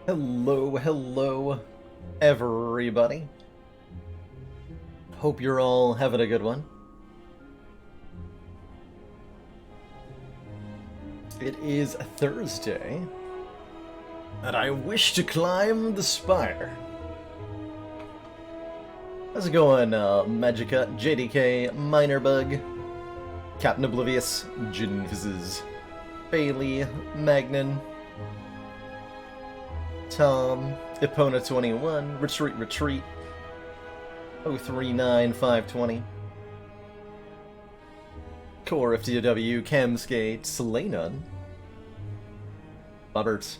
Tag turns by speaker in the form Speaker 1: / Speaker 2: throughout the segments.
Speaker 1: Hello, hello, everybody. Hope you're all having a good one. It is Thursday, and I wish to climb the Spire. How's it going, Magica, JDK, Minerbug, Captain Oblivious, Jinfizzes, Bailey, Magnan, Tom, Epona21, Retreat, 039520, Core FTW, Camskate, Selenon, Robert,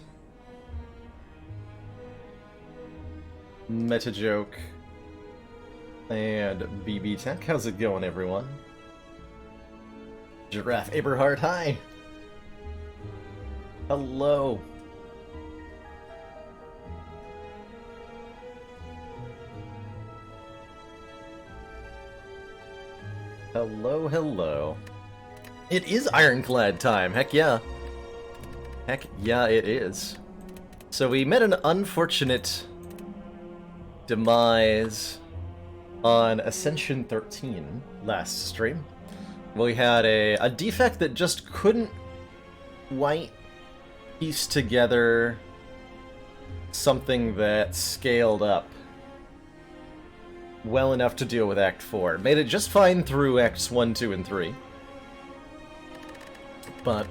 Speaker 1: Metajoke, and BB Tech. How's it going, everyone? Giraffe Aberhart, hi! Hello! Hello, hello. It is Ironclad time, heck yeah. Heck yeah, it is. So we met an unfortunate demise on Ascension 13 last stream. We had a defect that just couldn't quite piece together something that scaled up well enough to deal with Act 4. Made it just fine through Acts 1, 2, and 3. But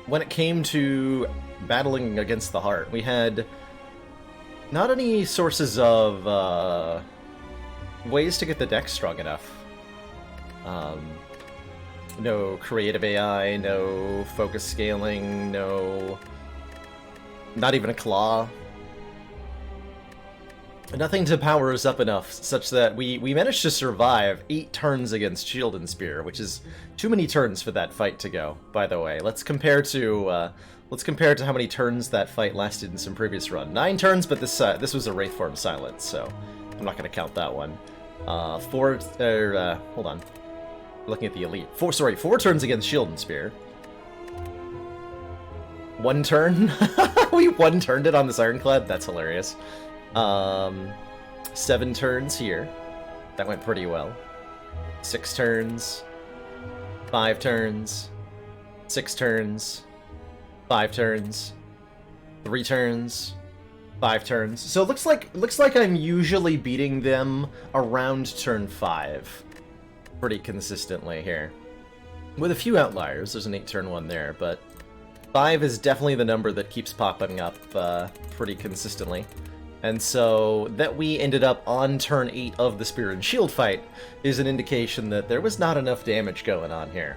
Speaker 1: when it came to battling against the heart, we had not any sources of ways to get the deck strong enough. No creative AI, no focus scaling, not even a claw. Nothing to power us up enough, such that we managed to survive 8 turns against Shield and Spear, which is too many turns for that fight to go, by the way. Let's compare to how many turns that fight lasted in some previous run. 9 turns, but this was a Wraith form silence, so I'm not going to count that one. Hold on. We're looking at the Elite. 4 turns against Shield and Spear. 1 turn? We 1-turned it on this Ironclad? That's hilarious. 7 turns here. That went pretty well. 6 turns. 5 turns. 6 turns. 5 turns. 3 turns. 5 turns. So it looks like I'm usually beating them around turn 5. Pretty consistently here. With a few outliers. There's an 8-turn one there, but 5 is definitely the number that keeps popping up pretty consistently. And so that we ended up on turn 8 of the Spear and Shield fight is an indication that there was not enough damage going on here.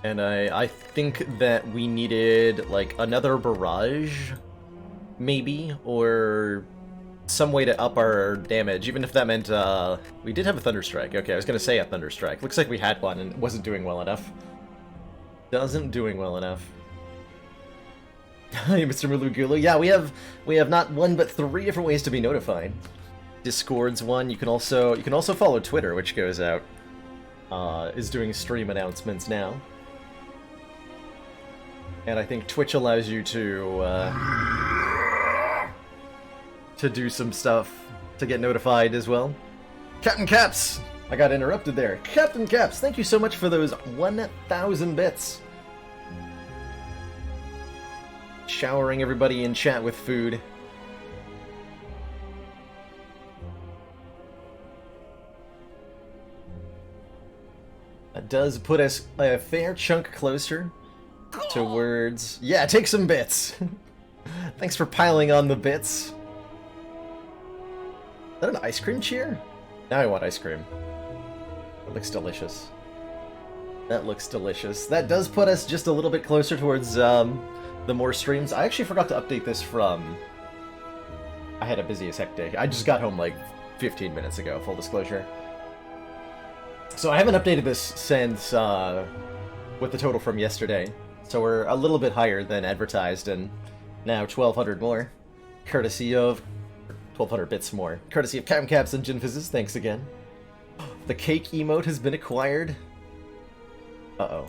Speaker 1: And I think that we needed, like, another barrage, maybe, or some way to up our damage, even if that meant, we did have a Thunderstrike. Okay, I was gonna say a Thunderstrike. Looks like we had one and it wasn't doing well enough. Doesn't doing well enough. Hi, Mr. Mulugulu. Yeah, we have not 1 but 3 different ways to be notified. Discord's one. You can also follow Twitter, which goes out. Is doing stream announcements now. And I think Twitch allows you to do some stuff to get notified as well. Captain Caps! I got interrupted there. Captain Caps, thank you so much for those 1,000 bits. Showering everybody in chat with food. That does put us a fair chunk closer towards... Yeah, take some bits! Thanks for piling on the bits. Is that an ice cream cheer? Now I want ice cream. That looks delicious. That looks delicious. That does put us just a little bit closer towards the more streams. I actually forgot to update this from... I had a busy as heck day. I just got home like 15 minutes ago, full disclosure. So I haven't updated this since with the total from yesterday. So we're a little bit higher than advertised, and now 1,200 more. Courtesy of... 1,200 bits more. Courtesy of Captain Caps and Jinfizzes, thanks again. The cake emote has been acquired. Uh-oh.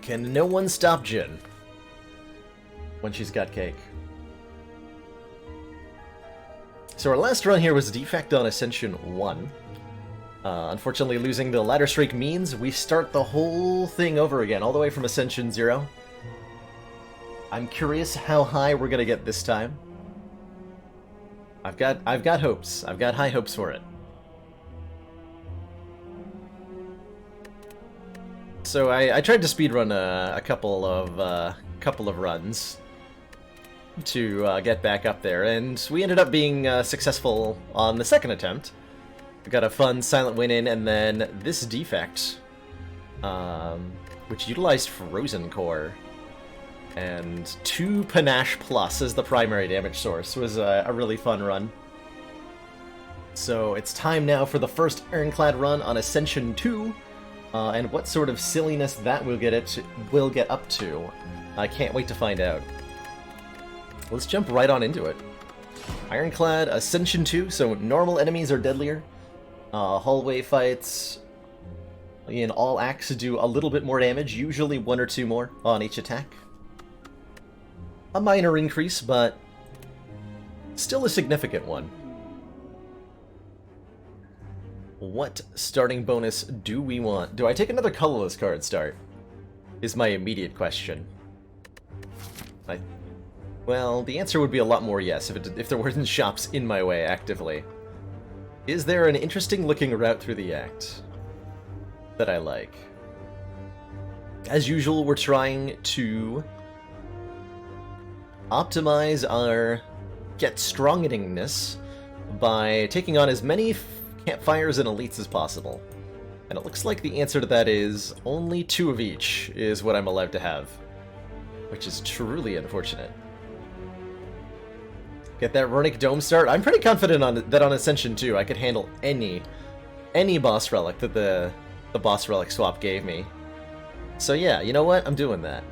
Speaker 1: Can no one stop Jin when she's got cake? So our last run here was Defect on Ascension 1. Unfortunately, losing the ladder streak means we start the whole thing over again, all the way from Ascension 0. I'm curious how high we're gonna get this time. I've got hopes. I've got high hopes for it. So I tried to speedrun a couple of runs to get back up there, and we ended up being successful on the second attempt. We got a fun silent win in, and then this defect, which utilized Frozen Core and 2 Panache Plus as the primary damage source, was a really fun run. So it's time now for the first Ironclad run on Ascension 2, and what sort of silliness that will get up to. I can't wait to find out. Let's jump right on into it. Ironclad Ascension 2, so normal enemies are deadlier. Hallway fights in all acts do a little bit more damage, usually 1 or 2 more on each attack. A minor increase, but still a significant one. What starting bonus do we want? Do I take another colorless card start? Is my immediate question. Well, the answer would be a lot more yes, if there weren't shops in my way actively. Is there an interesting looking route through the act that I like? As usual, we're trying to optimize our get strongingness by taking on as many campfires and elites as possible. And it looks like the answer to that is only 2 of each is what I'm allowed to have, which is truly unfortunate. Get that Runic Dome start. I'm pretty confident that on Ascension 2 I could handle any boss relic that the boss relic swap gave me. So yeah, you know what? I'm doing that.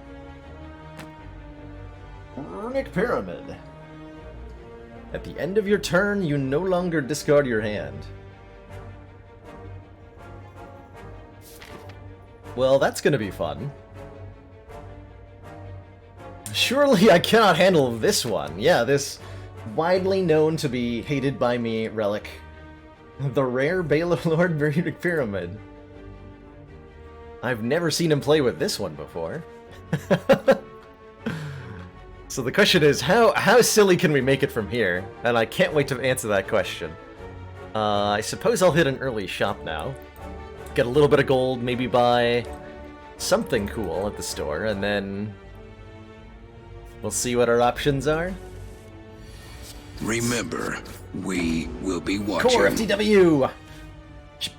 Speaker 1: Runic Pyramid. At the end of your turn, you no longer discard your hand. Well, that's gonna be fun. Surely I cannot handle this one. Yeah, this widely known to be hated by me relic. The rare Balor Runic Pyramid. I've never seen him play with this one before. So the question is, how silly can we make it from here? And I can't wait to answer that question. I suppose I'll hit an early shop now. Get a little bit of gold, maybe buy something cool at the store, and then we'll see what our options are.
Speaker 2: Remember, we will be watching.
Speaker 1: Core FTW!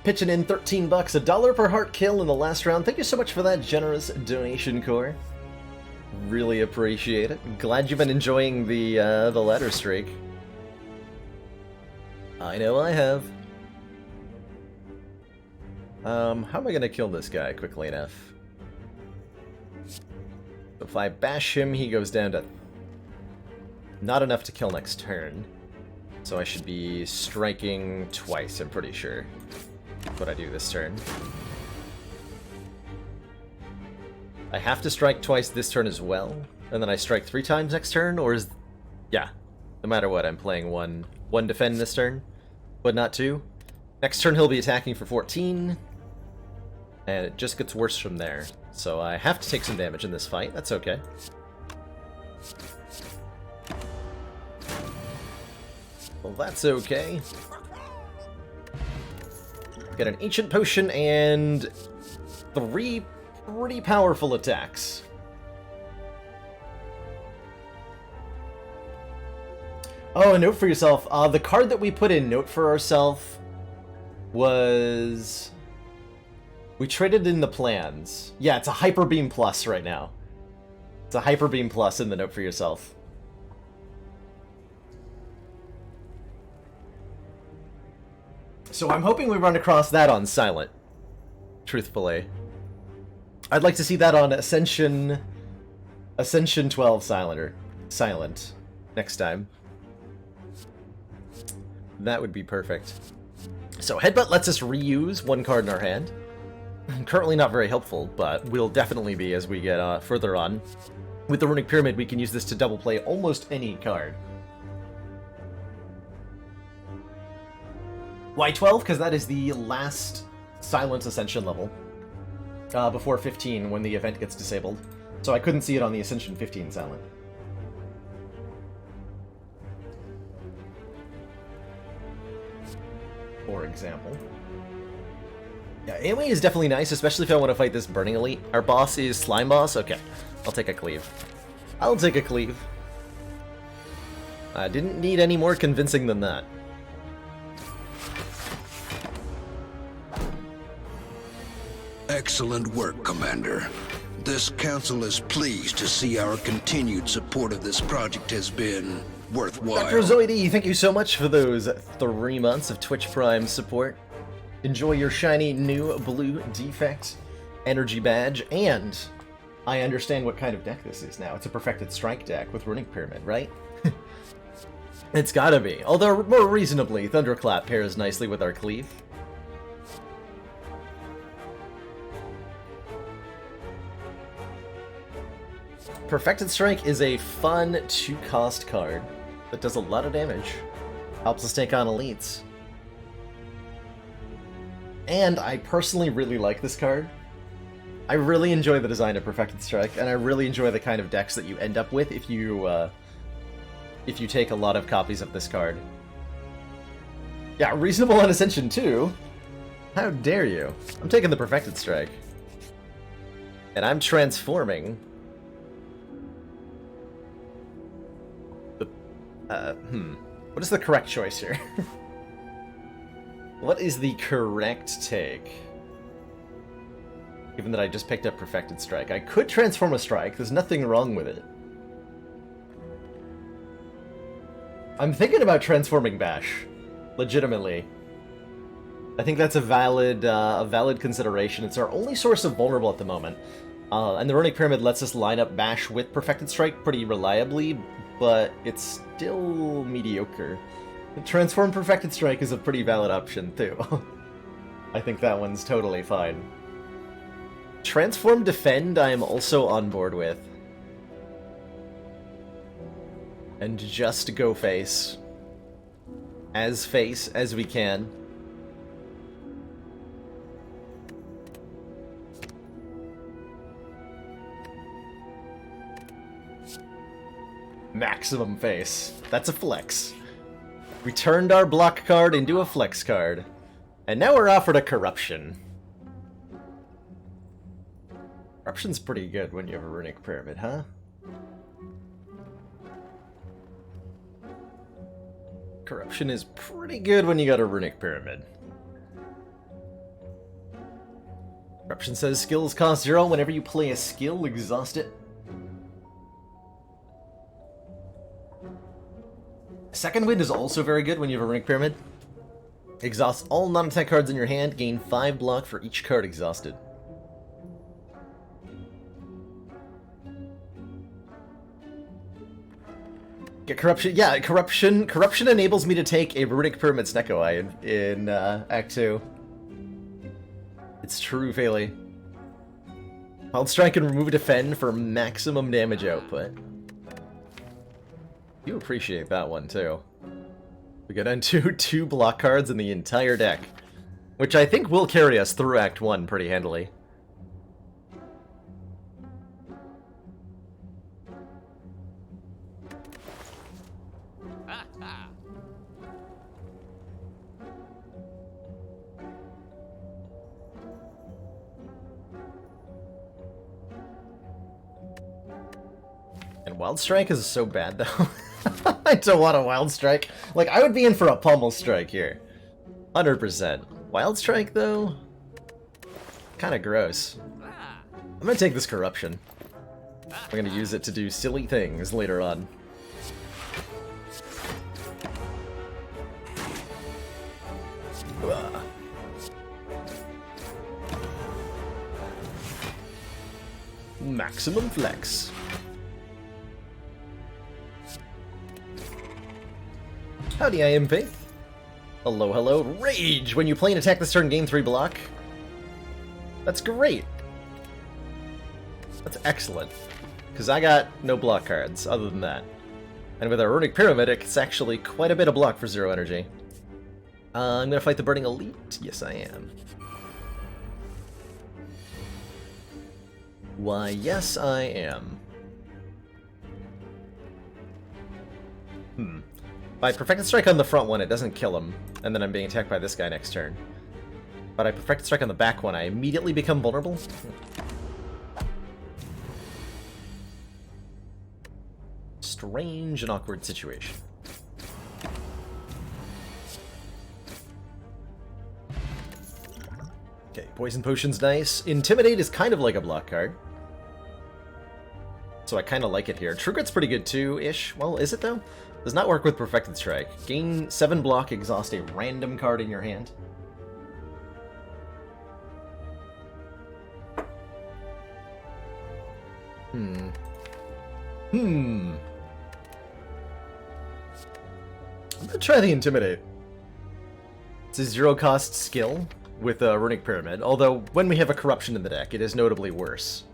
Speaker 1: Pitching in $13, $1 per heart kill in the last round. Thank you so much for that generous donation, Core. Really appreciate it. Glad you've been enjoying the ladder streak. I know I have. How am I gonna kill this guy quickly enough? If I bash him, he goes down to not enough to kill next turn. So I should be striking twice, I'm pretty sure. What I do this turn. I have to strike twice this turn as well, and then I strike 3 times next turn, or is... Yeah, no matter what, I'm playing one defend this turn, but not 2. Next turn he'll be attacking for 14, and it just gets worse from there. So I have to take some damage in this fight, that's okay. Well, that's okay. Get an Ancient Potion and 3 pretty powerful attacks. Oh, a note for yourself. The card that we put in note for ourselves was... We traded in the plans. Yeah, it's a Hyper Beam Plus right now. It's a Hyper Beam Plus in the note for yourself. So I'm hoping we run across that on Silent, truthfully. I'd like to see that on Ascension 12 Silent next time. That would be perfect. So Headbutt lets us reuse 1 card in our hand. Currently not very helpful, but will definitely be as we get further on. With the Runic Pyramid, we can use this to double play almost any card. Why 12? Because that is the last Silence Ascension level. Before 15, when the event gets disabled. So I couldn't see it on the Ascension 15 Silent. For example. Yeah, AoE is definitely nice, especially if I want to fight this Burning Elite. Our boss is Slime Boss? Okay, I'll take a Cleave. I'll take a Cleave. I didn't need any more convincing than that.
Speaker 2: Excellent work, Commander. This council is pleased to see our continued support of this project has been worthwhile.
Speaker 1: Dr. Zoidy, thank you so much for those 3 months of Twitch Prime support. Enjoy your shiny new blue defect energy badge, and I understand what kind of deck this is now. It's a Perfected Strike deck with Runic Pyramid, right? It's gotta be. Although, more reasonably, Thunderclap pairs nicely with our Cleave. Perfected Strike is a fun 2-cost card that does a lot of damage. Helps us take on elites. And I personally really like this card. I really enjoy the design of Perfected Strike, and I really enjoy the kind of decks that you end up with if you take a lot of copies of this card. Yeah, reasonable on Ascension too. How dare you? I'm taking the Perfected Strike. And I'm transforming. What is the correct choice here? What is the correct take? Given that I just picked up Perfected Strike. I could transform a strike, there's nothing wrong with it. I'm thinking about transforming Bash. Legitimately. I think that's a valid consideration. It's our only source of vulnerable at the moment. And the Runic Pyramid lets us line up Bash with Perfected Strike pretty reliably, but it's still mediocre. Transform Perfected Strike is a pretty valid option, too. I think that one's totally fine. Transform Defend I am also on board with. And just go face. As we can. Maximum face. That's a flex. We turned our block card into a flex card. And now we're offered a Corruption. Corruption's pretty good when you have a Runic Pyramid, huh? Corruption is pretty good when you got a Runic Pyramid. Corruption says skills cost 0. Whenever you play a skill, exhaust it. Second Wind is also very good when you have a Runic Pyramid. Exhaust all non-attack cards in your hand, gain 5 block for each card exhausted. Get Corruption. Yeah, Corruption enables me to take a Runic Pyramid Snecko Eye in Act 2. It's true, Phaley. Wild Strike and remove Defend for maximum damage output. You appreciate that one, too. We get into 2 block cards in the entire deck, which I think will carry us through Act 1 pretty handily. And Wild Strike is so bad, though. I don't want a Wild Strike. Like, I would be in for a Pummel Strike here. 100%. Wild Strike, though? Kinda gross. I'm gonna take this Corruption. I'm gonna use it to do silly things later on. Maximum flex. Howdy, I am Faith. Hello, hello. Rage! When you play an attack this turn, gain 3 block. That's great. That's excellent. Because I got no block cards other than that. And with our Runic Pyramid, it's actually quite a bit of block for 0 energy. I'm going to fight the Burning Elite. Yes, I am. Why, yes, I am. If I Perfected Strike on the front one, it doesn't kill him, and then I'm being attacked by this guy next turn. But I Perfected Strike on the back one, I immediately become vulnerable? Strange and awkward situation. Okay, Poison Potion's nice. Intimidate is kind of like a block card. So I kind of like it here. True Grit's pretty good too-ish. Well, is it though? Does not work with Perfected Strike. Gain 7 block, exhaust a random card in your hand. I'm gonna try the Intimidate. It's a 0-cost skill with a Runic Pyramid, although when we have a Corruption in the deck, it is notably worse.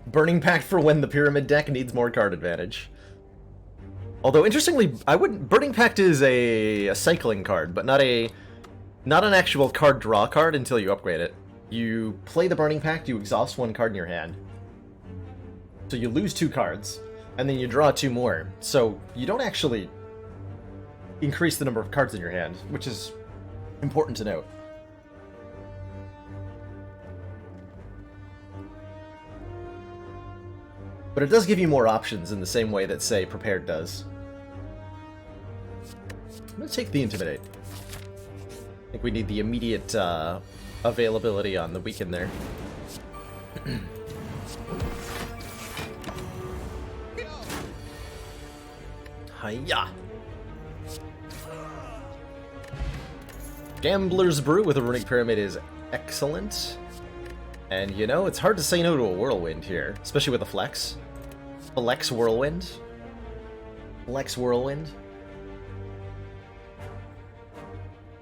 Speaker 1: Burning Pact for when the Pyramid deck needs more card advantage. Although, interestingly, Burning Pact is a cycling card, but not an actual card draw card until you upgrade it. You play the Burning Pact, you exhaust 1 card in your hand. So you lose 2 cards, and then you draw 2 more. So you don't actually increase the number of cards in your hand, which is important to note. But it does give you more options in the same way that, say, Prepared does. I'm going to take the Intimidate. I think we need the immediate availability on the weaken there. Hiya! Gambler's Brew with a Runic Pyramid is excellent. And, you know, it's hard to say no to a Whirlwind here, especially with a Flex. Flex Whirlwind. Flex Whirlwind.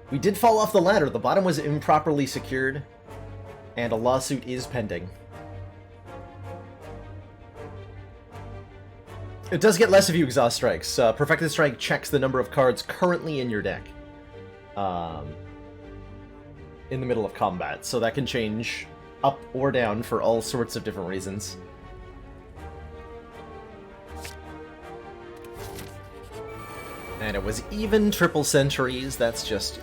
Speaker 1: We did fall off the ladder. The bottom was improperly secured, and a lawsuit is pending. It does get less if you exhaust strikes. Perfected Strike checks the number of cards currently in your deck in the middle of combat, so that can change up or down for all sorts of different reasons. And it was even triple sentries. That's just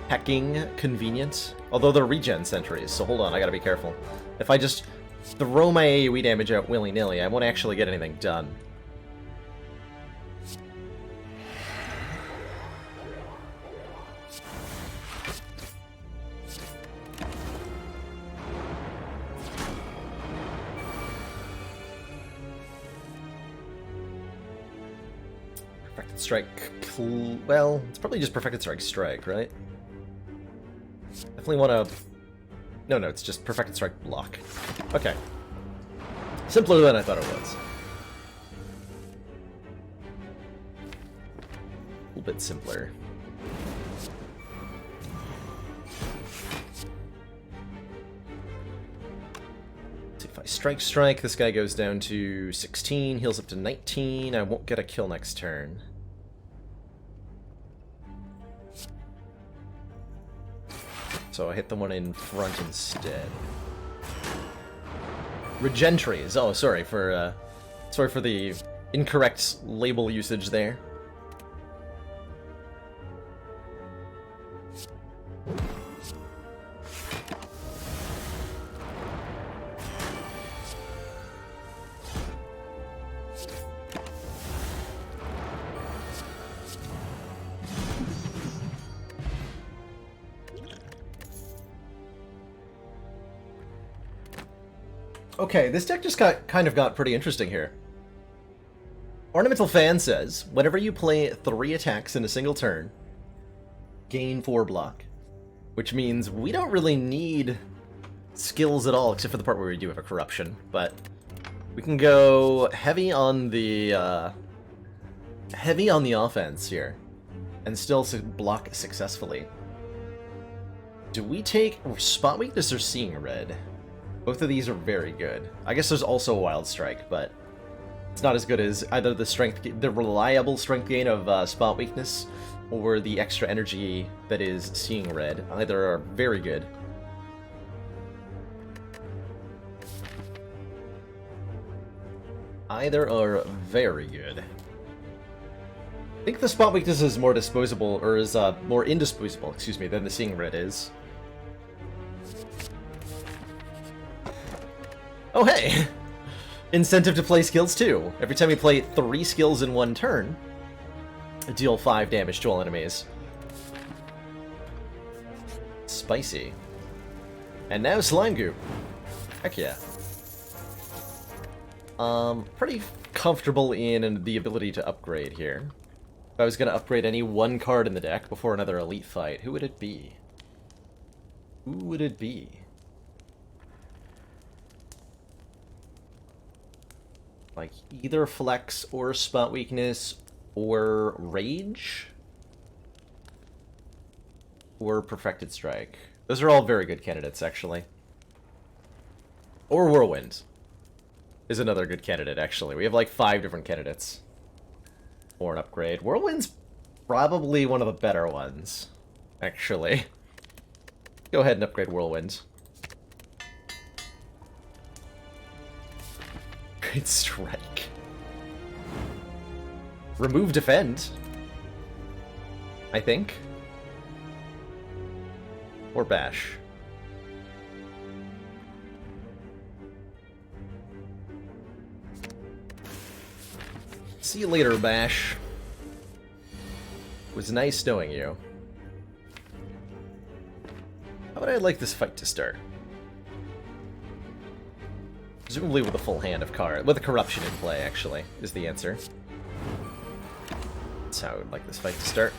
Speaker 1: hecking convenient. Although they're regen sentries, so hold on, I gotta be careful. If I just throw my AoE damage out willy-nilly, I won't actually get anything done. Perfected Strike... well, it's probably just Perfected Strike, right? Definitely want to... No, it's just Perfected Strike block. Okay. Simpler than I thought it was. A little bit simpler. So if I strike, this guy goes down to 16, heals up to 19. I won't get a kill next turn. So I hit the one in front instead. Regentries. Oh, sorry for the incorrect label usage there. Okay, this deck just kind of got pretty interesting here. Ornamental Fan says, whenever you play 3 attacks in a single turn, gain 4 block. Which means we don't really need skills at all, except for the part where we do have a corruption. But we can go heavy on the offense here. and still block successfully. Do we take Spot Weakness or Seeing Red? Both of these are very good. I guess there's also Wild Strike, but it's not as good as either the reliable strength gain of Spot Weakness or the extra energy that is Seeing Red. Either are very good. Either are very good. I think the Spot Weakness is more disposable, or is more indisposable, excuse me, than the Seeing Red is. Oh hey! Incentive to play skills too. Every time you play 3 skills in one turn, deal 5 damage to all enemies. Spicy. And now Slime Goop. Heck yeah. Pretty comfortable in the ability to upgrade here. If I was going to upgrade any one card in the deck before another elite fight, who would it be? Who would it be? Like, either Flex or Spot Weakness or Rage? Or Perfected Strike. Those are all very good candidates, actually. Or Whirlwind is another good candidate, actually. We have like 5 different candidates for an upgrade. Whirlwind's probably one of the better ones, actually. Go ahead and upgrade Whirlwind. Great Strike. Remove Defend, I think. Or Bash. See you later, Bash. It was nice knowing you. How would I like this fight to start? Presumably with a full hand of card. With a corruption in play, actually, is the answer. That's how I would like this fight to start.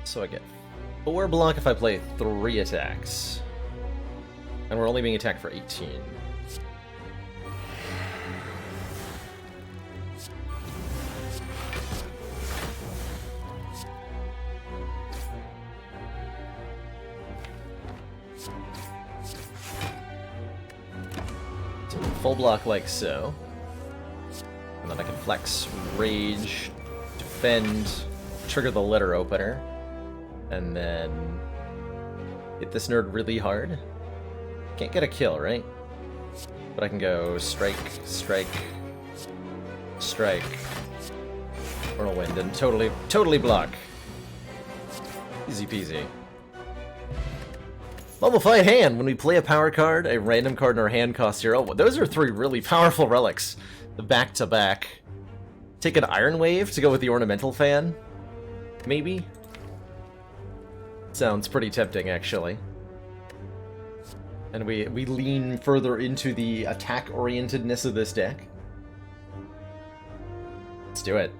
Speaker 1: So I get 4 block if I play 3 attacks. And we're only being attacked for 18. So full block like so. And then I can flex, rage, defend, trigger the letter opener. And then hit this nerd really hard. Can't get a kill, right? But I can go strike, strike, strike, whirlwind, and totally block. Easy peasy. Mummified Hand. When we play a power card, a random card in our hand costs 0. Those are 3 really powerful relics. The back-to-back. Take an Iron Wave to go with the Ornamental Fan? Maybe? Sounds pretty tempting, actually. And we lean further into the attack-orientedness of this deck. Let's do it.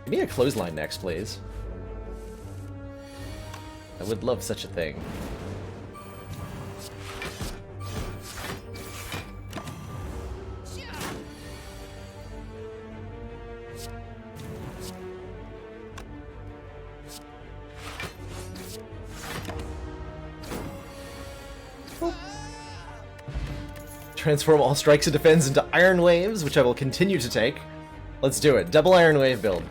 Speaker 1: Give me a clothesline next, please. I would love such a thing. Transform all strikes and defense into Iron Waves, which I will continue to take. Let's do it. Double Iron Wave build.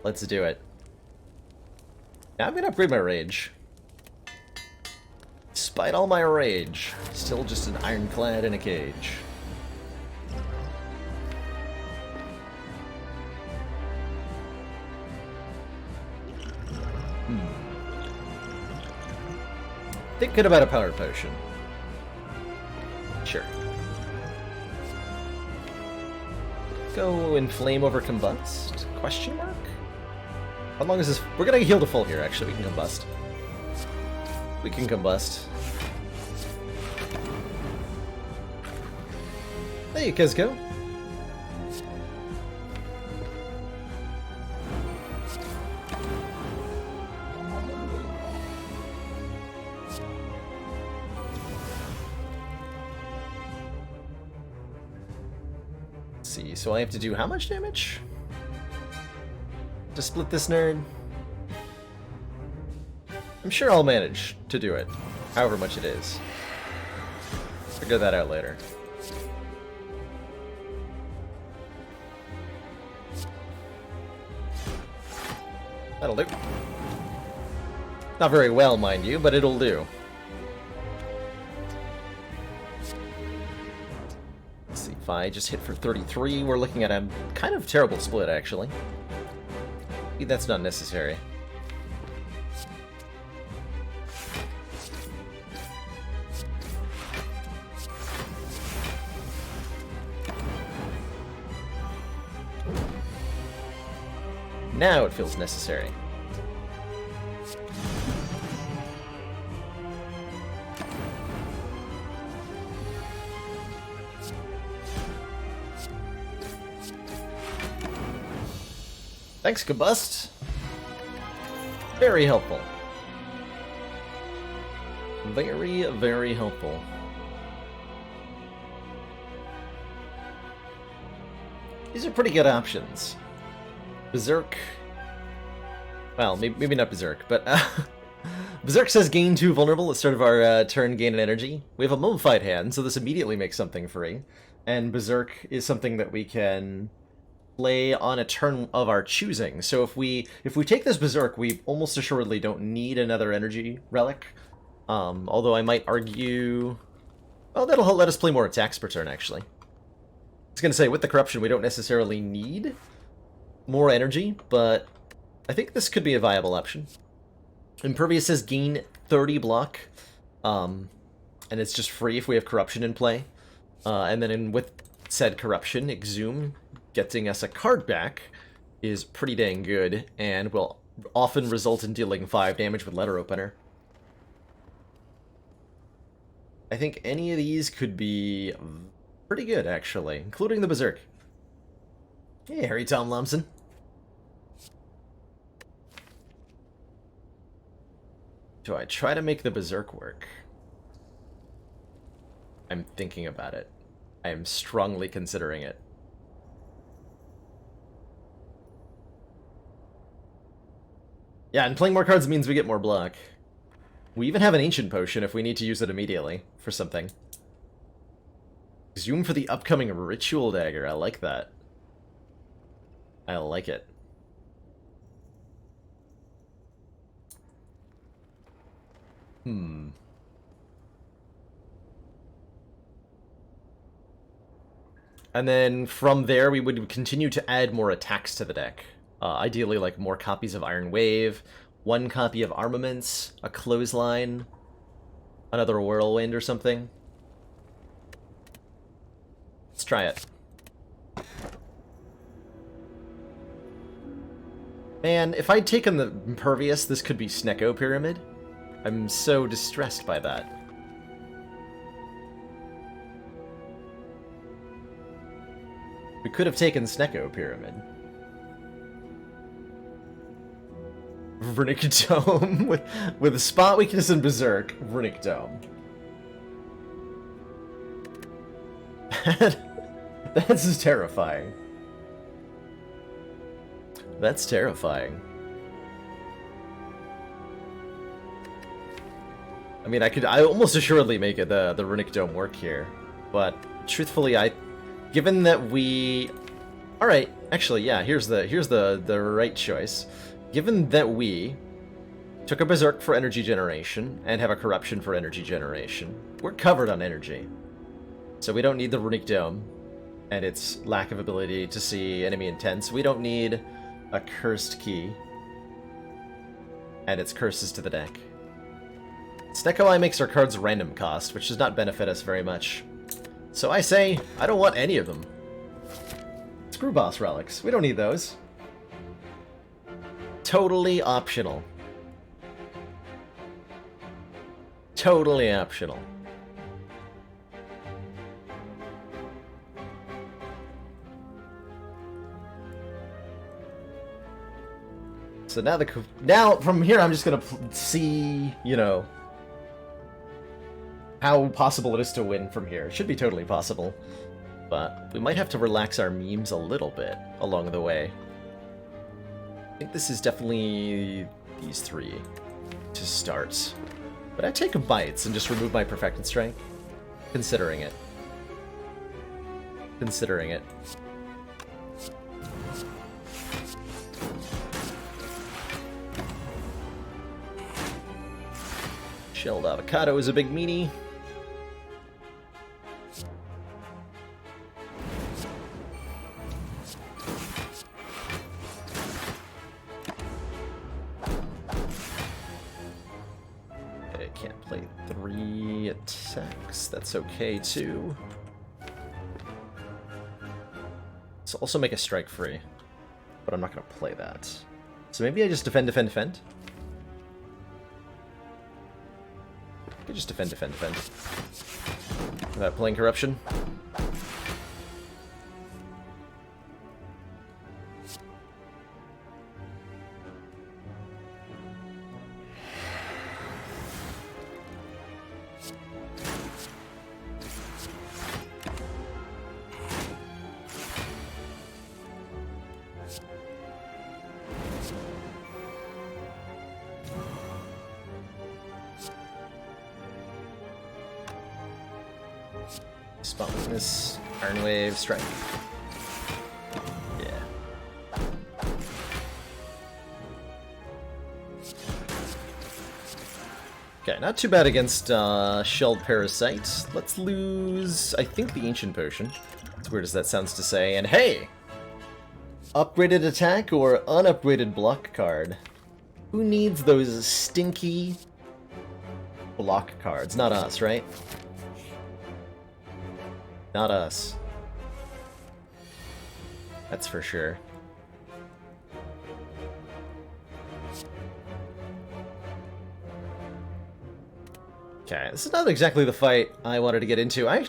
Speaker 1: Let's do it. Now I'm gonna upgrade my rage. Despite all my rage, still just an ironclad in a cage. Thinking about a power potion. Sure. Go inflame over combust? Question mark? How long is this? We're gonna heal to full here, actually. We can combust. We can combust. Hey, Kizco. see. So I have to do how much damage to split this nerd? I'm sure I'll manage to do it, however much it is. Figure that out later. That'll do. Not very well, mind you, but it'll do. Let's see, if I just hit for 33, we're looking at a kind of terrible split, actually. Maybe that's not necessary. Now it feels necessary. Thanks, Combust. Very helpful. Very, very helpful. These are pretty good options. Berserk. Well, maybe not Berserk, but Berserk says gain 2 vulnerable at the start of our turn, gain an energy. We have a mummified hand, so this immediately makes something free. And Berserk is something that we can play on a turn of our choosing. So if we take this Berserk, we almost assuredly don't need another energy relic. Although I might argue... Oh, that'll let us play more attacks per turn, actually. I was going to say, with the Corruption, we don't necessarily need more energy, but I think this could be a viable option. Impervious says gain 30 block, and it's just free if we have Corruption in play. And then with said Corruption, Exhume getting us a card back is pretty dang good, and will often result in dealing 5 damage with Letter Opener. I think any of these could be pretty good, actually, including the Berserk. Hey, Harry Tom Lumsen. Do I try to make the Berserk work? I'm thinking about it. I am strongly considering it. Yeah, and playing more cards means we get more block. We even have an Ancient Potion if we need to use it immediately for something. Zoom for the upcoming Ritual Dagger. I like that. I like it. And then from there, we would continue to add more attacks to the deck. Ideally, like more copies of Iron Wave, 1 copy of Armaments, a Clothesline, another Whirlwind or something. Let's try it. Man, if I'd taken the Impervious, this could be Snecko Pyramid. I'm so distressed by that. We could have taken Snecko Pyramid. Runic Dome with a spot weakness and Berserk. Runic Dome. That's terrifying. That's terrifying. I mean, I almost assuredly make it the Runic Dome work here, but truthfully, given that we, all right, actually, yeah, here's the right choice. Given that we took a Berserk for energy generation and have a Corruption for energy generation, we're covered on energy, so we don't need the Runic Dome and its lack of ability to see enemy intents. We don't need a Cursed Key and its curses to the deck. Snecko Eye makes our cards random cost, which does not benefit us very much. So I say, I don't want any of them. Screw Boss Relics. We don't need those. Totally optional. Totally optional. So now from here I'm just gonna see, you know, how possible it is to win from here. It should be totally possible. But we might have to relax our memes a little bit along the way. I think this is definitely these three to start. But I take bites and just remove my Perfected Strength? Considering it. Considering it. Shelled avocado is a big meanie. Okay, can't play 3 attacks. That's okay too. Let's also make a strike free, but I'm not going to play that. So maybe I just defend, defend, defend. I could just defend, defend, defend. Without playing Corruption. Spot Weakness, Iron Wave, Strike. Yeah. Okay, not too bad against Shelled Parasite. Let's lose, I think, the Ancient Potion. As weird as that sounds to say. And hey! Upgraded attack or unupgraded block card? Who needs those stinky block cards? Not us, right? Not us. That's for sure. Okay, this is not exactly the fight I wanted to get into. I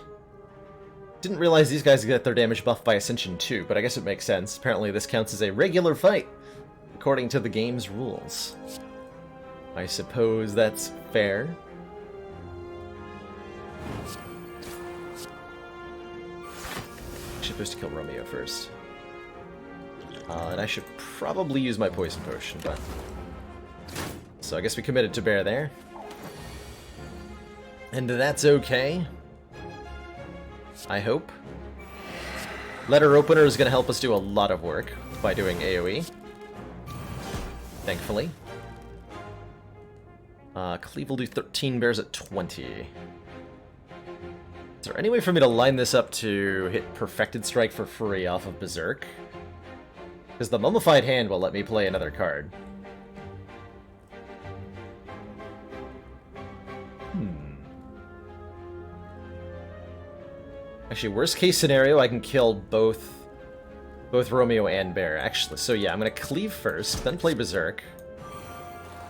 Speaker 1: didn't realize these guys get their damage buffed by Ascension too, but I guess it makes sense. Apparently this counts as a regular fight, according to the game's rules. I suppose that's fair. Supposed to kill Romeo first. And I should probably use my Poison Potion, but... So I guess we committed to bear there. And that's okay. I hope. Letter Opener is going to help us do a lot of work by doing AoE. Thankfully. Cleave will do 13, bears at 20. Is there any way for me to line this up to hit Perfected Strike for free off of Berserk? Because the Mummified Hand will let me play another card. Actually, worst case scenario, I can kill both Romeo and Bear, actually. So yeah, I'm going to cleave first, then play Berserk.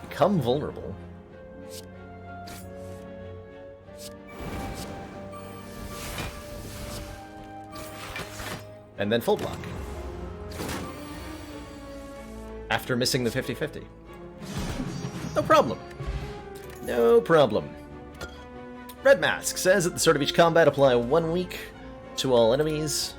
Speaker 1: Become vulnerable. And then full block. After missing the 50-50. No problem. No problem. Red Mask says at the start of each combat, apply 1 week to all enemies.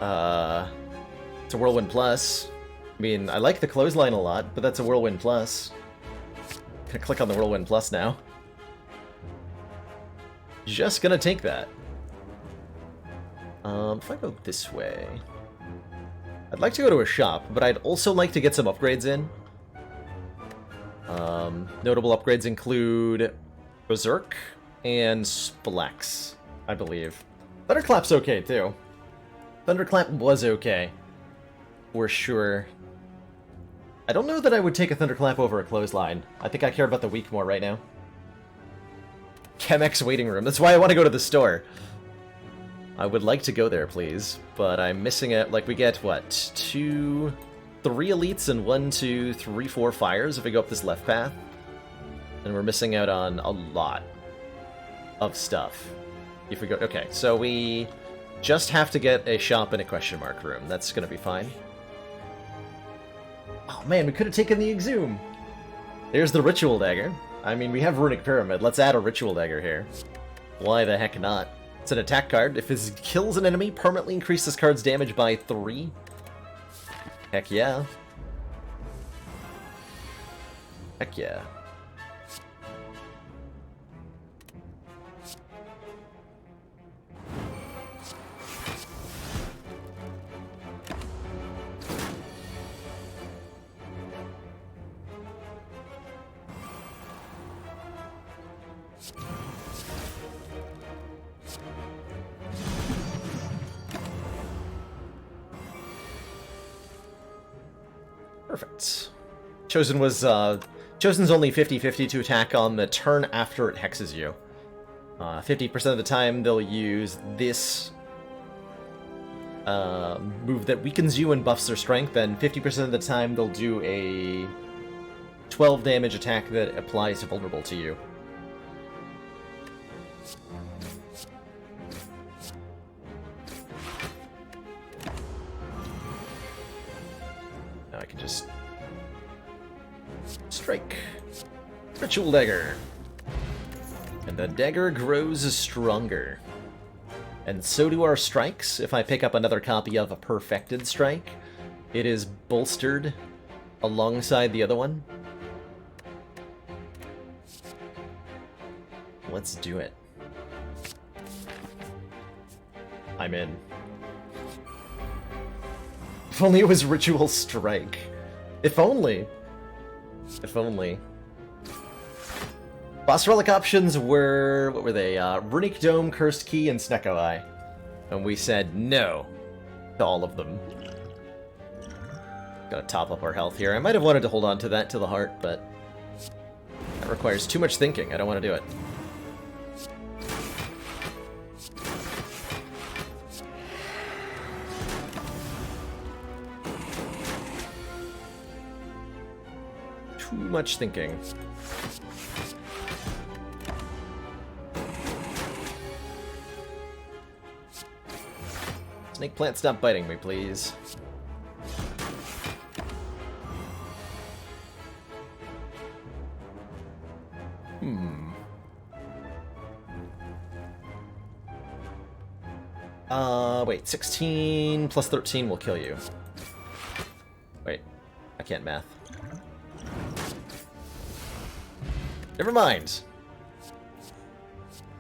Speaker 1: It's a Whirlwind Plus. I mean, I like the Clothesline a lot, but that's a Whirlwind Plus. Gonna click on the Whirlwind Plus now. Just gonna take that. If I go this way... I'd like to go to a shop, but I'd also like to get some upgrades in. Notable upgrades include Berserk and Splex, I believe. Thunderclap's okay, too. Thunderclap was okay. For sure. I don't know that I would take a Thunderclap over a Clothesline. I think I care about the weak more right now. Chemex waiting room. That's why I want to go to the store. I would like to go there, please, but I'm missing it. Like, we get, what, 3 elites and 1, 2, 3, 4 fires if we go up this left path. And we're missing out on a lot of stuff. If we go... Okay, so we just have to get a shop and a question mark room. That's gonna be fine. Oh man, we could have taken the Exhume! There's the Ritual Dagger. I mean, we have Runic Pyramid. Let's add a Ritual Dagger here. Why the heck not? It's an attack card. If it kills an enemy, permanently increase this card's damage by 3. Heck yeah. Heck yeah. Perfect. Chosen's only 50-50 to attack on the turn after it hexes you. 50% of the time they'll use this move that weakens you and buffs their strength, and 50% of the time they'll do a 12 damage attack that applies to vulnerable to you. Now I can just strike. Ritual Dagger. And the dagger grows stronger. And so do our strikes. If I pick up another copy of a Perfected Strike, it is bolstered alongside the other one. Let's do it. I'm in. If only it was Ritual Strike. If only. If only. Boss relic options were, what were they? Runic Dome, Cursed Key, and Snecko Eye. And we said no to all of them. Gotta top up our health here. I might have wanted to hold on to that to the heart, but that requires too much thinking. I don't want to do it. Too much thinking. Snake plant, stop biting me, please. Wait, 16 plus 13 will kill you. Wait, I can't math. Never mind.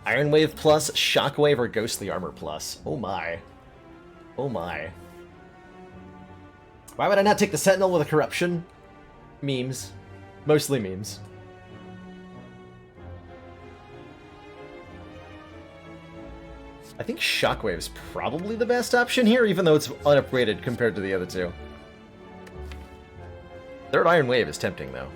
Speaker 1: Iron Wave plus, Shockwave, or Ghostly Armor plus. Oh my. Oh my. Why would I not take the Sentinel with a Corruption? Memes. Mostly memes. I think Shockwave is probably the best option here, even though it's unupgraded compared to the other two. Third Iron Wave is tempting, though.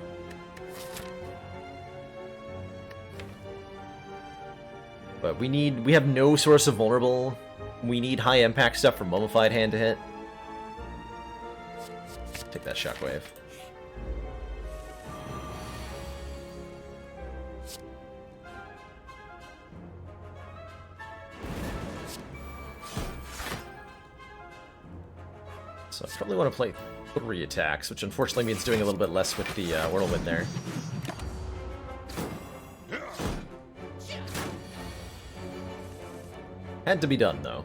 Speaker 1: But we have no source of vulnerable. We need high impact stuff from Mummified Hand to hit. Take that Shockwave. So I probably want to play 3 attacks, which unfortunately means doing a little bit less with the Whirlwind there. Had to be done, though.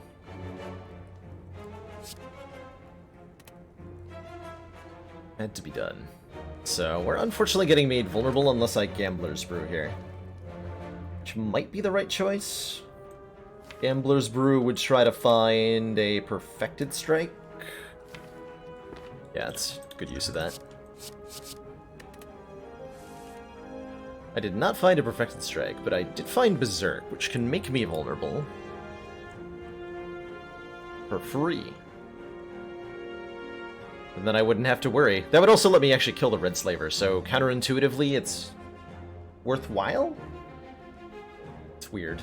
Speaker 1: Had to be done. So we're unfortunately getting made vulnerable unless I Gambler's Brew here. Which might be the right choice. Gambler's Brew would try to find a Perfected Strike. Yeah, it's good use of that. I did not find a Perfected Strike, but I did find Berserk, which can make me vulnerable. For free. And then I wouldn't have to worry. That would also let me actually kill the Red Slaver, so counterintuitively it's worthwhile? It's weird.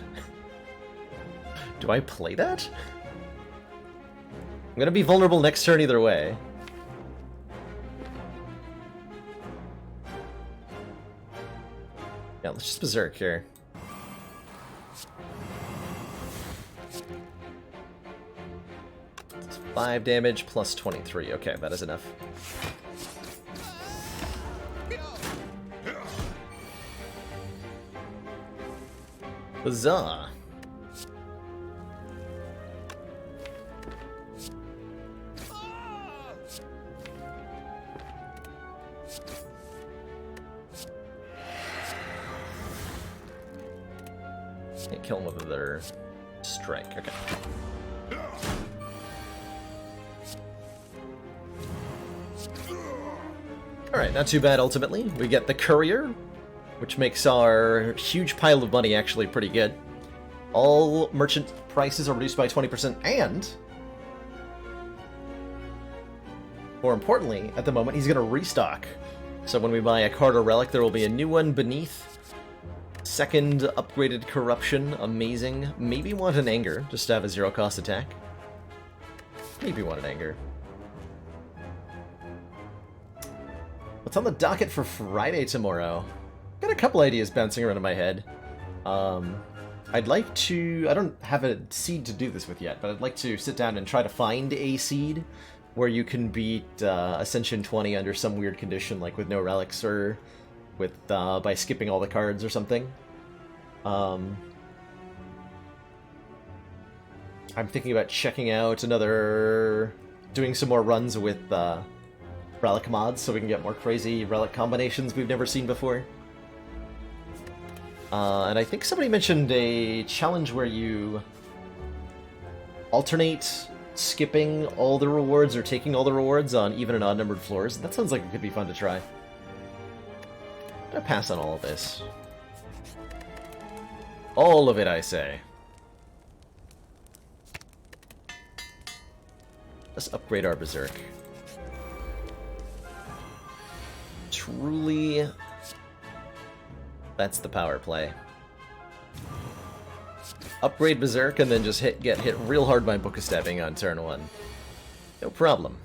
Speaker 1: Do I play that? I'm gonna be vulnerable next turn either way. Yeah, let's just Berserk here. It's 5 damage plus 23. Okay, that is enough. Huzzah! Can't kill him with another strike. Okay. Alright, not too bad ultimately. We get the Courier, which makes our huge pile of money actually pretty good. All merchant prices are reduced by 20%, and more importantly, at the moment, he's going to restock. So when we buy a card or relic, there will be a new one beneath. Second upgraded Corruption, amazing. Maybe want an Anger, just to have a zero-cost attack. Maybe want an Anger. What's on the docket for Friday tomorrow? Got a couple ideas bouncing around in my head. I'd like to... I don't have a seed to do this with yet, but I'd like to sit down and try to find a seed where you can beat Ascension 20 under some weird condition, like with no relics or with by skipping all the cards or something. I'm thinking about checking out doing some more runs with relic mods so we can get more crazy relic combinations we've never seen before. And I think somebody mentioned a challenge where you alternate skipping all the rewards or taking all the rewards on even and odd-numbered floors. That sounds like it could be fun to try. I'm gonna pass on all of this. All of it, I say. Let's upgrade our Berserk. Truly, that's the power play. Upgrade Berserk and then just get hit real hard by Book of Stabbing on turn 1. No problem.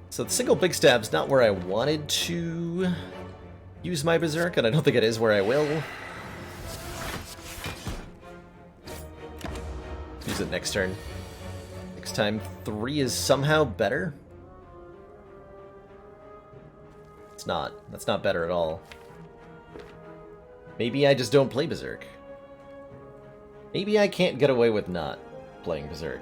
Speaker 1: So the single Big Stab's not where I wanted to use my Berserk, and I don't think it is where I will. Use it next turn. Next time 3 is somehow better. It's not. That's not better at all. Maybe I just don't play Berserk. Maybe I can't get away with not playing Berserk.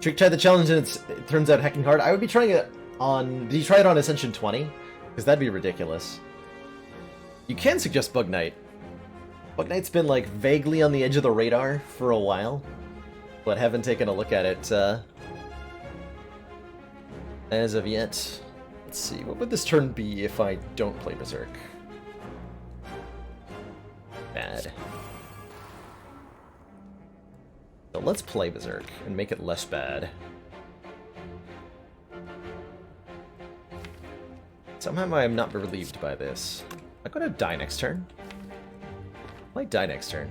Speaker 1: Trick tried the challenge and it turns out hecking hard. I would be trying it on... Did you try it on Ascension 20? Because that'd be ridiculous. You can suggest Bug Knight. Bug Knight's been like vaguely on the edge of the radar for a while, but haven't taken a look at it as of yet. Let's see, what would this turn be if I don't play Berserk? Bad. So let's play Berserk and make it less bad. Somehow I am not relieved by this. I'm gonna die next turn. I might die next turn.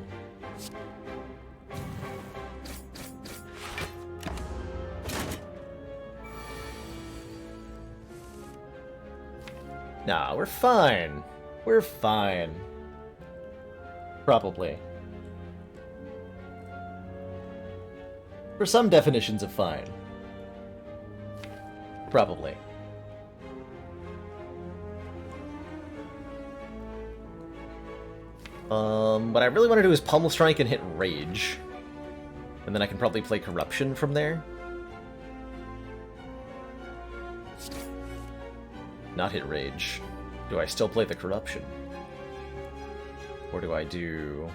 Speaker 1: Nah, we're fine. We're fine. Probably. For some definitions of fine. Probably. What I really want to do is Pummel Strike and hit Rage. And then I can probably play Corruption from there. Not hit Rage. Do I still play the Corruption? Or do I do...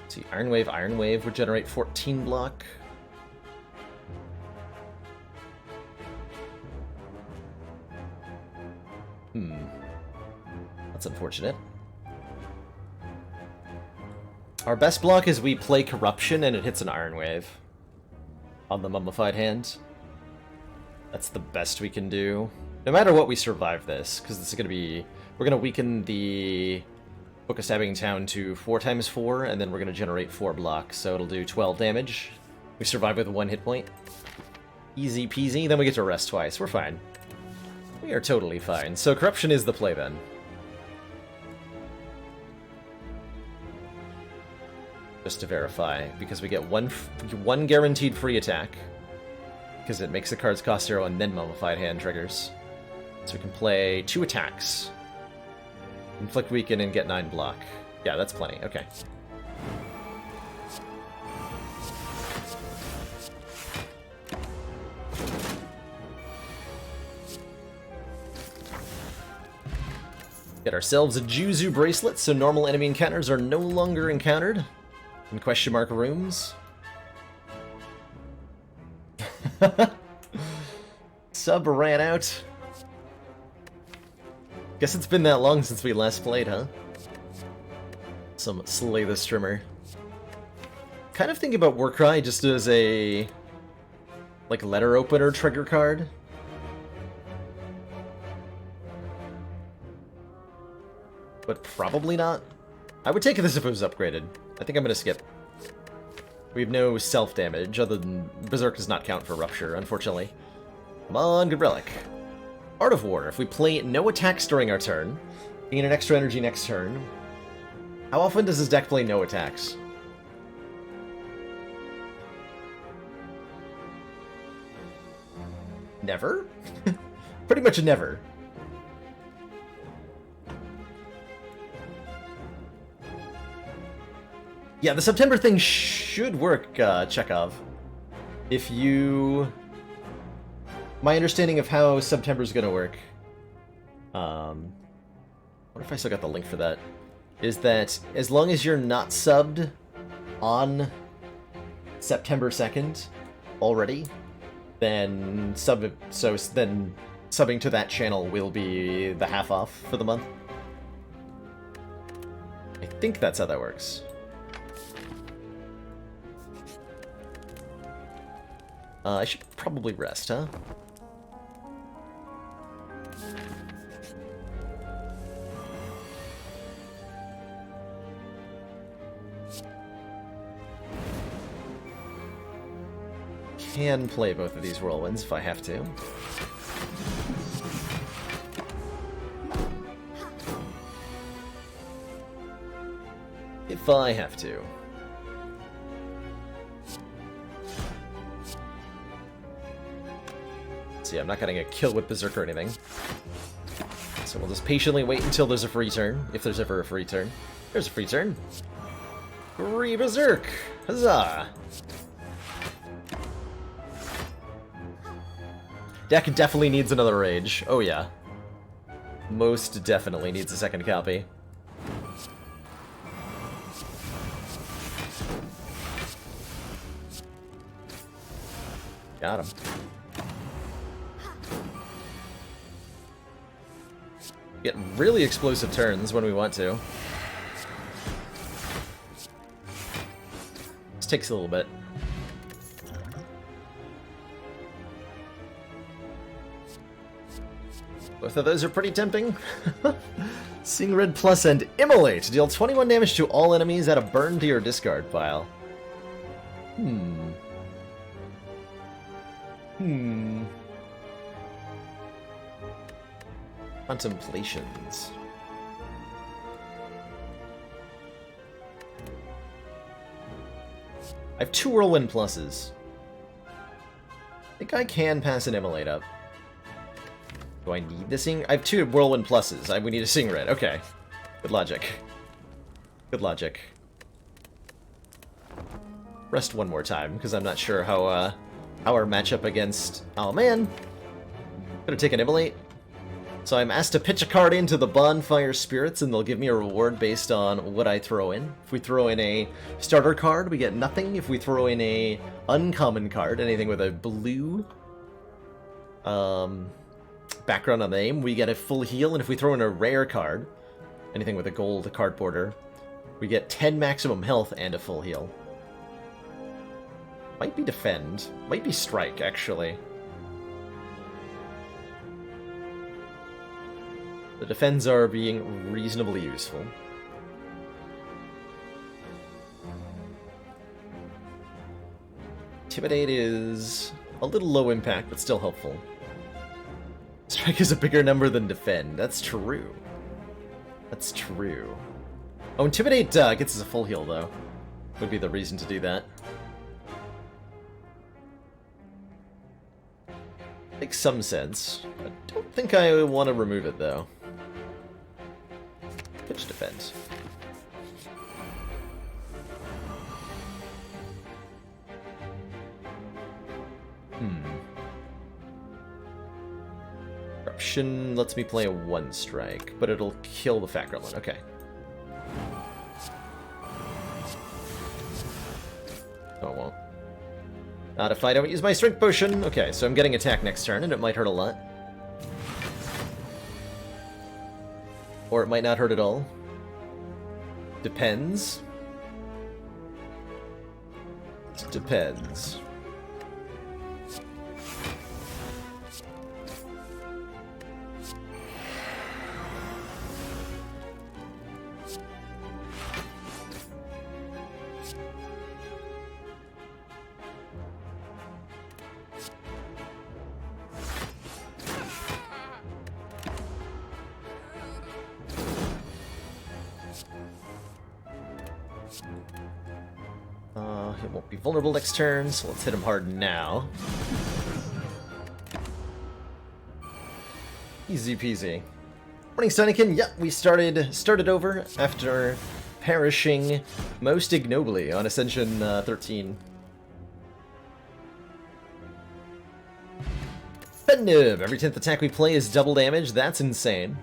Speaker 1: Let's see, Iron Wave would generate 14 block. That's unfortunate. Our best block is we play Corruption and it hits an Iron Wave on the Mummified hand. That's the best we can do. No matter what, we survive this, because this is going to be... We're going to weaken the Book of Stabbing Town to 4x4, and then we're going to generate 4 blocks, so it'll do 12 damage. We survive with 1 hit point. Easy peasy, then we get to rest twice. We're fine. We are totally fine. So Corruption is the play, then. Just to verify, because we get one guaranteed free attack, because it makes the cards cost 0 and then Mummified Hand triggers. So we can play 2 attacks. Inflict Weaken and get 9 block. Yeah, that's plenty. Okay. Get ourselves a Juzu bracelet, so normal enemy encounters are no longer encountered in question mark rooms. Sub ran out. Guess it's been that long since we last played, huh? Some Slay the Strimmer. Kind of thinking about Warcry just as a like letter opener trigger card. But probably not. I would take this if it was upgraded. I think I'm gonna skip. We have no self-damage, other than Berserk does not count for Rupture, unfortunately. Come on, good relic. Art of War. If we play no attacks during our turn, gain an extra energy next turn. How often does this deck play no attacks? Never? Pretty much never. Yeah, the September thing should work, Chekhov. If you... My understanding of how September's gonna work... what if I still got the link for that? Is that as long as you're not subbed on September 2nd already, then subbing to that channel will be the half off for the month. I think that's how that works. I should probably rest, huh? Can play both of these whirlwinds if I have to. If I have to. See, I'm not getting a kill with Berserk or anything. So we'll just patiently wait until there's a free turn, if there's ever a free turn. There's a free turn. Free Berserk! Huzzah! Deck definitely needs another Rage. Oh yeah. Most definitely needs a second copy. Got him. Get really explosive turns when we want to. This takes a little bit. Both of those are pretty tempting. Seeing Red Plus and Immolate. Deal 21 damage to all enemies, add a burn to your discard pile. Contemplations. I have 2 Whirlwind Pluses. I think I can pass an Immolate up. Do I need the Sing? I have 2 Whirlwind Pluses. We need a Sing Red. Okay. Good logic. Good logic. Rest one more time, because I'm not sure how our matchup against... Oh, man! Gonna take an Immolate. So I'm asked to pitch a card into the Bonfire Spirits, and they'll give me a reward based on what I throw in. If we throw in a starter card, we get nothing. If we throw in a uncommon card, anything with a blue background on the name, we get a full heal. And if we throw in a rare card, anything with a gold card border, we get 10 maximum health and a full heal. Might be defend. Might be strike, actually. The defends are being reasonably useful. Intimidate is a little low impact, but still helpful. Strike is a bigger number than defend. That's true. That's true. Oh, Intimidate gets us a full heal, though. Would be the reason to do that. Makes some sense. I don't think I want to remove it, though. Pitch defense. Corruption lets me play a 1-strike, but it'll kill the Fat Gremlin. Okay. Oh, it won't. Not if I don't use my Strength Potion. Okay, so I'm getting attack next turn, and it might hurt a lot. Or it might not hurt at all. Depends. Depends. He won't be vulnerable next turn, so let's hit him hard now. Easy peasy. Morning, Sunnykin. Yep, we started over after perishing most ignobly on Ascension 13. Fednib! Every 10th attack we play is double damage. That's insane.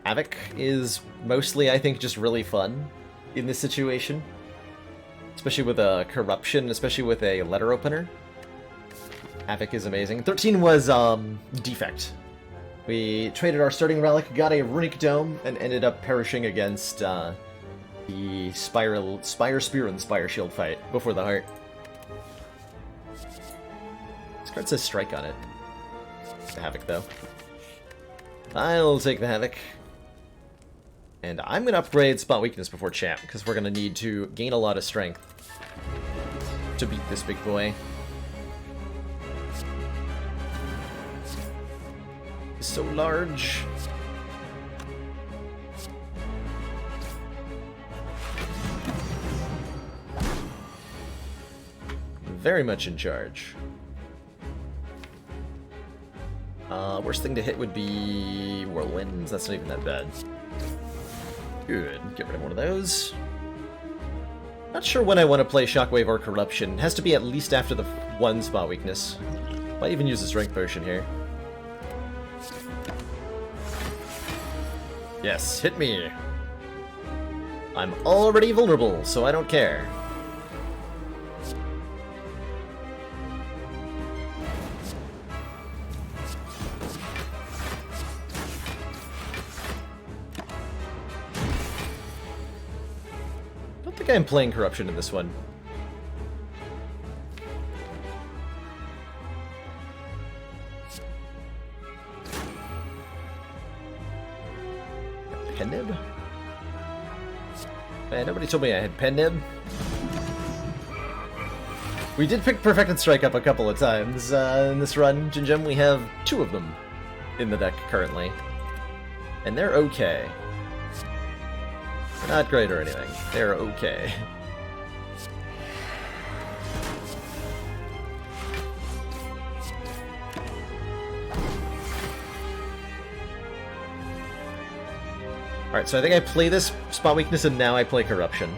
Speaker 1: Havoc is mostly, I think, just really fun in this situation. Especially with a Corruption, especially with a letter opener. Havoc is amazing. 13 was Defect. We traded our starting relic, got a Runic Dome, and ended up perishing against the Spire Spear and Spire Shield fight before the heart. This card says Strike on it. The Havoc, though. I'll take the Havoc. And I'm going to upgrade Spot Weakness before Champ, because we're going to need to gain a lot of strength to beat this big boy. He's so large. Very much in charge. Worst thing to hit would be Whirlwinds. That's not even that bad. Good. Get rid of one of those. Not sure when I want to play Shockwave or Corruption. Has to be at least after the 1 Spot Weakness. Might even use a Strength Potion here. Yes, hit me. I'm already vulnerable, so I don't care. I think I'm playing Corruption in this one. Pen Nib? Man, nobody told me I had Pen Nib. We did pick Perfected Strike up a couple of times in this run, Jinjum. We have 2 of them in the deck currently. And they're okay. Not great or anything. They're okay. Alright, so I think I play this Spot Weakness and now I play Corruption.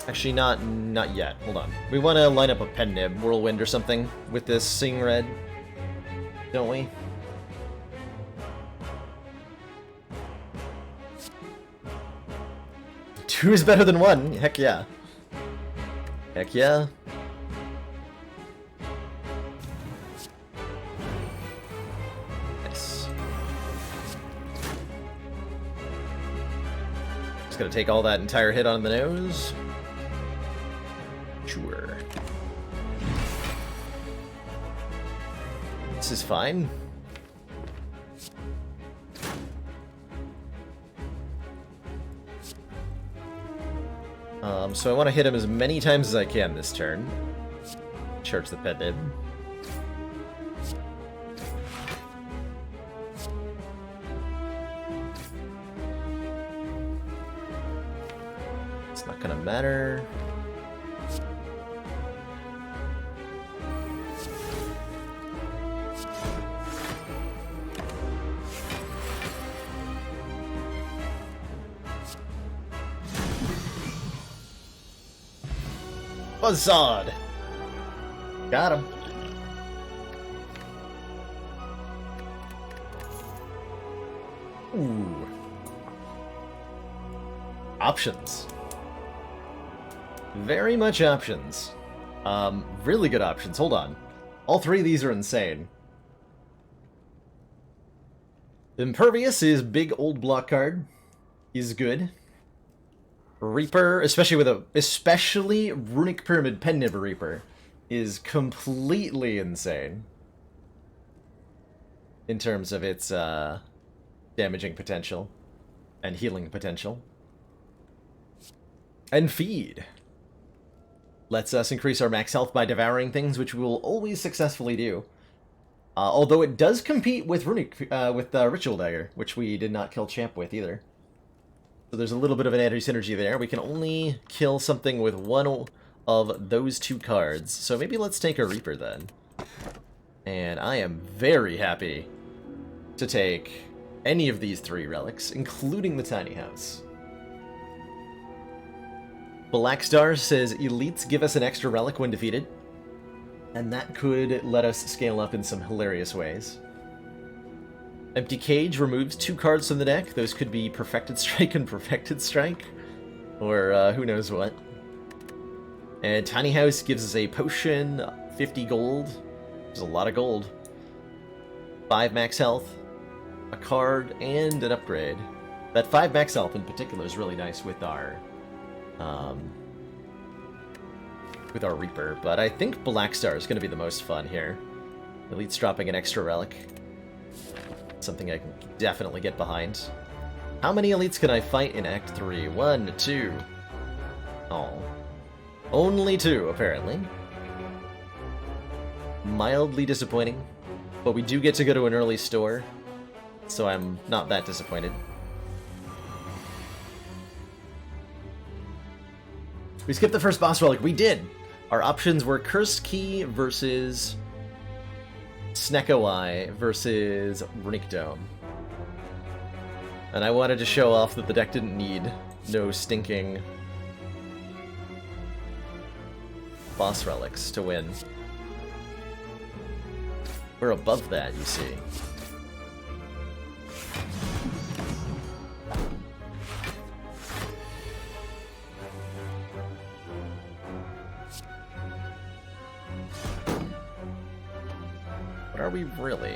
Speaker 1: Actually, not yet. Hold on. We want to line up a Pen Nib, Whirlwind or something with this Seeing Red. Don't we? Two is better than 1. Heck yeah. Heck yeah. Nice. Just gonna take all that entire hit on the nose. Sure. This is fine. So I want to hit him as many times as I can this turn. Charge the Pen Nib. It's not gonna matter. Buzzsaw! Got him. Ooh. Options. Very much options. Really good options. Hold on. All three of these are insane. Impervious is big old block card. Is good. Reaper, especially Runic Pyramid Penniver Reaper, is completely insane. In terms of its, damaging potential. And healing potential. And Feed lets us increase our max health by devouring things, which we will always successfully do. Although it does compete with Ritual Dagger, which we did not kill Champ with either. So there's a little bit of an anti-synergy there. We can only kill something with one of those two cards. So maybe let's take a Reaper then. And I am very happy to take any of these three relics, including the Tiny House. Black Star says elites give us an extra relic when defeated, and that could let us scale up in some hilarious ways. Empty Cage removes 2 cards from the deck. Those could be Perfected Strike and Perfected Strike, or who knows what. And Tiny House gives us a potion, 50 gold. There's a lot of gold. 5 max health, a card, and an upgrade. That 5 max health in particular is really nice with our Reaper, but I think Black Star is going to be the most fun here. Elite's dropping an extra relic. Something I can definitely get behind. How many elites can I fight in Act 3? 1, 2. Oh. Only 2, apparently. Mildly disappointing, but we do get to go to an early store, so I'm not that disappointed. We skipped the first boss relic. We did! Our options were Cursed Key versus Snecko Eye versus Runic Dome. And I wanted to show off that the deck didn't need no stinking boss relics to win. We're above that, you see. Are we really?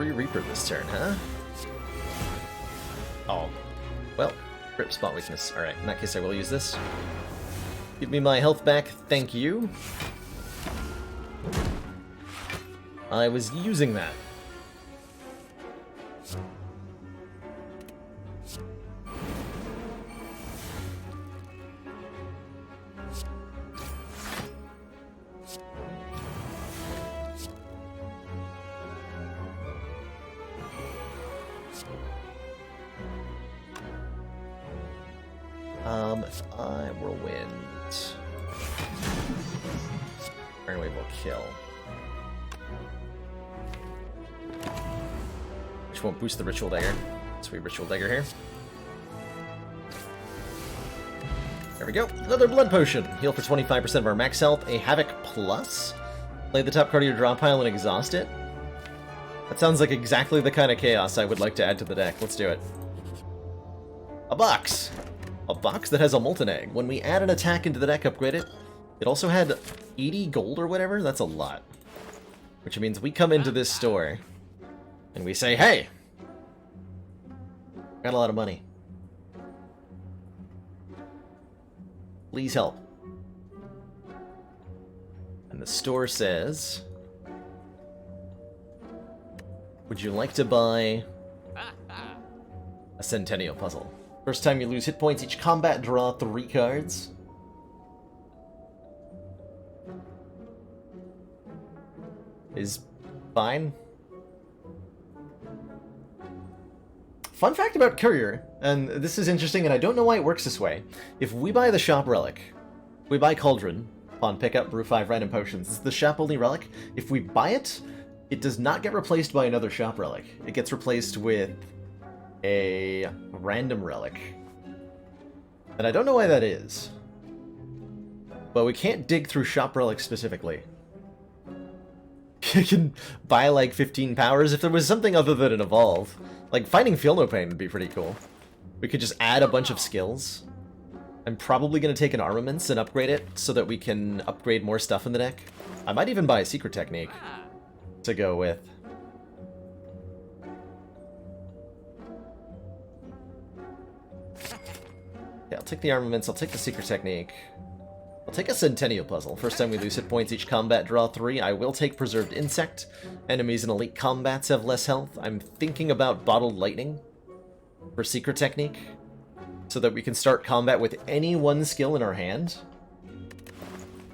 Speaker 1: Reaper this turn, huh? Oh. Well, grip spot weakness. Alright, in that case I will use this. Give me my health back, thank you. I was using that. If I whirlwind, Ironwave will kill. Which won't boost the Ritual Dagger. So we Ritual Dagger here. There we go. Another Blood Potion. Heal for 25% of our max health. A Havoc Plus. Play the top card of your draw pile and exhaust it. That sounds like exactly the kind of chaos I would like to add to the deck. Let's do it. A box. A box that has a Molten Egg. When we add an attack into the deck, upgrade it. It also had 80 gold or whatever. That's a lot. Which means we come into this store and we say, hey, got a lot of money. Please help. And the store says, would you like to buy a Centennial Puzzle? First time you lose hit points, each combat draw 3 cards. Is fine. Fun fact about Courier, and this is interesting and I don't know why it works this way. If we buy the shop relic, we buy Cauldron, Upon pickup, brew 5 random potions. This is the shop-only relic. If we buy it, it does not get replaced by another shop relic. It gets replaced with a random relic. And I don't know why that is. But we can't dig through shop relics specifically. You can buy like 15 powers. If there was something other than an evolve, like finding Feel No Pain would be pretty cool. We could just add a bunch of skills. I'm probably going to take an armaments and upgrade it so that we can upgrade more stuff in the deck. I might even buy a secret technique to go with. Yeah, I'll take the armaments, I'll take the secret technique. I'll take a Centennial Puzzle. First time we lose hit points each combat, draw 3. I will take Preserved Insect. Enemies in elite combats have less health. I'm thinking about Bottled Lightning for secret technique, so that we can start combat with any one skill in our hand.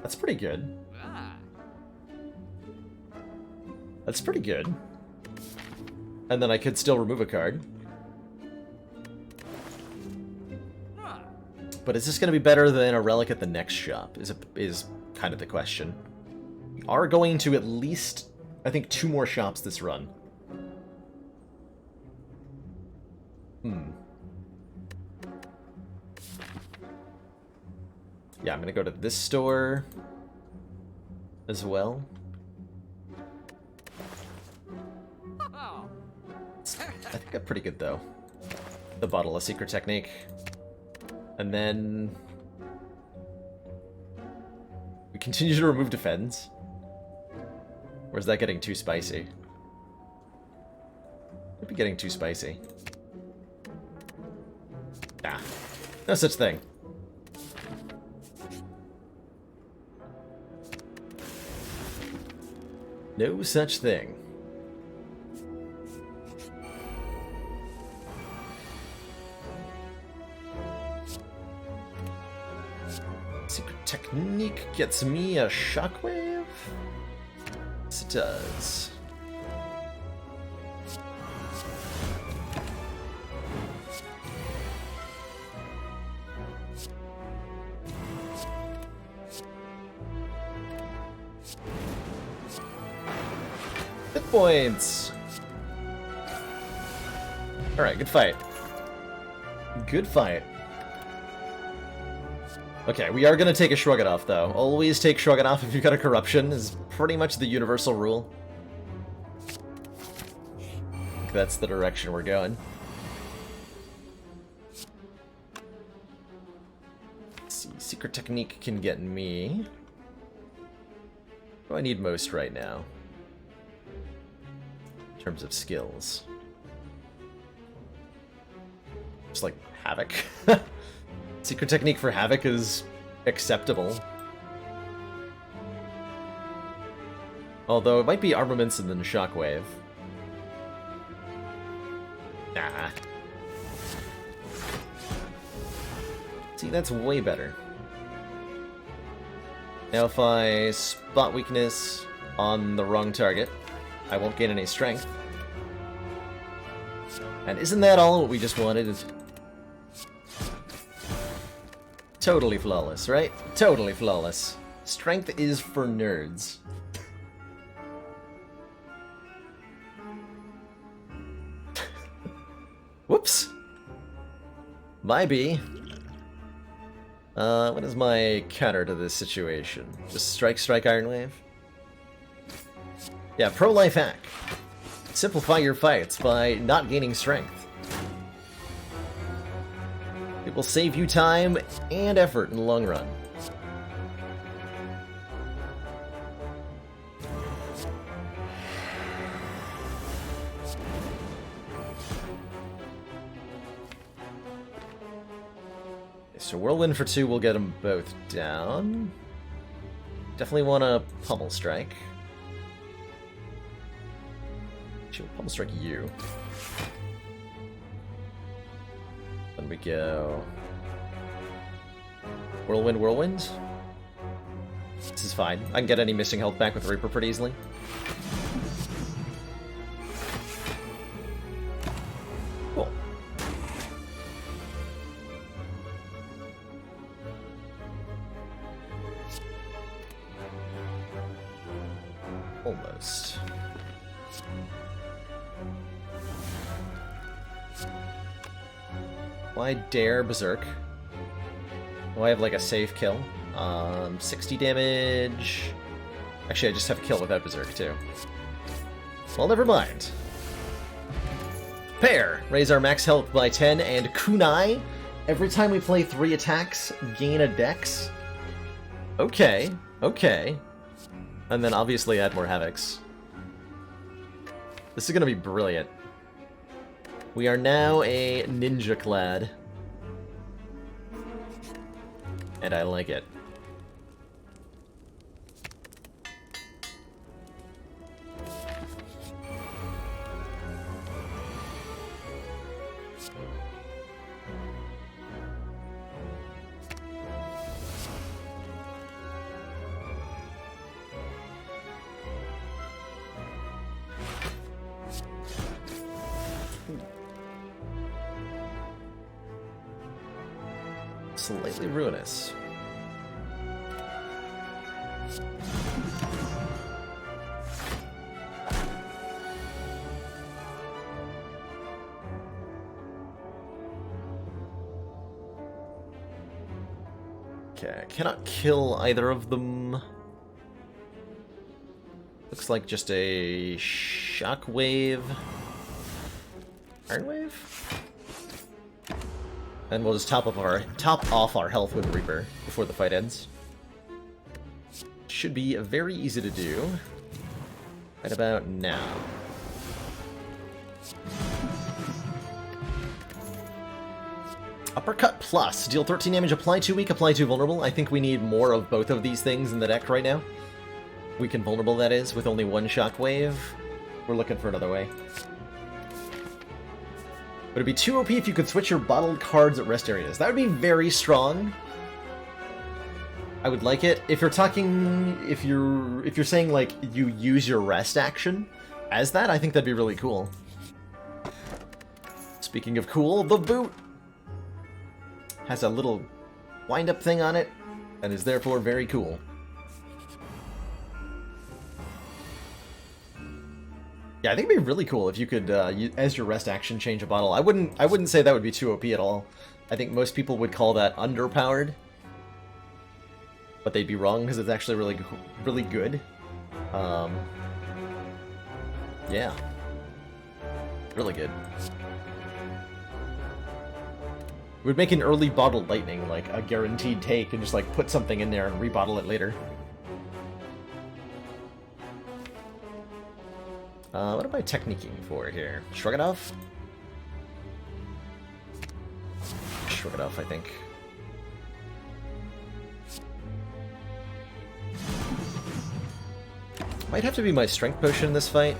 Speaker 1: That's pretty good. That's pretty good. And then I could still remove a card. But is this going to be better than a relic at the next shop, is kind of the question. We are going to at least, I think, 2 more shops this run. Yeah, I'm going to go to this store as well. I think I'm pretty good, though. The bottle of secret technique. And then we continue to remove defense. Or is that getting too spicy? Might be getting too spicy. Ah, no such thing. No such thing. Secret technique gets me a shockwave? Yes, it does. Hit points! Alright, good fight. Good fight. Okay, we are going to take a Shrug It Off, though. Always take Shrug It Off if you've got a Corruption, is pretty much the universal rule. That's the direction we're going. Let's see, Secret Technique can get me... What do I need most right now? In terms of skills. Just like Havoc. Secret Technique for Havoc is acceptable. Although it might be Armaments and then Shockwave. Nah. See, that's way better. Now if I spot weakness on the wrong target, I won't gain any strength. And isn't that all what we just wanted? Totally flawless, right? Totally flawless. Strength is for nerds. Whoops. My B. What is my counter to this situation? Just strike, Iron Wave? Yeah, pro-life hack. Simplify your fights by not gaining strength. It will save you time and effort in the long run. So Whirlwind for 2 will get them both down. Definitely want to Pummel Strike. Actually, Pummel Strike you. Then we go... Whirlwind, Whirlwind. This is fine. I can get any missing health back with Reaper pretty easily. Cool. Almost. Why dare Berserk? Oh, I have like a safe kill. 60 damage. Actually, I just have a kill without Berserk too. Well, never mind. Pair! Raise our max health by 10, and Kunai. Every time we play 3 attacks, gain a dex. Okay, okay. And then obviously add more Havocs. This is gonna be brilliant. We are now a ninja clad. And I like it. Slightly ruinous. Okay, I cannot kill either of them. Looks like just a shockwave. Iron wave? And we'll just top off our health with Reaper before the fight ends. Should be very easy to do. Right about now. Uppercut plus. Deal 13 damage, apply 2 weak, apply 2 vulnerable. I think we need more of both of these things in the deck right now. Weak and vulnerable, that is, with only 1 shockwave. We're looking for another way. But it'd be too OP if you could switch your bottled cards at rest areas. That would be very strong. I would like it. If you're talking, if you're saying like you use your rest action as that, I think that'd be really cool. Speaking of cool, the boot has a little wind-up thing on it and is therefore very cool. Yeah, I think it'd be really cool if you could, as your rest action, change a bottle. I wouldn't say that would be too OP at all. I think most people would call that underpowered, but they'd be wrong because it's actually really good. Yeah, really good. It would make an early bottled lightning like a guaranteed take, and just like put something in there and rebottle it later. What am I techniquing for here? Shrug it off? Shrug it off, I think. Might have to be my strength potion in this fight.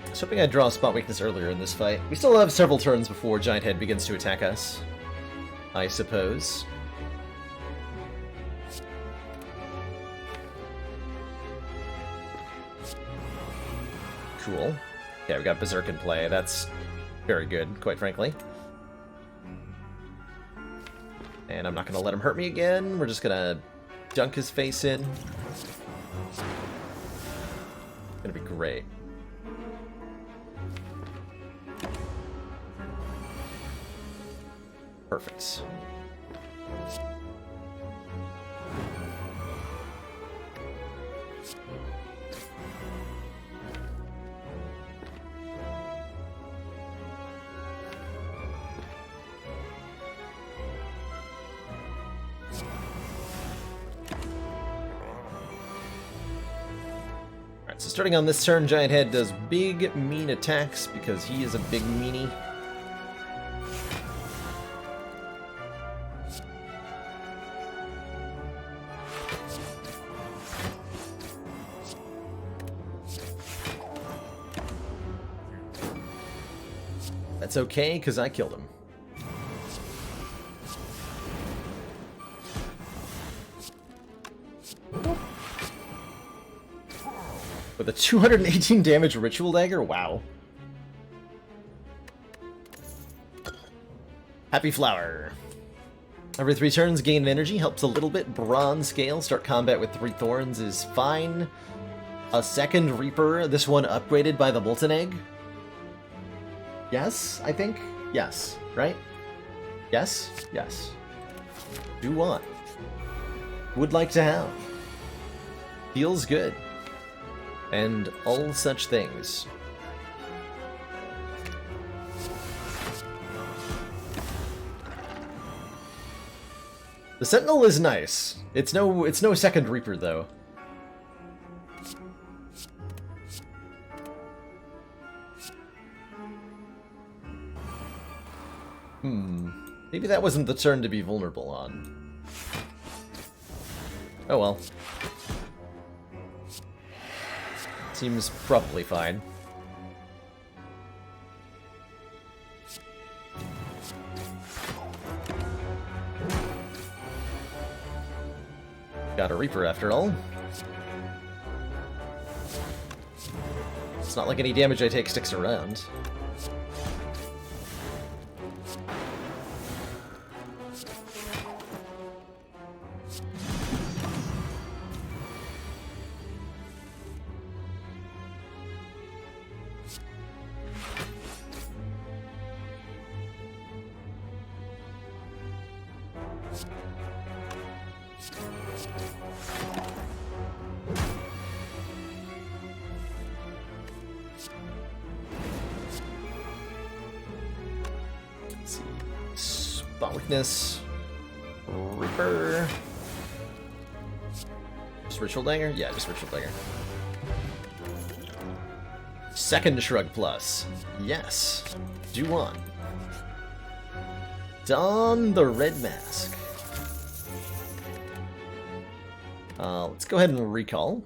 Speaker 1: I was hoping I'd draw a spot weakness earlier in this fight. We still have several turns before Giant Head begins to attack us, I suppose. Cool. Yeah, we got Berserk in play. That's very good, quite frankly. And I'm not going to let him hurt me again. We're just going to dunk his face in. It's going to be great. Perfect. Alright, so starting on this turn, Giant Head does big, mean attacks because he is a big meanie. That's okay, because I killed him. With a 218 damage ritual dagger? Wow. Happy Flower. Every 3 turns, gain energy, helps a little bit. Bronze scale, start combat with 3 thorns is fine. A second Reaper, this one upgraded by the Molten Egg. Yes, I think? Yes, right? Yes? Yes. Do want. Would like to have. Feels good. And all such things. The Sentinel is nice. It's no second Reaper though. Maybe that wasn't the turn to be vulnerable on. Oh well. Seems probably fine. Got a Reaper after all. It's not like any damage I take sticks around. Spot weakness. Reaper. Just Ritual Dagger? Yeah, just Ritual Dagger. Second Shrug Plus. Yes. Do want. Don the Red Mask. Let's go ahead and recall.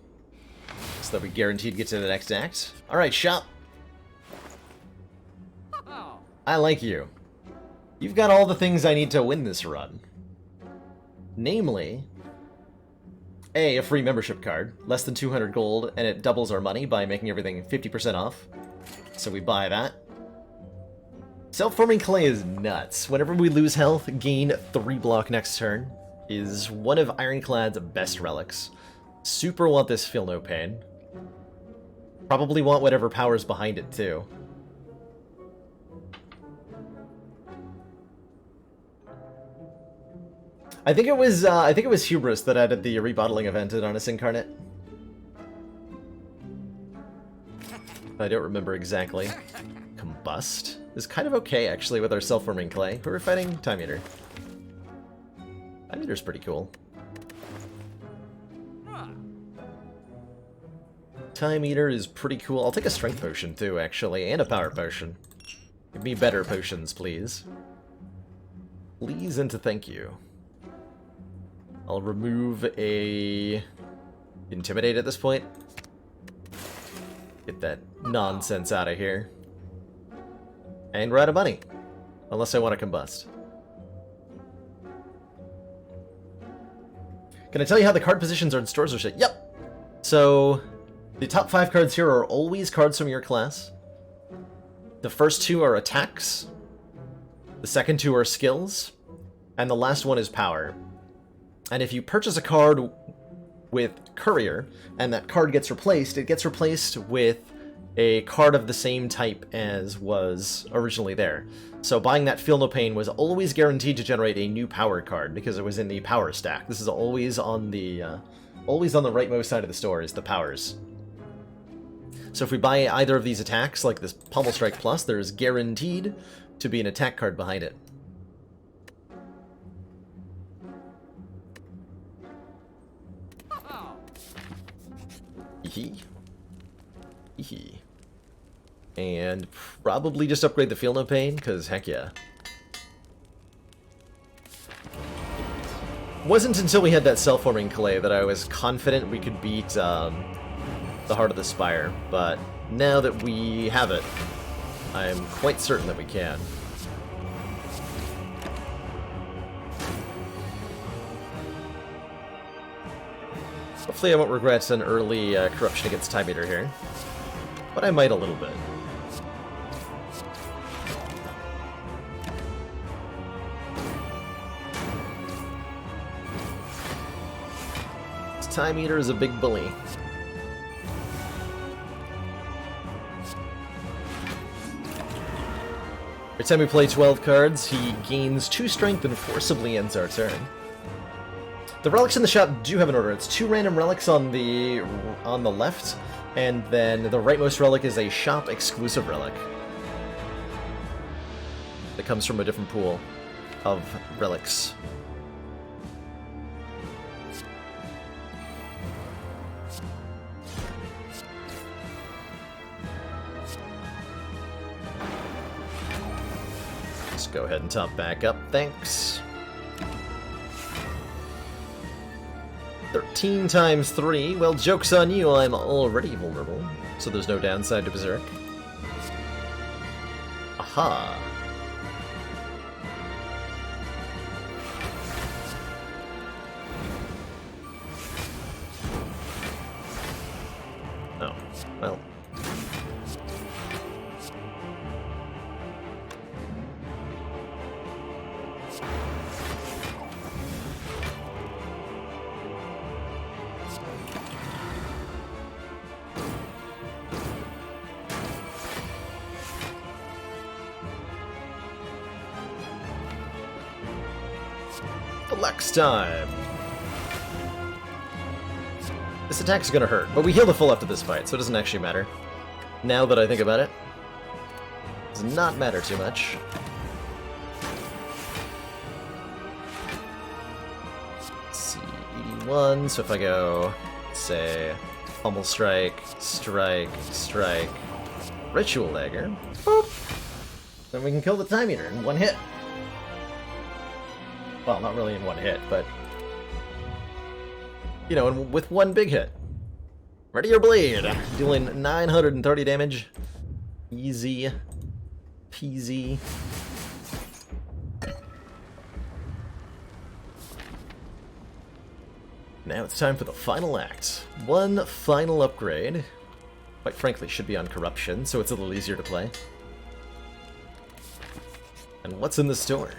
Speaker 1: So that we guaranteed get to the next act. Alright, shop. I like you. You've got all the things I need to win this run. Namely, a free membership card, less than 200 gold, and it doubles our money by making everything 50% off. So we buy that. Self-forming clay is nuts. Whenever we lose health, gain 3 block next turn. Is one of Ironclad's best relics. Super want this Feel No Pain. Probably want whatever power's behind it too. I think it was Hubris that added the rebottling event in Honest Incarnate. I don't remember exactly. Combust is kind of okay actually with our self-forming clay. Who are we fighting? Time Eater. Time Eater's pretty cool. Time Eater is pretty cool. I'll take a strength potion too, actually, and a power potion. Give me better potions, please. Please and to thank you. I'll remove a Intimidate at this point. Get that nonsense out of here. And we're out of money. Unless I want to combust. Can I tell you how the card positions are in stores or shit? Yep! So, the top 5 cards here are always cards from your class. The first 2 are attacks. The second 2 are skills. And the last one is power. And if you purchase a card with Courier, and that card gets replaced, it gets replaced with a card of the same type as was originally there. So buying that Feel No Pain was always guaranteed to generate a new power card, because it was in the power stack. This is always on the rightmost side of the store is the powers. So if we buy either of these attacks, like this Pommel Strike Plus, there is guaranteed to be an attack card behind it. Hee. And probably just upgrade the Feel No Pain, because heck yeah. Wasn't until we had that self-forming clay that I was confident we could beat the Heart of the Spire, but now that we have it, I'm quite certain that we can. Hopefully I won't regret an early corruption against Time Eater here. But I might a little bit. This Time Eater is a big bully. Every time we play 12 cards, he gains 2 strength and forcibly ends our turn. The relics in the shop do have an order. It's 2 random relics on the left, and then the rightmost relic is a shop exclusive relic that comes from a different pool of relics. Let's go ahead and top back up, thanks. 13 times 3. Well, joke's on you, I'm already vulnerable, so there's no downside to Berserk. Aha. Oh, well. Flex time! This attack's gonna hurt, but we heal the full after this fight, so it doesn't actually matter. Now that I think about it, it does not matter too much. Let's see, 81, so if I go, say, Pummel Strike, Strike, Strike, Ritual Dagger, boop, then we can kill the Time Eater in one hit. Well, not really in one hit, but, you know, with one big hit. Ready your blade! Dealing 930 damage. Easy peasy. Now it's time for the final act. One final upgrade. Quite frankly, should be on Corruption, so it's a little easier to play. And what's in the store?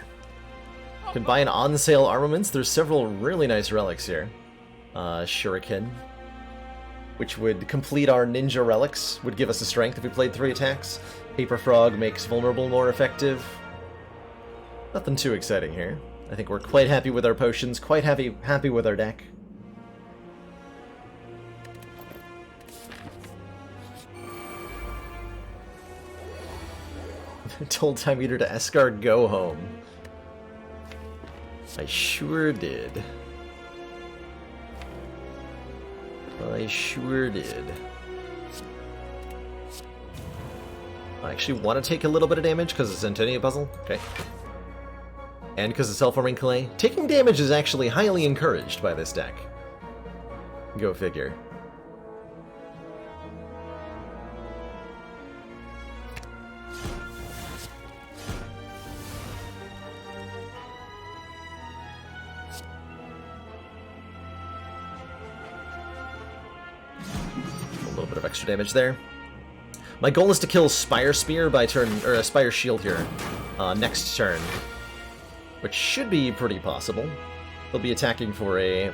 Speaker 1: You can buy an on-sale armaments. There's several really nice relics here. Shuriken, which would complete our ninja relics, would give us a strength if we played 3 attacks. Paper Frog makes vulnerable more effective. Nothing too exciting here. I think we're quite happy with our potions, quite happy with our deck. Told Time Eater to escort go home. I sure did. I sure did. I actually want to take a little bit of damage because it's an Centennial puzzle. Okay. And because it's self-forming clay. Taking damage is actually highly encouraged by this deck. Go figure. Extra damage there. My goal is to kill Spire Spear by turn, or Spire Shield here, next turn, which should be pretty possible. They'll be attacking for a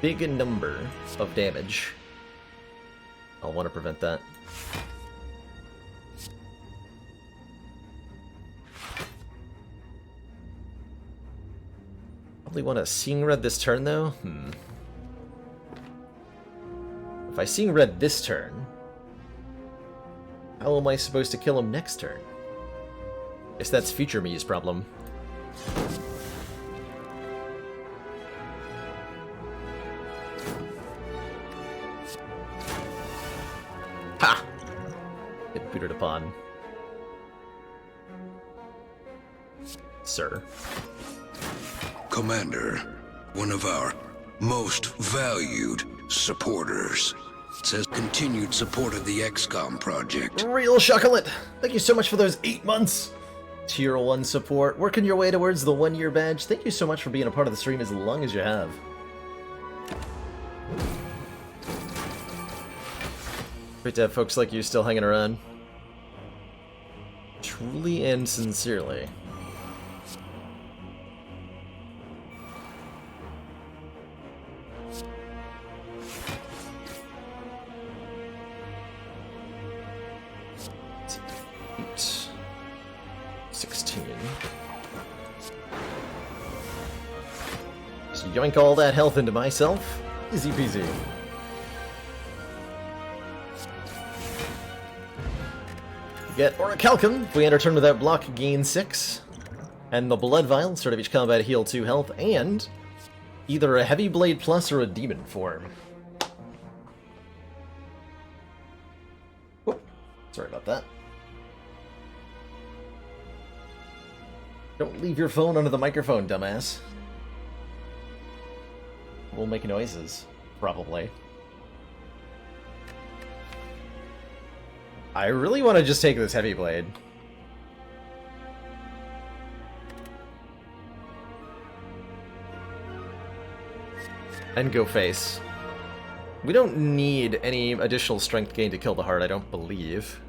Speaker 1: big number of damage. I'll want to prevent that. Probably want to Seeing Red this turn though. If I Seeing Red this turn, how am I supposed to kill him next turn? Guess that's future me's problem. Ha! Get booted upon. Sir.
Speaker 2: Commander, one of our most valued supporters. says continued support of the XCOM project.
Speaker 1: Real chocolate! Thank you so much for those 8 months! Tier 1 support, working your way towards the 1-year badge. Thank you so much for being a part of the stream as long as you have. Great to have folks like you still hanging around. Truly and sincerely. Eight. 16. Just yoink all that health into myself. Easy peasy. Get Orichalcum. If we enter turn without block, gain 6. And the Blood Vial, start of each combat, heal 2 health, and either a Heavy Blade Plus or a Demon Form. Whoop. Sorry about that. Don't leave your phone under the microphone, dumbass. We'll make noises, probably. I really want to just take this Heavy Blade. And go face. We don't need any additional strength gain to kill the heart, I don't believe.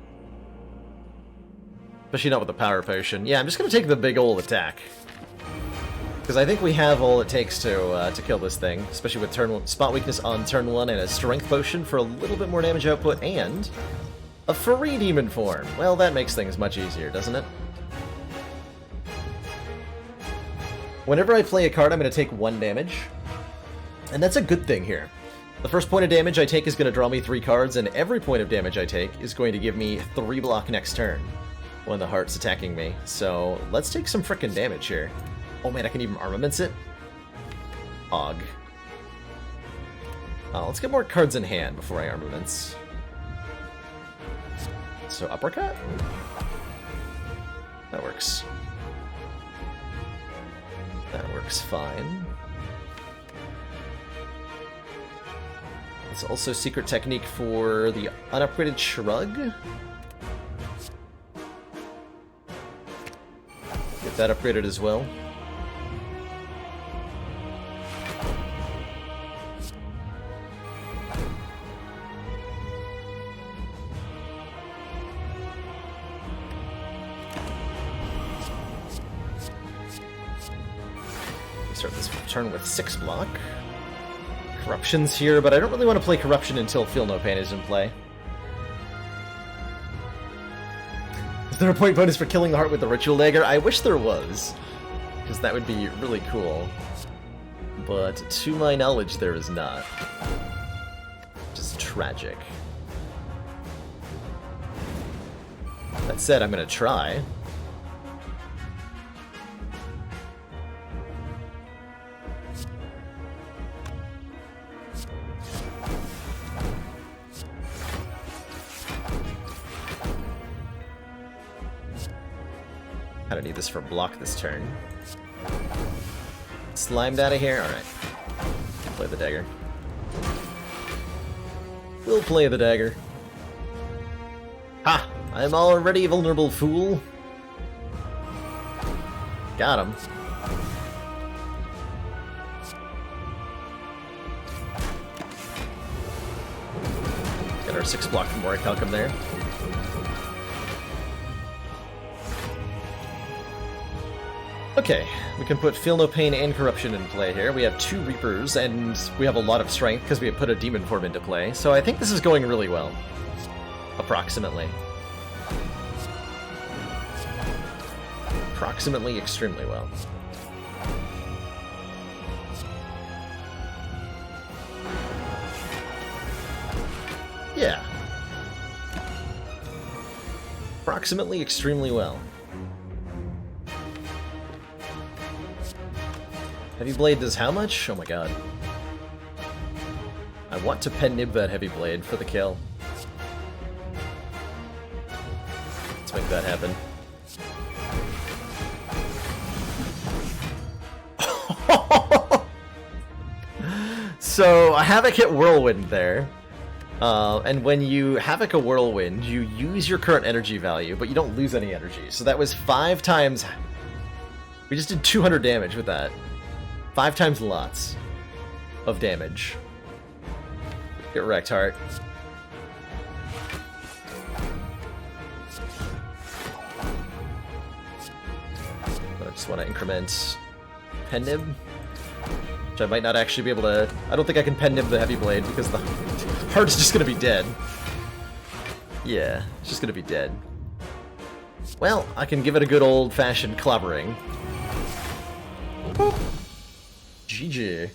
Speaker 1: Especially not with the power potion. Yeah, I'm just going to take the big ol' attack. Because I think we have all it takes to kill this thing. Especially with turn spot weakness on turn 1 and a strength potion for a little bit more damage output and a free demon form. Well, that makes things much easier, doesn't it? Whenever I play a card, I'm going to take 1 damage. And that's a good thing here. The first point of damage I take is going to draw me 3 cards, and every point of damage I take is going to give me 3 block next turn when the heart's attacking me. So let's take some frickin' damage here. Oh man, I can even armaments it? Og. Let's get more cards in hand before I armaments. So uppercut? That works. That works fine. It's also secret technique for the unupgraded shrug. Get that upgraded as well. Start this turn with 6 block. Corruption's here, but I don't really want to play Corruption until Feel No Pain is in play. Is there a point bonus for killing the heart with the Ritual Dagger? I wish there was, because that would be really cool. But to my knowledge, there is not. Just tragic. That said, I'm going to try. I don't need this for block this turn. Slimed out of here? Alright. Play the dagger. We'll play the dagger. Ha! I'm already vulnerable, fool. Got him. Got our 6 block from Orichalcum there. Okay, we can put Feel No Pain and Corruption in play here. We have 2 Reapers, and we have a lot of strength because we have put a Demon Form into play. So I think this is going really well. Approximately. Approximately extremely well. Yeah. Approximately extremely well. Heavy Blade does how much? Oh my god. I want to pen nib that Heavy Blade for the kill. Let's make that happen. So, a Havoc hit Whirlwind there. And when you Havoc a Whirlwind, you use your current energy value, but you don't lose any energy. So that was 5 times... We just did 200 damage with that. 5 times lots of damage. Get wrecked, Heart. But I just want to increment Pendib, which I might not actually be able to... I don't think I can Pendib the Heavy Blade because the Heart is just going to be dead. Yeah, it's just going to be dead. Well, I can give it a good old-fashioned clobbering. Boop. GG.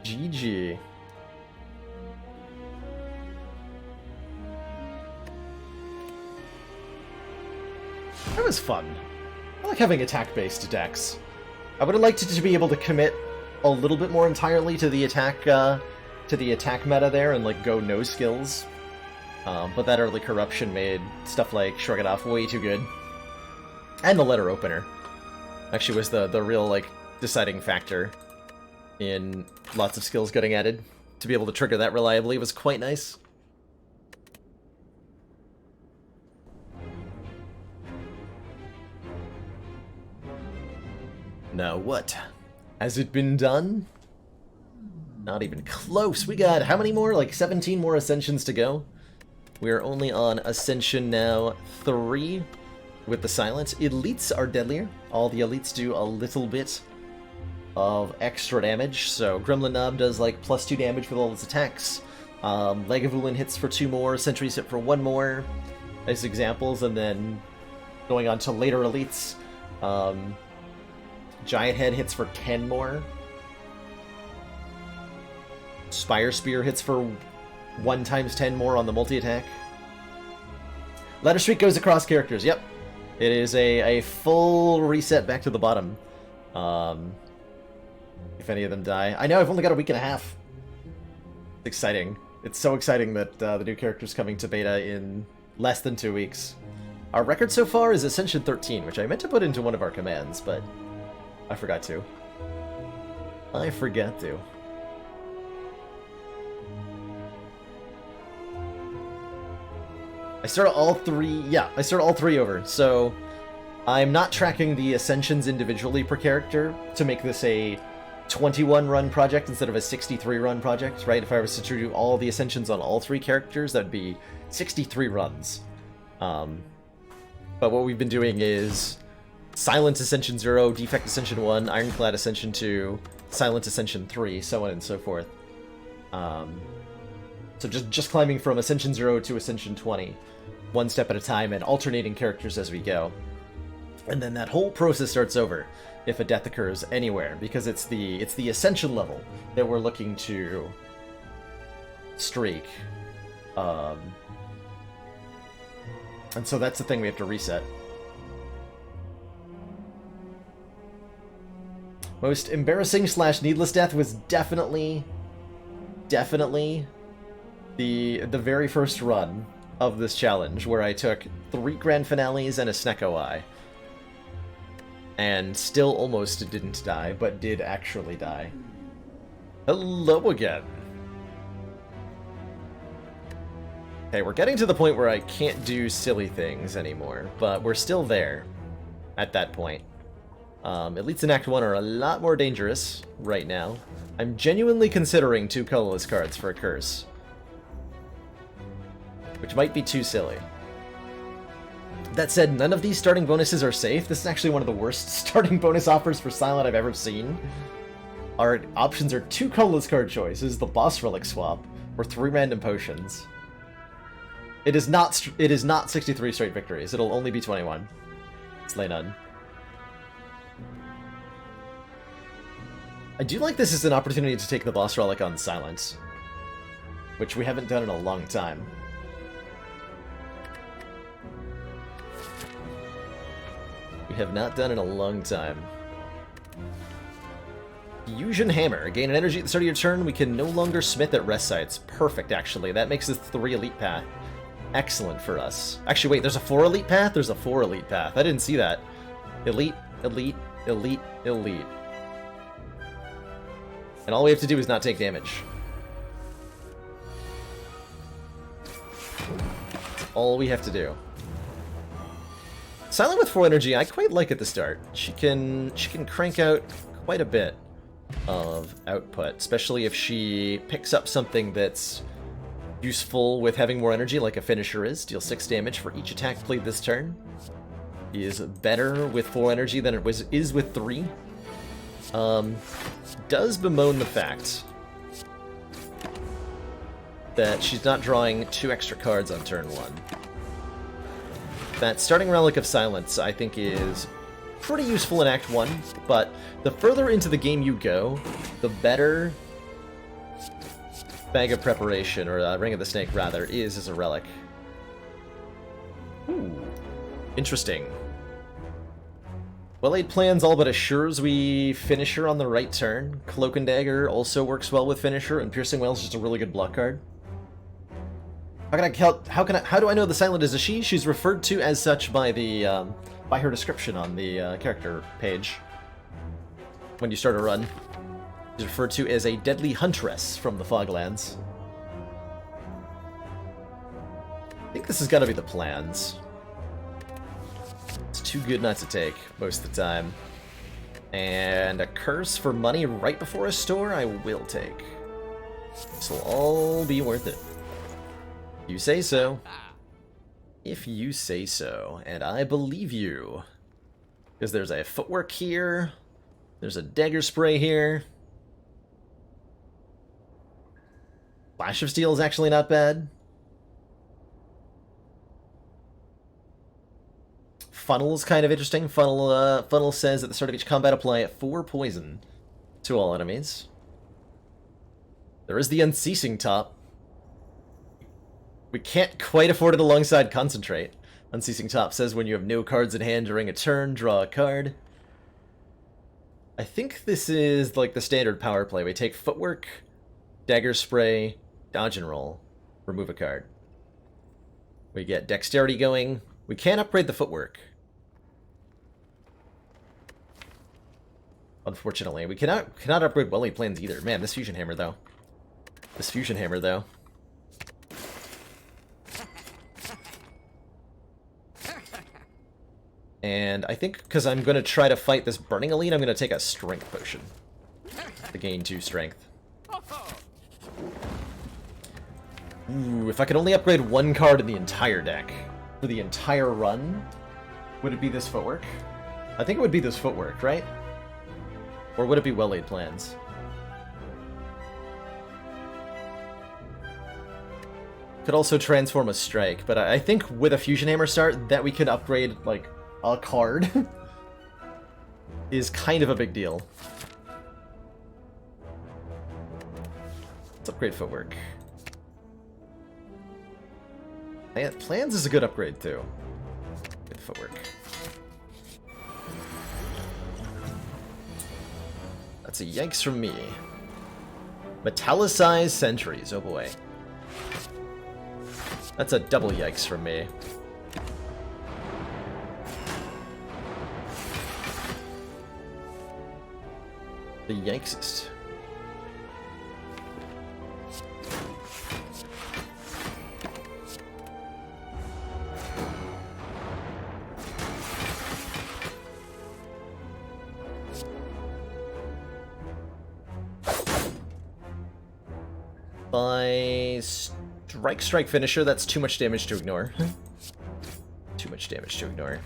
Speaker 1: GG. That was fun. I like having attack-based decks. I would have liked it to be able to commit a little bit more entirely to the attack meta there and like go no skills. But that early corruption made stuff like Shrug It Off way too good. And the letter opener actually was the real like deciding factor in lots of skills getting added. To be able to trigger that reliably was quite nice. Now what? Has it been done? Not even close. We got how many more? Like 17 more Ascensions to go. We are only on Ascension now 3 with the Silence. Elites are deadlier. All the Elites do a little bit of extra damage. So Gremlin Knob does like +2 damage with all its attacks. Lagavulin hits for 2 more. Sentries hit for 1 more. Nice examples. And then going on to later Elites. Giant Head hits for 10 more. Spire Spear hits for 1 times 10 more on the multi-attack. Ladder Streak goes across characters, yep. It is a full reset back to the bottom. If any of them die. I know, I've only got a week and a half. It's exciting. It's so exciting that the new character's coming to beta in less than 2 weeks. Our record so far is Ascension 13, which I meant to put into one of our commands, but I forgot to. I forgot to. I started all 3 over, so I'm not tracking the Ascensions individually per character to make this a 21 run project instead of a 63 run project, right? If I was to do all the Ascensions on all 3 characters, that'd be 63 runs. But what we've been doing is Silent Ascension 0, Defect Ascension 1, Ironclad Ascension 2, Silent Ascension 3, so on and so forth. So just climbing from Ascension 0 to Ascension 20, 1 step at a time, and alternating characters as we go. And then that whole process starts over if a death occurs anywhere, because it's the Ascension level that we're looking to streak. And so that's the thing we have to reset. Most embarrassing / needless death was definitely the very first run of this challenge, where I took 3 grand finales and a Snecko Eye. And still almost didn't die, but did actually die. Hello again. Okay, we're getting to the point where I can't do silly things anymore, but we're still there at that point. Elites in Act 1 are a lot more dangerous right now. I'm genuinely considering 2 colorless cards for a curse, which might be too silly. That said, none of these starting bonuses are safe. This is actually one of the worst starting bonus offers for Silent I've ever seen. Our options are 2 colorless card choices, the Boss Relic swap, or 3 random potions. It is not 63 straight victories. It'll only be 21. Slay none. I do like this as an opportunity to take the Boss Relic on Silence, which we haven't done in a long time. We have not done in a long time. Fusion Hammer. Gain an energy at the start of your turn. We can no longer smith at rest sites. Perfect, actually. That makes this 3 elite path. Excellent for us. Actually, wait, there's a 4 elite path? There's a 4 elite path. I didn't see that. Elite, elite, elite, elite. And all we have to do is not take damage. That's all we have to do. Silent with full energy, I quite like at the start. She can crank out quite a bit of output, especially if she picks up something that's useful with having more energy, like a finisher is. Deal 6 damage for each attack played this turn. Is better with full energy than it is with 3. Does bemoan the fact that she's not drawing 2 extra cards on turn 1. That starting Relic of Silence, I think, is pretty useful in Act 1, but the further into the game you go, the better Bag of Preparation, or Ring of the Snake, rather, is as a relic. Ooh. Interesting. Well-laid plans all but assures we Finisher on the right turn. Cloak and Dagger also works well with Finisher, and Piercing Wail is just a really good block card. How do I know the Silent is a she? She's referred to as such by the by her description on the character page. When you start a run, she's referred to as a deadly huntress from the Foglands. I think this has got to be the plans. It's too good not to take most of the time. And a curse for money right before a store, I will take. This will all be worth it. You say so. If you say so, and I believe you. Because there's a footwork here, there's a dagger spray here. Flash of Steel is actually not bad. Funnel is kind of interesting. Funnel says at the start of each combat apply 4 poison to all enemies. There is the Unceasing Top. We can't quite afford it alongside Concentrate. Unceasing Top says when you have no cards in hand during a turn, draw a card. I think this is like the standard power play. We take Footwork, Dagger Spray, Dodge and Roll, remove a card. We get Dexterity going. We can't upgrade the Footwork. Unfortunately, we cannot upgrade Well-laid plans either. Man, this Fusion Hammer though. And I think because I'm going to try to fight this Burning Elite, I'm going to take a Strength Potion to gain 2 Strength. Ooh, if I could only upgrade 1 card in the entire deck for the entire run, would it be this Footwork? I think it would be this Footwork, right? Or would it be Well-laid plans? Could also transform a Strike, but I think with a Fusion Hammer start, that we could upgrade, like, a card is kind of a big deal. Let's upgrade Footwork. And plans is a good upgrade, too. Good Footwork. That's a yikes from me. Metallicized Sentries, oh boy. That's a double yikes from me. The yikesest. By Strike Finisher, that's too much damage to ignore. Too much damage to ignore.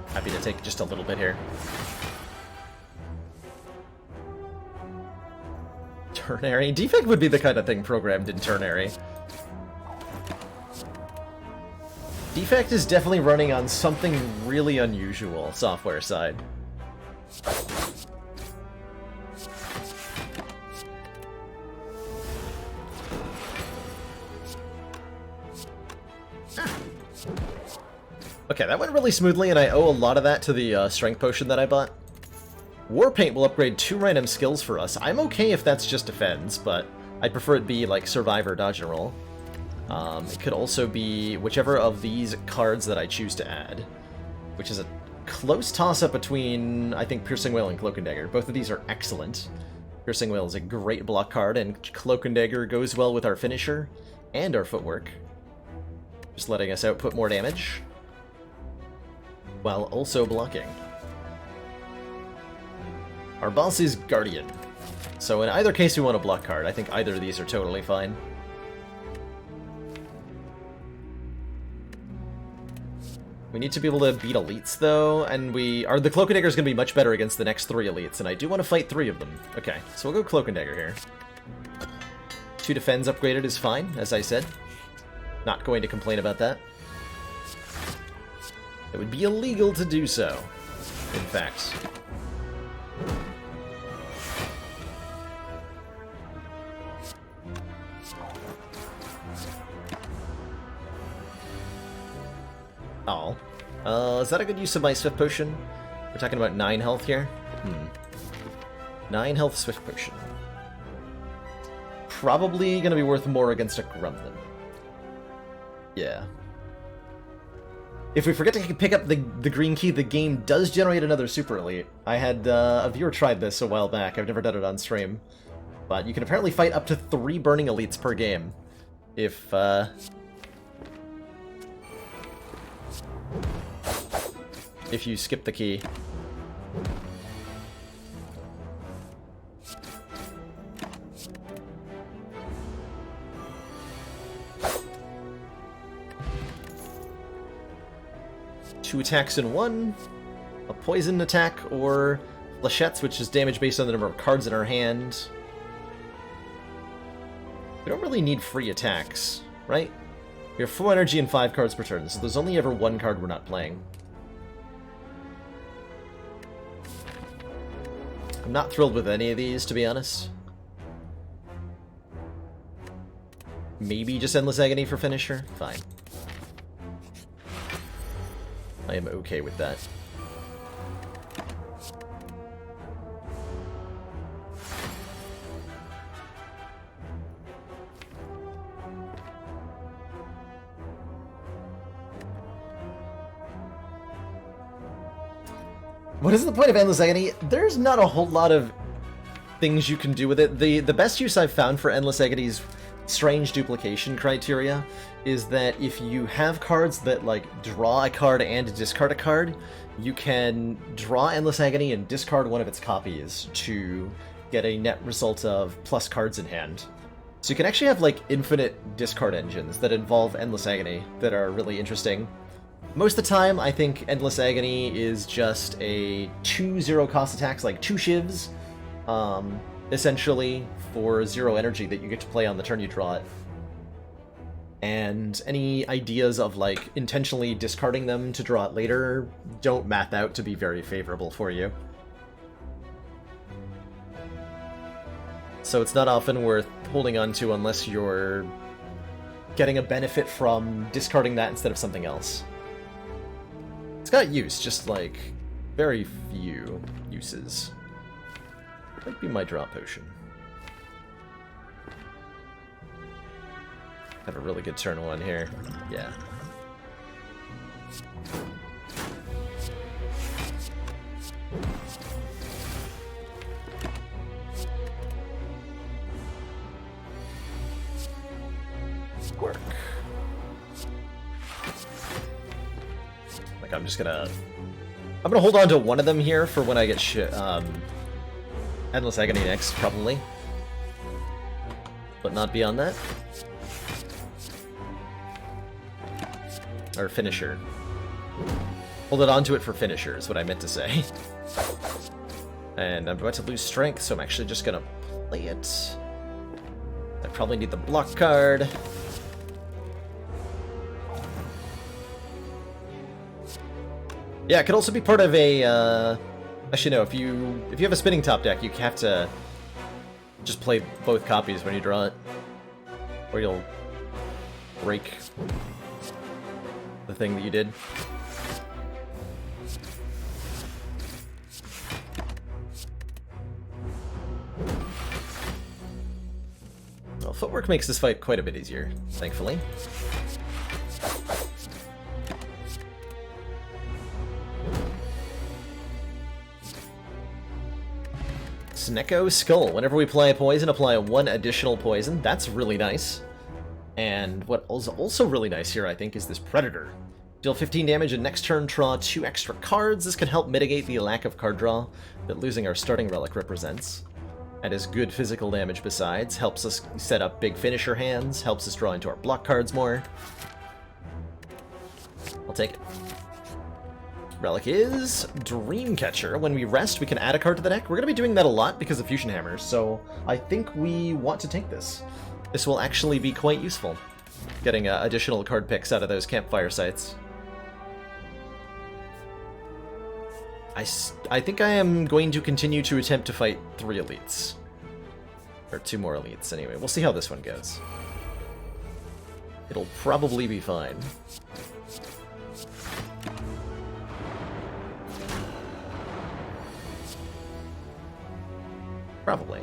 Speaker 1: Happy to take just a little bit here. Ternary? Defect would be the kind of thing programmed in Ternary. Defect is definitely running on something really unusual software side. Okay, that went really smoothly, and I owe a lot of that to the Strength Potion that I bought. Warpaint will upgrade 2 random skills for us. I'm okay if that's just defense, but I'd prefer it be like Survivor, Dodge and Roll. It could also be whichever of these cards that I choose to add, which is a close toss-up between, I think, Piercing Wail and Cloak and Dagger. Both of these are excellent. Piercing Wail is a great block card, and Cloak and Dagger goes well with our finisher and our footwork. Just letting us output more damage, while also blocking. Our boss is Guardian, so in either case we want a block card. I think either of these are totally fine. We need to be able to beat elites, though, and the Cloak and Dagger is going to be much better against the next 3 elites, and I do want to fight 3 of them. Okay, so we'll go Cloak and Dagger here. 2 defends upgraded is fine, as I said. Not going to complain about that. It would be illegal to do so, in fact. Oh. Is that a good use of my Swift Potion? We're talking about 9 health here? 9 health Swift Potion. Probably gonna be worth more against a Gremlin. Yeah. If we forget to pick up the green key, the game does generate another Super Elite. I had a viewer tried this a while back. I've never done it on stream. But you can apparently fight up to 3 Burning Elites per game. If you skip the key. Two attacks in one, a poison attack, or flechettes, which is damage based on the number of cards in our hand. We don't really need free attacks, right? We have 4 energy and 5 cards per turn, so there's only ever 1 card we're not playing. I'm not thrilled with any of these, to be honest. Maybe just Endless Agony for finisher? Fine. I am okay with that. What is the point of Endless Agony? There's not a whole lot of things you can do with it. The best use I've found for Endless Agony's strange duplication criteria is that if you have cards that, like, draw a card and discard a card, you can draw Endless Agony and discard one of its copies to get a net result of plus cards in hand. So you can actually have, like, infinite discard engines that involve Endless Agony that are really interesting. Most of the time, I think Endless Agony is just a 2-0 cost attacks, like 2 shivs, essentially, for 0 energy that you get to play on the turn you draw it. And any ideas of, like, intentionally discarding them to draw it later don't math out to be very favorable for you. So it's not often worth holding on to unless you're getting a benefit from discarding that instead of something else. It's got use, just, like, very few uses. Might be my draw potion. Have a really good turn 1 here. Yeah. Work. Like, I'm gonna hold on to one of them here for when I get Endless Agony next, probably. But not beyond that. Or finisher. Hold it onto it for finisher is what I meant to say. And I'm about to lose strength, so I'm actually just gonna play it. I probably need the block card. Yeah, it could also be part of a, actually no, if you have a spinning top deck, you have to just play both copies when you draw it. Or you'll break the thing that you did. Well, footwork makes this fight quite a bit easier, thankfully. Snecko Skull. Whenever we apply a poison, apply 1 additional poison. That's really nice. And what is also really nice here, I think, is this Predator. Deal 15 damage and next turn draw 2 extra cards. This can help mitigate the lack of card draw that losing our starting relic represents. And is good physical damage besides. Helps us set up big finisher hands. Helps us draw into our block cards more. I'll take it. Relic is Dreamcatcher. When we rest, we can add a card to the deck. We're going to be doing that a lot because of Fusion Hammers, so I think we want to take this. This will actually be quite useful, getting additional card picks out of those campfire sites. I think I am going to continue to attempt to fight 3 elites. Or 2 more elites, anyway. We'll see how this one goes. It'll probably be fine. Probably.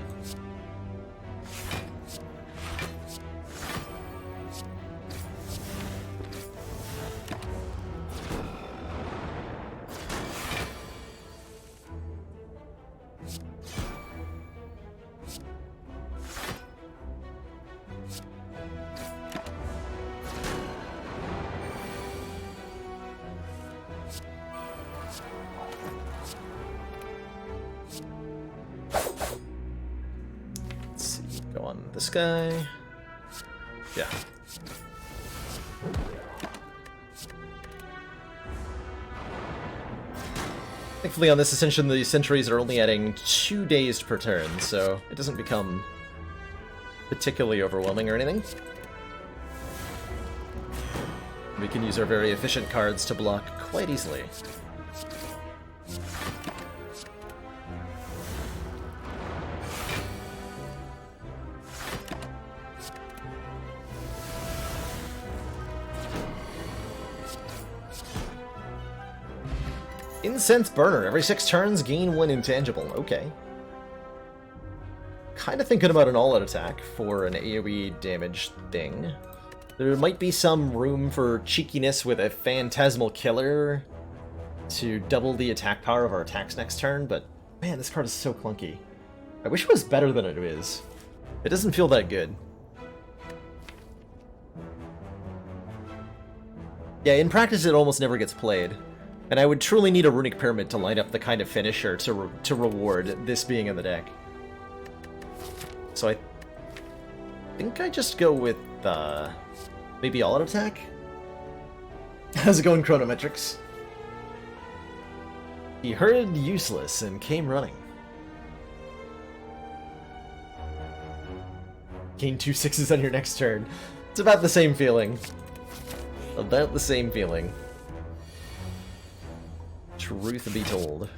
Speaker 1: This guy. Yeah. Thankfully on this ascension the sentries are only adding 2 days per turn, so it doesn't become particularly overwhelming or anything. We can use our very efficient cards to block quite easily. Incense Burner. Every 6 turns, gain 1 intangible. Okay. Kind of thinking about an all-out attack for an AoE damage thing. There might be some room for cheekiness with a Phantasmal Killer to double the attack power of our attacks next turn, but man, this card is so clunky. I wish it was better than it is. It doesn't feel that good. Yeah, in practice it almost never gets played. And I would truly need a Runic Pyramid to line up the kind of finisher to reward this being in the deck. So I think I just go with maybe all-out attack? How's it going, Chronometrics? He heard useless and came running. Gain 2 6s on your next turn. It's about the same feeling. About the same feeling. Truth be told.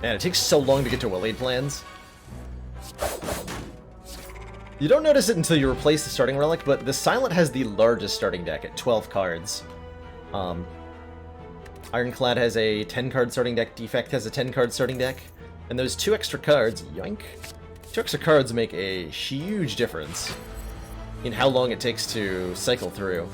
Speaker 1: Man, it takes so long to get to Waleed plans. You don't notice it until you replace the starting relic, but the Silent has the largest starting deck at 12 cards. Ironclad has a 10-card starting deck, Defect has a 10-card starting deck, and those 2 extra cards, yoink, 2 extra cards make a huge difference in how long it takes to cycle through.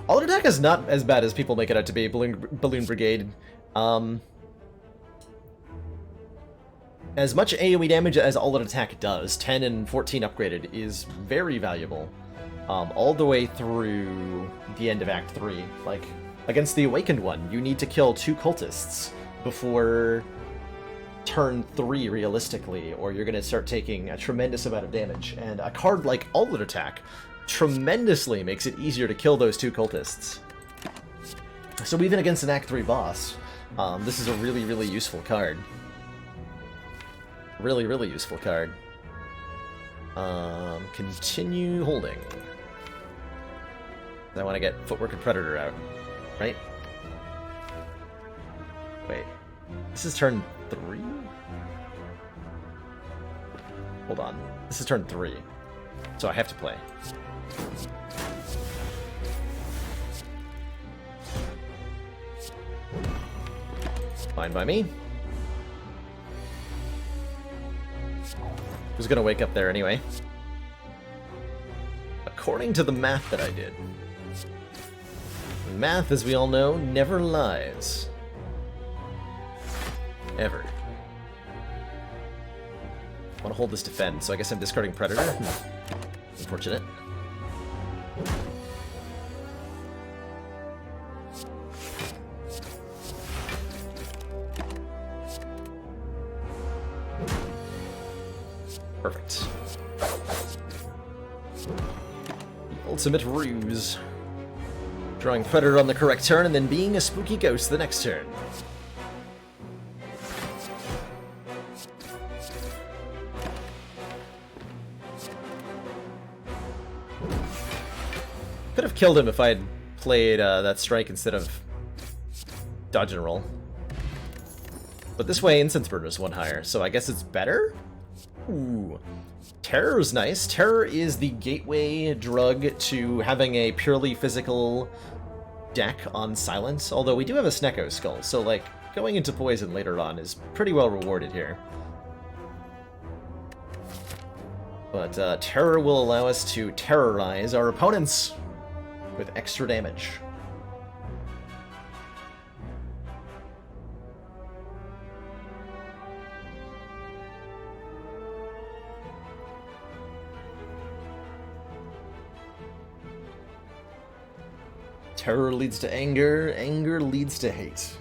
Speaker 1: All-out attack is not as bad as people make it out to be, Balloon Brigade. As much AoE damage as all-out attack does, 10 and 14 upgraded, is very valuable. All the way through the end of Act 3. Like, against the Awakened one, you need to kill 2 cultists before turn 3, realistically, or you're going to start taking a tremendous amount of damage. And a card like all-out attack tremendously makes it easier to kill those 2 cultists. So even against an Act 3 boss, this is a really, really useful card. Really, really useful card. Continue holding. I want to get Footwork and Predator out, right? Wait. This is turn 3? Hold on. This is turn 3. So I have to play. Fine by me. Who's gonna wake up there anyway? According to the math that I did. Math, as we all know, never lies. Ever. I want to hold this defend, so I guess I'm discarding Predator. Unfortunate. Perfect. The ultimate ruse. Drawing Predator on the correct turn, and then being a spooky ghost the next turn. Could have killed him if I had played that strike instead of dodge and roll. But this way, Incense Burner is one higher, so I guess it's better? Ooh. Terror's nice. Terror is the gateway drug to having a purely physical deck on Silence, although we do have a Snecko Skull, so like, going into Poison later on is pretty well rewarded here. But Terror will allow us to terrorize our opponents with extra damage. Terror leads to anger, anger leads to hate.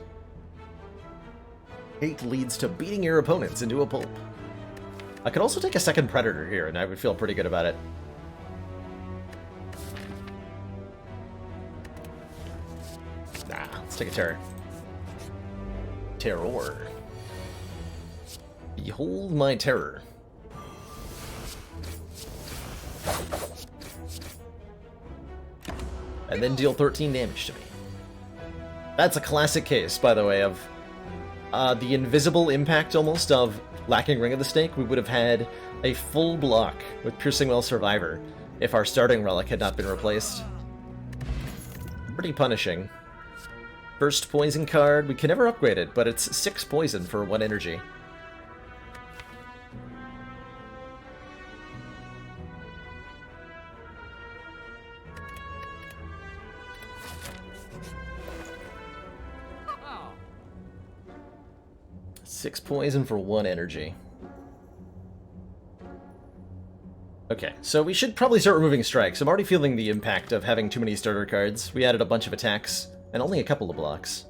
Speaker 1: Hate leads to beating your opponents into a pulp. I could also take a second Predator here, and I would feel pretty good about it. Nah, let's take a Terror. Terror. Behold my terror. And then deal 13 damage to me. That's a classic case, by the way, of the invisible impact, almost, of lacking Ring of the Snake. We would have had a full block with Piercing Well Survivor if our starting relic had not been replaced. Pretty punishing. First poison card, we can never upgrade it, but it's 6 poison for 1 energy. Six poison for 1 energy. Okay, so we should probably start removing strikes. I'm already feeling the impact of having too many starter cards. We added a bunch of attacks, and only a couple of blocks.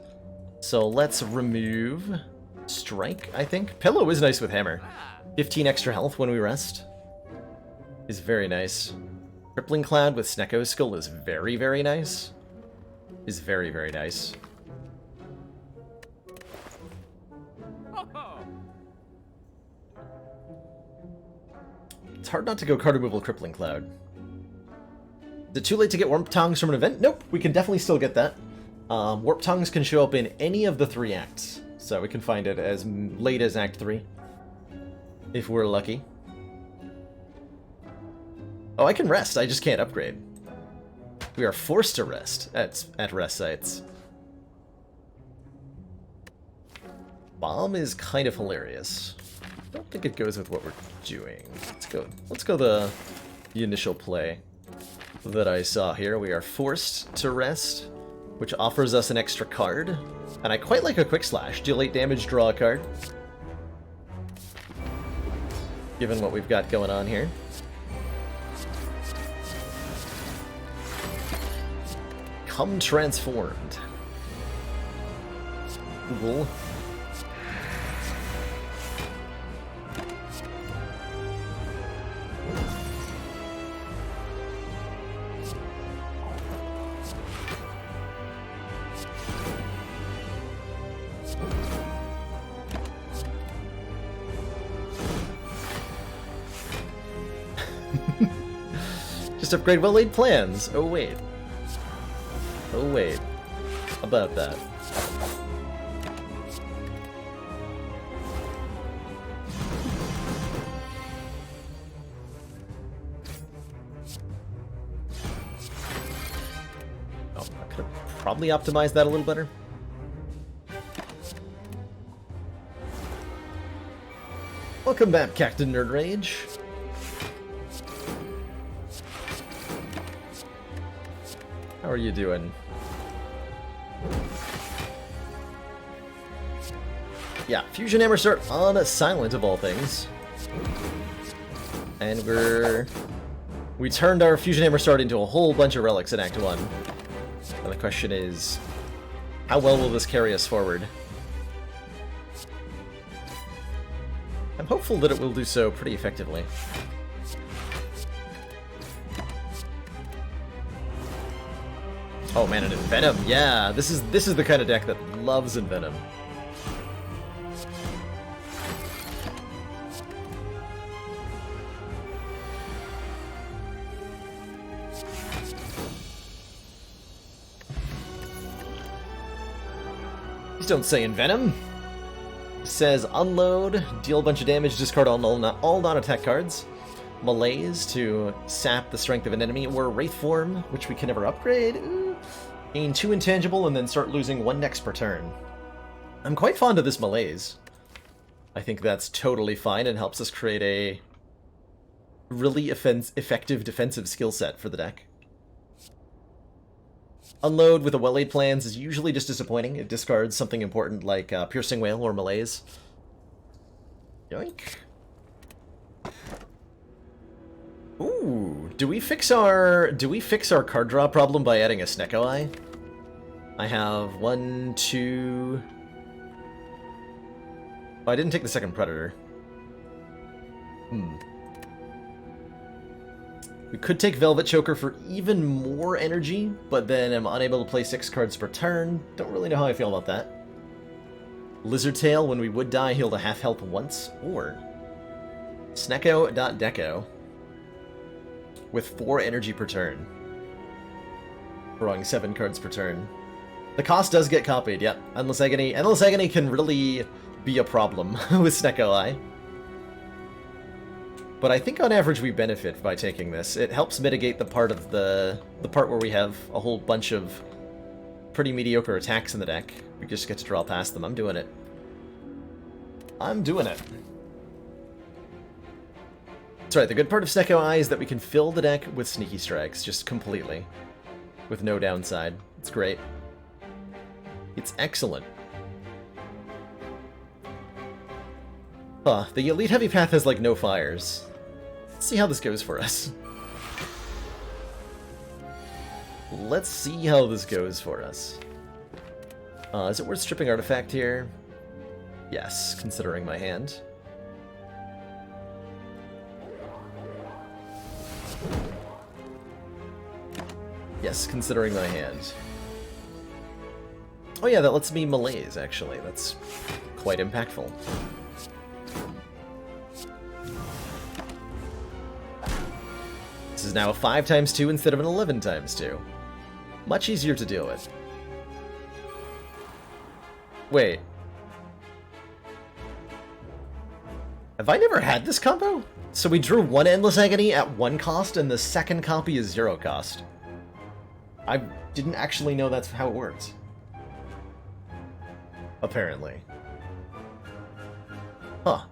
Speaker 1: So let's remove strike, I think. Pillow is nice with hammer. 15 extra health when we rest is very nice. Crippling Cloud with Snecko Skull is very, very nice. Is very, very nice. It's hard not to go card removal Crippling Cloud. Is it too late to get Warp Tongues from an event? Nope, we can definitely still get that. Warp Tongues can show up in any of the 3 acts, so we can find it as late as Act 3, if we're lucky. Oh, I can rest, I just can't upgrade. We are forced to rest at rest sites. Bomb is kind of hilarious. I don't think it goes with what we're doing. Let's go the initial play that I saw here. We are forced to rest, which offers us an extra card. And I quite like a Quick Slash. Deal 8 damage, draw a card. Given what we've got going on here. Come transformed. Cool. Just upgrade well-laid plans. Oh wait. Oh wait. About that. probably optimize that a little better. Welcome back, Captain Nerd Rage. How are you doing? Yeah, Fusion Hammer start on silent of all things. And we turned our Fusion Hammer start into a whole bunch of relics in Act 1. And the question is, how well will this carry us forward? I'm hopeful that it will do so pretty effectively. Oh man, and Envenom, yeah, this is the kind of deck that loves Envenom. Please don't say Envenom. Says unload, deal a bunch of damage, discard all non-attack cards. Malaise to sap the strength of an enemy, or Wraith Form, which we can never upgrade. Ooh. Gain 2 intangible and then start losing 1 next per turn. I'm quite fond of this Malaise. I think that's totally fine and helps us create a really effective defensive skill set for the deck. Unload with a well-laid plans is usually just disappointing. It discards something important like Piercing Wail or Malaise. Yoink. Ooh, do we fix our card draw problem by adding a Snecko Eye? I have 1, 2... Oh, I didn't take the second Predator. We could take Velvet Choker for even more energy, but then I'm unable to play 6 cards per turn. Don't really know how I feel about that. Lizard Tail, when we would die, healed a half health once. Or Snecko.Deco with 4 energy per turn. Drawing 7 cards per turn. The cost does get copied, yep. Endless Agony can really be a problem with Snecko Eye. But I think on average we benefit by taking this. It helps mitigate the part of the part where we have a whole bunch of pretty mediocre attacks in the deck. We just get to draw past them. I'm doing it. I'm doing it. That's right, the good part of Snecko Eye is that we can fill the deck with Sneaky Strikes, just completely. With no downside. It's great. It's excellent. Huh, the Elite Heavy Path has like no fires. Let's see how this goes for us. Let's see how this goes for us. Is it worth stripping Artifact here? Yes, considering my hand. Yes, considering my hand. Oh yeah, that lets me Malaise, actually. That's quite impactful. This is now a 5x2 instead of an 11x2. Much easier to deal with. Wait. Have I never had this combo? So we drew 1 Endless Agony at 1 cost, and the second copy is 0 cost. I didn't actually know that's how it works. Apparently. Huh.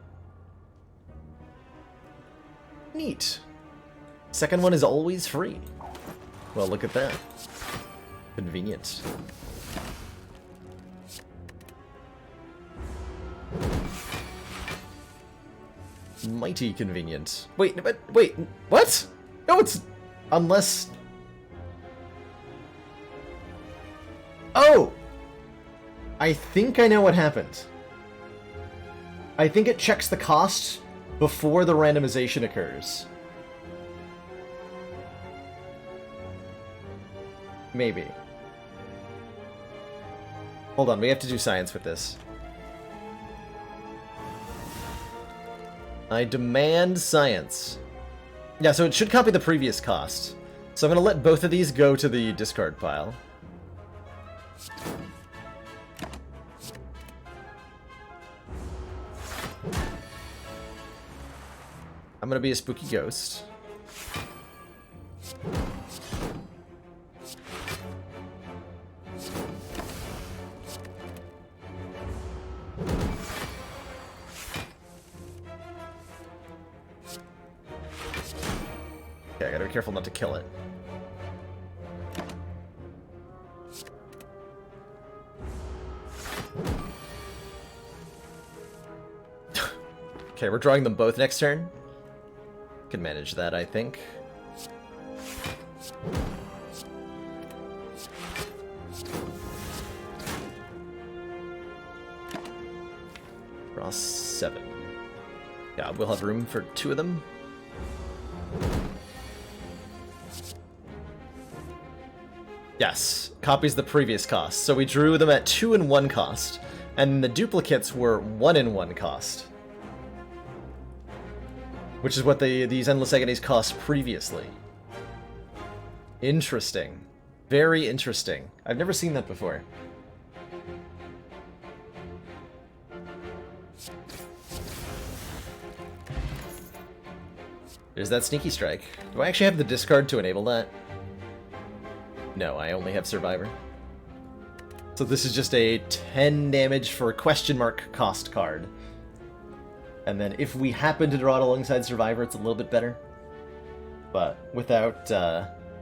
Speaker 1: Neat. Second one is always free. Well, look at that. Convenient. Mighty convenient. Wait, but wait, what? No, it's unless. Oh! I think I know what happened. I think it checks the cost before the randomization occurs. Maybe. Hold on, we have to do science with this. I demand science. Yeah, so it should copy the previous cost. So I'm going to let both of these go to the discard pile. I'm going to be a spooky ghost. Okay, I gotta be careful not to kill it. Okay, we're drawing them both next turn. Can manage that, I think. Draw 7. Yeah, we'll have room for 2 of them. Yes, copies the previous cost. So we drew them at 2 and 1 cost, and the duplicates were 1 and 1 cost. Which is what these Endless Agonies cost previously. Interesting. Very interesting. I've never seen that before. There's that Sneaky Strike. Do I actually have the discard to enable that? No, I only have Survivor. So this is just a 10 damage for question mark cost card. And then if we happen to draw it alongside Survivor, it's a little bit better. But without...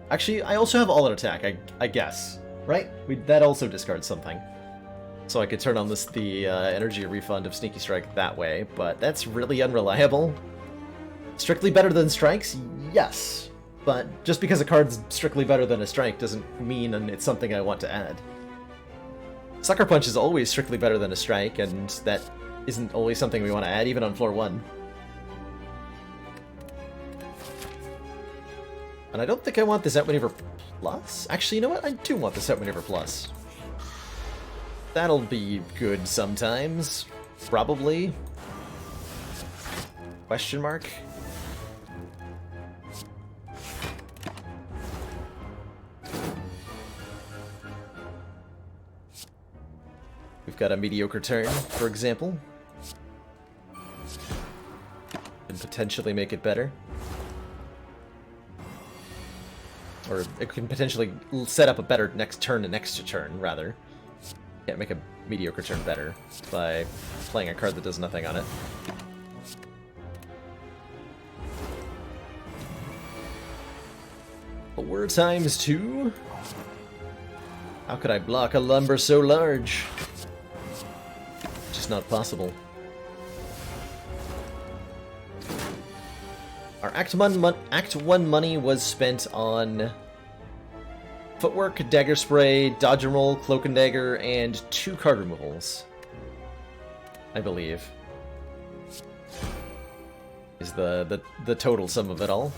Speaker 1: Actually, I also have All-Out Attack, I guess. Right? That also discards something. So I could turn on the energy refund of Sneaky Strike that way, but that's really unreliable. Strictly better than strikes? Yes. But just because a card's strictly better than a strike doesn't mean it's something I want to add. Sucker Punch is always strictly better than a strike, and that isn't always something we want to add, even on floor 1. And I don't think I want the Set Maneuver Plus. Actually, you know what? I do want the Set Maneuver Plus. That'll be good sometimes. Probably. Question mark? We've got a mediocre turn, for example. And potentially make it better. Or it can potentially set up a better next turn and next turn, rather. Can't make a mediocre turn better by playing a card that does nothing on it. Four times 2? How could I block a lumber so large? Just not possible. Our Act 1 money was spent on Footwork, Dagger Spray, Dodge and Roll, Cloak and Dagger, and 2 card removals. I believe. Is the total sum of it all.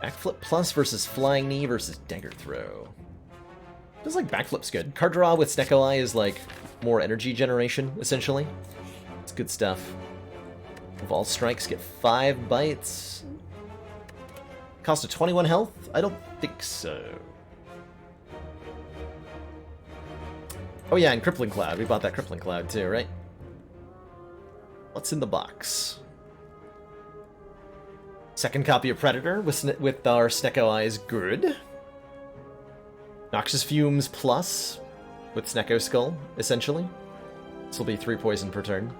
Speaker 1: Backflip Plus versus Flying Knee versus Dagger Throw. Feels like Backflip's good. Card draw with Snecko Eye is like more energy generation, essentially. It's good stuff. Evolve Strikes get 5 bites. Cost of 21 health? I don't think so. Oh yeah, and Crippling Cloud. We bought that Crippling Cloud too, right? What's in the box? Second copy of Predator with our Snecko Eyes good. Noxious Fumes Plus with Snecko Skull, essentially. This will be 3 poison per turn.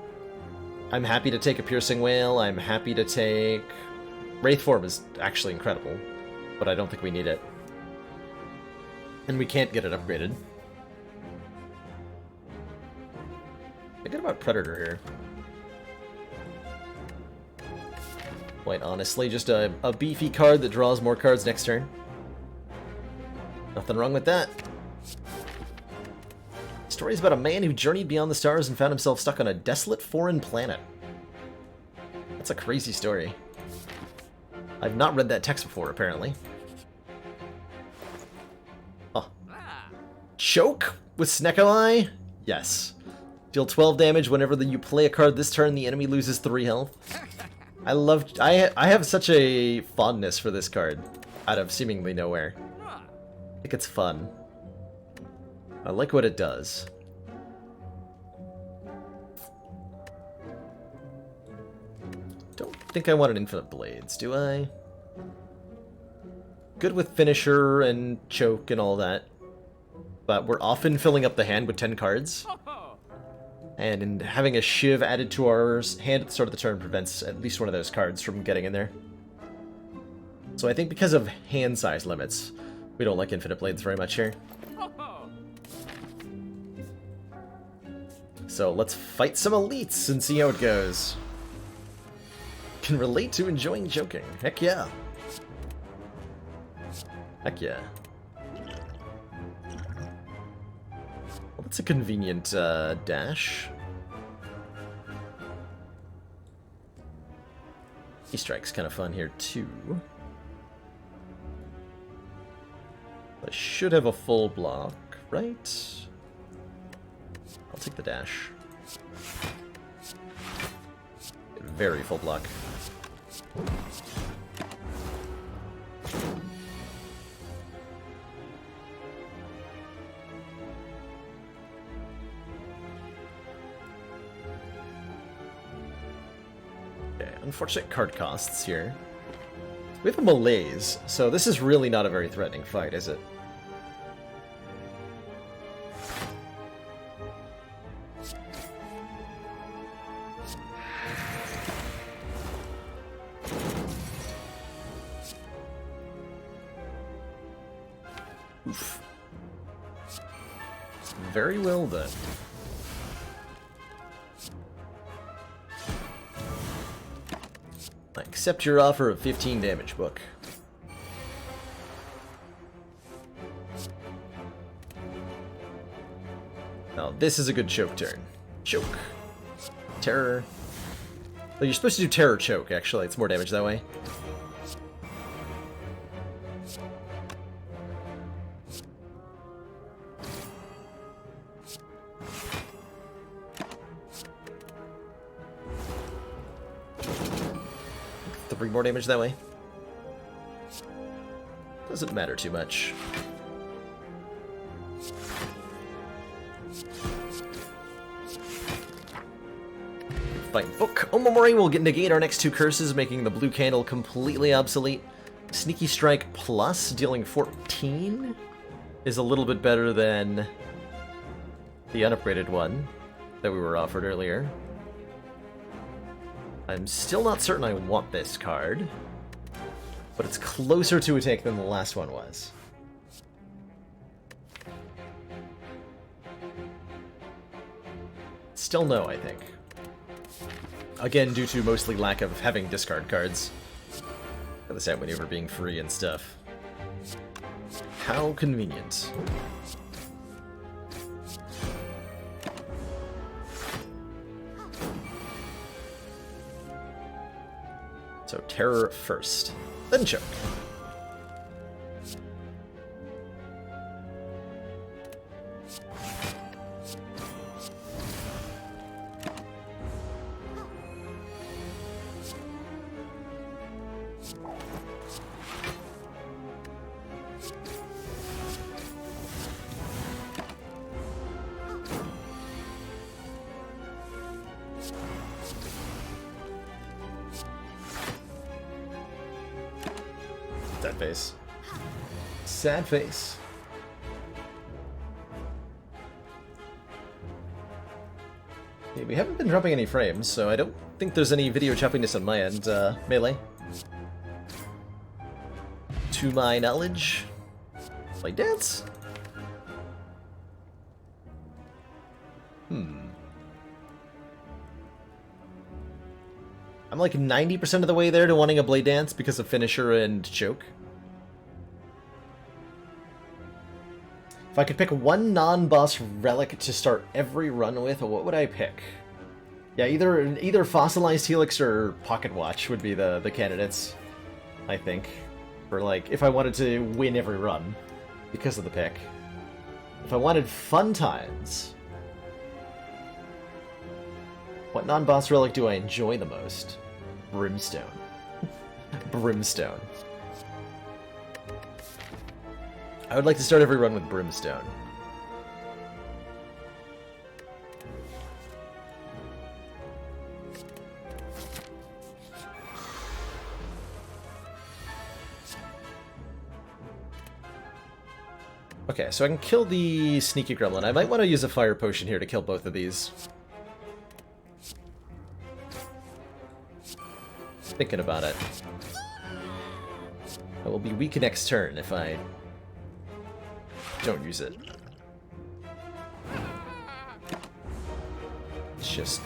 Speaker 1: I'm happy to take a Piercing Whale. I'm happy to take... Wraith Form is actually incredible, but I don't think we need it. And we can't get it upgraded. Thinking about Predator here. Quite honestly, just a beefy card that draws more cards next turn. Nothing wrong with that. Stories about a man who journeyed beyond the stars and found himself stuck on a desolate foreign planet. That's a crazy story. I've not read that text before, apparently. Oh. Choke with Snecko Eye? Yes. Deal 12 damage whenever you play a card this turn, the enemy loses 3 health. I have such a fondness for this card, out of seemingly nowhere. I think it's fun. I like what it does. Don't think I want an Infinite Blades, do I? Good with Finisher and Choke and all that, but we're often filling up the hand with 10 cards. And in having a Shiv added to our hand at the start of the turn prevents at least one of those cards from getting in there. So I think because of hand size limits, we don't like Infinite Blades very much here. So let's fight some elites and see how it goes. Can relate to enjoying joking. Heck yeah. Heck yeah. Well, that's a convenient dash. E-Strike's kind of fun here too. I should have a full block, right? I'll take the dash. Very full block. Okay, unfortunate card costs here. We have a malaise, so this is really not a very threatening fight, is it? Oof. Very well then. I accept your offer of 15 damage, book. Now this is a good choke turn. Choke. Terror. Oh, you're supposed to do terror choke, actually. It's more damage that way. Three more damage that way. Doesn't matter too much. Fight book. Omamori will negate our next two curses, making the blue candle completely obsolete. Sneaky Strike Plus, dealing 14, is a little bit better than the unupgraded one that we were offered earlier. I'm still not certain I want this card, but it's closer to a take than the last one was. Still no, I think. Again, due to mostly lack of having discard cards. For the set maneuver being free and stuff. How convenient. So terror first, then choke. Sad face. Sad face. Okay, we haven't been dropping any frames, so I don't think there's any video choppiness on my end, Melee. To my knowledge. Play dance? I'm like 90% of the way there to wanting a Blade Dance because of Finisher and Choke. If I could pick one non-boss relic to start every run with, what would I pick? Yeah, either Fossilized Helix or Pocket Watch would be the candidates, I think. For like, if I wanted to win every run because of the pick. If I wanted fun times, what non-boss relic do I enjoy the most? Brimstone. Brimstone. I would like to start every run with Brimstone. Okay, so I can kill the Sneaky Gremlin. I might want to use a Fire Potion here to kill both of these. Thinking about it. I will be weak next turn if I don't use it. Let's just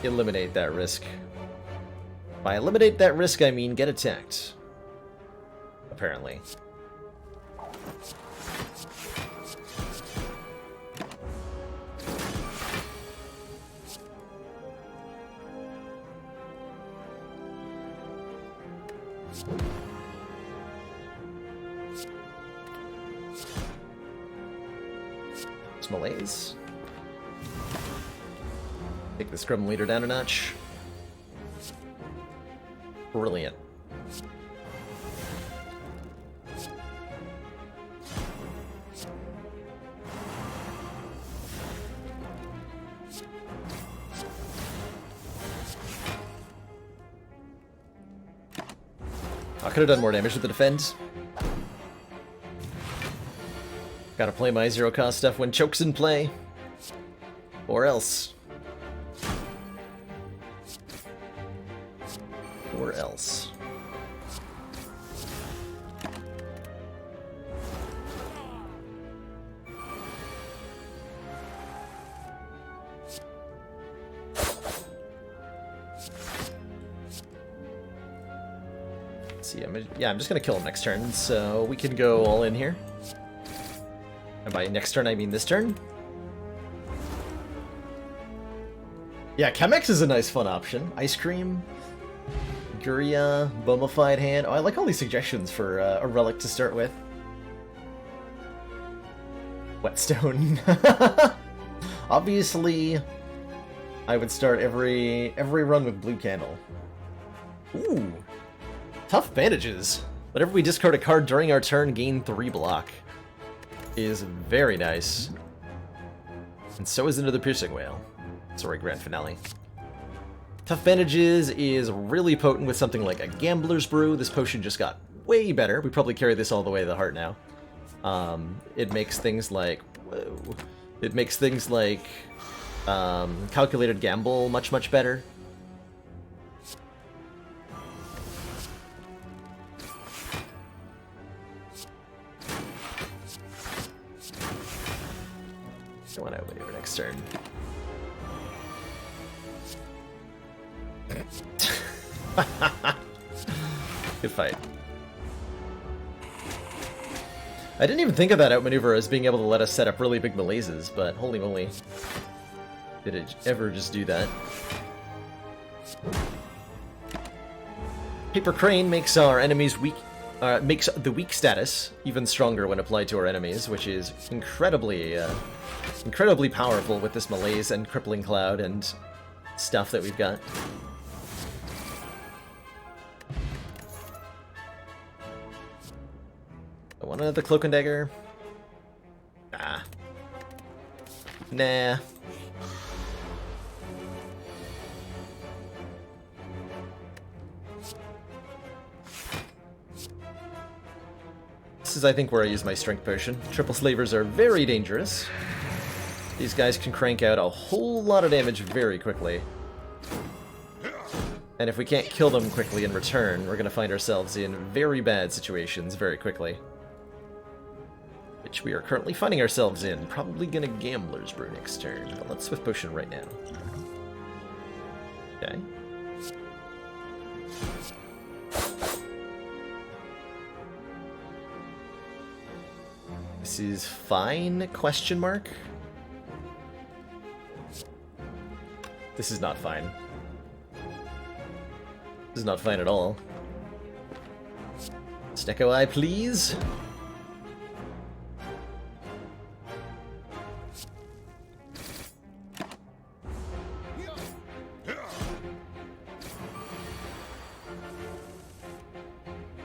Speaker 1: eliminate that risk. By eliminate that risk, I mean get attacked. Apparently. Malaise. Take the scrum leader down a notch. Brilliant. I could have done more damage with the defend. Gotta play my zero-cost stuff when choke's in play. Or else. Or else. Let's see, I'm just gonna kill him next turn, so we can go all in here. And by next turn, I mean this turn. Yeah, Chemex is a nice fun option. Ice Cream, Guria, Bomified Hand. Oh, I like all these suggestions for a relic to start with. Whetstone. Obviously, I would start every run with Blue Candle. Ooh, tough bandages. Whenever we discard a card during our turn, gain 3 block. Is very nice. And so is Another Piercing Whale. Sorry, Grand Finale. Tough Bandages is really potent with something like a Gambler's Brew. This potion just got way better. We probably carry this all the way to the heart now. It makes things like... Whoa, it makes things like Calculated Gamble much, much better. One out whenever next turn. Good fight. I didn't even think of that outmaneuver as being able to let us set up really big malaises, but holy moly. Did it ever just do that? Paper Crane makes our enemies weak. Makes the weak status even stronger when applied to our enemies, which is incredibly powerful with this malaise and crippling cloud and stuff that we've got. I want another Cloak and Dagger. Ah. Nah. This is, I think, where I use my Strength Potion. Triple Slavers are very dangerous. These guys can crank out a whole lot of damage very quickly. And if we can't kill them quickly in return, we're going to find ourselves in very bad situations very quickly. Which we are currently finding ourselves in. Probably going to Gambler's Brew next turn, but let's Swift Potion right now. Okay. This is fine, question mark? This is not fine. This is not fine at all. Snecko Eye, please?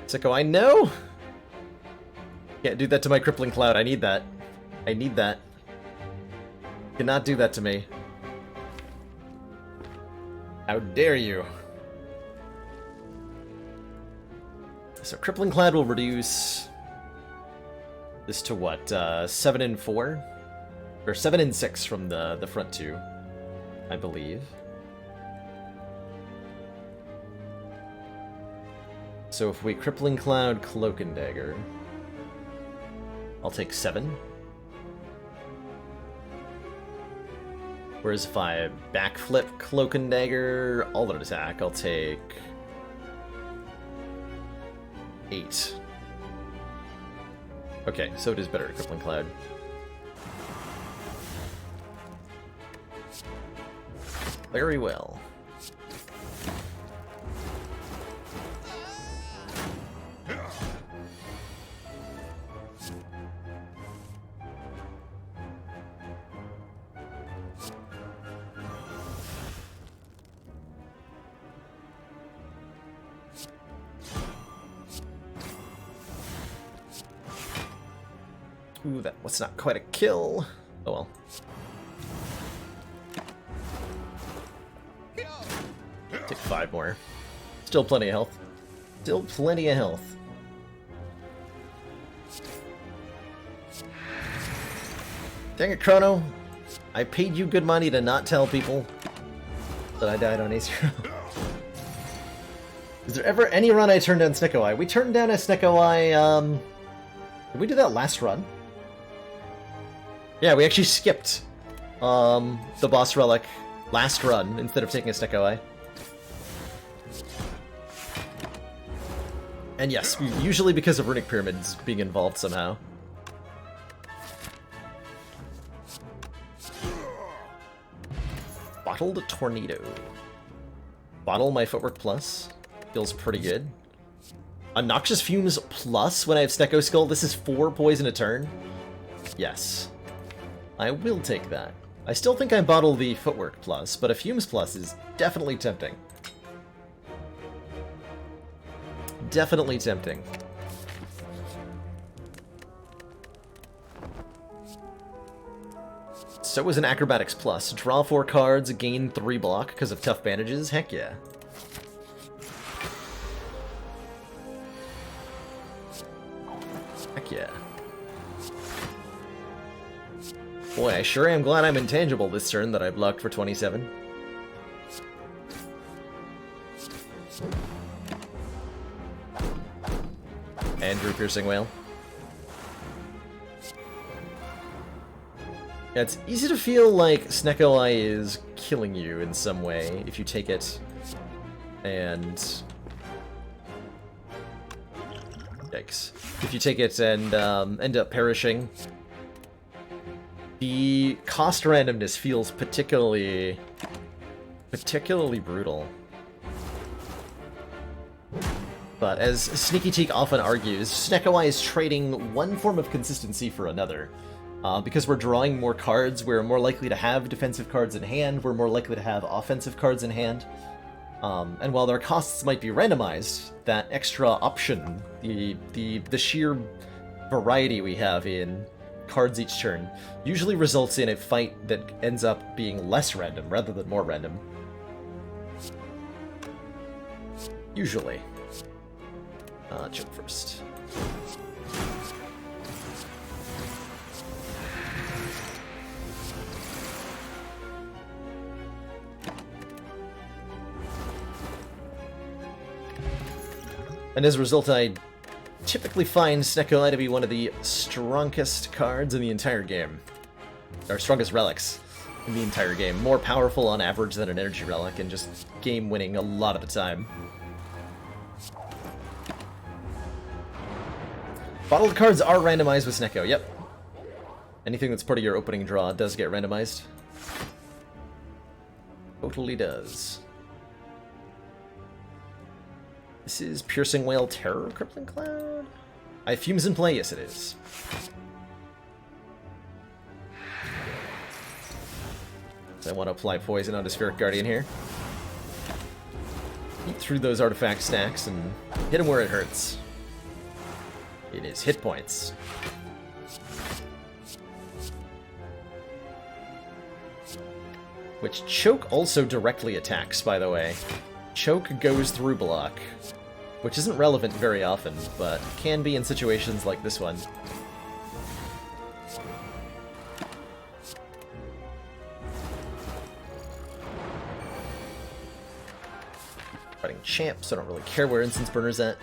Speaker 1: Sicko Eye, no! Can't do that to my Crippling Cloud, I need that. I need that. Cannot do that to me. How dare you? So Crippling Cloud will reduce this to what, 7 and 4? Or 7 and 6 from the front two, I believe. So if we Crippling Cloud, Cloak and Dagger, I'll take 7. Whereas if I backflip Cloak and Dagger, all out attack, I'll take 8. Okay, so it is better, Crippling Cloud. Very well. Ooh, that was not quite a kill. Oh well. Take 5 more. Still plenty of health. Still plenty of health. Dang it, Chrono. I paid you good money to not tell people that I died on A0. Is there ever any run I turned down Snecko Eye? We turned down a Snecko Eye, did we do that last run? Yeah, we actually skipped the boss relic last run instead of taking a Snecko Eye. And yes, usually because of runic pyramids being involved somehow. Bottled Tornado. Bottle my footwork plus. Feels pretty good. Obnoxious Fumes plus when I have Snecko Skull. This is 4 poison a turn. Yes. I will take that. I still think I bottle the footwork plus, but a Fumes plus is definitely tempting. Definitely tempting. So was an Acrobatics plus. Draw 4 cards, gain 3 block because of tough bandages. Heck yeah. Heck yeah. Boy, I sure am glad I'm intangible this turn that I blocked for 27. Andrew Piercing Whale. Yeah, it's easy to feel like Snecko Eye is killing you in some way if you take it and... Yikes. If you take it and end up perishing. The cost randomness feels particularly brutal. But as Sneaky Teak often argues, Snecko Eye is trading one form of consistency for another. Because we're drawing more cards, we're more likely to have defensive cards in hand, we're more likely to have offensive cards in hand. And while their costs might be randomized, that extra option, the sheer variety we have in cards each turn, usually results in a fight that ends up being less random rather than more random. Usually. Choke first. And as a result, I typically find Snecko Eye to be one of the strongest cards in the entire game. Or strongest relics in the entire game. More powerful on average than an energy relic, and just game-winning a lot of the time. Bottled cards are randomized with Snecko, yep. Anything that's part of your opening draw does get randomized. Totally does. This is Piercing Whale Terror Crippling Cloud? I have Fumes in play? Yes, it is. So I want to apply Poison onto Spheric Guardian here. Eat through those artifact stacks and hit him where it hurts. It is hit points. Which Choke also directly attacks, by the way. Choke goes through block, which isn't relevant very often, but can be in situations like this one. Fighting champ, so I don't really care where Instance Burner's at.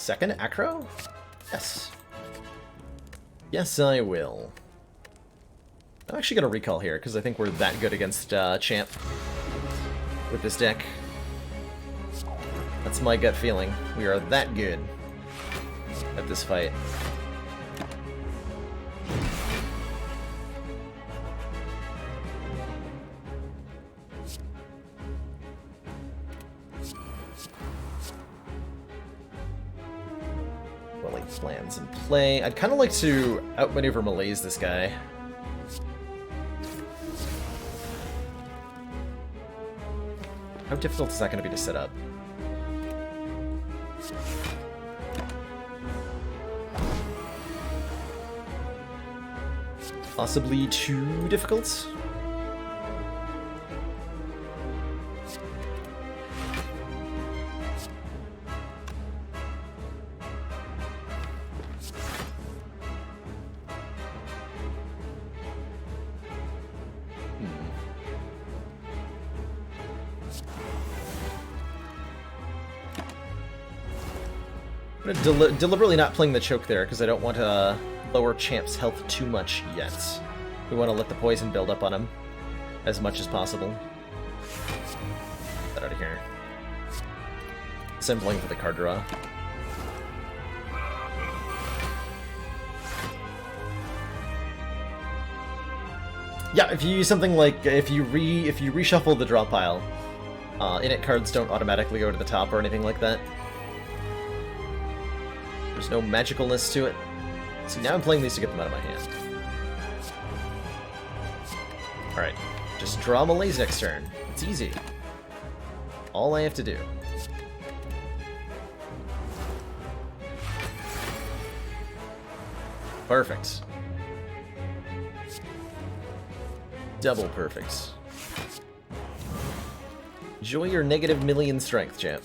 Speaker 1: second acro? Yes. Yes, I will. I'm actually going to recall here, because I think we're that good against Champ with this deck. That's my gut feeling. We are that good at this fight. Willing plans in play. I'd kind of like to outmaneuver malaise this guy. How difficult is that going to be to set up? Possibly too difficult? I'm gonna deliberately not playing the choke there, because I don't want to lower Champ's health too much yet. We want to let the poison build up on him as much as possible. Get that out of here. Assembling for the card draw. Yeah, if you use something like if you reshuffle the draw pile, init cards don't automatically go to the top or anything like that. There's no magicalness to it. See, now I'm playing these to get them out of my hand. Alright, just draw Malaise next turn. It's easy. All I have to do. Perfect. Double perfect. Enjoy your negative million strength, champ.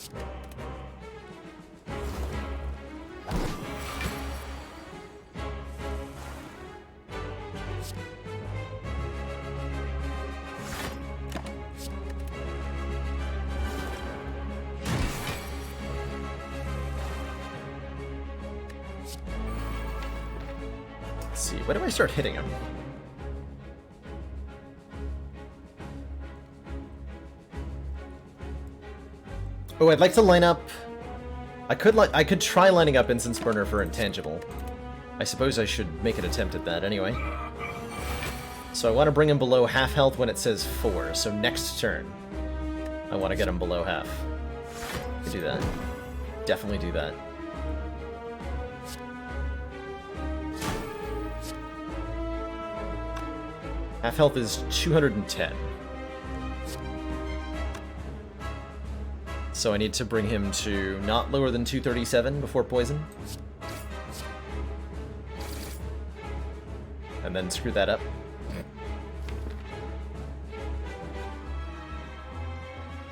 Speaker 1: Let's see, when do I start hitting him? Oh, I'd like to line up. I could try lining up Incense Burner for Intangible. I suppose I should make an attempt at that anyway. So I want to bring him below half health when it says 4. So next turn, I want to get him below half. I could do that. Definitely do that. Half health is 210. So I need to bring him to not lower than 237 before poison. And then screw that up.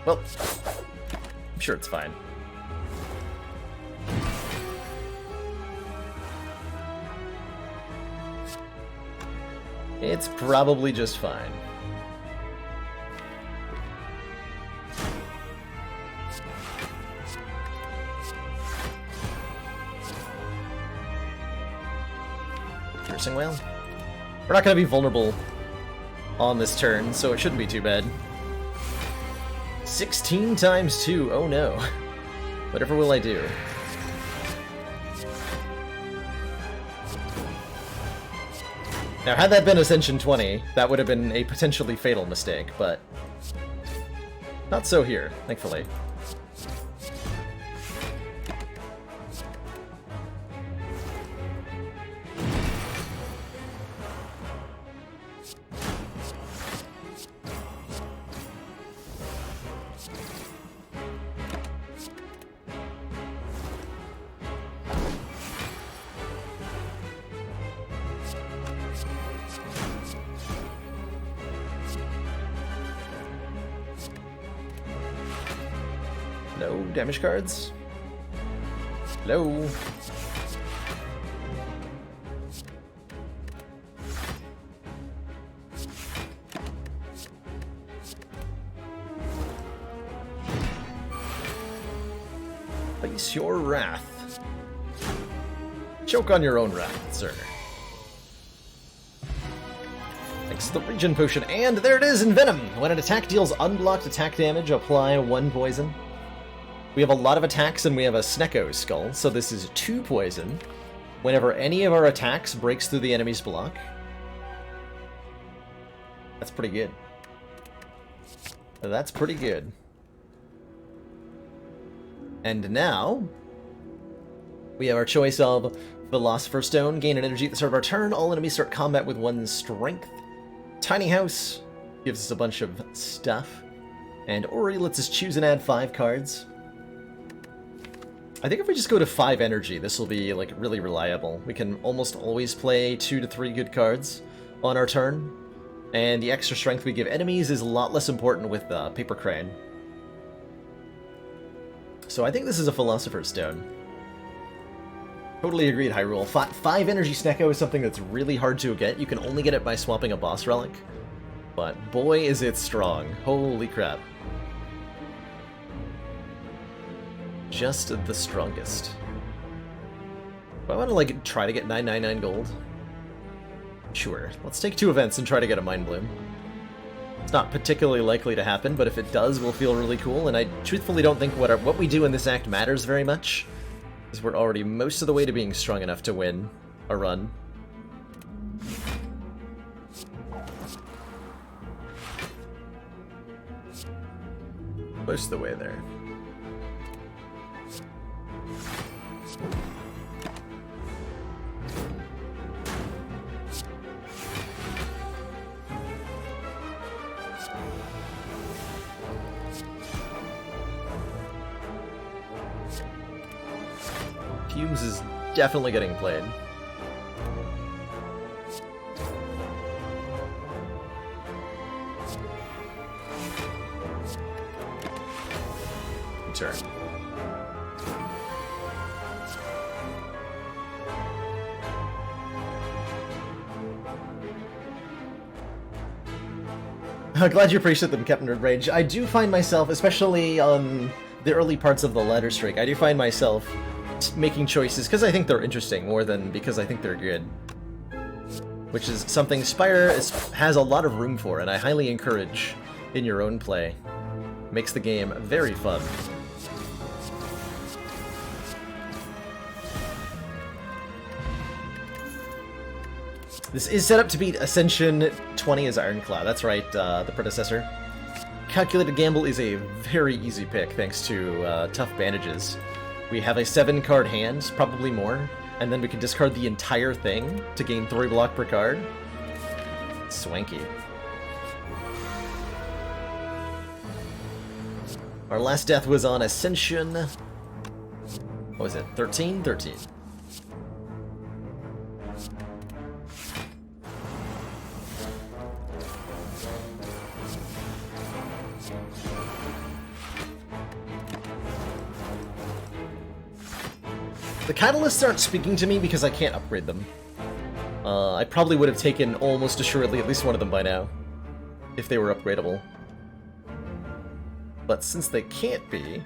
Speaker 1: Well, I'm sure it's fine. It's probably just fine. Piercing Whale? We're not going to be vulnerable on this turn, so it shouldn't be too bad. 16 times 2, oh no. Whatever will I do? Now, had that been Ascension 20, that would have been a potentially fatal mistake, but not so here, thankfully. No damage cards. Hello. Face your wrath. Choke on your own wrath, sir. Thanks to the regen potion, and there it is, Envenom! When an attack deals unblocked attack damage, apply 1 poison. We have a lot of attacks, and we have a Snecko Skull, so this is 2 poison. Whenever any of our attacks breaks through the enemy's block. That's pretty good. That's pretty good. And now, we have our choice of Philosopher's Stone. Gain an energy at the start of our turn. All enemies start combat with 1 strength. Tiny House gives us a bunch of stuff. And Ori lets us choose and add 5 cards. I think if we just go to 5 energy, this will be like really reliable. We can almost always play 2 to 3 good cards on our turn. And the extra strength we give enemies is a lot less important with Paper Crane. So I think this is a Philosopher's Stone. Totally agreed, Hyrule. 5 energy Snecko is something that's really hard to get. You can only get it by swapping a boss relic. But boy is it strong. Holy crap. Just the strongest. Do I want to, like, try to get 999 gold? Sure. Let's take 2 events and try to get a Mind Bloom. It's not particularly likely to happen, but if it does, we'll feel really cool, and I truthfully don't think what we do in this act matters very much, because we're already most of the way to being strong enough to win a run. Most of the way there. Fumes is definitely getting played. Turn. Glad you appreciate them, Captain Nerd Rage. I do find myself, especially on the early parts of the ladder streak, I do find myself making choices because I think they're interesting more than because I think they're good. Which is something Spire has a lot of room for, and I highly encourage in your own play. Makes the game very fun. This is set up to beat Ascension 20 as Ironclad. That's right, the predecessor. Calculated Gamble is a very easy pick thanks to Tough Bandages. We have a 7-card hand, probably more, and then we can discard the entire thing to gain 3 block per card. Swanky. Our last death was on Ascension... what was it? 13? 13. The catalysts aren't speaking to me because I can't upgrade them. I probably would have taken almost assuredly at least one of them by now, if they were upgradable. But since they can't be,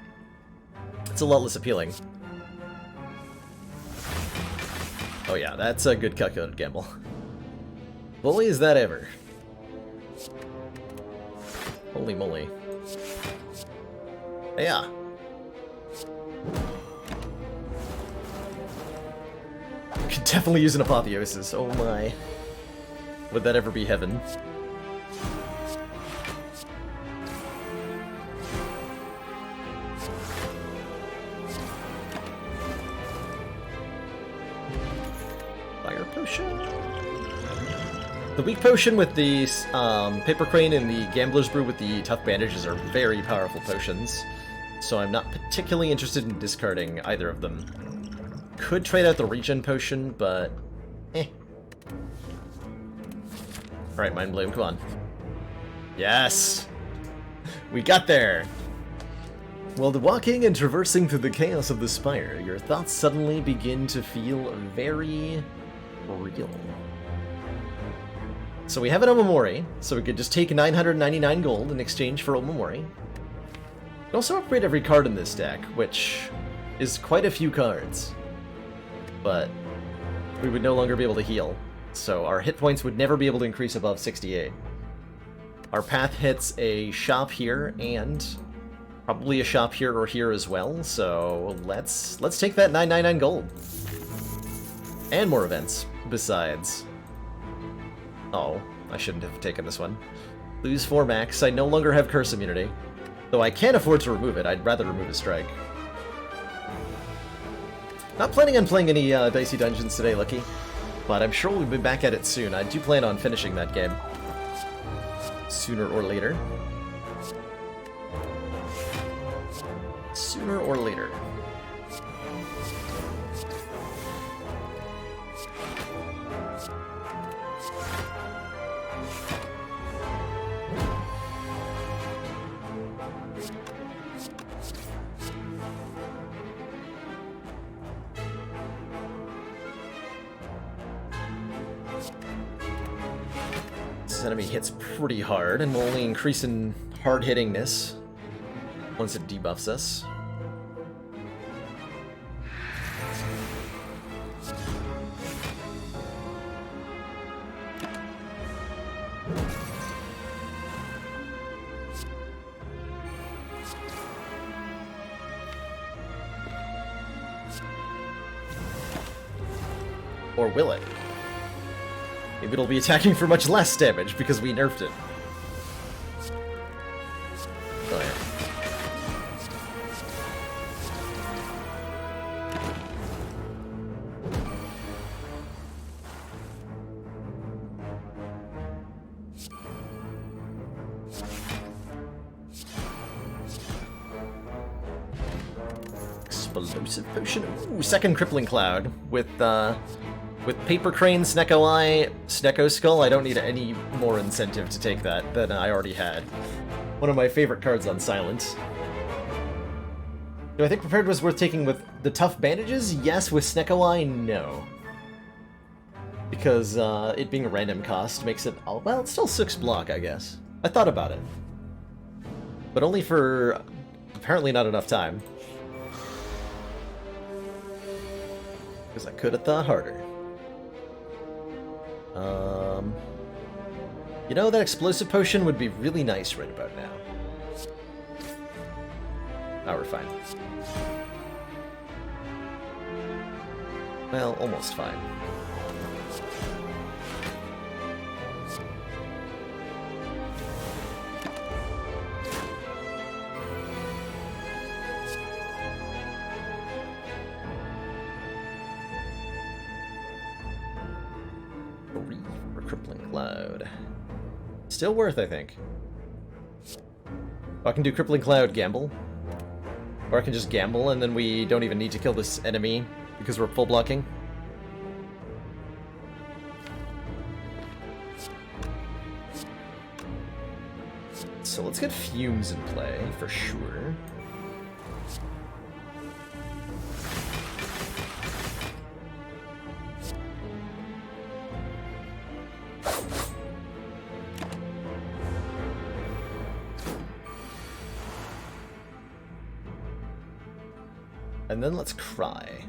Speaker 1: it's a lot less appealing. Oh yeah, that's a good calculated gamble. Boy, is that ever. Holy moly. Yeah. Could definitely use an apotheosis. Oh my. Would that ever be heaven? Fire potion. The weak potion with the Paper Crane and the Gambler's Brew with the Tough Bandages are very powerful potions, so I'm not particularly interested in discarding either of them. Could trade out the regen potion, but eh. Alright, Mind Bloom, come on. Yes! We got there! While walking and traversing through the chaos of the Spire, your thoughts suddenly begin to feel very real. So we have an Omamori, so we could just take 999 gold in exchange for Omamori. We can also upgrade every card in this deck, which is quite a few cards. But we would no longer be able to heal. So our hit points would never be able to increase above 68. Our path hits a shop here, and probably a shop here or here as well, so let's take that 999 gold. And more events, besides. Oh, I shouldn't have taken this one. Lose 4 max, I no longer have curse immunity. Though I can't afford to remove it, I'd rather remove a strike. Not planning on playing any Dicey Dungeons today, Lucky, but I'm sure we'll be back at it soon. I do plan on finishing that game. Sooner or later. Sooner or later. This enemy hits pretty hard, and will only increase in hard-hittingness once it debuffs us. Or will it? Maybe it'll be attacking for much less damage because we nerfed it. Oh yeah. Explosive potion. Ooh, second crippling cloud with Paper Crane, Snecko Eye, Snecko Skull. I don't need any more incentive to take that than I already had. One of my favorite cards on Silent. Do I think Prepared was worth taking with the tough bandages? Yes. With Snecko Eye, no. Because it being a random cost makes it... well, it's still 6 block, I guess. I thought about it. But only for apparently not enough time. Because I could have thought harder. You know, that explosive potion would be really nice right about now. Oh, we're fine. Well, almost fine. Crippling Cloud. Still worth, I think. I can do Crippling Cloud gamble. Or I can just gamble and then we don't even need to kill this enemy because we're full blocking. So let's get Fumes in play for sure. And then let's cry.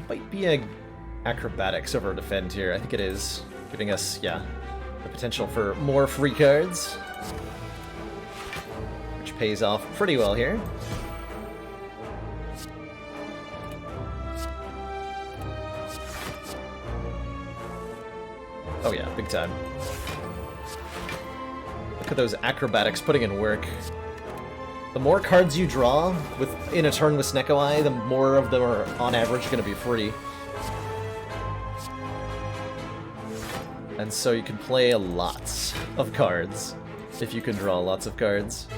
Speaker 1: Might be a acrobatics over defend here. I think it is, giving us, yeah, the potential for more free cards, which pays off pretty well here. Oh yeah, big time. Look at those acrobatics putting in work. The more cards you draw in a turn with Snecko Eye, the more of them are, on average, going to be free. And so you can play lots of cards, if you can draw lots of cards.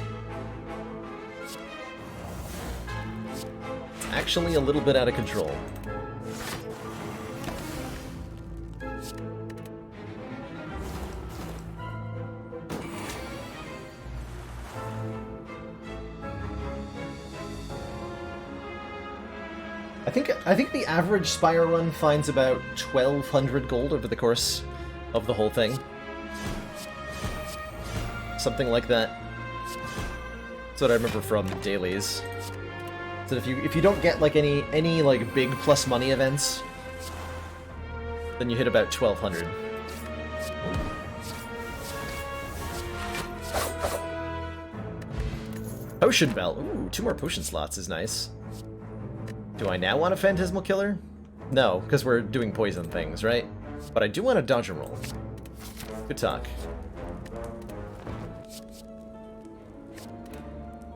Speaker 1: It's actually a little bit out of control. I think the average Spire run finds about 1,200 gold over the course of the whole thing. something like that. That's what I remember from dailies. So if you don't get like any like big plus money events, then you hit about 1200. Potion belt. Ooh, 2 more potion slots is nice. Do I now want a Phantasmal Killer? No, because we're doing poison things, right? But I do want a dodge and roll. Good talk.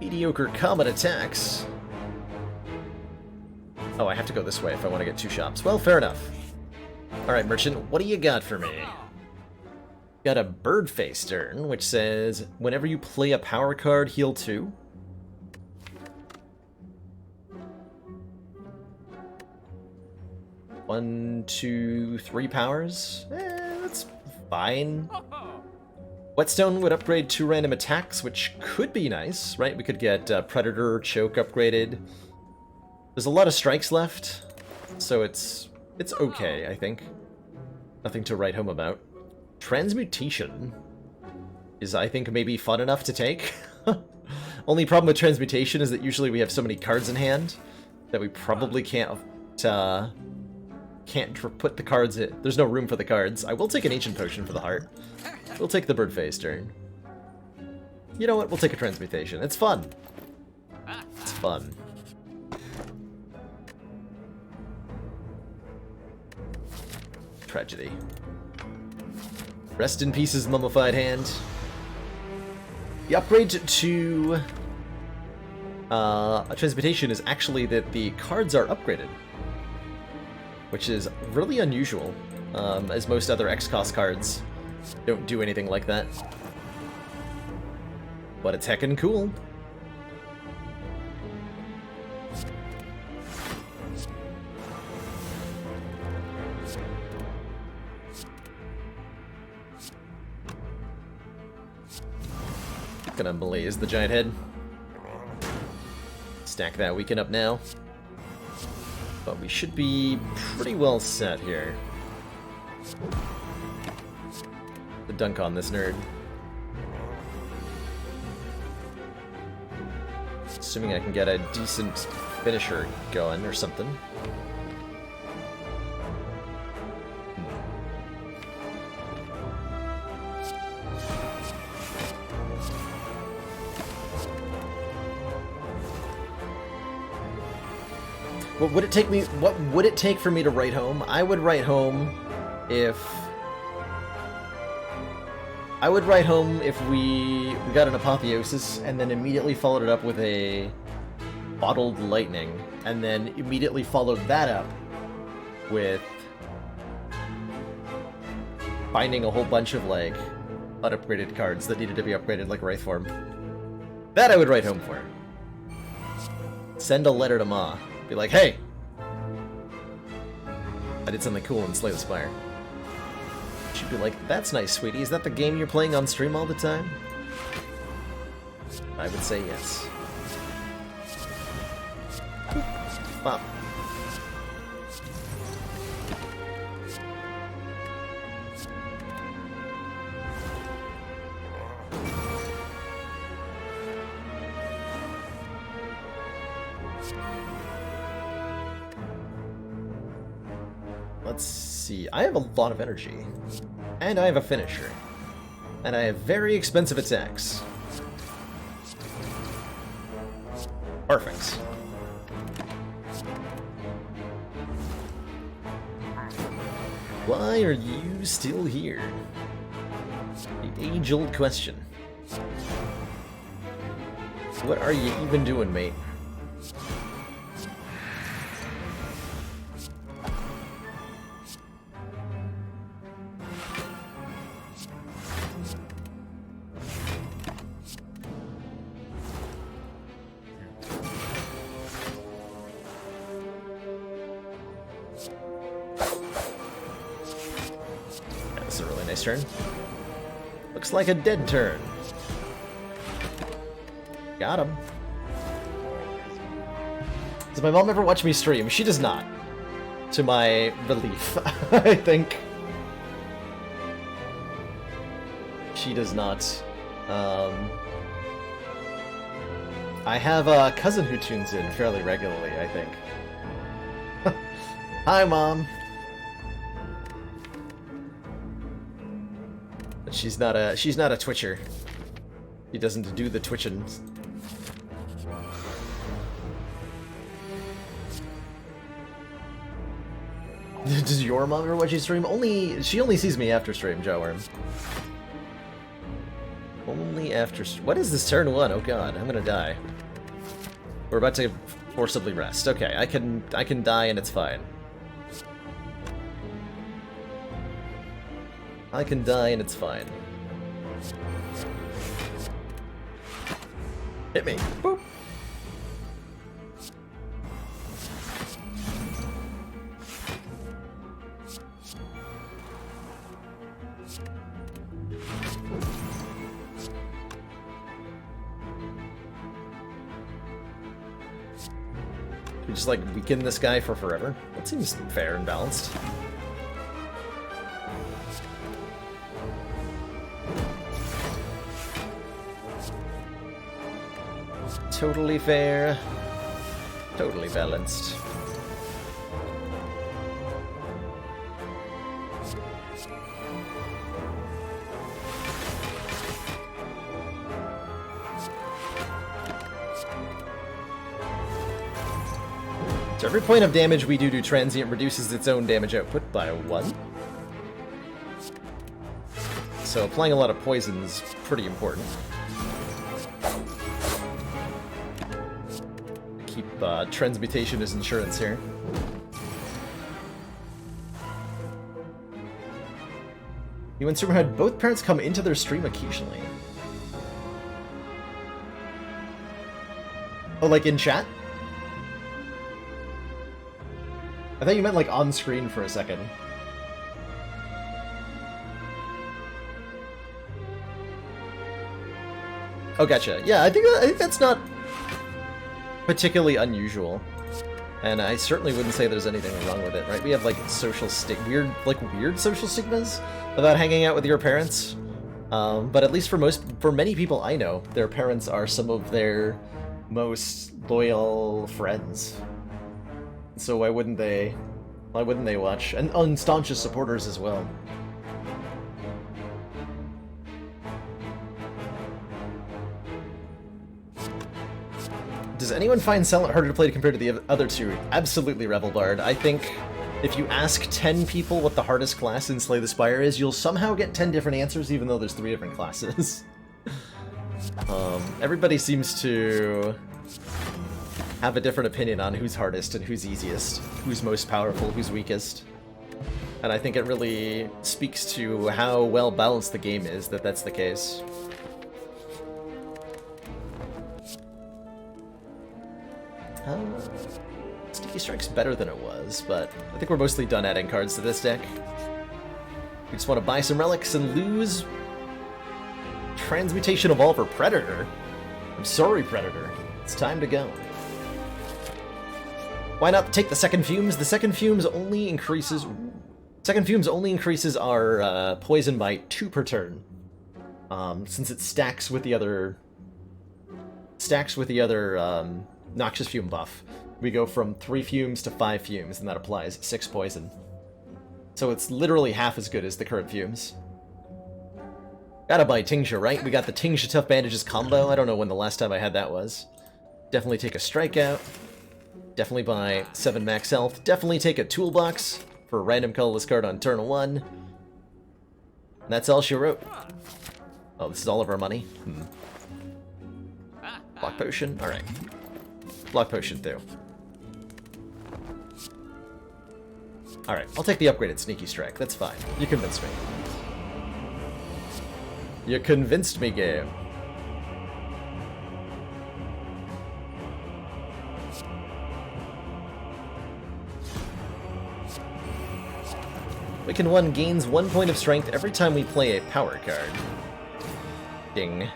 Speaker 1: Mediocre combat attacks. Oh, I have to go this way if I want to get 2 shops. Well, fair enough. Alright, merchant, what do you got for me? Got a bird face turn, which says, whenever you play a power card, heal 2. One, 2, 3 powers? That's fine. Whetstone would upgrade 2 random attacks, which could be nice, right? We could get Predator, Choke upgraded. There's a lot of strikes left, so it's okay, I think. Nothing to write home about. Transmutation is, I think, maybe fun enough to take. Only problem with Transmutation is that usually we have so many cards in hand that we probably can't put the cards in. There's no room for the cards. I will take an Ancient Potion for the heart. We'll take the bird face turn. You know what? We'll take a Transmutation. It's fun. It's fun. Tragedy. Rest in pieces, mummified hand. The upgrade to a Transmutation is actually that the cards are upgraded, which is really unusual, as most other X-Cost cards don't do anything like that. But it's heckin' cool. Gonna blaze the giant head. Stack that weaken up now. But we should be pretty well set here. The dunk on this nerd. Assuming I can get a decent finisher going or something. What would it take for me to write home? I would write home if we got an Apotheosis and then immediately followed it up with a Bottled Lightning, and then immediately followed that up with finding a whole bunch of like unupgraded cards that needed to be upgraded, like Wraithform. That I would write home for. Send a letter to Ma. Be like, hey! I did something cool in Slay the Spire. She'd be like, that's nice, sweetie. Is that the game you're playing on stream all the time? I would say yes. Bop. Let's see. I have a lot of energy. And I have a finisher. And I have very expensive attacks. Perfect. Why are you still here? The age-old question. What are you even doing, mate? That's a really nice turn. Looks like a dead turn. Got him. Does my mom ever watch me stream? She does not. To my relief, I think. She does not. I have a cousin who tunes in fairly regularly, I think. Hi, Mom! But she's not a Twitcher. She doesn't do the twitching. Does your mom ever watch you stream? She only sees me after stream, Jawworm. Only after. What is this turn 1? Oh god, I'm gonna die. We're about to forcibly rest. Okay, I can die and it's fine. I can die and it's fine. Hit me. Boop. We just like weaken this guy for forever? That seems fair and balanced. Totally fair. Totally balanced. So every point of damage we do to Transient reduces its own damage output by 1. So applying a lot of poison is pretty important. Keep transmutation as insurance here. You and Super had both parents come into their stream occasionally. Oh, like in chat? I thought you meant like on screen for a second. Oh, gotcha. Yeah, I think that's not particularly unusual, and I certainly wouldn't say there's anything wrong with it, right? We have like social weird social stigmas about hanging out with your parents, but at least for many people I know, their parents are some of their most loyal friends. So why wouldn't they watch? And unstaunchest supporters as well. Does anyone find Silent harder to play compared to the other two? Absolutely, Rebel Bard. I think if you ask 10 people what the hardest class in Slay the Spire is, you'll somehow get 10 different answers, even though there's 3 different classes. Everybody seems to have a different opinion on who's hardest and who's easiest, who's most powerful, who's weakest. And I think it really speaks to how well balanced the game is that that's the case. Sticky Strike's better than it was, but I think we're mostly done adding cards to this deck. We just want to buy some relics and lose Transmutation Evolve or Predator. I'm sorry, Predator. It's time to go. Why not take the Second Fumes? The Second Fumes only increases our poison by 2 per turn. Since it stacks with the other Noxious Fume buff. We go from 3 fumes to 5 fumes, and that applies 6 poison. So it's literally half as good as the current fumes. Gotta buy Tingsha, right? We got the Tingsha Tough Bandages combo. I don't know when the last time I had that was. Definitely take a Strikeout. Definitely buy 7 max health. Definitely take a Toolbox for a random colorless card on turn 1. And that's all she wrote. Oh, this is all of our money? Block Potion? Alright. Block Potion through. Alright, I'll take the upgraded Sneaky Strike. That's fine. You convinced me. You convinced me, game. Wicked 1 gains 1 point of strength every time we play a power card. Ding.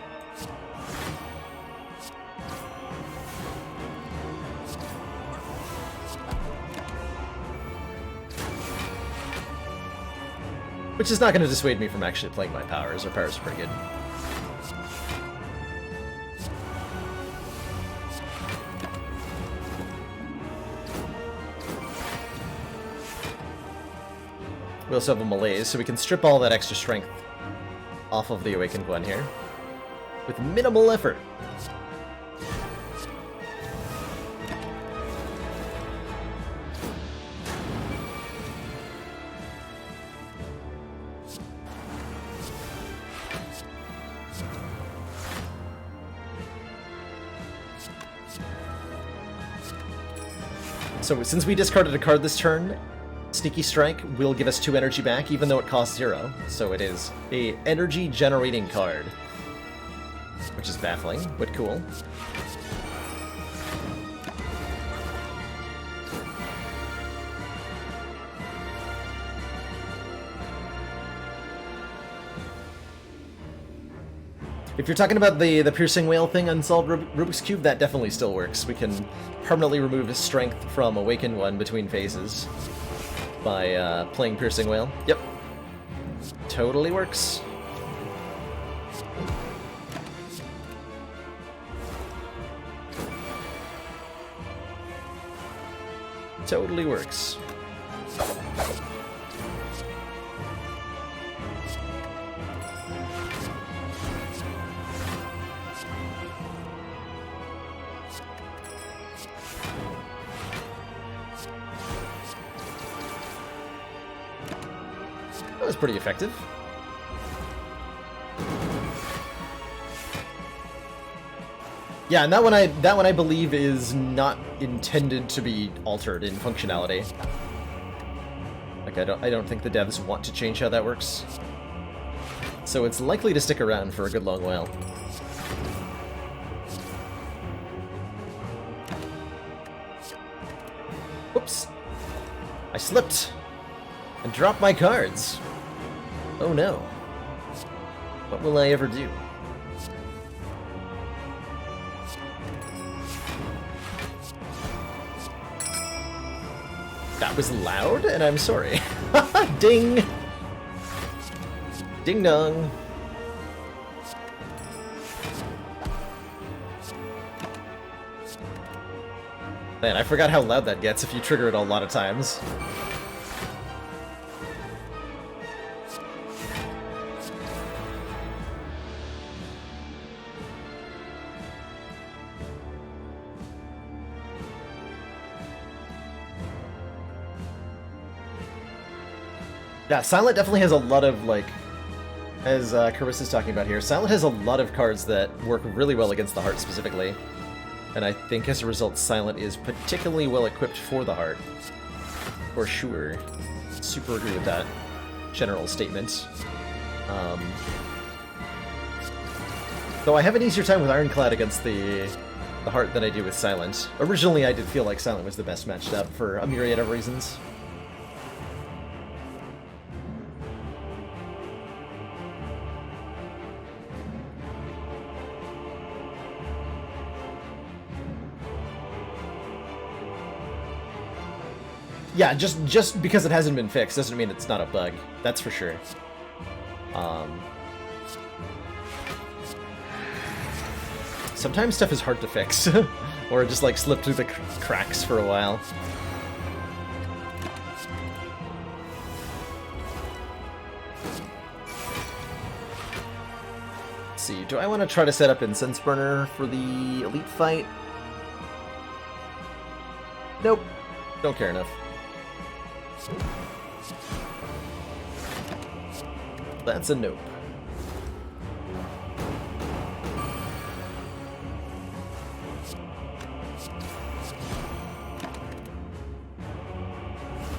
Speaker 1: Which is not going to dissuade me from actually playing my powers. Our powers are pretty good. We also have a malaise, so we can strip all that extra strength off of the Awakened one here. With minimal effort. So since we discarded a card this turn, Sneaky Strike will give us 2 energy back, even though it costs 0. So it is a energy generating card. Which is baffling, but cool. If you're talking about the Piercing Whale thing, Unsolved Rubik's Cube, that definitely still works. We can permanently remove his strength from Awakened one between phases by playing Piercing Whale. Yep. Totally works. Totally works. That was pretty effective. Yeah, and that one I believe is not intended to be altered in functionality. Like I don't think the devs want to change how that works. So it's likely to stick around for a good long while. Whoops. I slipped and dropped my cards. Oh no. What will I ever do? That was loud, and I'm sorry. Ding! Ding dong. Man, I forgot how loud that gets if you trigger it a lot of times. Yeah, Silent definitely has a lot of, like, as Carissa's talking about here, Silent has a lot of cards that work really well against the heart specifically. And I think as a result, Silent is particularly well equipped for the heart. For sure. Super agree with that general statement. Though I have an easier time with Ironclad against the heart than I do with Silent. Originally, I did feel like Silent was the best matched up for a myriad of reasons. Yeah, just because it hasn't been fixed doesn't mean it's not a bug. That's for sure. Sometimes stuff is hard to fix, or just like slip through the cracks for a while. Let's see, do I want to try to set up Incense Burner for the elite fight? Nope, don't care enough. That's a nope.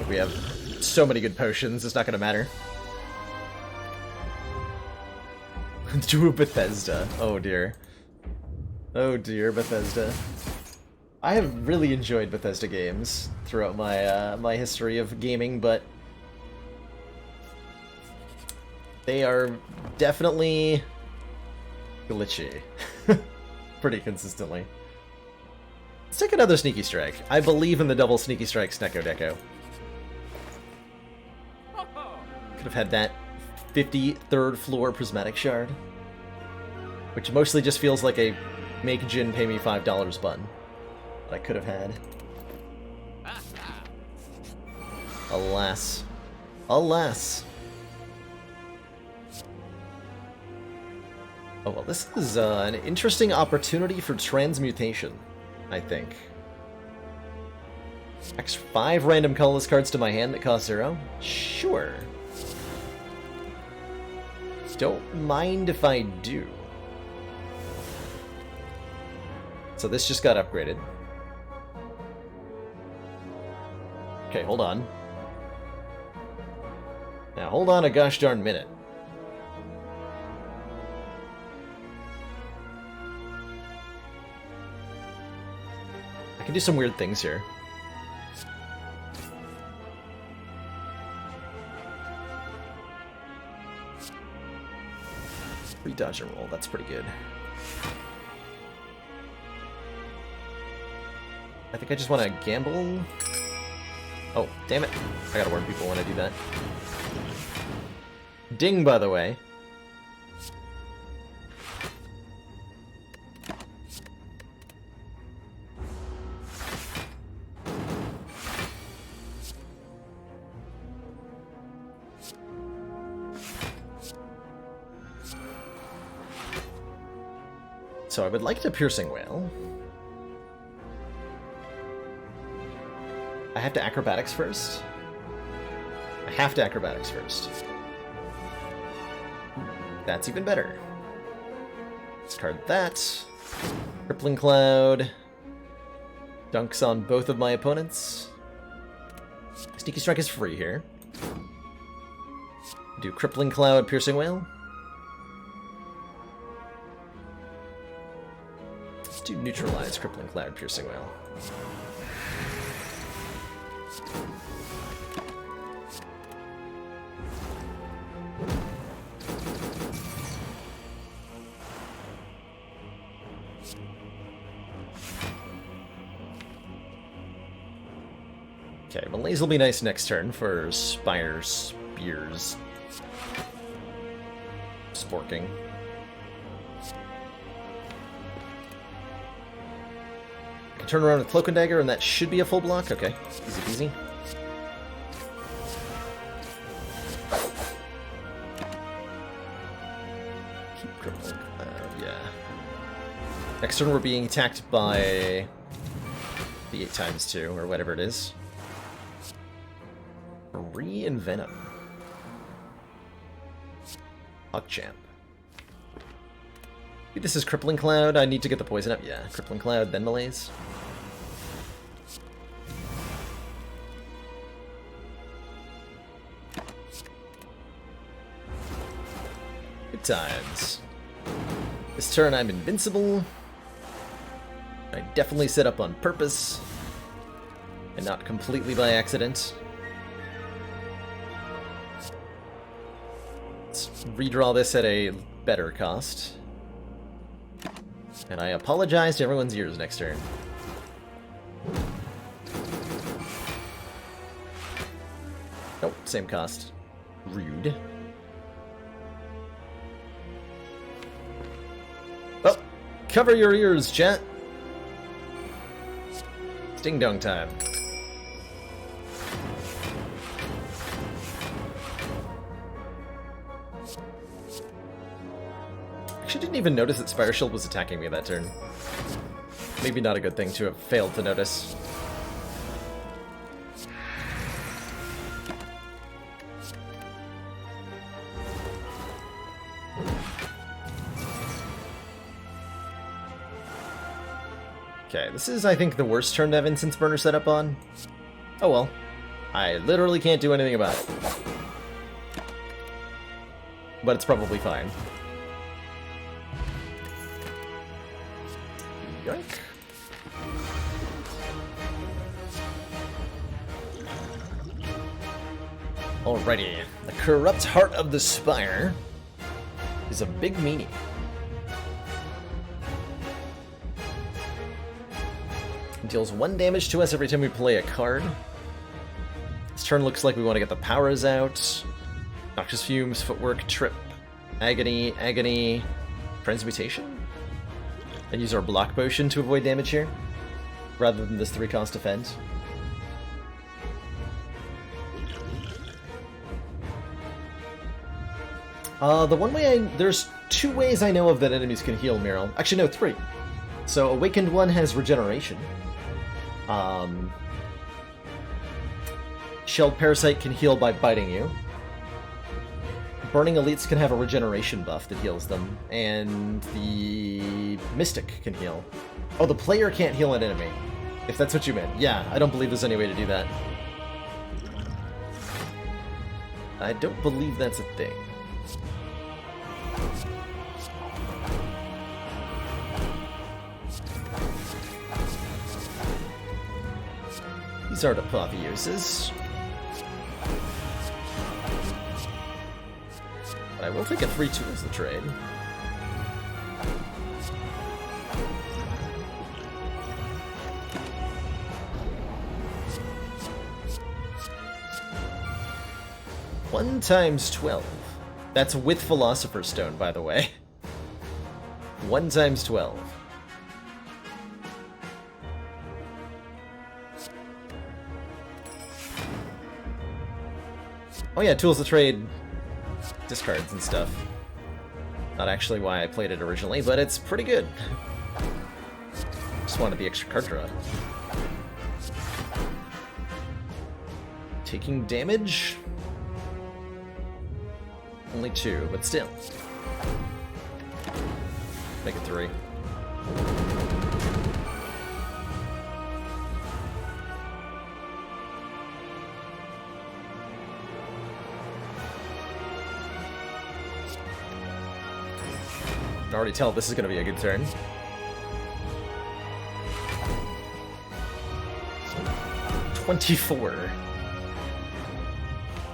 Speaker 1: We have so many good potions, it's not gonna matter. Do Bethesda. Oh dear. Oh dear, Bethesda. I have really enjoyed Bethesda games throughout my my history of gaming, but they are definitely glitchy. Pretty consistently. Let's take another Sneaky Strike. I believe in the double Sneaky Strike Snecko Deco. Could have had that 53rd floor Prismatic Shard, which mostly just feels like a make Jin pay me $5 button. I could have had. Alas. Alas. Oh, well, this is an interesting opportunity for transmutation, I think. Extra 5 random colorless cards to my hand that cost 0? Sure. Don't mind if I do. So this just got upgraded. Okay, hold on. Now, hold on a gosh darn minute. I can do some weird things here. Free dodge and roll, that's pretty good. I think I just want to gamble. Oh, damn it. I gotta warn people when I do that. Ding, by the way. So I would like to Piercing Whale. I have to Acrobatics first? I have to Acrobatics first. That's even better. Discard that. Crippling Cloud. Dunks on both of my opponents. Sneaky Strike is free here. Do Crippling Cloud, Piercing Whale. Let's do Neutralize, Crippling Cloud, Piercing Whale. Okay, Malaise will be nice next turn for Spire Spears. Sporking. I can turn around with Cloak and Dagger, and that should be a full block. Okay, easy peasy. Keep crippling. Yeah. Next turn we're being attacked by the 8x2, or whatever it is. Re-Envenom. Hawkchamp. This is Crippling Cloud. I need to get the poison up. Yeah, Crippling Cloud, then Malaise. Good times. This turn I'm invincible. I definitely set up on purpose. And not completely by accident. Let's redraw this at a better cost. And I apologize to everyone's ears next turn. Nope, same cost. Rude. Oh, cover your ears, chat. It's ding dong time. Actually didn't even notice that Spire Shield was attacking me that turn. Maybe not a good thing to have failed to notice. Okay, this is, I think, the worst turn to have Incense Burner set up on. Oh well. I literally can't do anything about it. But it's probably fine. Yoink. Alrighty. The Corrupt Heart of the Spire is a big meanie. It deals 1 damage to us every time we play a card. This turn looks like we want to get the powers out. Noxious Fumes, Footwork, Trip, Agony, Agony, Transmutation? And use our Block Potion to avoid damage here, rather than this 3-cost defense. The one way there's 2 ways I know of that enemies can heal Meryl. Actually, no, 3. So Awakened one has regeneration. Shelled Parasite can heal by biting you. Burning Elites can have a regeneration buff that heals them. And the Mystic can heal. Oh, the player can't heal an enemy. If that's what you meant. Yeah, I don't believe there's any way to do that. I don't believe that's a thing. These aren't apotheoses. But I will take a 3-2 as the trade. One times 12. That's with Philosopher's Stone, by the way. 1 times 12. Oh yeah, Tools of Trade discards and stuff. Not actually why I played it originally, but it's pretty good. Just wanted the extra card draw. Taking damage? Only 2, but still. Make it 3. I can already tell this is going to be a good turn. $24.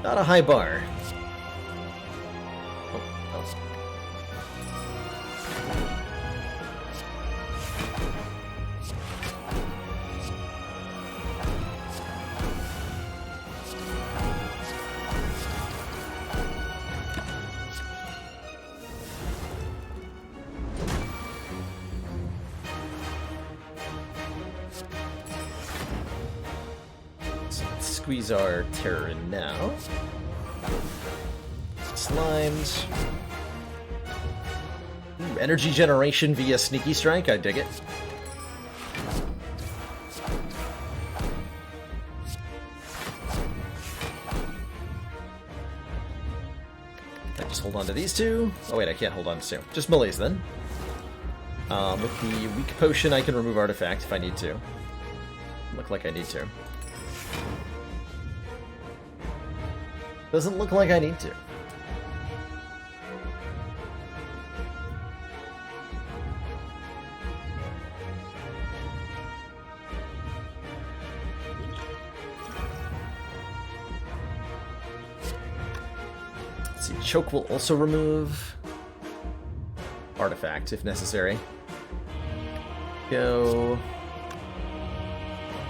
Speaker 1: Not a high bar. Squeeze our terror in now. Slimed. Ooh, energy generation via Sneaky Strike, I dig it. I just hold on to these 2. Oh wait, I can't hold on to 2. Just melees then. With the weak potion, I can remove artifact if I need to. Look like I need to. Doesn't look like I need to. Let's see, Choke will also remove artifact if necessary. Go.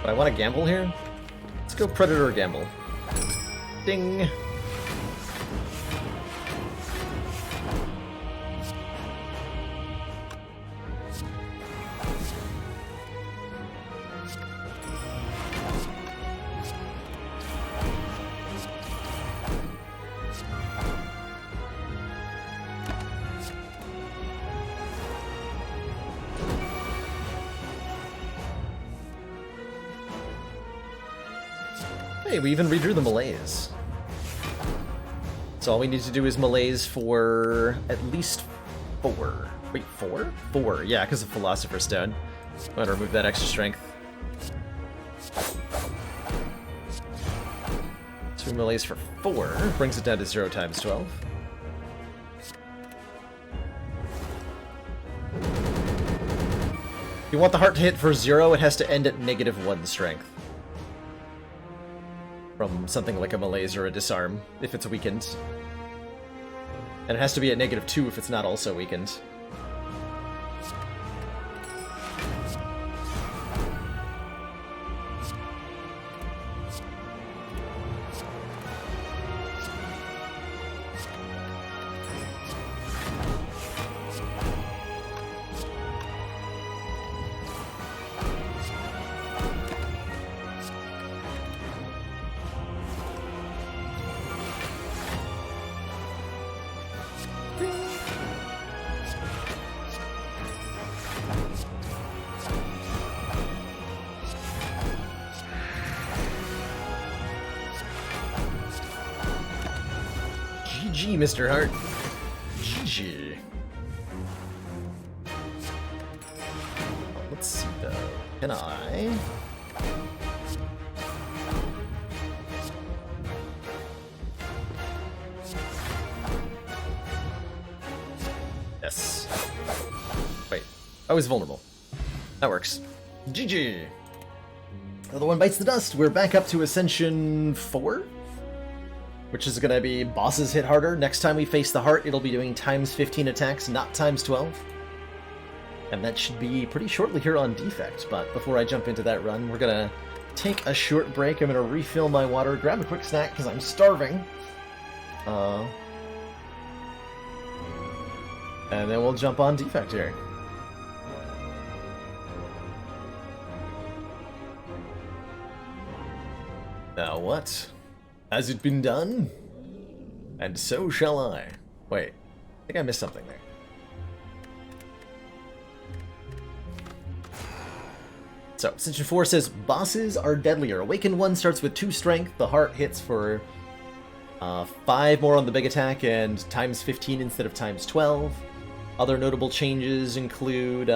Speaker 1: But I want to gamble here. Let's go Predator Gamble. Ding. Hey, we even redrew the malaise. So all we need to do is malaise for at least 4. Wait, 4? 4, yeah, because of Philosopher's Stone. I'm going to remove that extra strength. 2 malaise for 4, brings it down to 0 times 12. If you want the heart to hit for 0, it has to end at -1 strength. From something like a malaise or a disarm, if it's weakened. And it has to be at -2 if it's not also weakened. GG, Mr. Hart. GG. Let's see, though. Can I... Yes. Wait. I was vulnerable. That works. GG! Another one bites the dust. We're back up to Ascension 4? Which is gonna be bosses hit harder. Next time we face the heart, it'll be doing times 15 attacks, not times 12. And that should be pretty shortly here on Defect. But before I jump into that run, we're gonna take a short break. I'm gonna refill my water, grab a quick snack, because I'm starving. And then we'll jump on Defect here. Now what? Has it been done? And so shall I. Wait, I think I missed something there. So, Ascension 4 says, bosses are deadlier. Awakened 1 starts with 2 strength. The heart hits for 5 more on the big attack and times 15 instead of times 12. Other notable changes include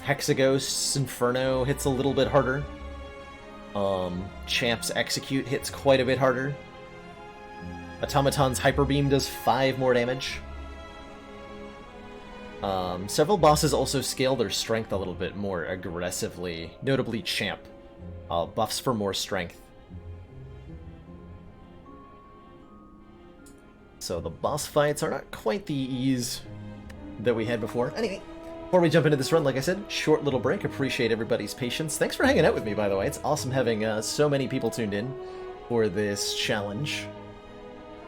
Speaker 1: Hexagost's Inferno hits a little bit harder. Champ's Execute hits quite a bit harder. Automaton's Hyper Beam does 5 more damage. Several bosses also scale their strength a little bit more aggressively, notably Champ. Buffs for more strength. So the boss fights are not quite the ease that we had before. Anyway, before we jump into this run, like I said, short little break. Appreciate everybody's patience. Thanks for hanging out with me, by the way. It's awesome having so many people tuned in for this challenge.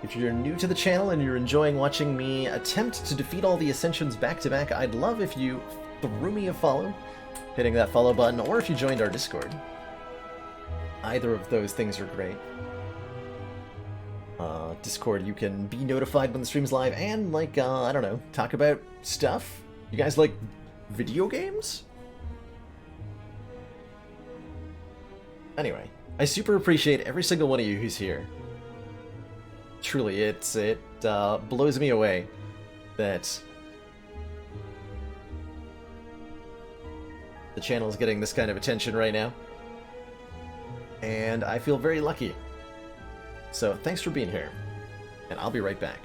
Speaker 1: If you're new to the channel and you're enjoying watching me attempt to defeat all the Ascensions back-to-back, I'd love if you threw me a follow, hitting that follow button, or if you joined our Discord. Either of those things are great. Discord, you can be notified when the stream's live and, like, I don't know, talk about stuff. You guys like video games? Anyway, I super appreciate every single one of you who's here. Truly, it blows me away that the channel is getting this kind of attention right now. And I feel very lucky. So thanks for being here, and I'll be right back.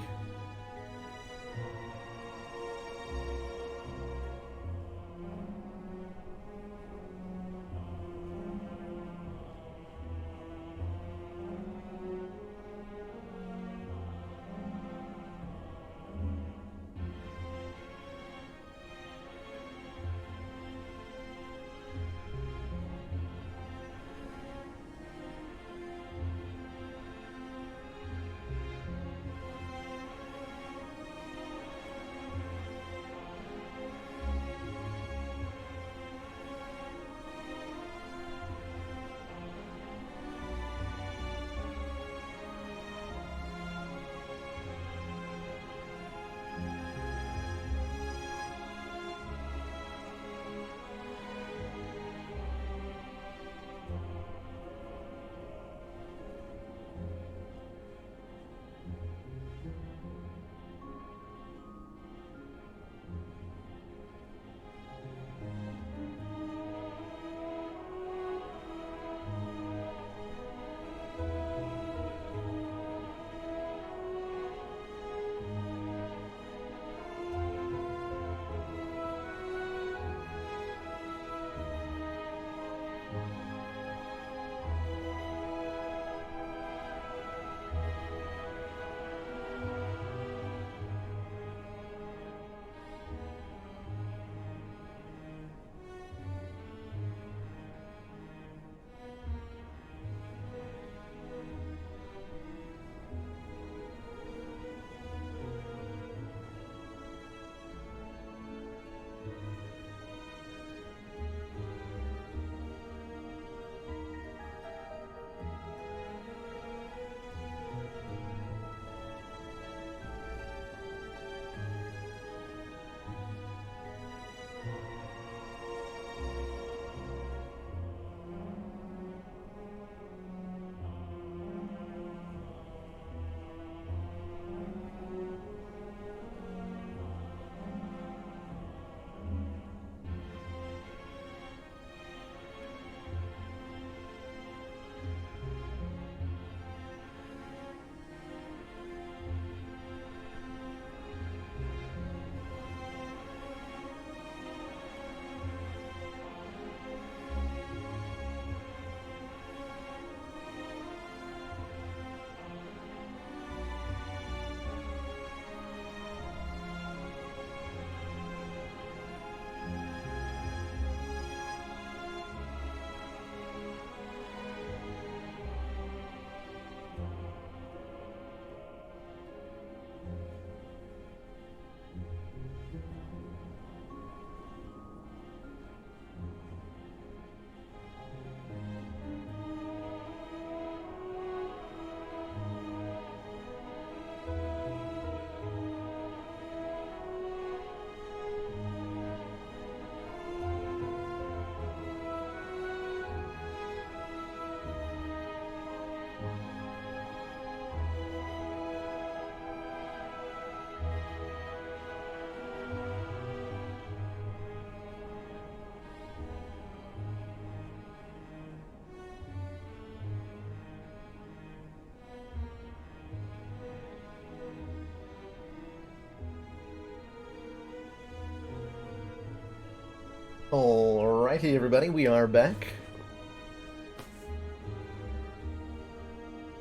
Speaker 1: Alrighty, everybody, we are back.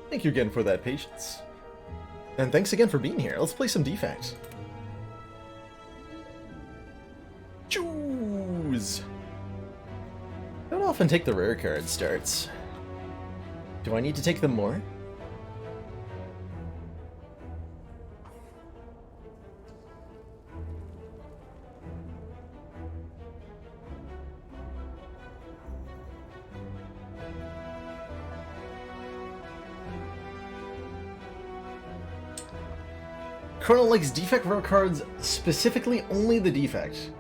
Speaker 1: Thank you again for that patience. And thanks again for being here. Let's play some Defect. Choose! Don't often take the rare card starts. Do I need to take them more? Colonel likes Defect rare cards, specifically only the Defect.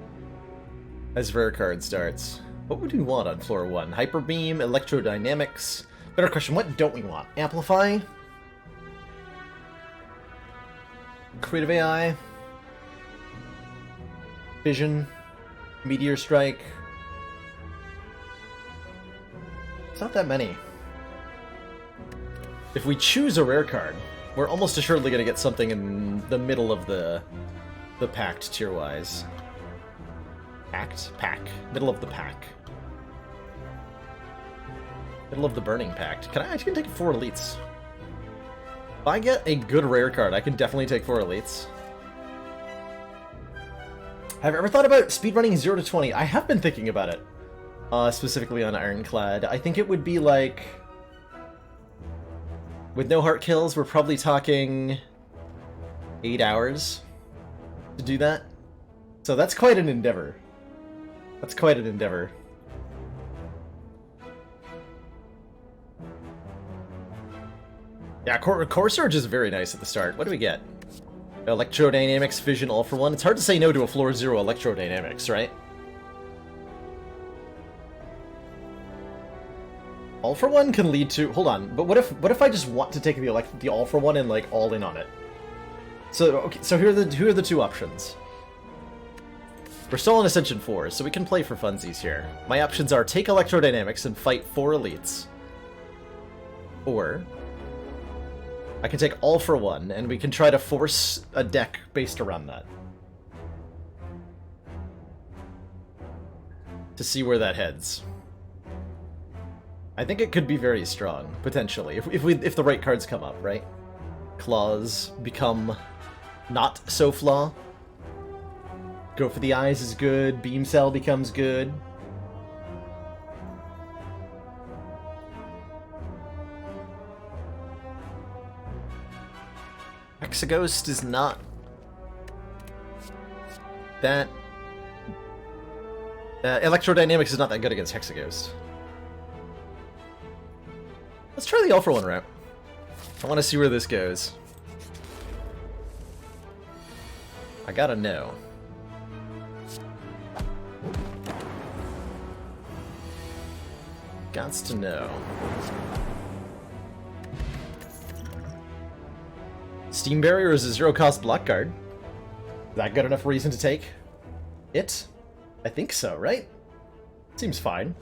Speaker 1: As rare card starts. What would we want on floor 1? Hyper Beam, Electrodynamics. Better question, what don't we want? Amplify? Creative AI? Vision? Meteor Strike? It's not that many. If we choose a rare card, we're almost assuredly going to get something in the middle of the packed tier-wise. Packed? Pack. Middle of the pack. Middle of the burning pact. I can take 4 elites. If I get a good rare card, I can definitely take 4 elites. Have you ever thought about speedrunning 0 to 20? I have been thinking about it. Specifically on Ironclad. I think it would be like... With no heart kills, we're probably talking 8 hours to do that. So that's quite an endeavor. That's quite an endeavor. Yeah, Core Surge is very nice at the start. What do we get? Electrodynamics, Vision, all for one. It's hard to say no to a floor 0 Electrodynamics, right? All for one can lead to... Hold on, but what if I just want to take the all for one and like all in on it? So okay, so here are the 2 options. We're still on Ascension 4, so we can play for funsies here. My options are take Electrodynamics and fight 4 elites. Or I can take all for one and we can try to force a deck based around that. To see where that heads. I think it could be very strong, potentially, if the right cards come up, right? Claws become not so flaw. Go for the eyes is good, Beam Cell becomes good. Hexaghost is not that... Electrodynamics is not that good against Hexaghost. Let's try the all for one route. I want to see where this goes. I gotta know. Gots to know. Steam Barrier is a 0-cost block card. Is that good enough reason to take it? I think so, right? Seems fine.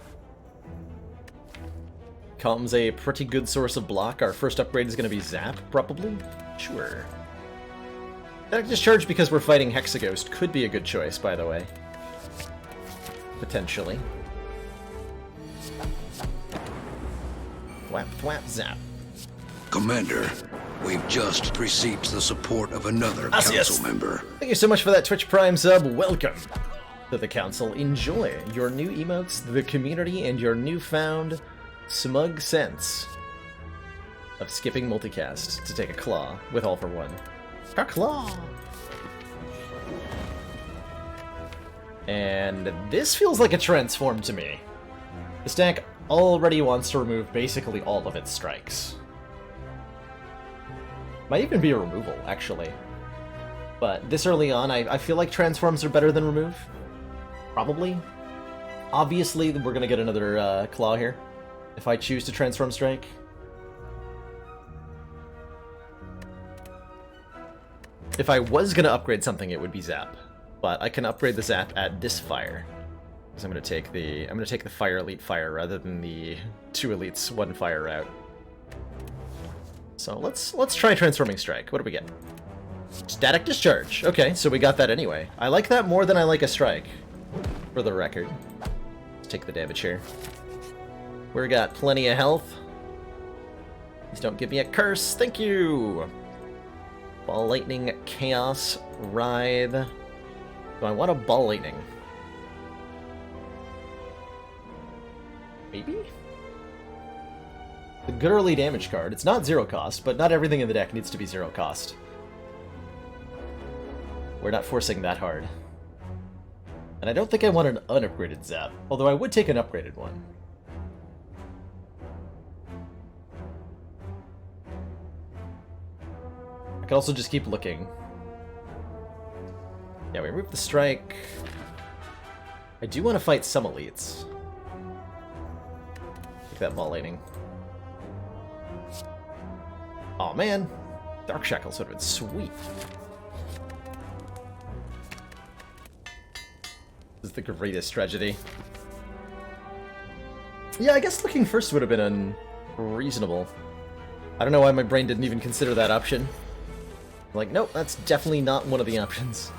Speaker 1: Comes a pretty good source of block. Our first upgrade is going to be Zap, probably? Sure. That Discharge because we're fighting Hexaghost could be a good choice, by the way. Potentially. Thwap, thwap, zap.
Speaker 2: Commander, we've just received the support of another council member.
Speaker 1: Thank you so much for that Twitch Prime sub. Welcome to the council. Enjoy your new emotes, the community, and your newfound smug sense of skipping multicast to take a claw with all for one. A claw! And this feels like a transform to me. This deck already wants to remove basically all of its strikes. Might even be a removal, actually. But this early on, I feel like transforms are better than remove. Probably. Obviously, we're gonna get another claw here. If I choose to transform strike. If I was gonna upgrade something, it would be Zap. But I can upgrade the Zap at this fire. Because I'm gonna take the fire elite fire rather than the 2 elites 1 fire route. So let's try transforming strike. What do we get? Static discharge. Okay, so we got that anyway. I like that more than I like a strike, for the record. take the damage here. We got plenty of health. Please don't give me a curse. Thank you! Ball Lightning, Chaos, Writhe. Do I want a Ball Lightning? Maybe? The good early damage card. It's not 0 cost, but not everything in the deck needs to be 0 cost. We're not forcing that hard. And I don't think I want an unupgraded Zap, although I would take an upgraded one. I could also just keep looking. Yeah, we remove the strike. I do want to fight some elites. Take that Ball Lightning. Aw, man. Dark Shackles would have been sweet. This is the greatest tragedy. Yeah, I guess looking first would have been unreasonable. I don't know why my brain didn't even consider that option. Like, nope, that's definitely not one of the options.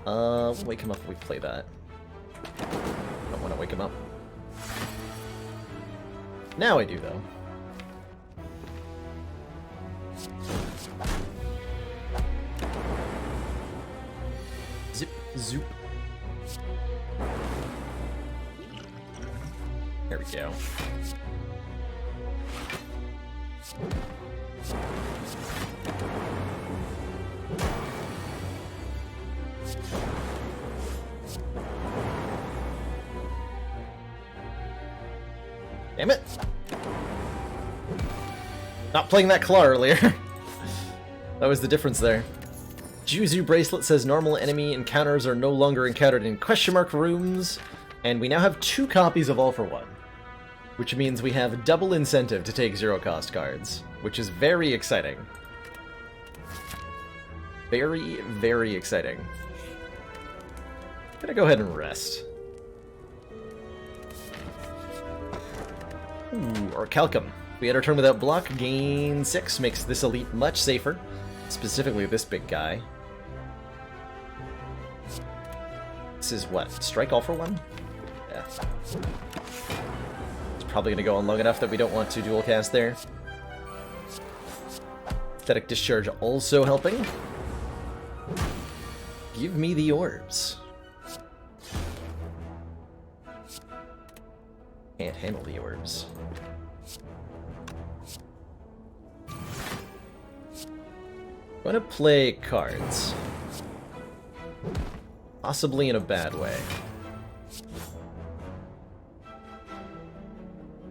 Speaker 1: We'll wake him up if we play that. Don't want to wake him up. Now I do, though. Zip, zoop. There we go. Damn it! Not playing that claw earlier. That was the difference there. Juzu Bracelet says normal enemy encounters are no longer encountered in question mark rooms, and we now have 2 copies of All for One, which means we have double incentive to take 0 cost cards, which is very exciting. Very, very exciting. Gonna go ahead and rest. Ooh, or Calcum. We enter turn without block, gain 6, makes this elite much safer. Specifically this big guy. This is what? Strike All for One? Yeah. It's probably gonna go on long enough that we don't want to dual cast there. Static Discharge also helping. Give me the orbs. Can't handle the orbs. I'm gonna play cards. Possibly in a bad way.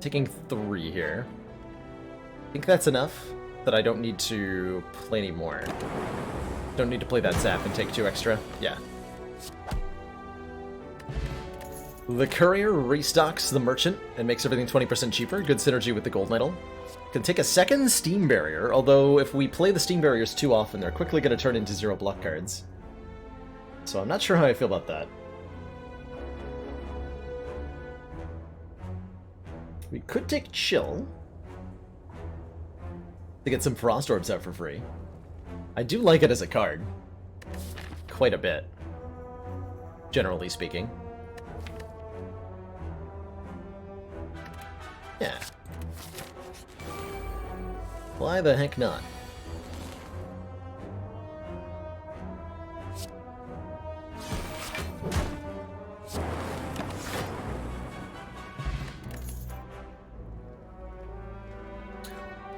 Speaker 1: Taking 3 here. I think that's enough that I don't need to play any more. Don't need to play that Zap and take 2 extra. Yeah. The Courier restocks the Merchant and makes everything 20% cheaper. Good synergy with the Gold Medal. Can take a second Steam Barrier, although if we play the Steam Barriers too often, they're quickly going to turn into 0 block cards. So I'm not sure how I feel about that. We could take Chill to get some Frost Orbs out for free. I do like it as a card. Quite a bit. Generally speaking. Yeah. Why the heck not?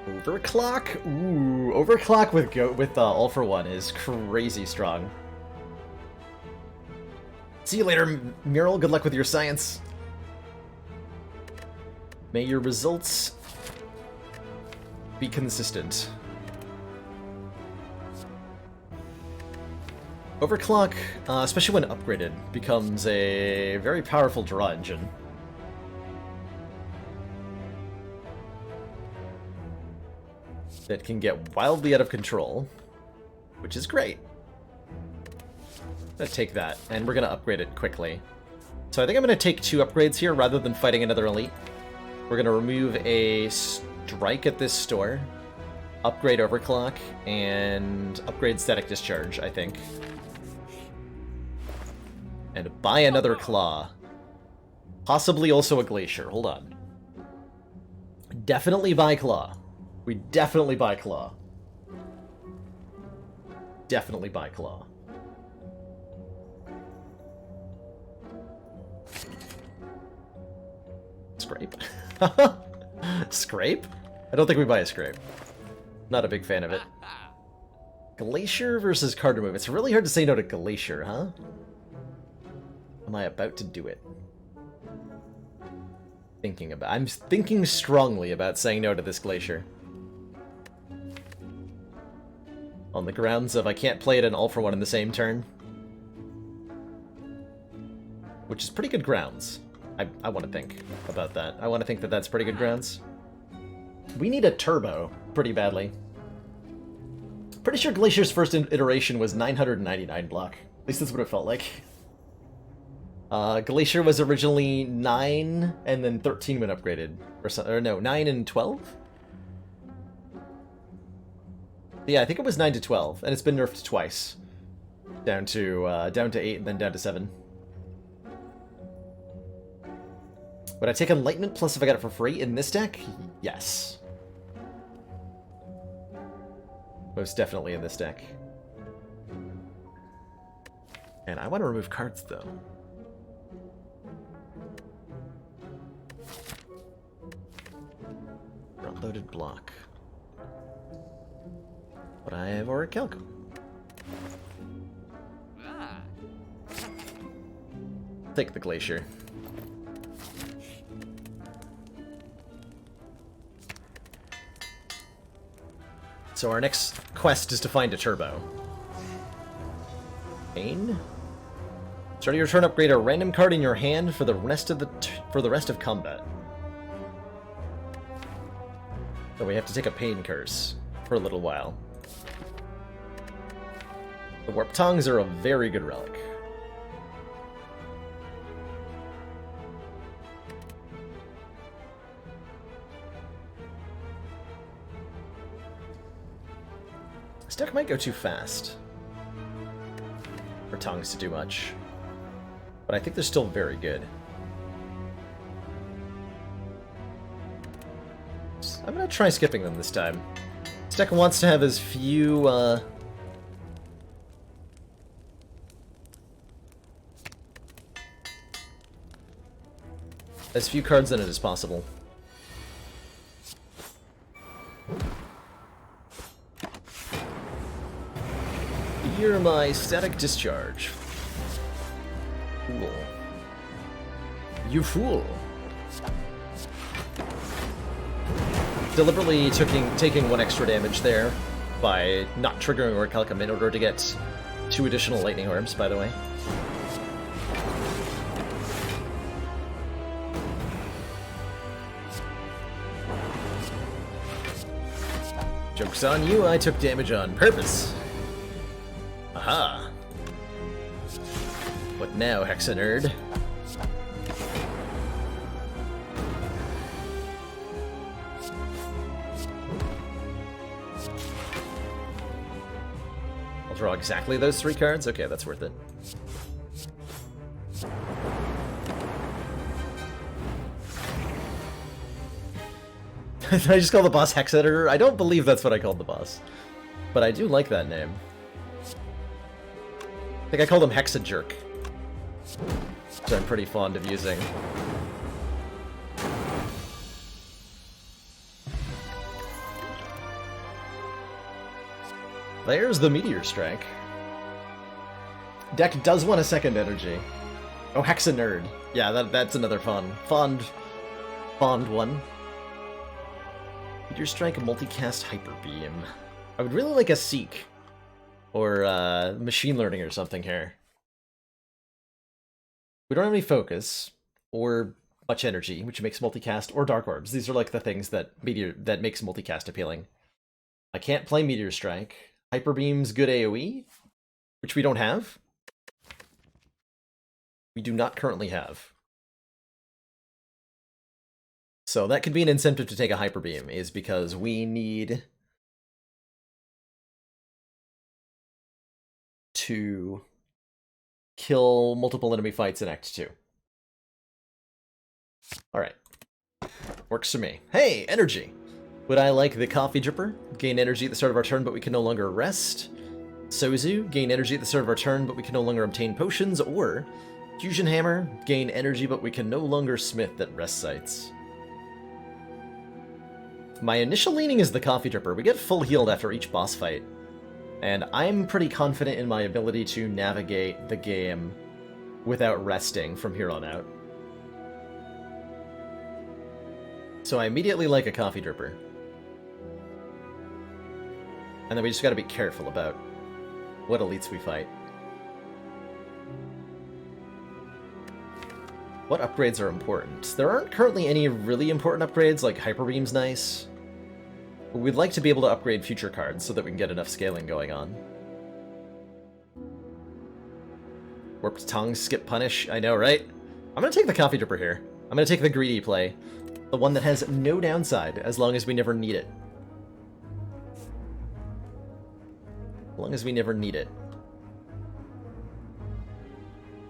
Speaker 1: Overclock? Ooh, Overclock with All for One is crazy strong. See you later, Mural. Good luck with your science. May your results be consistent. Overclock, especially when upgraded, becomes a very powerful draw engine. That can get wildly out of control, which is great. Let's take that, and we're going to upgrade it quickly. So I think I'm going to take 2 upgrades here rather than fighting another elite. We're going to remove a strike at this store, upgrade Overclock, and upgrade Static Discharge, I think. And buy another Claw. Possibly also a glacier. Hold on. Definitely buy Claw. We definitely buy Claw. Definitely buy Claw. Scrape? Scrape? I don't think we buy a Scrape. Not a big fan of it. Glacier versus card remove. It's really hard to say no to Glacier, huh? Am I about to do it? I'm thinking strongly about saying no to this Glacier. On the grounds of I can't play it an all for one in the same turn. Which is pretty good grounds. I want to think about that. I want to think that that's pretty good grounds. We need a turbo pretty badly. Pretty sure Glacier's first iteration was 999 block. At least that's what it felt like. Glacier was originally 9 and then 13 when upgraded. Or no, 9 and 12? Yeah, I think it was 9 to 12, and it's been nerfed twice. Down to 8 and then down to 7. Would I take Enlightenment Plus if I got it for free in this deck? Yes. Most definitely in this deck. And I want to remove cards, though. Front-loaded block. But I have Orichalcum. Take the Glacier. So our next quest is to find a turbo. Pain? Start your turn, upgrade a random card in your hand for the rest of combat. So we have to take a Pain Curse for a little while. The Warp Tongs are a very good relic. This deck might go too fast for Tongs to do much, but I think they're still very good. I'm gonna try skipping them this time. This deck wants to have as few, cards in it as possible. Hear my Static Discharge. Fool. You fool. Deliberately taking 1 extra damage there by not triggering Orichalcum in order to get 2 additional Lightning Orbs, by the way. Joke's on you, I took damage on purpose. Aha! What now, Hexa Nerd? I'll draw exactly those 3 cards? Okay, that's worth it. Did I just call the boss Hex Editor? I don't believe that's what I called the boss. But I do like that name. I think I called him Hexa-Jerk, which I'm pretty fond of using. There's the Meteor Strike. Deck does want a second energy. Oh, Hexa Nerd. Yeah, that's another fond one. Meteor Strike, a multicast Hyper Beam. I would really like a Seek. Or machine learning or something here. We don't have any focus or much energy, which makes multicast, or Dark Orbs. These are like the things that makes multicast appealing. I can't play Meteor Strike. Hyper Beam's good AoE, which we don't have. We do not currently have. So that could be an incentive to take a Hyper Beam, is because we need to kill multiple enemy fights in Act 2. Alright. Works for me. Hey, energy! Would I like the coffee dripper? Gain energy at the start of our turn, but we can no longer rest. Sozu, gain energy at the start of our turn, but we can no longer obtain potions. Or, Fusion Hammer, gain energy, but we can no longer smith at rest sites. My initial leaning is the coffee dripper. We get full healed after each boss fight. And I'm pretty confident in my ability to navigate the game without resting from here on out. So I immediately like a coffee dripper. And then we just gotta be careful about what elites we fight. What upgrades are important? There aren't currently any really important upgrades, like Hyper Beam's nice. But we'd like to be able to upgrade future cards so that we can get enough scaling going on. Warped Tongue, Skip Punish, I know, right? I'm gonna take the coffee dripper here. I'm gonna take the greedy play. The one that has no downside, as long as we never need it. As long as we never need it.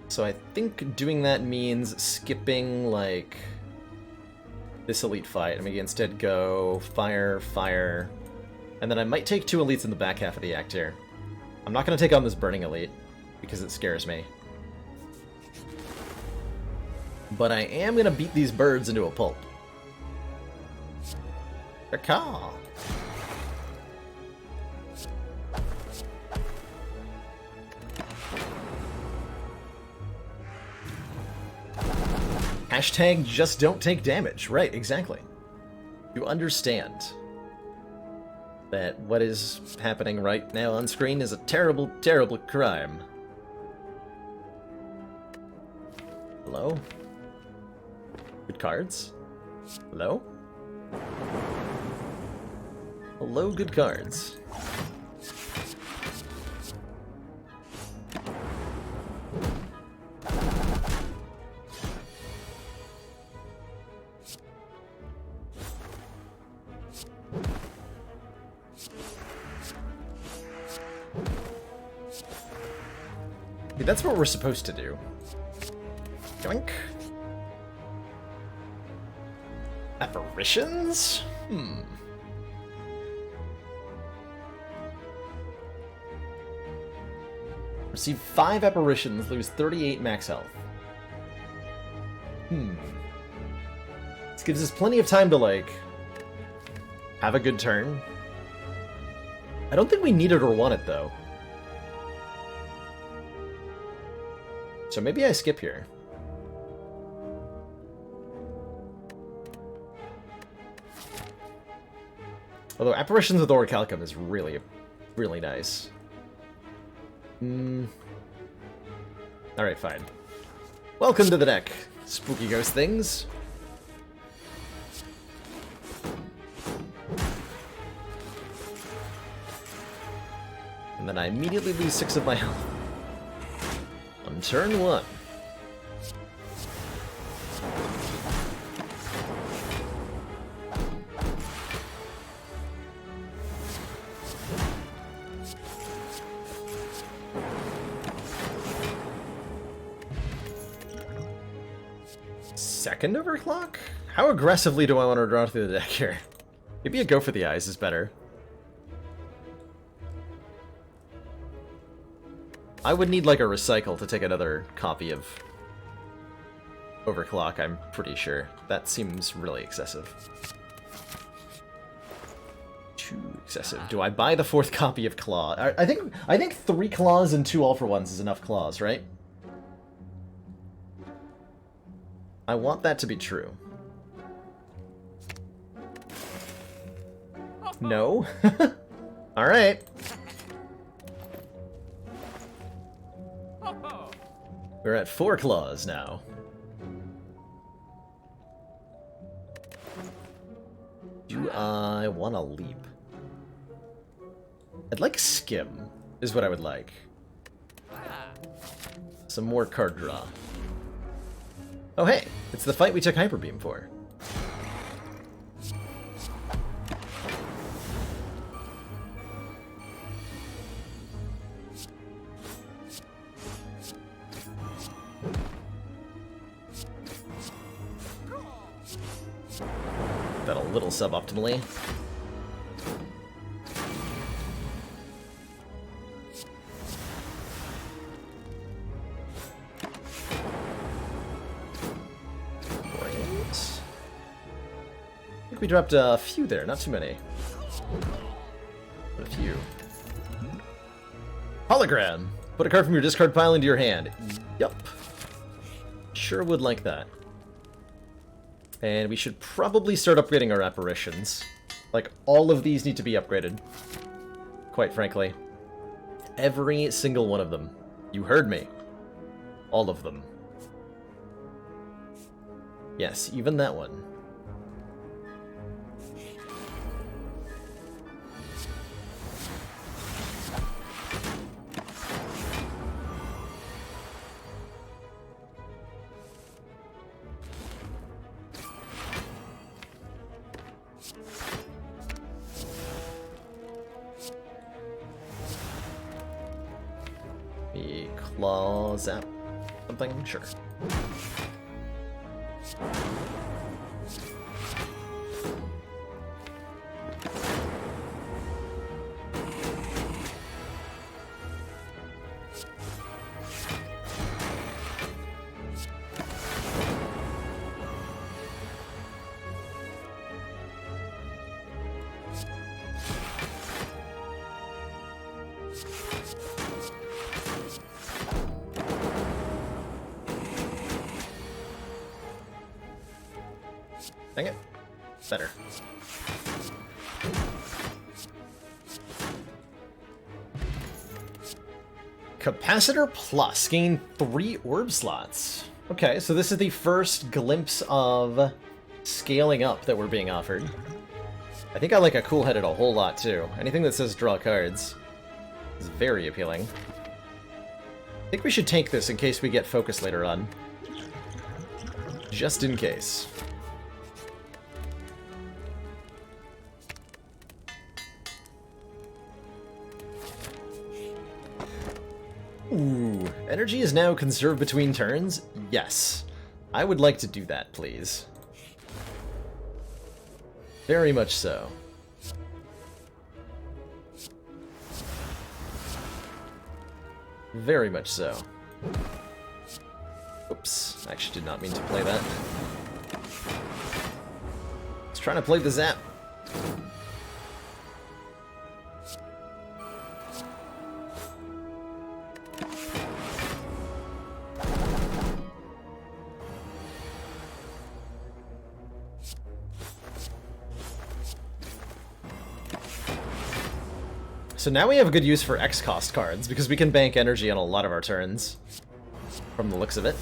Speaker 1: So I think doing that means skipping, like, this elite fight. I mean, instead go fire, fire, and then I might take 2 elites in the back half of the act here. I'm not going to take on this burning elite, because it scares me. But I am going to beat these birds into a pulp. Caw. Hashtag just don't take damage. Right, exactly. You understand that what is happening right now on screen is a terrible, terrible crime. Hello? Good cards? Hello? Hello, good cards. That's what we're supposed to do. Yoink. Apparitions? Receive 5 apparitions, lose 38 max health. This gives us plenty of time to, like, have a good turn. I don't think we need it or want it, though. So maybe I skip here. Although Apparitions with Orichalcum is really, really nice. Alright, fine. Welcome to the deck, spooky ghost things. And then I immediately lose 6 of my health. On turn 1. Second overclock? How aggressively do I want to draw through the deck here? Maybe a go for the eyes is better. I would need, like, a recycle to take another copy of Overclock, I'm pretty sure. That seems really excessive. Too excessive. Do I buy the 4th copy of Claw? I think 3 claws and 2 all-for-ones is enough claws, right? I want that to be true. No? Alright. We're at 4 claws now. Do I want to leap? I'd like Skim, is what I would like. Some more card draw. Oh hey, it's the fight we took Hyper Beam for. That a little suboptimally. Great. I think we dropped a few there, not too many. But a few. Hologram! Put a card from your discard pile into your hand. Yup. Sure would like that. And we should probably start upgrading our apparitions. Like, all of these need to be upgraded. Quite frankly. Every single one of them. You heard me. All of them. Yes, even that one. Claw zap something? Sure. Dang it. Better. Capacitor Plus. Gain 3 orb slots. Okay, so this is the first glimpse of scaling up that we're being offered. I think I like a cool headed a whole lot, too. Anything that says draw cards is very appealing. I think we should tank this in case we get focus later on. Just in case. Ooh, energy is now conserved between turns? Yes. I would like to do that, please. Very much so. Very much so. Oops, I actually did not mean to play that. I was trying to play the zap. So now we have a good use for X-cost cards, because we can bank energy on a lot of our turns, from the looks of it.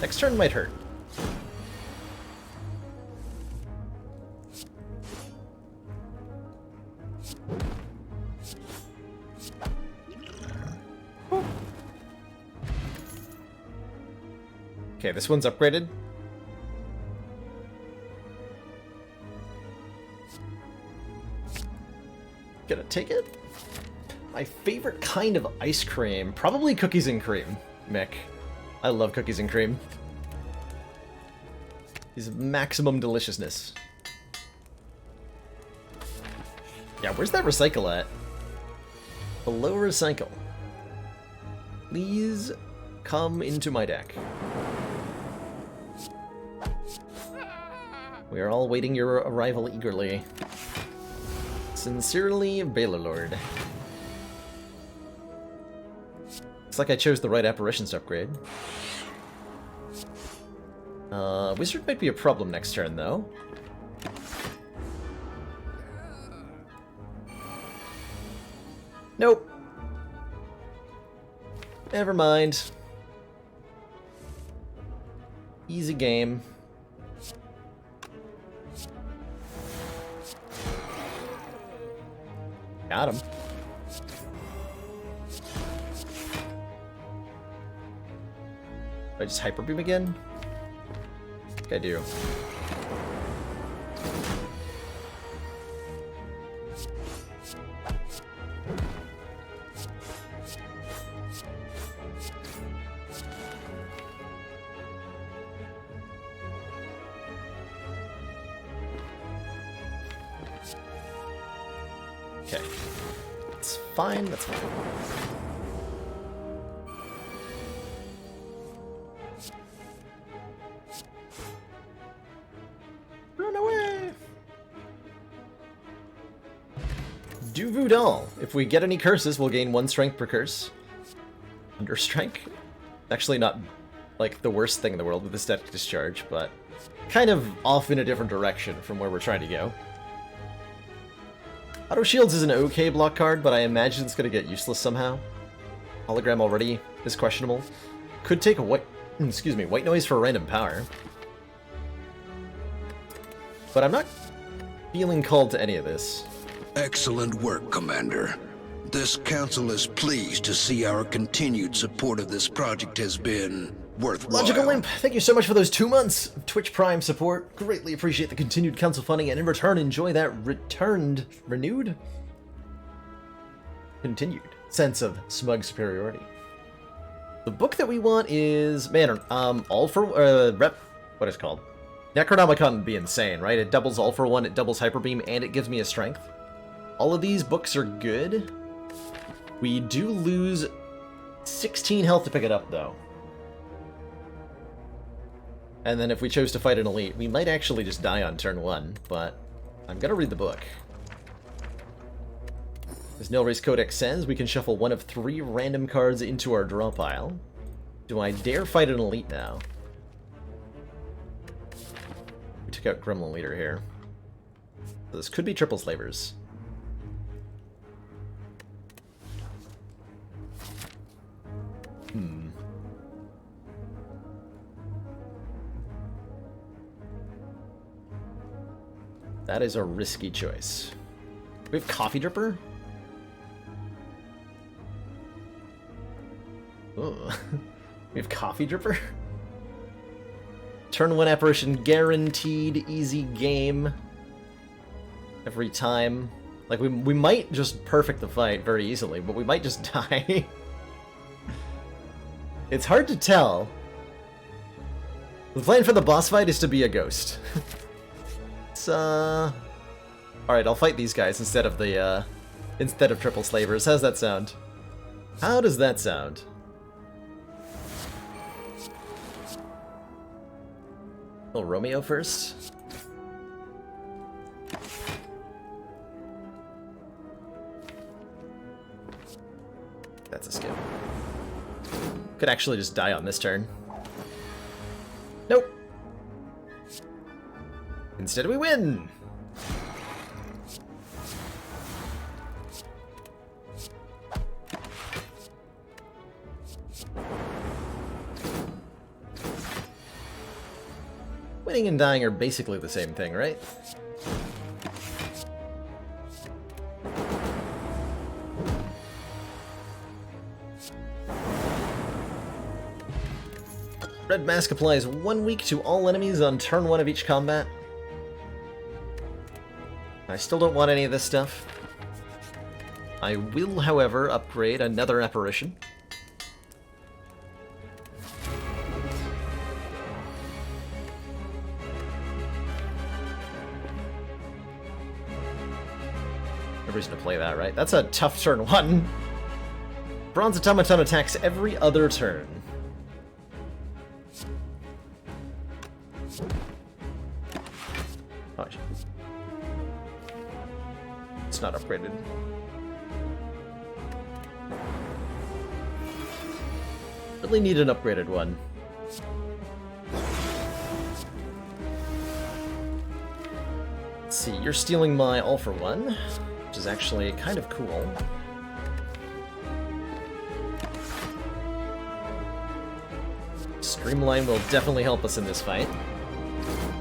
Speaker 1: Next turn might hurt. Okay, this one's upgraded. Gonna take it. My favorite kind of ice cream, probably cookies and cream, Mick. I love cookies and cream. Is maximum deliciousness. Yeah, where's that recycle at? Below recycle. Please come into my deck. We are all waiting your arrival eagerly. Sincerely, Balorlord. Looks like I chose the right apparitions to upgrade. Wizard might be a problem next turn, though. Nope. Never mind. Easy game. Got him. Do I just Hyper Beam again? I think I do. Okay. That's fine, that's fine. Run away! Do Voodal. If we get any curses, we'll gain 1 strength per curse. Under strength? Actually not, like, the worst thing in the world with the static discharge, but kind of off in a different direction from where we're trying to go. Auto Shields is an okay block card, but I imagine it's going to get useless somehow. Hologram already is questionable. Could take a white noise for a random power. But I'm not feeling called to any of this.
Speaker 2: Excellent work, Commander. This council is pleased to see our continued support of this project has been worthwhile.
Speaker 1: Logical Limp, thank you so much for those 2 months of Twitch Prime support. Greatly appreciate the continued council funding, and in return, enjoy that continued sense of smug superiority. The book that we want is, man, all for, what is it called? Necronomicon would be insane, right? It doubles all for 1, it doubles Hyper Beam, and it gives me a strength. All of these books are good. We do lose 16 health to pick it up, though. And then if we chose to fight an elite, we might actually just die on turn 1, but I'm gonna read the book. As Nilray's Codex says, we can shuffle 1 of 3 random cards into our draw pile. Do I dare fight an elite now? We took out Gremlin Leader here. So this could be triple slavers. That is a risky choice. We have Coffee Dripper? Ugh. We have Coffee Dripper? Turn 1 apparition, guaranteed easy game. Every time. Like, we might just perfect the fight very easily, but we might just die. It's hard to tell. The plan for the boss fight is to be a ghost. It's, alright, I'll fight these guys instead of the, instead of triple slavers. How's that sound? How does that sound? Little Romeo first. That's a skip. Could actually just die on this turn. Nope. Instead we win! Winning and dying are basically the same thing, right? Red Mask applies 1 week to all enemies on turn 1 of each combat. I still don't want any of this stuff. I will, however, upgrade another apparition. No reason to play that, right? That's a tough turn 1. Bronze Automaton attacks every other turn. Oh, it's not upgraded. Really need an upgraded one. Let's see, you're stealing my all for 1, which is actually kind of cool. Streamline will definitely help us in this fight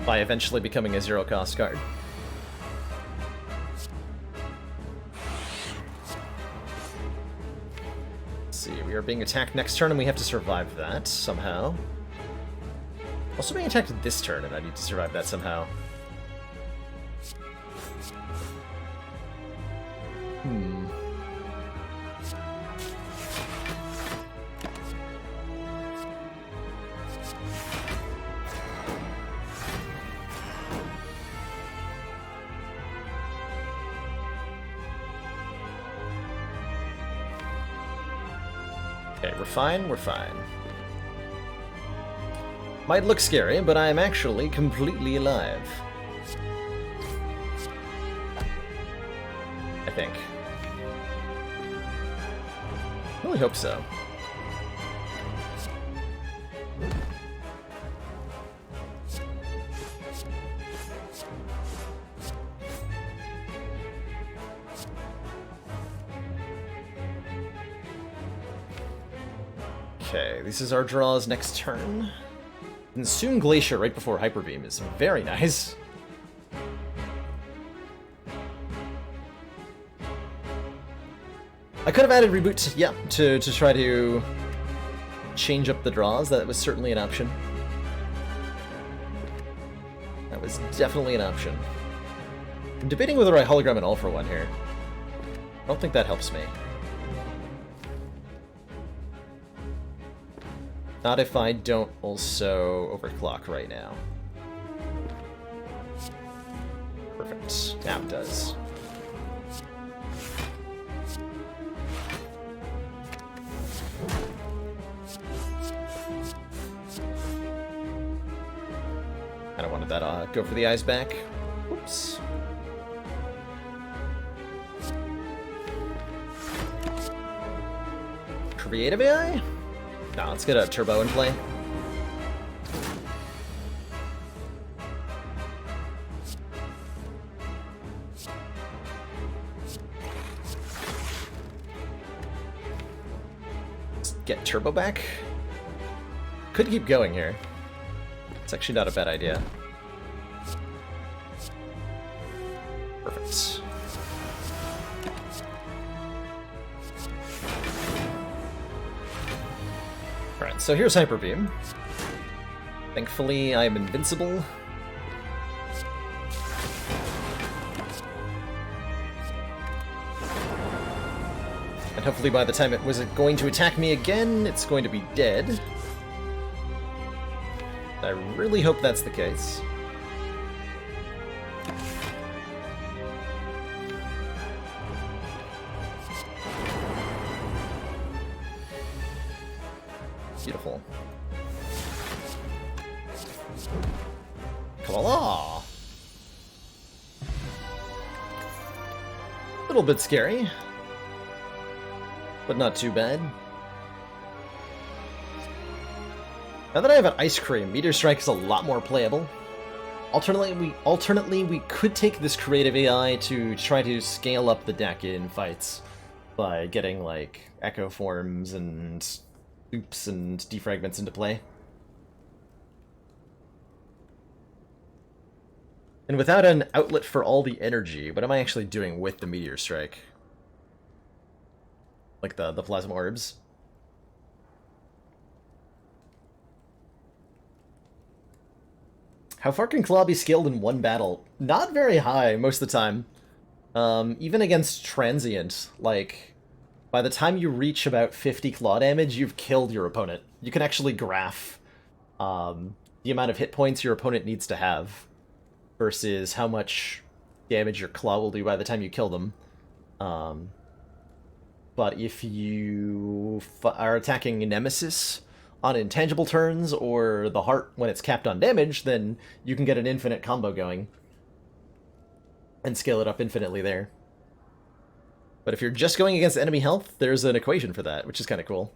Speaker 1: by eventually becoming a 0-cost card. Let's see, we are being attacked next turn and we have to survive that somehow. Also being attacked this turn and I need to survive that somehow. Okay, we're fine, we're fine. Might look scary, but I am actually completely alive. I think. Really hope so. Okay, this is our draws next turn. Consume Glacier right before Hyper Beam is very nice. I could have added Reboot, yeah, to try to change up the draws. That was certainly an option. That was definitely an option. I'm debating whether I hologram an All for One here. I don't think that helps me. Not if I don't also overclock right now. Perfect. Now it does. I don't wanted that go for the eyes back. Oops. Creative AI? No, let's get a turbo in play. Let's get turbo back. Could keep going here. It's actually not a bad idea. Perfect. Alright, so here's Hyper Beam. Thankfully, I am invincible. And hopefully by the time it was going to attack me again, it's going to be dead. I really hope that's the case. Beautiful. Voila! A little bit scary, but not too bad. Now that I have an Ice Cream, Meteor Strike is a lot more playable. Alternately, we could take this creative AI to try to scale up the deck in fights by getting, like, Echo Forms and Oops and Defragments into play. And without an outlet for all the energy, what am I actually doing with the Meteor Strike? Like the Plasma Orbs? How far can Claw be scaled in one battle? Not very high, most of the time. Even against Transient, like, by the time you reach about 50 Claw damage, you've killed your opponent. You can actually graph the amount of hit points your opponent needs to have versus how much damage your Claw will do by the time you kill them. But if you are attacking Nemesis on intangible turns, or the heart when it's capped on damage, then you can get an infinite combo going and scale it up infinitely there. But if you're just going against enemy health, there's an equation for that, which is kind of cool.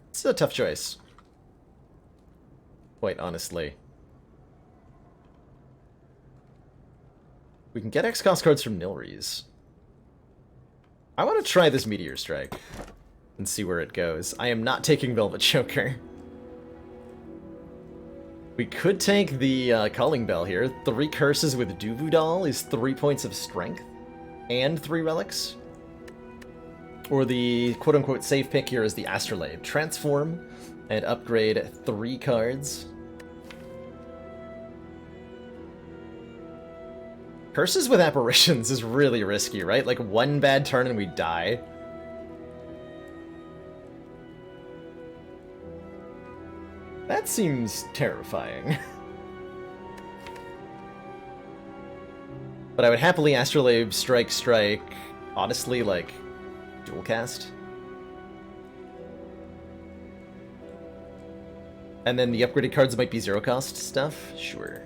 Speaker 1: It's a tough choice, quite honestly. We can get X-Cost cards from Nilries. I want to try this Meteor Strike and see where it goes. I am not taking Velvet Choker. We could take the Calling Bell here. 3 curses with Duvu Doll is 3 points of strength and 3 relics. Or the quote-unquote safe pick here is the Astrolabe. Transform and upgrade 3 cards. Curses with Apparitions is really risky, right? Like, one bad turn and we die. That seems terrifying. But I would happily Astrolabe, Strike, honestly, like, dual cast. And then the upgraded cards might be zero cost stuff? Sure.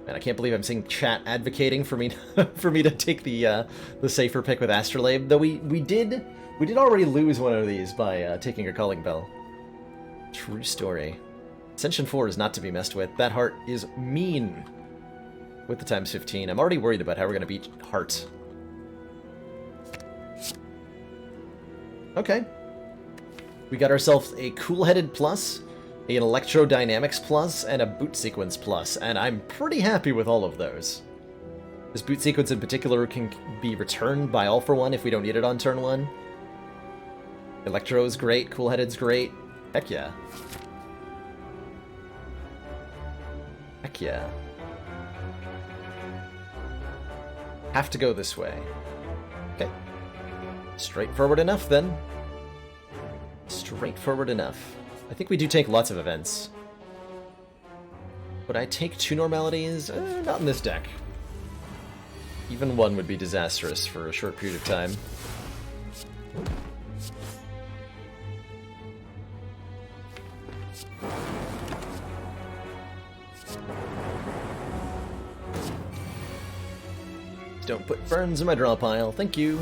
Speaker 1: Man, I can't believe I'm seeing chat advocating for me for me to take the safer pick with Astrolabe, though we did already lose one of these by taking a Calling Bell. True story. Ascension 4 is not to be messed with. That heart is mean with the times 15. I'm already worried about how we're going to beat heart. Okay. We got ourselves a Cool-Headed Plus, an Electrodynamics Plus, and a Boot Sequence Plus, and I'm pretty happy with all of those. This Boot Sequence in particular can be returned by All for One if we don't need it on turn 1. Electro's great, Cool-Headed's great. Heck yeah. Heck yeah. Have to go this way. Okay. Straightforward enough, then. Straightforward enough. I think we do take lots of events. Would I take 2 normalities? Not in this deck. Even 1 would be disastrous for a short period of time. Don't put ferns in my draw pile, thank you.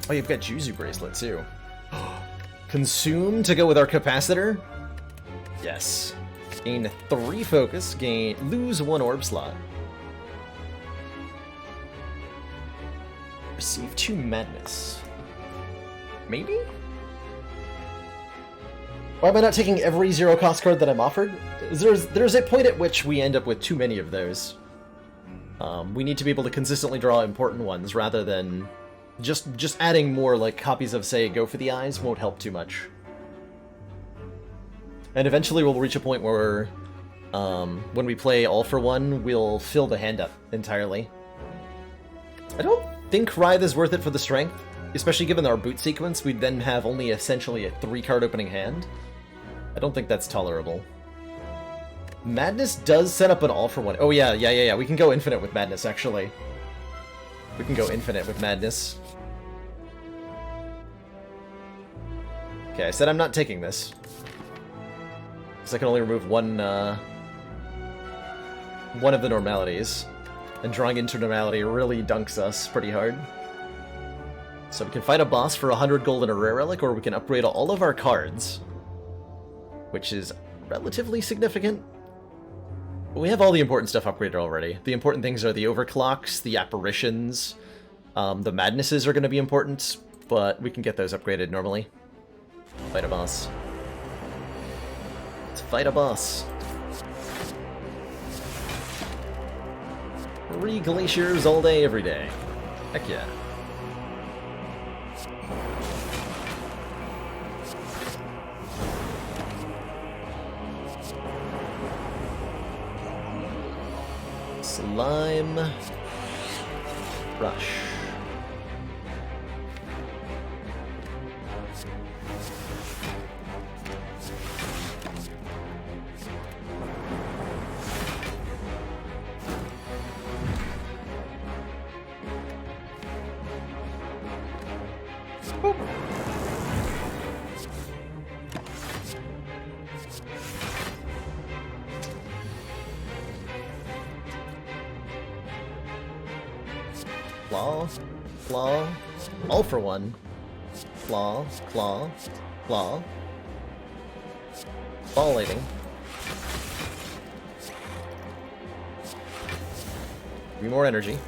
Speaker 1: Oh, you've got Juzu Bracelet, too. Consume to go with our Capacitor? Yes. Gain 3 focus, lose 1 orb slot. Receive 2 madness. Maybe? Why am I not taking every zero cost card that I'm offered? There's a point at which we end up with too many of those. We need to be able to consistently draw important ones rather than just adding more like copies of, say, Go for the Eyes won't help too much. And eventually we'll reach a point where when we play All for One, we'll fill the hand up entirely. I don't think Writhe is worth it for the strength, especially given our boot sequence. We'd then have only essentially a 3-card opening hand. I don't think that's tolerable. Madness does set up an All for One. Oh yeah. We can go infinite with Madness, actually. We can go infinite with Madness. Okay, I said I'm not taking this. Because I can only remove one of the normalities. And drawing into normality really dunks us pretty hard. So we can fight a boss for 100 gold and a rare relic, or we can upgrade all of our cards. Which is relatively significant. But we have all the important stuff upgraded already. The important things are the overclocks, the apparitions, the madnesses are going to be important, but we can get those upgraded normally. Fight a boss. Let's fight a boss. 3 glaciers all day, every day. Heck yeah. Slime Rush. Boop. Claw, claw, all for one. Claw, claw, claw. Ballating. Give me more energy.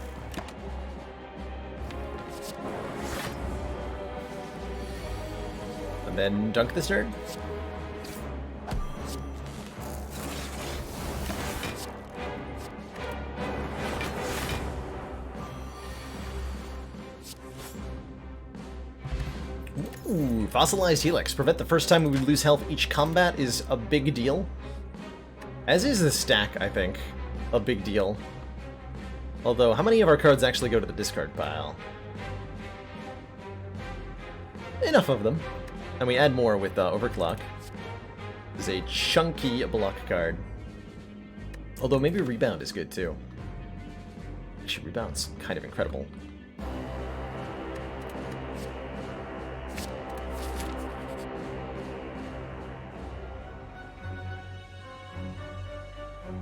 Speaker 1: And then dunk this nerd. Ooh, Fossilized Helix. Prevent the first time we lose health each combat is a big deal. As is the stack, I think. A big deal. Although, how many of our cards actually go to the discard pile? Enough of them. And we add more with Overclock. It's a chunky block card. Although maybe Rebound is good too. Actually, Rebound's kind of incredible.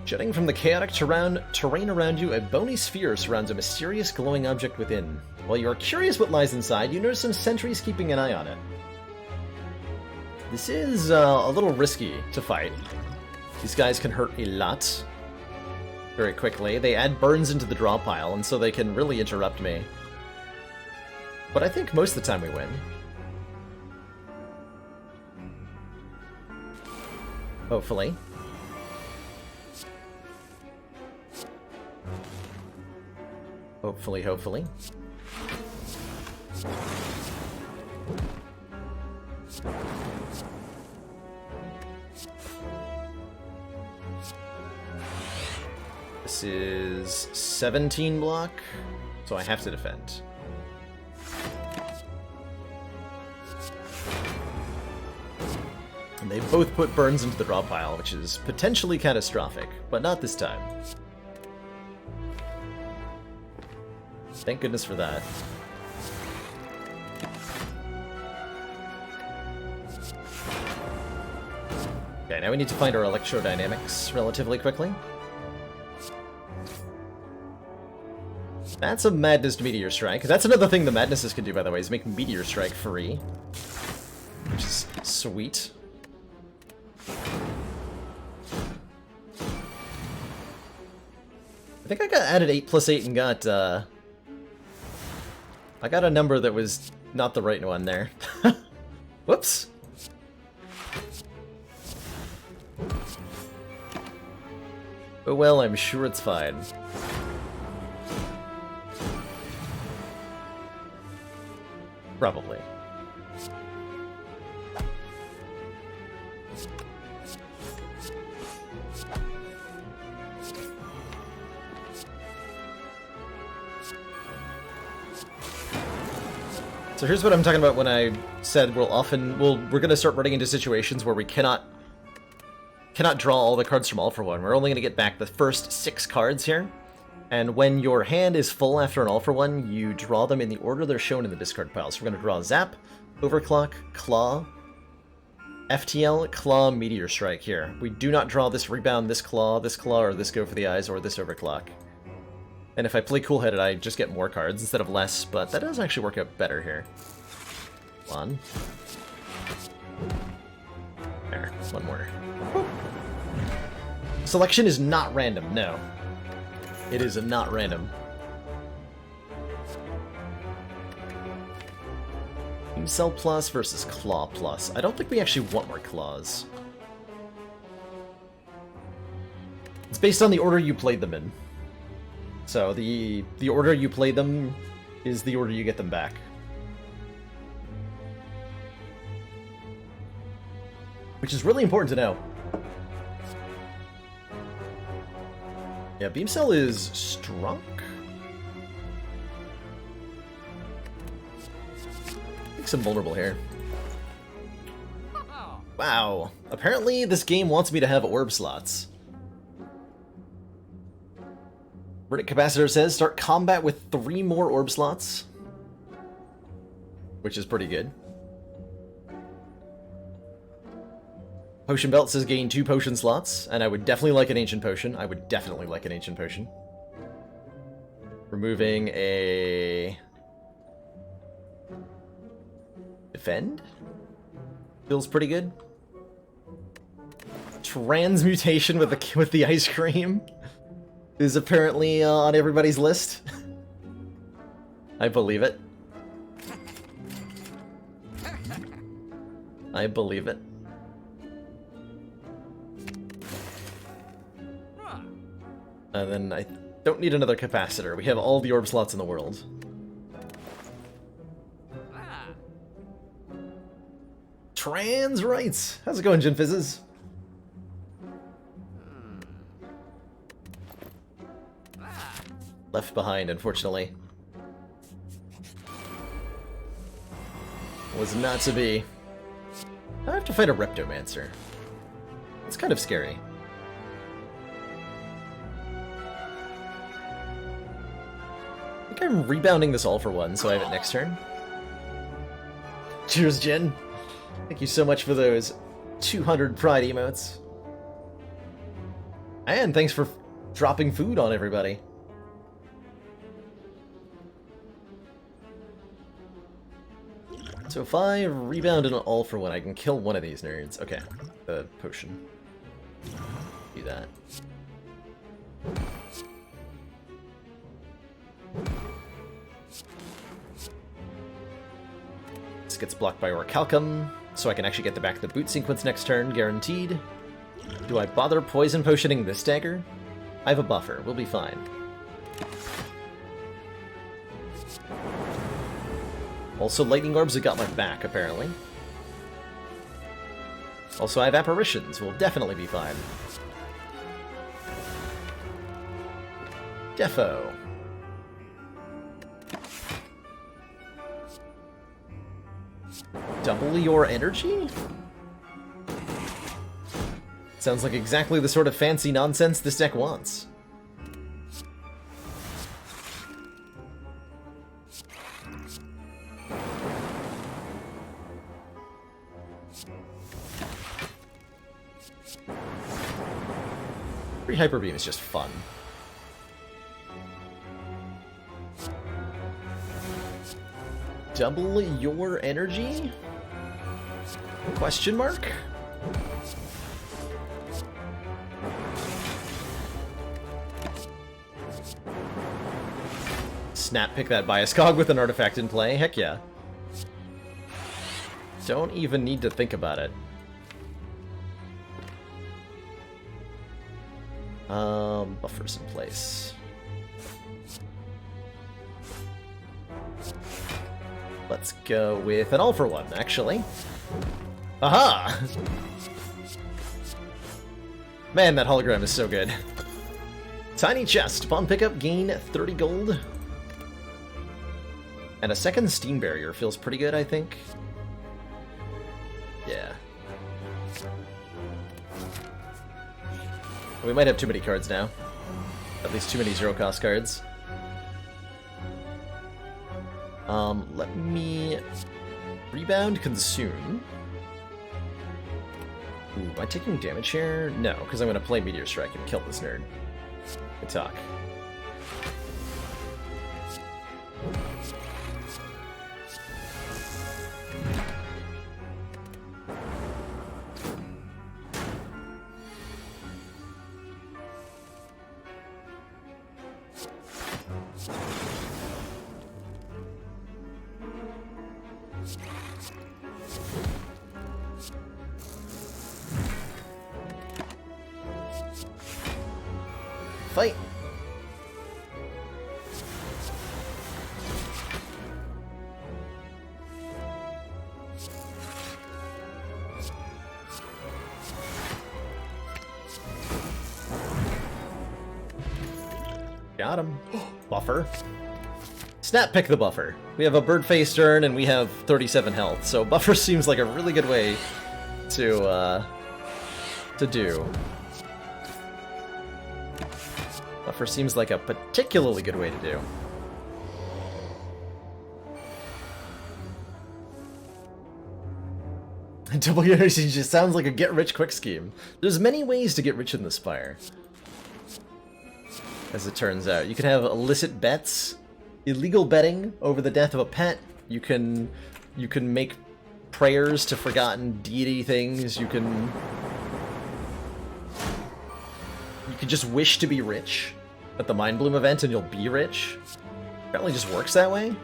Speaker 1: Jutting from the chaotic terrain around you, a bony sphere surrounds a mysterious glowing object within. While you are curious what lies inside, you notice some sentries keeping an eye on it. This is a little risky to fight. These guys can hurt a lot very quickly. They add burns into the draw pile, and so they can really interrupt me. But I think most of the time we win. Hopefully. Hopefully. This is 17 block, so I have to defend. And they both put burns into the draw pile, which is potentially catastrophic, but not this time. Thank goodness for that. Okay, now we need to find our electrodynamics relatively quickly. That's a Madness to Meteor Strike. That's another thing the Madnesses can do, by the way, is make Meteor Strike free. Which is sweet. I think I got added 8 plus 8 and got, I got a number that was not the right one there. Whoops! Oh well, I'm sure it's fine. Probably. So here's what I'm talking about when I said we're gonna start running into situations where we cannot draw all the cards from All for One. We're only gonna get back the first 6 cards here. And when your hand is full after an All for One, you draw them in the order they're shown in the discard pile. So we're going to draw Zap, Overclock, Claw, FTL, Claw, Meteor Strike here. We do not draw this Rebound, this Claw, or this Go for the Eyes, or this Overclock. And if I play Cool-Headed, I just get more cards instead of less, but that does actually work out better here. 1. There, 1 more. Selection is not random, no. It is not random. Beam Cell Plus versus Claw Plus. I don't think we actually want more claws. It's based on the order you played them in. So the order you play them is the order you get them back. Which is really important to know. Yeah, Beam Cell is strong. I think I'm vulnerable here. Wow. Apparently this game wants me to have orb slots. Verdict Capacitor says start combat with 3 more orb slots. Which is pretty good. Potion Belt says gain 2 potion slots, and I would definitely like an Ancient Potion. Removing a... Defend? Feels pretty good. Transmutation with the ice cream is apparently on everybody's list. I believe it. I believe it. And then I don't need another capacitor. We have all the orb slots in the world. Trans rights. How's it going, Gin Fizzes? left behind, unfortunately. Was not to be. I have to fight a Reptomancer. It's kind of scary. I think I'm rebounding this all for one, so I have it next turn. Cheers, Jin. Thank you so much for those 200 pride emotes. And thanks for dropping food on everybody. So if I rebound an all for one, I can kill one of these nerds. Okay, the potion. Do that. This gets blocked by Orichalcum, so I can actually get the back of the boot sequence next turn, guaranteed. Do I bother poison potioning this dagger? I have a buffer, we'll be fine. Also, lightning orbs have got my back, apparently. Also, I have apparitions, we'll definitely be fine. Defo. Double your energy? Sounds like exactly the sort of fancy nonsense this deck wants. Free Hyper Beam is just fun. Double your energy? Question mark? Snap pick that Bias Cog with an artifact in play? Heck yeah. Don't even need to think about it. Buffers in place. Let's go with an all for one, actually. Aha! Man, that hologram is so good. Tiny chest. Upon pickup, gain 30 gold. And a second steam barrier feels pretty good, I think. Yeah. We might have too many cards now. At least too many zero-cost cards. Let me rebound, consume. Ooh, am I taking damage here? No, because I'm going to play Meteor Strike and kill this nerd. Good talk. Fight! Got him. Buffer. Snap pick the buffer. We have a bird face turn and we have 37 health, so buffer seems like a really good way to do. Buffer seems like a particularly good way to do. Double energy just sounds like a get-rich-quick scheme. There's many ways to get rich in the Spire. As it turns out. You can have illicit bets, illegal betting over the death of a pet. You can make prayers to forgotten deity things. You can just wish to be rich at the Mind Bloom event and you'll be rich. Apparently just works that way.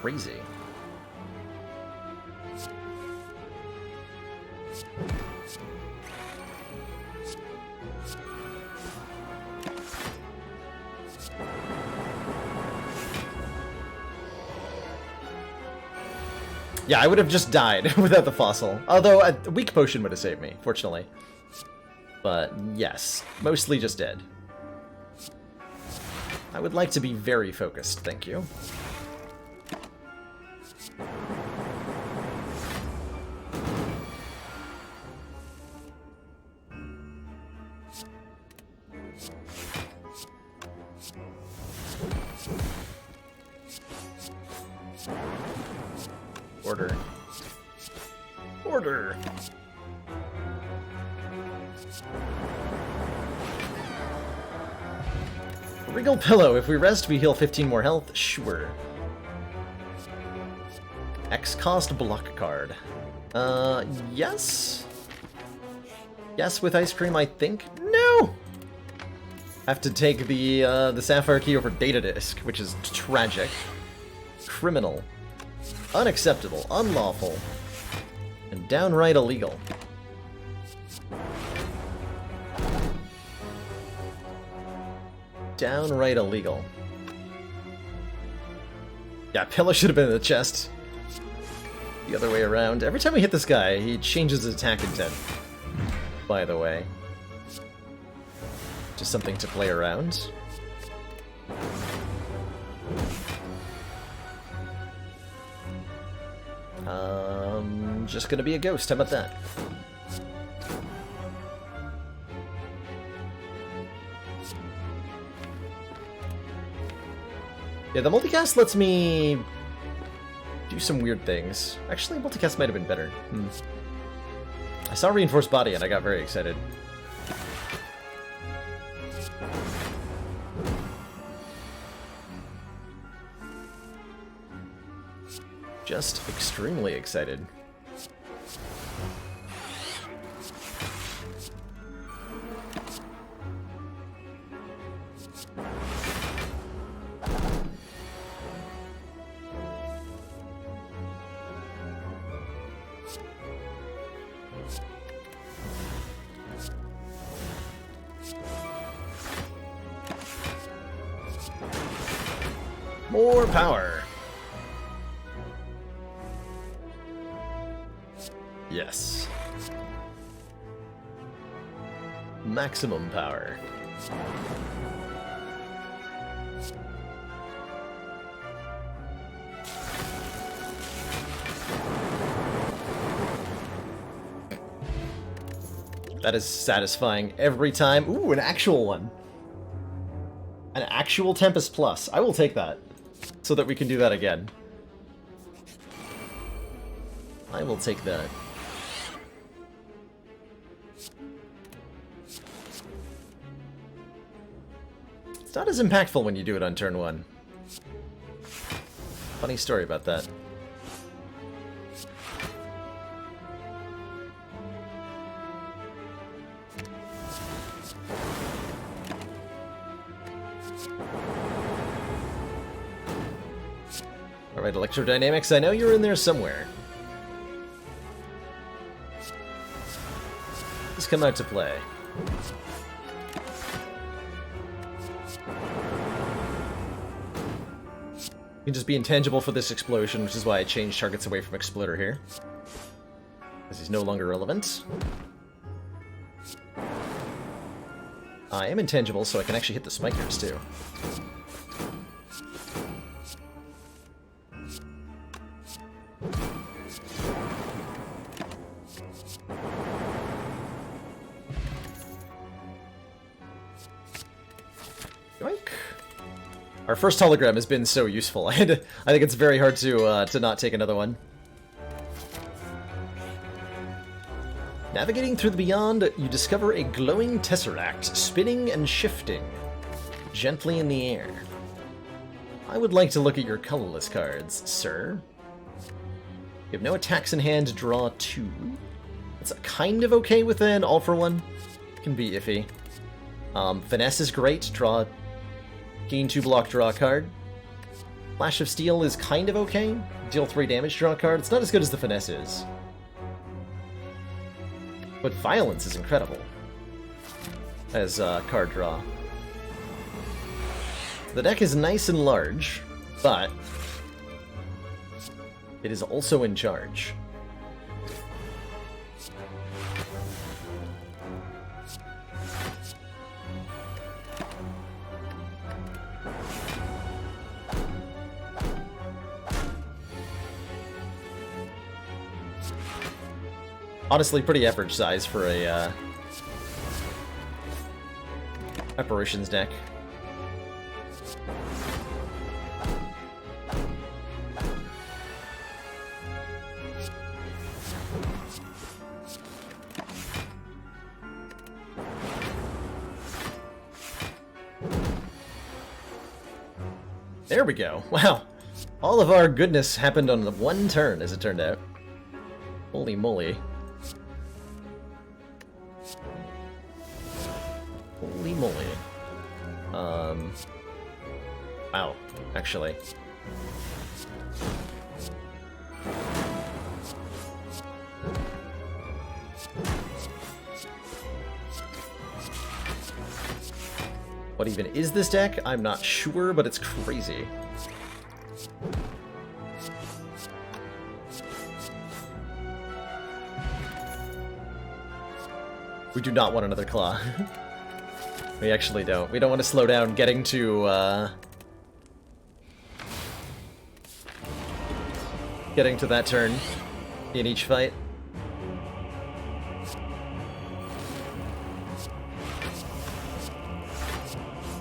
Speaker 1: Crazy. Yeah, I would have just died without the fossil. Although a weak potion would have saved me, fortunately. But yes, mostly just dead. I would like to be very focused, thank you. Order. Order! Regal Pillow. If we rest, we heal 15 more health. Sure. X-cost block card. Yes? Yes, with ice cream, I think? No! I have to take the Sapphire Key over Data Disk, which is tragic. Criminal. Unacceptable. Unlawful. And downright illegal. Downright illegal. Yeah, Pillow should have been in the chest. The other way around. Every time we hit this guy, he changes his attack intent. By the way. Just something to play around. Just gonna be a ghost, how about that? Yeah, the multicast lets me do some weird things. Actually, multicast might have been better. I saw Reinforced Body and I got very excited. Just extremely excited. More power. Yes. Maximum power. That is satisfying every time. Ooh, an actual one. An actual Tempest Plus. I will take that. So that we can do that again. I will take that. It's not as impactful when you do it on turn 1. Funny story about that. Alright, Electrodynamics, I know you're in there somewhere. Please come out to play. You can just be intangible for this explosion, which is why I changed targets away from Exploder here. Because he's no longer relevant. I am intangible, so I can actually hit the spikers too. Yoink. Our first hologram has been so useful. I think it's very hard to not take another one. Navigating through the beyond, you discover a glowing tesseract, spinning and shifting gently in the air. I would like to look at your colorless cards, sir. You have no attacks in hand, draw 2. It's kind of okay with an all for one. Can be iffy. Finesse is great, gain 2 block, draw a card. Flash of Steel is kind of okay, deal 3 damage, draw a card. It's not as good as the Finesse is. But Violence is incredible as card draw. The deck is nice and large, but it is also in charge. Honestly, pretty average size for a apparitions deck. There we go. Wow. All of our goodness happened on one turn, as it turned out. Holy moly. Holy moly. Wow, actually. What even is this deck? I'm not sure, but it's crazy. We do not want another claw. We actually don't. We don't want to slow down getting to that turn in each fight.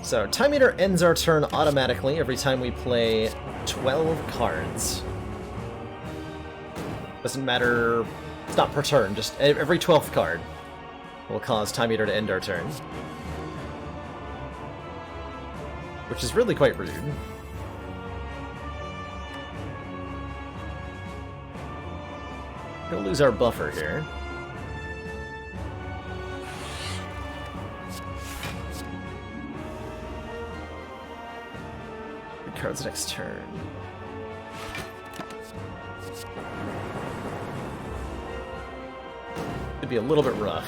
Speaker 1: So, Time Eater ends our turn automatically every time we play 12 cards. Doesn't matter, it's not per turn, just every 12th card will cause Time Eater to end our turn. Which is really quite rude. We'll lose our buffer here. Cards next turn. Could be a little bit rough.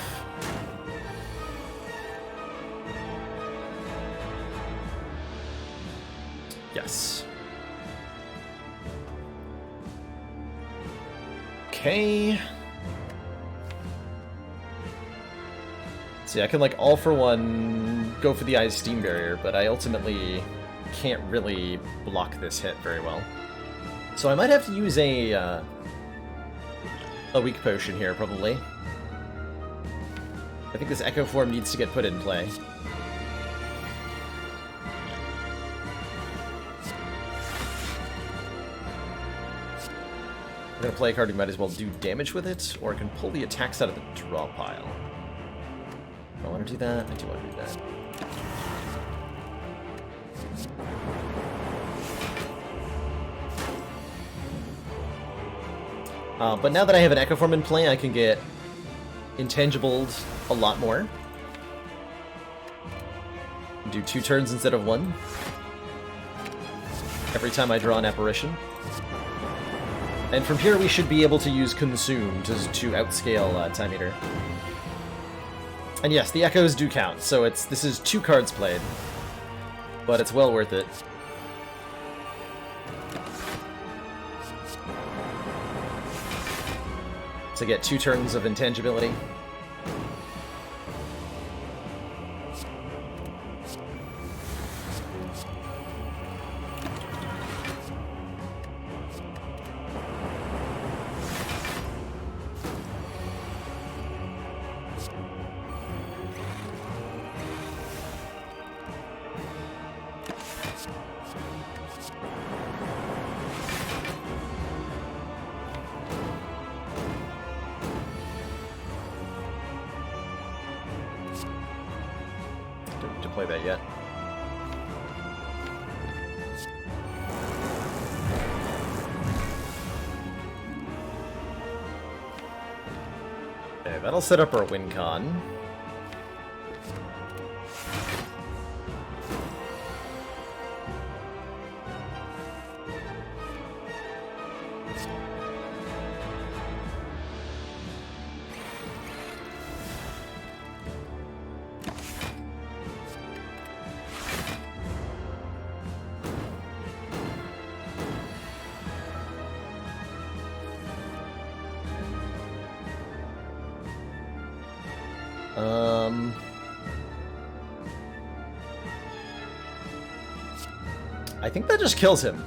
Speaker 1: Yes. Okay. See, I can like all for one go for the Ice Steam Barrier, but I ultimately can't really block this hit very well. So I might have to use a weak potion here, probably. I think this Echo Form needs to get put in play. We're gonna play a card we might as well do damage with it, or I can pull the attacks out of the draw pile. Do I want to do that? I do want to do that. But now that I have an Echo Form in play, I can get intangibled a lot more. Do 2 turns instead of 1. Every time I draw an apparition. And from here we should be able to use Consume to outscale Time Eater. And yes, the echoes do count, so this is 2 cards played. But it's well worth it. To get 2 turns of intangibility. Play that yet. Okay, that'll set up our win con. I think that just kills him.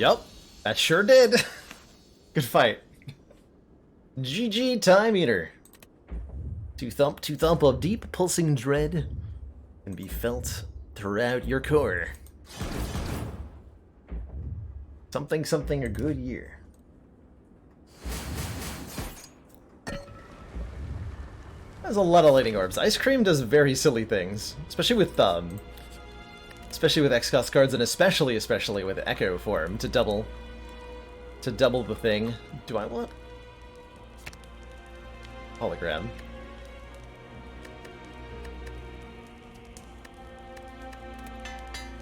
Speaker 1: Yup, that sure did. Good fight. GG Time Eater. To thump of deep pulsing dread can be felt throughout your core. Something a good year. There's a lot of lightning orbs. Ice Cream does very silly things, especially with X-Cost cards, and especially with Echo form to double the thing. Do I want hologram?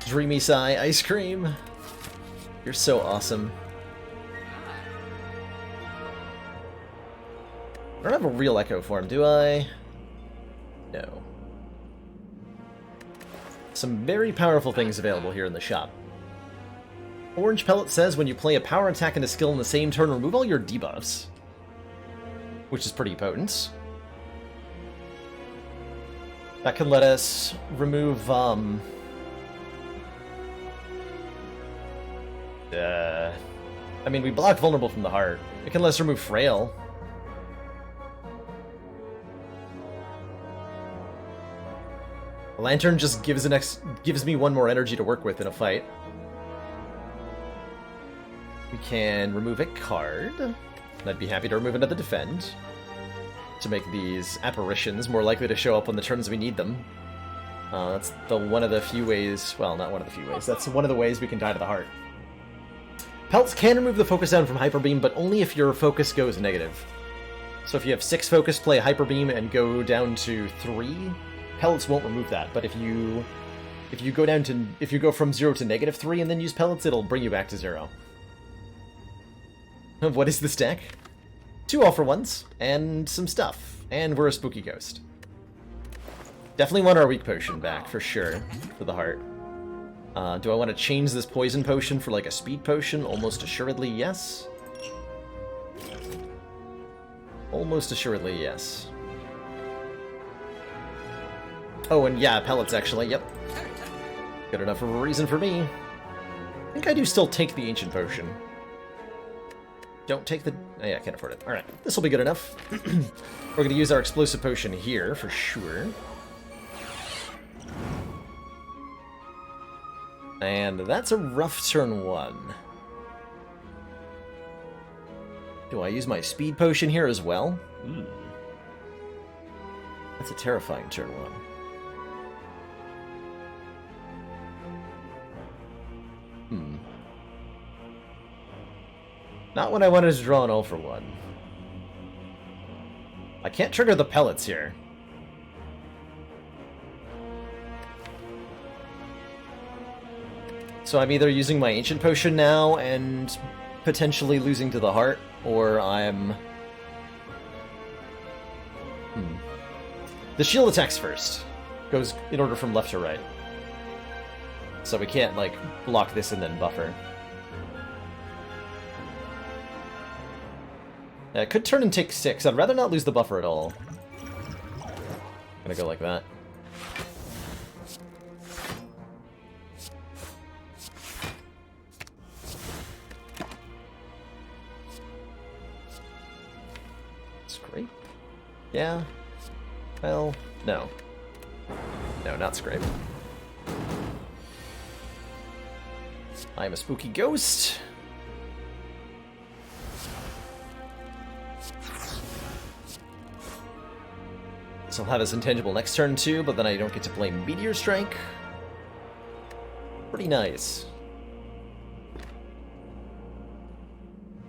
Speaker 1: Dreamy Sigh, Ice Cream. You're so awesome. I don't have a real Echo form, do I? No. Some very powerful things available here in the shop. Orange Pellet says when you play a power attack and a skill in the same turn, remove all your debuffs. Which is pretty potent. That can let us remove, I mean, we block Vulnerable from the heart. It can let us remove Frail. Lantern just gives me one more energy to work with in a fight. We can remove a card. I'd be happy to remove another defend to make these apparitions more likely to show up on the turns we need them. That's one of the few ways. Well, not one of the few ways. That's one of the ways we can die to the heart. Pelts can remove the focus down from Hyper Beam, but only if your focus goes negative. So if you have 6 focus, play a Hyper Beam, and go down to 3. Pellets won't remove that, but if you go from 0 to -3 and then use pellets, it'll bring you back to 0. What is this deck? 2 all-for-ones, and some stuff. And we're a spooky ghost. Definitely want our weak potion back, for sure, for the heart. Do I want to change this poison potion for like a speed potion? Almost assuredly, yes. Almost assuredly, yes. Oh, and yeah, pellets, actually, yep. Good enough of a reason for me. I think I do still take the Ancient Potion. Don't take the... Oh, yeah, I can't afford it. Alright, this will be good enough. We're going to use our Explosive Potion here, for sure. And that's a rough turn 1. Do I use my Speed Potion here as well? Ooh. That's a terrifying turn 1. Not when I wanted to draw an all-for-one. I can't trigger the pellets here. So I'm either using my Ancient Potion now and potentially losing to the heart, or I'm... The shield attacks first. Goes in order from left to right. So we can't, like, block this and then buffer. Yeah, it could turn and take 6. I'd rather not lose the buffer at all. I'm gonna go like that. Scrape? Yeah. Well, no. No, not scrape. I'm a spooky ghost. So I'll have this intangible next turn too, but then I don't get to play Meteor Strike. Pretty nice.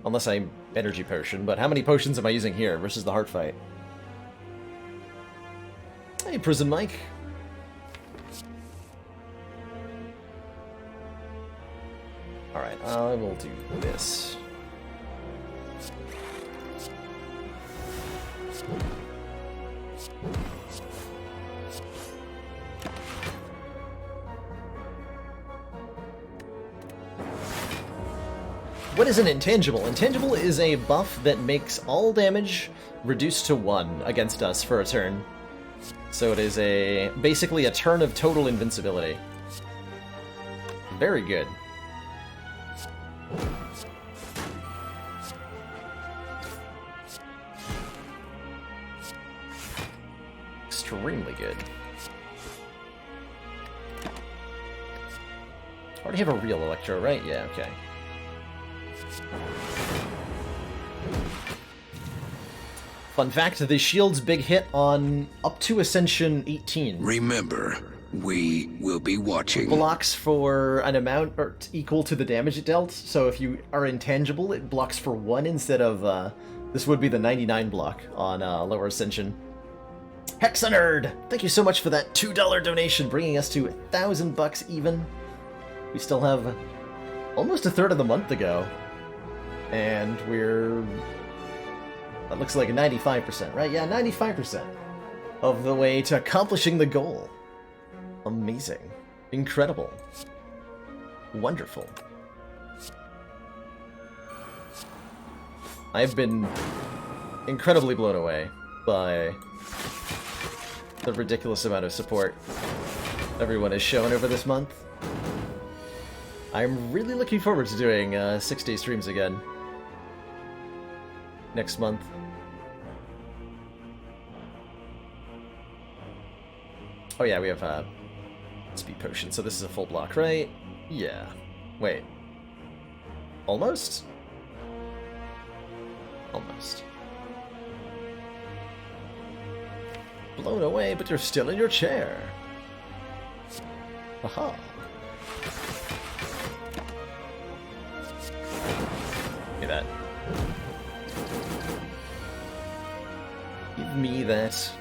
Speaker 1: Unless I Energy Potion, but how many potions am I using here versus the Heart Fight? Hey, Prison Mike. Alright, I will do this. What is an intangible? Intangible is a buff that makes all damage reduced to 1 against us for a turn. So it is basically a turn of total invincibility. Very good. extremely good. Already have a real Electro, right? Yeah, okay. Fun fact, the shield's big hit on up to Ascension 18.
Speaker 2: Remember, we will be watching.
Speaker 1: Blocks for an amount equal to the damage it dealt, so if you are intangible, it blocks for 1 instead of, this would be the 99 block on lower Ascension. Hexanerd! Thank you so much for that $2 donation, bringing us to $1,000 even. We still have almost a third of the month to go. And we're... that looks like 95%, right? Yeah, 95% of the way to accomplishing the goal. Amazing. Incredible. Wonderful. I've been incredibly blown away by the ridiculous amount of support everyone has shown over this month. I'm really looking forward to doing 6-day streams again next month. Oh yeah, we have speed potion, so this is a full block, right? Yeah. Wait. Almost? Almost. Blown away, but you're still in your chair. Aha. Give me that. Give me that.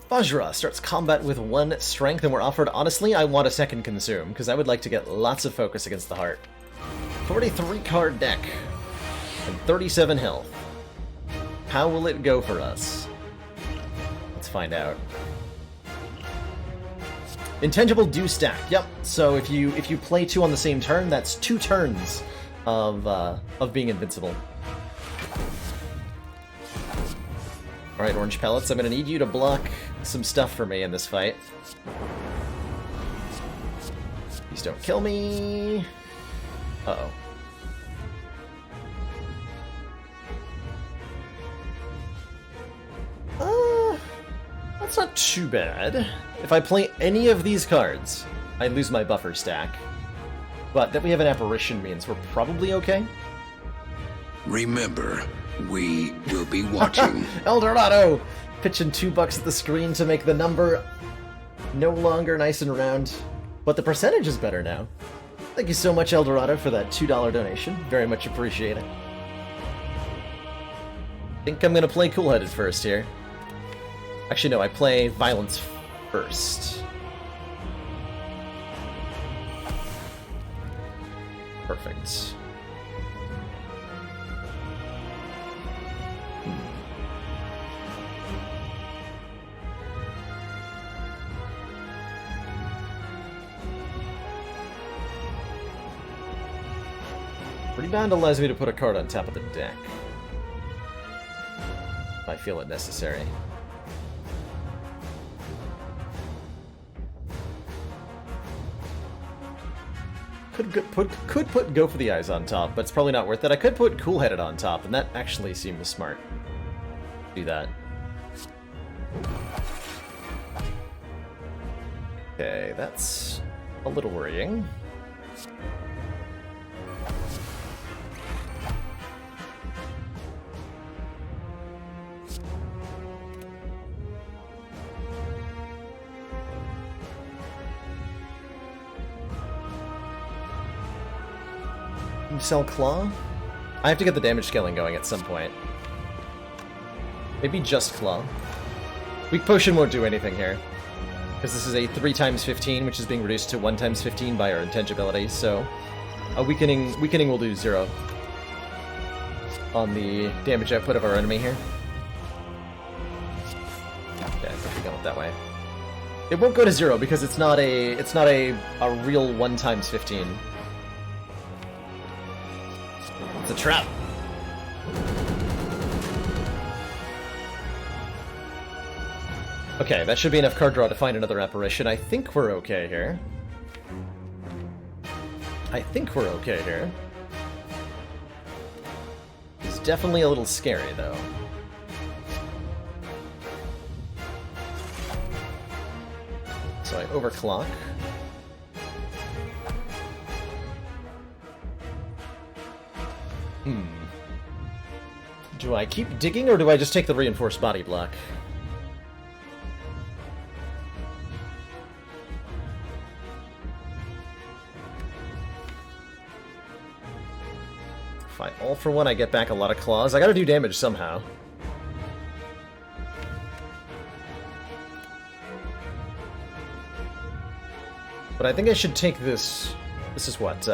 Speaker 1: Vajra starts combat with 1 strength and we're offered, honestly, I want a second consume, because I would like to get lots of focus against the heart. 43 card deck, and 37 health. How will it go for us? Let's find out. Intangible do stack, yep. So if you play 2 on the same turn, that's 2 turns of being invincible. Alright, Orange Pellets, I'm gonna need you to block some stuff for me in this fight. Please don't kill me. Uh-oh. That's not too bad. If I play any of these cards, I lose my buffer stack. But that we have an apparition means we're probably okay.
Speaker 2: Remember, we will be watching.
Speaker 1: Eldorado! Pitching $2 at the screen to make the number no longer nice and round. But the percentage is better now. Thank you so much, Eldorado, for that $2 donation. Very much appreciate it. I think I'm gonna play Cool-Headed first here. Actually, no, I play Violence first. Perfect. Rebound allows me to put a card on top of the deck. If I feel it necessary. Could put Go for the Eyes on top, but it's probably not worth it. I could put Cool-Headed on top, and that actually seems smart. Do that. Okay, that's a little worrying. Sell Claw? I have to get the damage scaling going at some point. Maybe just Claw. Weak Potion won't do anything here, because this is a 3x15, which is being reduced to 1x15 by our intangibility, so a weakening will do 0 on the damage output of our enemy here. Okay, I think we're going that way. It won't go to 0 because it's not a real 1x15. It's a trap. Okay, that should be enough card draw to find another apparition. I think we're okay here. It's definitely a little scary, though. So I overclock. Do I keep digging, or do I just take the reinforced body block? If I all for one, I get back a lot of claws. I gotta do damage somehow. But I think I should take this... This is what,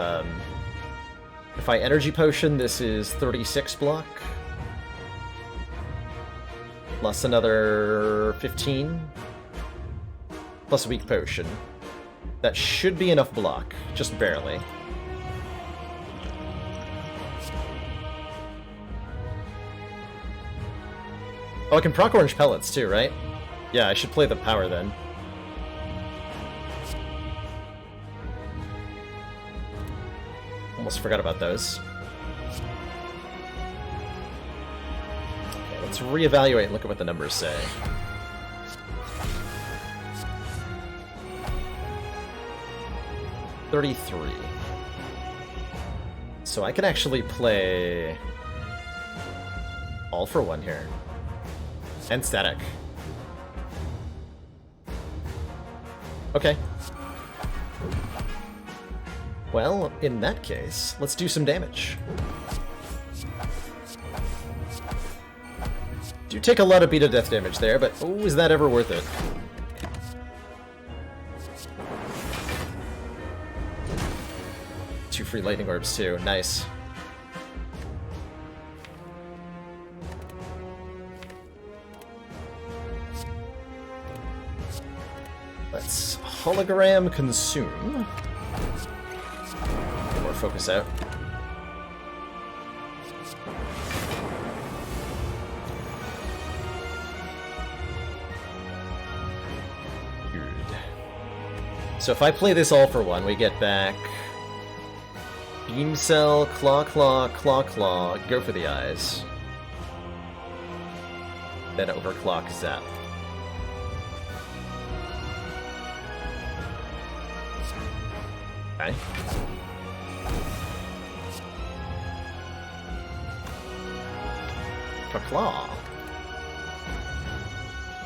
Speaker 1: if I energy potion, this is 36 block. Plus another 15. Plus a weak potion. That should be enough block, just barely. Oh, I can proc orange pellets too, right? Yeah, I should play the power then. Almost forgot about those. Okay, let's reevaluate and look at what the numbers say. $33. So I can actually play all for one here. And static. Okay. Well, in that case, let's do some damage. Do take a lot of beat of death damage there, but oh, is that ever worth it? Two free lightning orbs too, nice. Let's hologram consume. More focus out. Good. So if I play this all for one, we get back Beam Cell, Claw Claw, Claw Claw, go for the eyes. Then overclock Zap. Okay. Claw.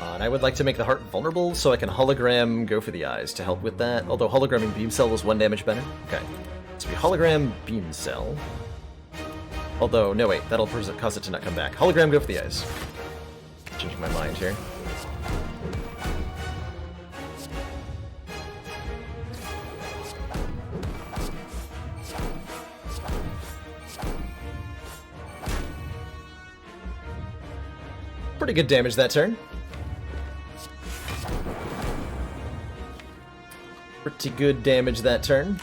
Speaker 1: And I would like to make the heart vulnerable so I can hologram go for the eyes to help with that. Although hologramming Beam Cell was 1 damage better. Okay. So we hologram Beam Cell. Although, no wait, that'll cause it to not come back. Hologram go for the eyes. Changing my mind here. Pretty good damage that turn. Pretty good damage that turn.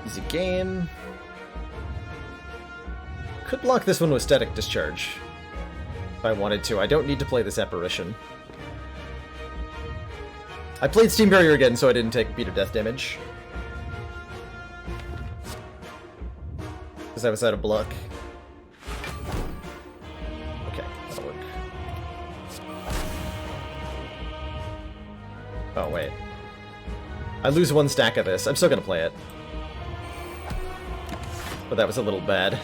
Speaker 1: Easy game. Could block this one with Static Discharge if I wanted to. I don't need to play this apparition. I played Steam Barrier again, so I didn't take beat of death damage. Because I was out of block. Okay, that'll work. Oh, wait. I lose 1 stack of this. I'm still gonna play it. But that was a little bad.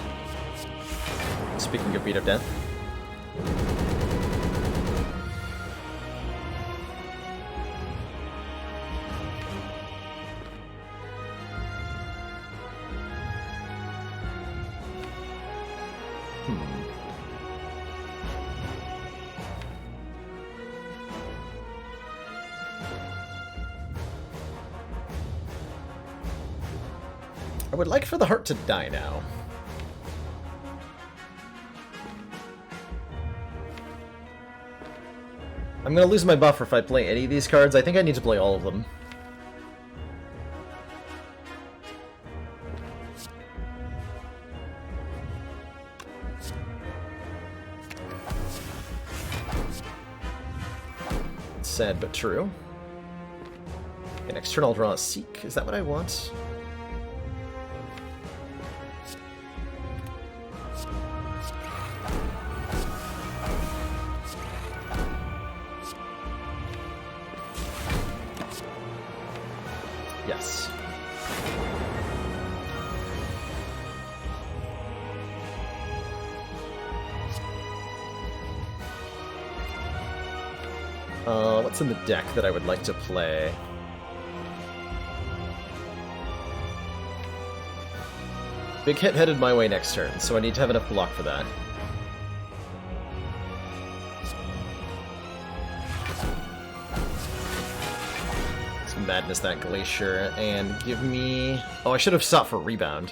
Speaker 1: Speaking of beat of death. I would like for the heart to die now. I'm gonna lose my buffer if I play any of these cards. I think I need to play all of them. Sad but true. An external draw a Seek. Is that what I want? Yes. What's in the deck that I would like to play? Big hit headed my way next turn, so I need to have enough block for that. Let's madness that Glacier and give me... Oh, I should have sought for Rebound.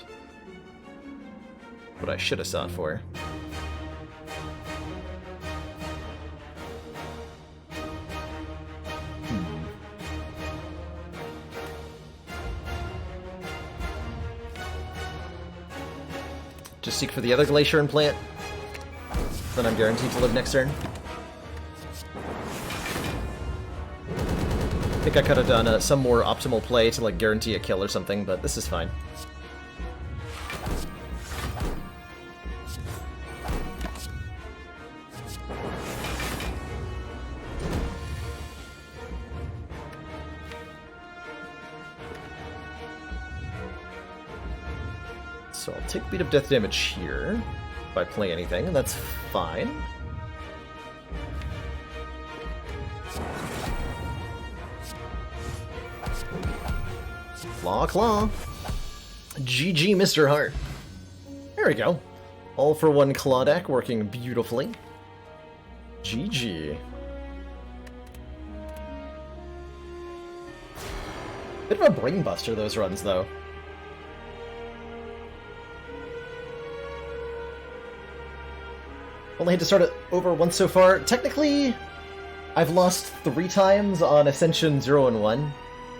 Speaker 1: What I should have sought for. Just seek for the other Glacier and play it. Then I'm guaranteed to live next turn. I think I could have done some more optimal play to like guarantee a kill or something, but this is fine. So I'll take beat of death damage here if I play anything, and that's fine. Claw, claw. GG, Mr. Hart. There we go. All for one claw deck working beautifully. GG. Bit of a brain buster, those runs, though. Only had to start it over once so far. Technically, I've lost 3 times on Ascension 0 and 1.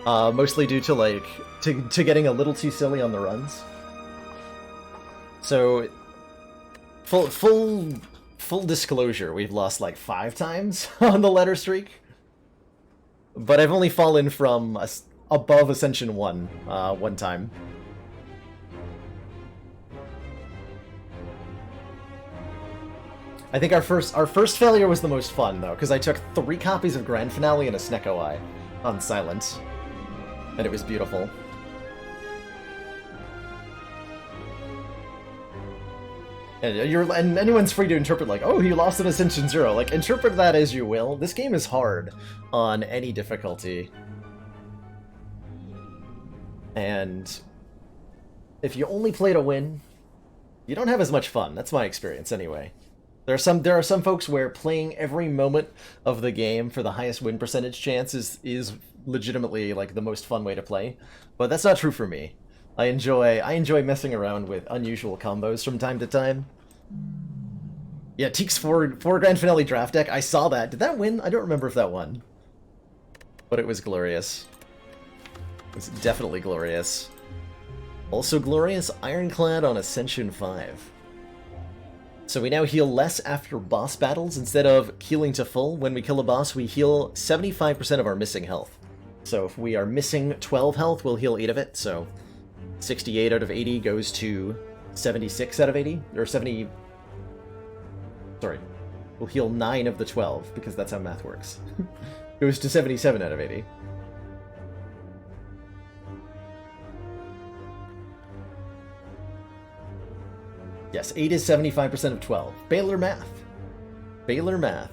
Speaker 1: Mostly due to, like, to getting a little too silly on the runs. So, full disclosure, we've lost, like, 5 times on the letter streak. But I've only fallen from above Ascension 1, one time. I think our first failure was the most fun, though, because I took 3 copies of Grand Finale and a Snecko Eye on Silent, and it was beautiful. And anyone's free to interpret, like, oh, he lost an Ascension 0. Like, interpret that as you will. This game is hard on any difficulty. And if you only play to win, you don't have as much fun. That's my experience, anyway. There are some folks where playing every moment of the game for the highest win percentage chance is legitimately like the most fun way to play, but that's not true for me. I enjoy messing around with unusual combos from time to time. Yeah, Teek's 4 Grand Finale draft deck. I saw that. Did that win? I don't remember if that won, but it was glorious. It was definitely glorious. Also glorious, Ironclad on Ascension 5. So we now heal less after boss battles. Instead of healing to full, when we kill a boss, we heal 75% of our missing health. So if we are missing 12 health, we'll heal 8 of it. So 68 out of 80 goes to 76 out of 80. Or 70... Sorry. We'll heal 9 of the 12, because that's how math works. Goes to 77 out of 80. Yes, 8 is 75% of 12. Baylor math. Baylor math.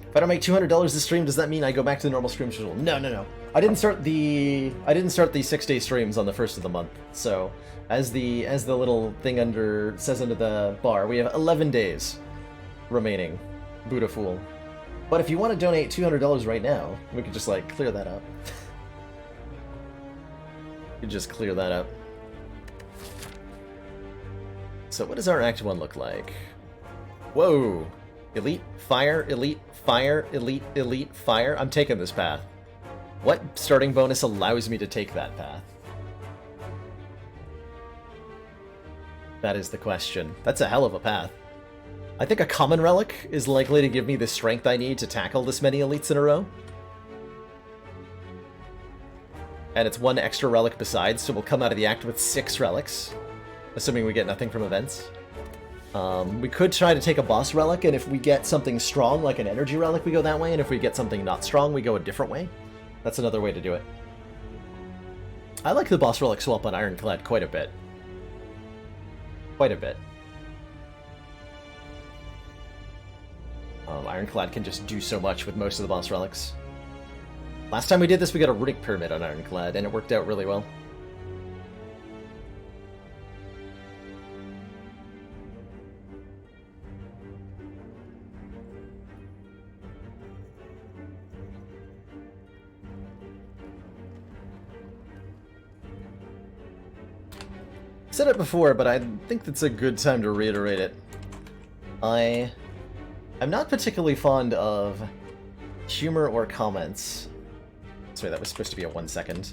Speaker 1: If I don't make $200 this stream, does that mean I go back to the normal stream schedule? No, no, no. I didn't start the 6-day streams on the first of the month. So, as the little thing says under the bar, we have 11 days remaining. Buddha fool. But if you want to donate $200 right now, we could just like clear that up. You just clear that up. So what does our Act 1 look like? Whoa! Elite, fire, elite, fire, elite, elite, fire. I'm taking this path. What starting bonus allows me to take that path? That is the question. That's a hell of a path. I think a common relic is likely to give me the strength I need to tackle this many elites in a row. And it's one extra relic besides, so we'll come out of the act with 6 relics, assuming we get nothing from events. We could try to take a boss relic, and if we get something strong, like an energy relic, we go that way, and if we get something not strong, we go a different way. That's another way to do it. I like the boss relic swap on Ironclad quite a bit. Quite a bit. Ironclad can just do so much with most of the boss relics. Last time we did this, we got a Runic Pyramid on Ironclad, and it worked out really well. Said it before, but I think it's a good time to reiterate it. I'm not particularly fond of humor or comments. Sorry, that was supposed to be a 1 second.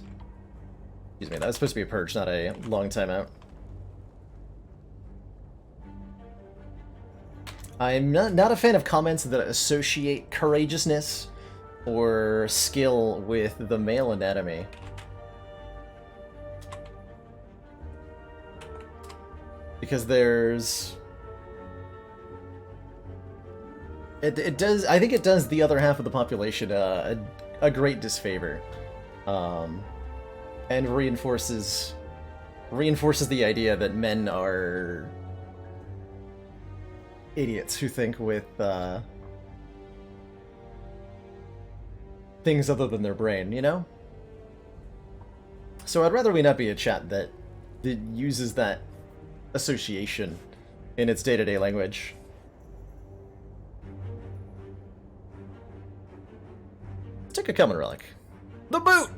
Speaker 1: Excuse me, that was supposed to be a purge, not a long timeout. I'm not a fan of comments that associate courageousness or skill with the male anatomy. Because there's... It does. I think it does the other half of the population a great disfavor, and reinforces the idea that men are idiots who think with things other than their brain, you know? So I'd rather we not be a chat that uses that association in its day-to-day language. Take a common relic. The boot!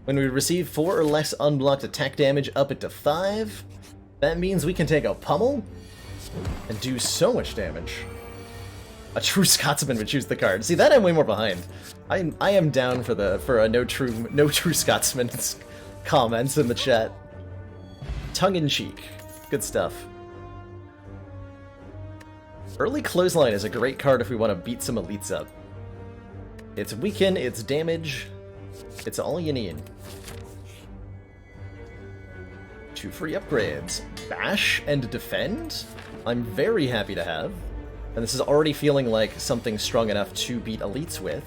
Speaker 1: When we receive 4 or less unblocked attack damage up it to 5, that means we can take a pummel and do so much damage. A true Scotsman would choose the card. See, that I'm way more behind. I am down for a no true Scotsman's comments in the chat. Tongue in cheek. Good stuff. Early Clothesline is a great card if we want to beat some elites up. It's weaken, it's damage, it's all you need. 2 free upgrades. Bash and Defend? I'm very happy to have. And this is already feeling like something strong enough to beat elites with.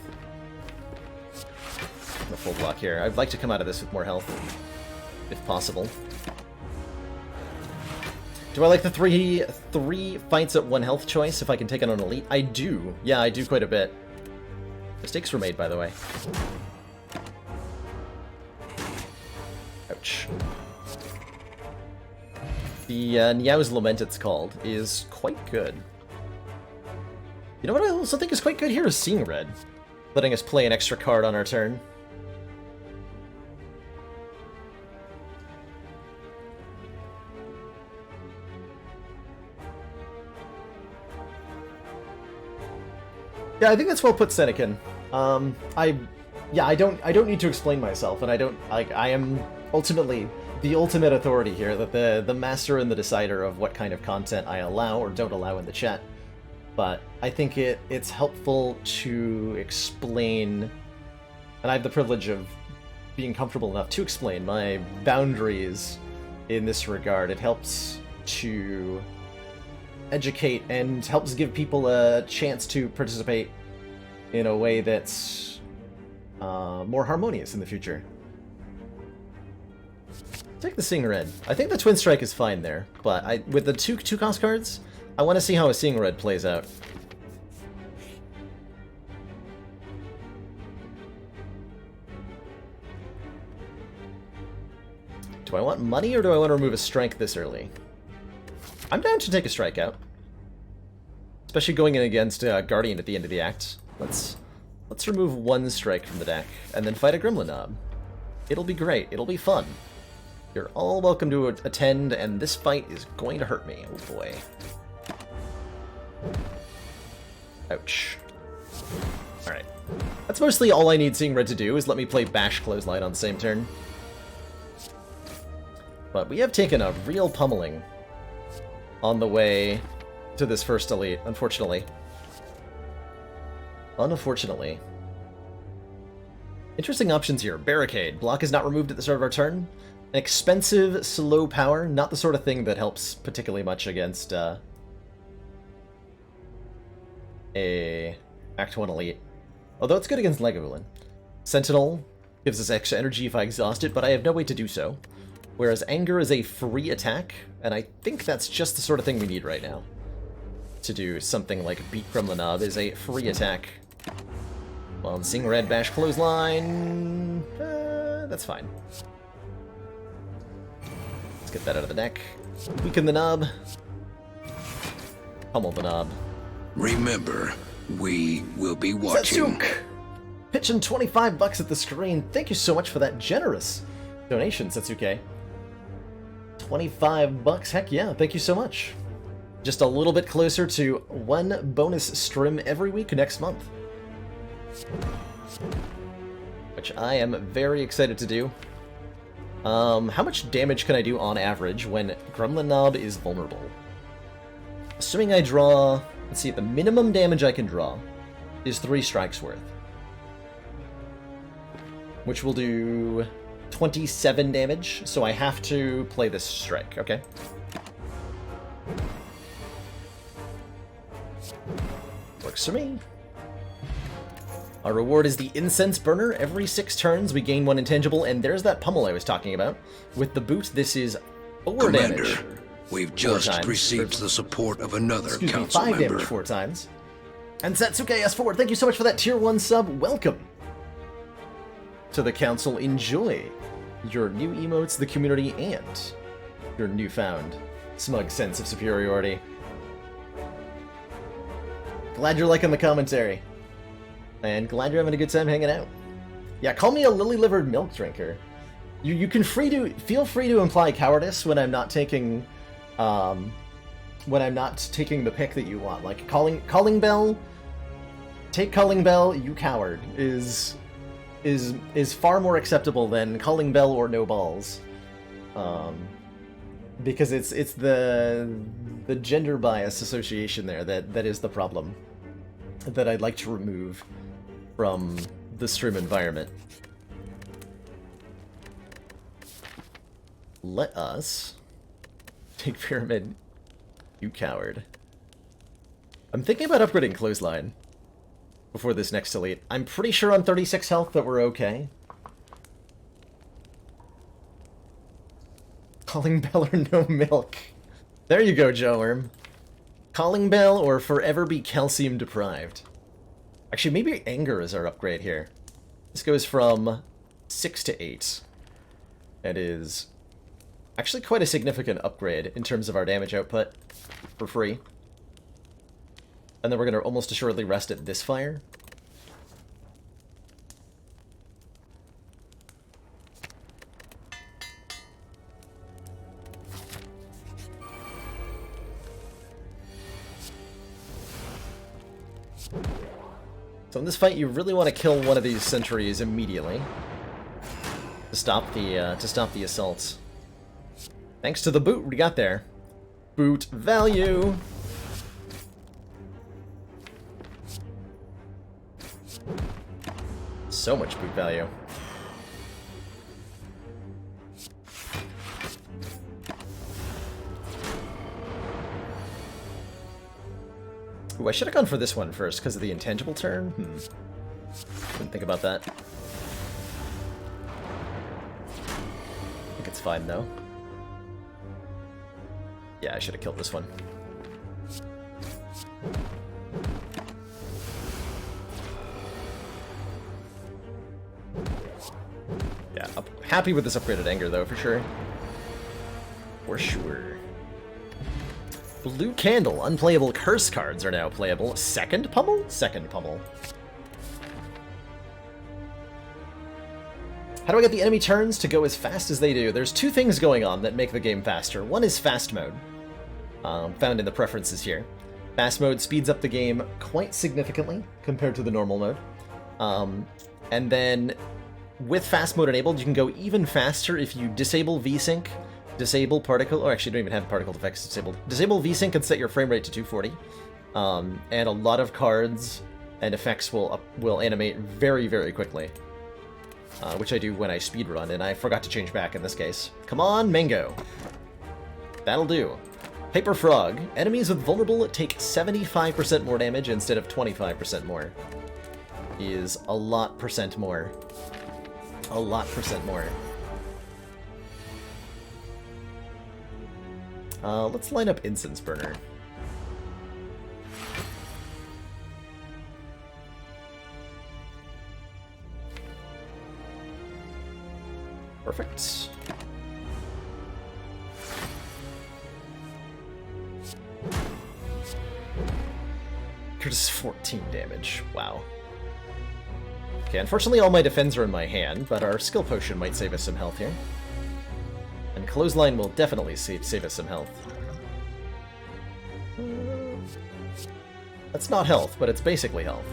Speaker 1: The full block here. I'd like to come out of this with more health, if possible. Do I like the three fights at 1 health choice if I can take on an elite? I do. Yeah, I do quite a bit. Mistakes were made, by the way. Ouch. The Niao's Lament, it's called, is quite good. You know what I also think is quite good here is Seeing Red, letting us play an extra card on our turn. Yeah, I think that's well put, Senecan. I don't need to explain myself, and I am ultimately the ultimate authority here, that the master and the decider of what kind of content I allow or don't allow in the chat. But I think it's helpful to explain, and I have the privilege of being comfortable enough to explain my boundaries in this regard. It helps to educate and helps give people a chance to participate in a way that's more harmonious in the future. Take the Seeing Red. I think the Twin Strike is fine there, but with the two cost cards, I want to see how a Seeing Red plays out. Do I want money or do I want to remove a strike this early? I'm down to take a strike out. Especially going in against Guardian at the end of the act. Let's remove 1 strike from the deck, and then fight a Gremlin Knob. It'll be great. It'll be fun. You're all welcome to attend, and this fight is going to hurt me. Oh boy. Ouch. Alright. That's mostly all I need Seeing Red to do, is let me play Bash Clothesline on the same turn. But we have taken a real pummeling on the way to this first elite, unfortunately. Unfortunately. Interesting options here. Barricade. Block is not removed at the start of our turn. An expensive, slow power. Not the sort of thing that helps particularly much against a Act 1 elite. Although it's good against Lagavulin. Sentinel gives us extra energy if I exhaust it, but I have no way to do so. Whereas Anger is a free attack, and I think that's just the sort of thing we need right now. To do something like beat Gremlinob is a free attack. Bouncing Red Bash Clothesline... that's fine. Let's get that out of the deck. Weaken the knob. Pummel the knob.
Speaker 2: Remember, we will be watching.
Speaker 1: Setsuk! Pitching 25 bucks at the screen. Thank you so much for that generous donation, Setsuke. 25 bucks, heck yeah, thank you so much. Just a little bit closer to one bonus stream every week next month. Which I am very excited to do. How much damage can I do on average when Gremlinob is vulnerable? Assuming I draw... Let's see, the minimum damage I can draw is 3 strikes worth. Which will do 27 damage, so I have to play this strike, okay? Works for me. Our reward is the Incense Burner. Every 6 turns, we gain 1 intangible, and there's that pummel I was talking about. With the boot, this is 4
Speaker 2: Commander,
Speaker 1: damage.
Speaker 2: We've just received the support of another council
Speaker 1: 5
Speaker 2: member.
Speaker 1: damage 4 times. And Setsuke S4, thank you so much for that tier 1 sub. Welcome to the council. Enjoy your new emotes, the community, and your newfound smug sense of superiority. Glad you're liking the commentary. And glad you're having a good time hanging out. Yeah, call me a lily-livered milk drinker. You can feel free to imply cowardice when I'm not taking the pick that you want. Like calling bell, take calling bell, you coward is far more acceptable than calling bell or no balls. Because it's the gender bias association there that is the problem that I'd like to remove from the stream environment. Let us take Pyramid, you coward. I'm thinking about upgrading Clothesline before this next elite. I'm pretty sure on 36 health that we're okay. Calling bell or no milk. There you go, Joe Worm. Calling bell or forever be calcium deprived. Actually, maybe Anger is our upgrade here. This goes from 6 to 8. That is actually quite a significant upgrade in terms of our damage output for free. And then we're going to almost assuredly rest at this fire. So in this fight, you really want to kill one of these sentries immediately to stop the assaults. Thanks to the boot we got there. Boot value. So much boot value. Ooh, I should have gone for this one first because of the intangible turn. Didn't think about that. I think it's fine though. Yeah, I should have killed this one. Yeah, I'm happy with this upgraded Anger though, for sure. For sure. Blue Candle. Unplayable curse cards are now playable. Second pummel? Second pummel. How do I get the enemy turns to go as fast as they do? There's 2 things going on that make the game faster. One is fast mode, found in the preferences here. Fast mode speeds up the game quite significantly compared to the normal mode. And then with fast mode enabled, you can go even faster if you disable VSync Disable particle... Oh, actually, you don't even have particle effects disabled. Disable VSync and set your frame rate to 240. And a lot of cards and effects will animate very, very quickly. Which I do when I speedrun, and I forgot to change back in this case. Come on, Mango! That'll do. Paper Frog. Enemies with vulnerable take 75% more damage instead of 25% more. Is a lot percent more. A lot percent more. Let's line up Incense Burner. Perfect. Does 14 damage. Wow. Okay, unfortunately all my defense are in my hand, but our skill potion might save us some health here. And Clothesline will definitely save us some health. That's not health, but it's basically health.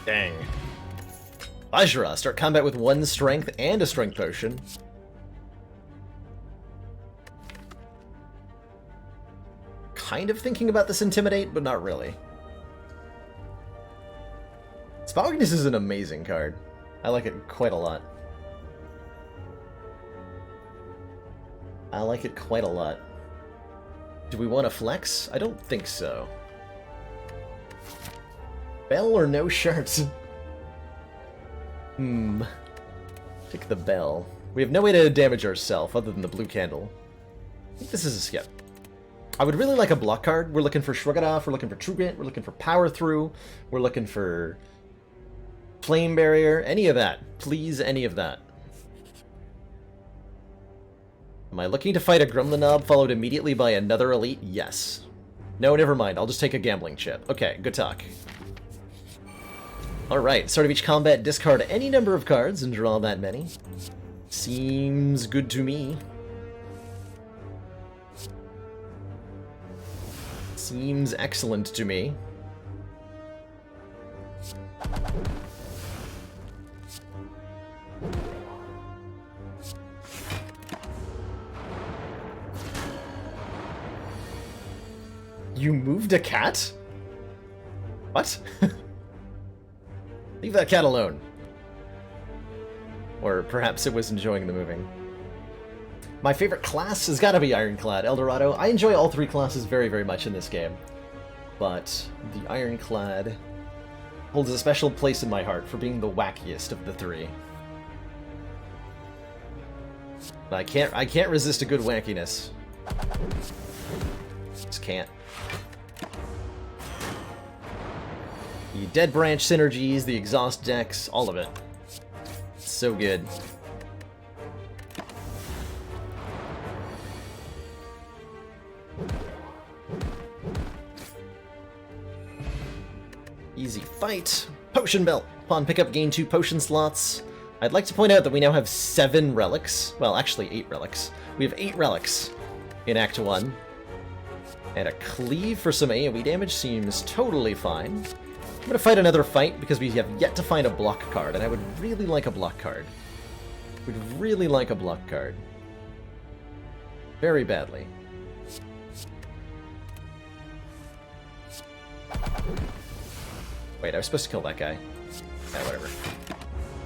Speaker 1: Dang. Vajra, start combat with 1 strength and a strength potion. Kind of thinking about this Intimidate, but not really. Spoggness is an amazing card. I like it quite a lot. I like it quite a lot. Do we want to flex? I don't think so. Bell or no shards? Pick the bell. We have no way to damage ourselves other than the blue candle. I think this is a skip. I would really like a block card. We're looking for Shrug It Off, we're looking for Trugrant, we're looking for Power Through, we're looking for Flame Barrier, any of that. Please, any of that. Am I looking to fight a Grumlinob followed immediately by another elite? Yes. No, never mind. I'll just take a gambling chip. Okay, good talk. Alright, start of each combat, discard any number of cards and draw that many. Seems good to me. Seems excellent to me. You moved a cat? What? Leave that cat alone. Or perhaps it was enjoying the moving. My favorite class has got to be Ironclad. Eldorado. I enjoy all 3 classes very, very much in this game. But the Ironclad holds a special place in my heart for being the wackiest of the 3. I can't resist a good wackiness. Just can't. The Dead Branch synergies, the exhaust decks, all of it. So good. Easy fight. Potion Belt. Upon pickup, gain 2 potion slots. I'd like to point out that we now have 7 relics. Well, actually 8 relics. We have 8 relics in Act 1. And a cleave for some AoE damage seems totally fine. I'm gonna fight another fight because we have yet to find a block card, and I would really like a block card. Would really like a block card. Very badly. Wait, I was supposed to kill that guy. Yeah, whatever.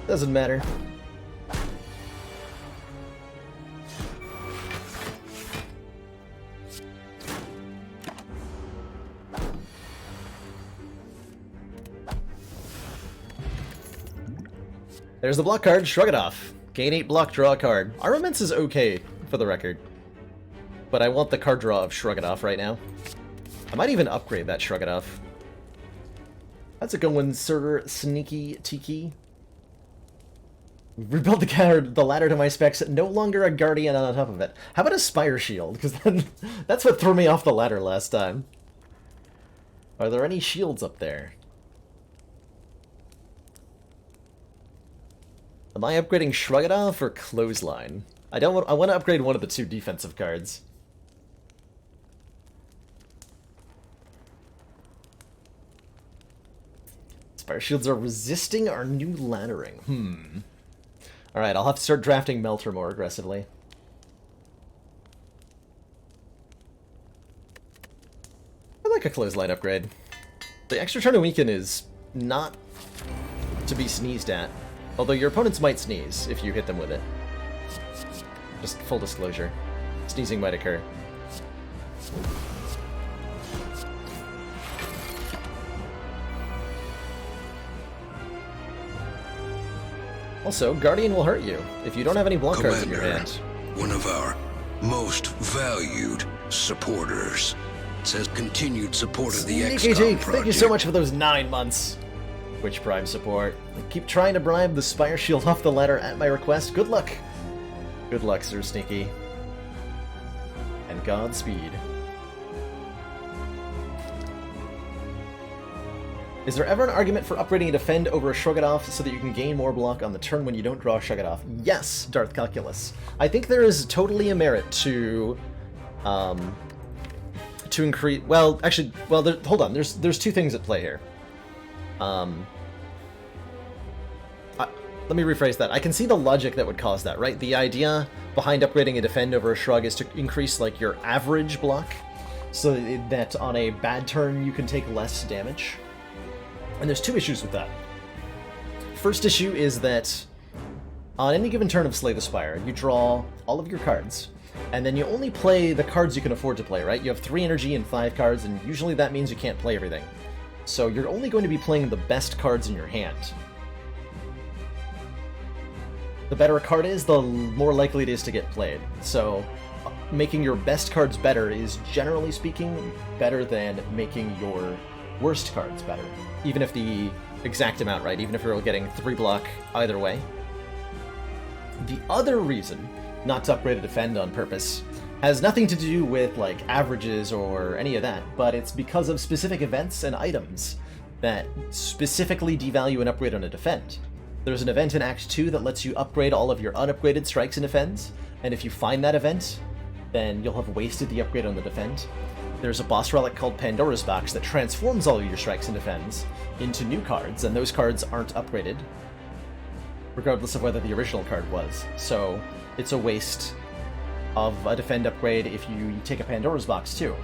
Speaker 1: Doesn't matter. There's the block card, Shrug It Off. Gain 8 block, draw a card. Armaments is okay, for the record. But I want the card draw of Shrug It Off right now. I might even upgrade that Shrug It Off. That's a good one, Sir Sneaky Tiki. Rebuild the ladder to my specs, no longer a guardian on top of it. How about a Spire Shield? Because that's what threw me off the ladder last time. Are there any shields up there? Am I upgrading Shrug It Off or Clothesline? I want to upgrade one of the 2 defensive cards. Spire shields are resisting our new laddering. Alright, I'll have to start drafting Melter more aggressively. I like a clothesline upgrade. The extra turn to weaken is not to be sneezed at. Although your opponents might sneeze if you hit them with it. Just full disclosure. Sneezing might occur. Also, Guardian will hurt you if you don't have any block cards in your hand.
Speaker 2: One of our most valued supporters says continued support of the XCOM project.
Speaker 1: Thank you so much for those 9 months. Twitch Prime support. Keep trying to bribe the Spire Shield off the ladder at my request. Good luck. Good luck, Sir Sneaky. And Godspeed. Is there ever an argument for upgrading a defend over a Shrug It Off so that you can gain more block on the turn when you don't draw a Shrug It Off? Yes, Darth Calculus. I think there is totally a merit to increase. Well, actually, hold on. There's two things at play here. Let me rephrase that. I can see the logic that would cause that, right? The idea behind upgrading a defend over a shrug is to increase like your average block, so that on a bad turn you can take less damage. And there's two issues with that. First issue is that on any given turn of Slay the Spire, you draw all of your cards, and then you only play the cards you can afford to play, right? You have 3 energy and 5 cards, and usually that means you can't play everything. So you're only going to be playing the best cards in your hand. The better a card is, the more likely it is to get played. So making your best cards better is, generally speaking, better than making your worst cards better. Even if the exact amount, right? Even if you're getting 3 block either way. The other reason not to upgrade a defend on purpose has nothing to do with like averages or any of that, but it's because of specific events and items that specifically devalue an upgrade on a defend. There's an event in Act 2 that lets you upgrade all of your unupgraded strikes and defends, and if you find that event, then you'll have wasted the upgrade on the defend. There's a boss relic called Pandora's Box that transforms all of your strikes and defends into new cards, and those cards aren't upgraded, regardless of whether the original card was. So it's a waste of a defend upgrade if you take a Pandora's Box too.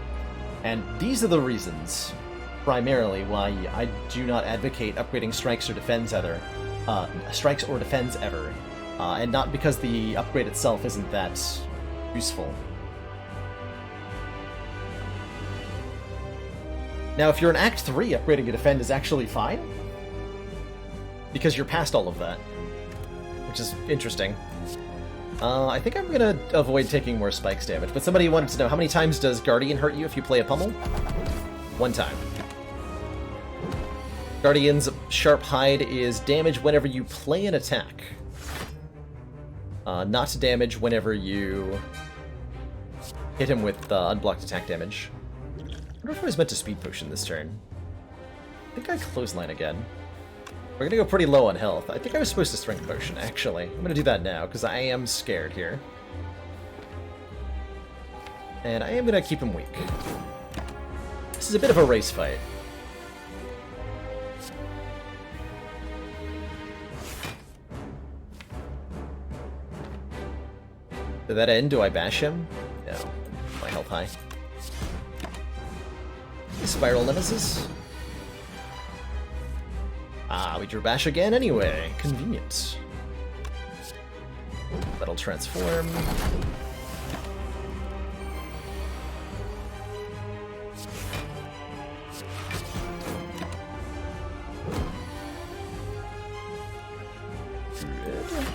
Speaker 1: And these are the reasons, primarily, why I do not advocate upgrading strikes or defends ever. And not because the upgrade itself isn't that useful. Now, if you're in Act 3, upgrading a defend is actually fine, because you're past all of that, which is interesting. I think I'm gonna avoid taking more spikes damage, but somebody wanted to know, how many times does Guardian hurt you if you play a pummel? 1 time. Guardian's Sharp Hide is damage whenever you play an attack. Not damage whenever you hit him with unblocked attack damage. I wonder if I was meant to Speed Potion this turn. I think I Clothesline again. We're gonna go pretty low on health. I think I was supposed to Strength Potion, actually. I'm gonna do that now, because I am scared here. And I am gonna keep him weak. This is a bit of a race fight. Did that end? Do I bash him? No. My health high. Spiral Nemesis. Ah, we drew bash again anyway. Convenient. That'll transform. Good.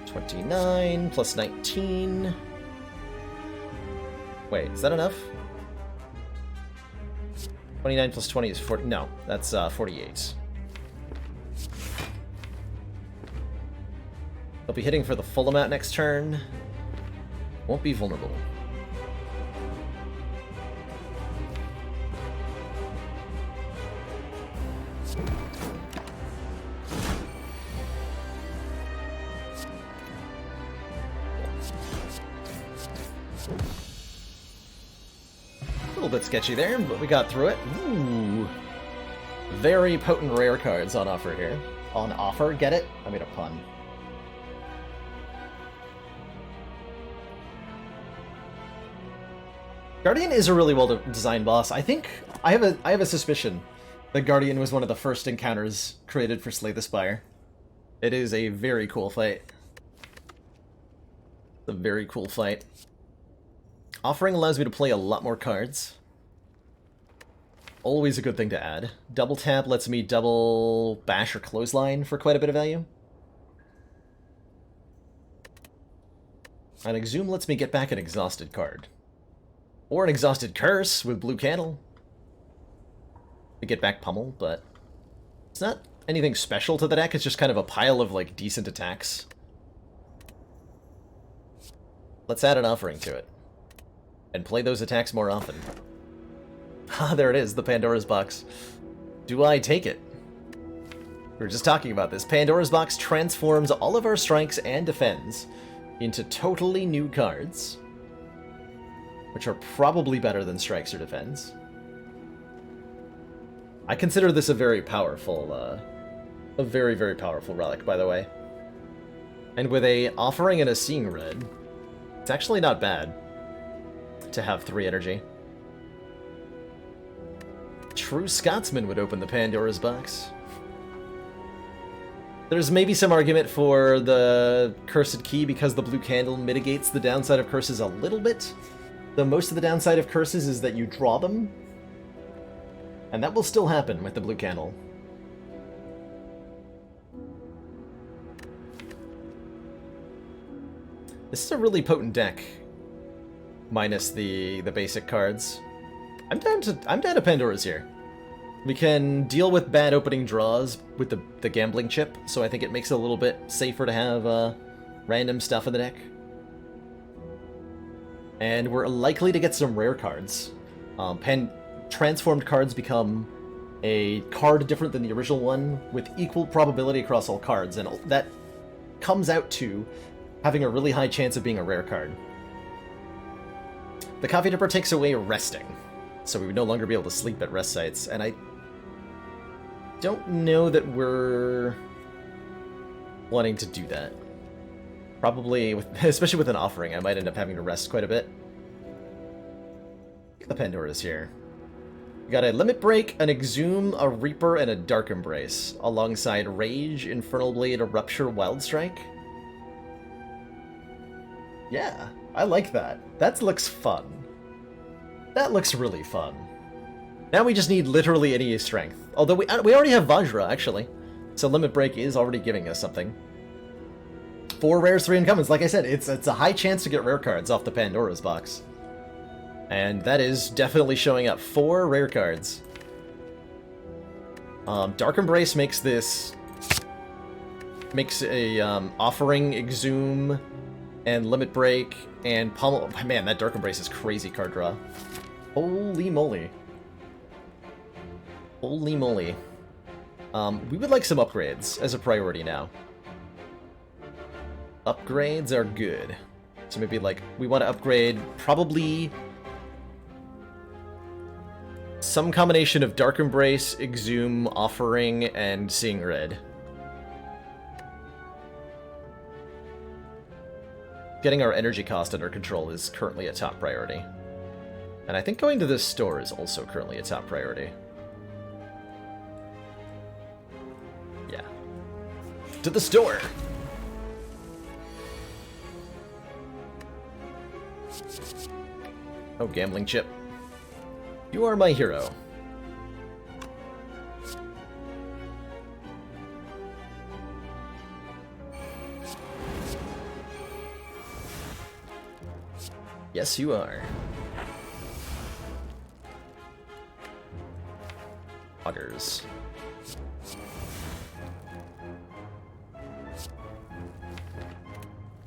Speaker 1: 29 plus 19. Wait, is that enough? 29 plus 20 is 40. No, that's 48. They'll be hitting for the full amount next turn. Won't be vulnerable. A little bit sketchy there, but we got through it. Ooh. very potent rare cards on offer here. On offer, get it? I made a pun. Guardian is a really well-designed boss. I think I have a suspicion that Guardian was one of the first encounters created for Slay the Spire. It is a very cool fight. It's a very cool fight. Offering allows me to play a lot more cards. Always a good thing to add. Double tap lets me double bash or clothesline for quite a bit of value. And Exhume lets me get back an exhausted card. Or an exhausted curse with blue candle. To get back pummel, but it's not anything special to the deck, it's just kind of a pile of like decent attacks. Let's add an offering to it. And play those attacks more often. Ah, there it is, the Pandora's Box. Do I take it? We were just talking about this. Pandora's Box transforms all of our strikes and defends into totally new cards, which are probably better than strikes or defends. I consider this a very powerful, a very, very powerful relic, by the way. And with a offering and a Seeing Red, it's actually not bad to have 3 energy. True Scotsman would open the Pandora's Box. There's maybe some argument for the Cursed Key because the blue candle mitigates the downside of curses a little bit. Though most of the downside of curses is that you draw them. And that will still happen with the blue candle. This is a really potent deck. Minus the basic cards. I'm down to Pandora's here. We can deal with bad opening draws with the gambling chip, so I think it makes it a little bit safer to have random stuff in the deck. And we're likely to get some rare cards. Transformed cards become a card different than the original one, with equal probability across all cards, and that comes out to having a really high chance of being a rare card. The Coffee Dipper takes away resting, so we would no longer be able to sleep at rest sites, and I don't know that we're wanting to do that. Probably, especially with an offering, I might end up having to rest quite a bit. The Pandora's here. We got a Limit Break, an Exhume, a Reaper, and a Dark Embrace, alongside Rage, Infernal Blade, a Rupture, Wild Strike. Yeah, I like that. That looks fun. That looks really fun. Now we just need literally any strength. Although we already have Vajra, actually. So Limit Break is already giving us something. 4 rares, 3 uncommons. Like I said, it's a high chance to get rare cards off the Pandora's Box. And that is definitely showing up. 4 rare cards. Dark Embrace makes this... Makes a Offering, Exhume, and Limit Break, and Pummel... Man, that Dark Embrace is crazy card draw. Holy moly. Holy moly. We would like some upgrades as a priority now. Upgrades are good. So maybe, like, we want to upgrade probably some combination of Dark Embrace, Exhume, Offering, and Seeing Red. Getting our energy cost under control is currently a top priority. And I think going to this store is also currently a top priority. Yeah. To the store! Oh, gambling chip. You are my hero. Yes, you are. Otters.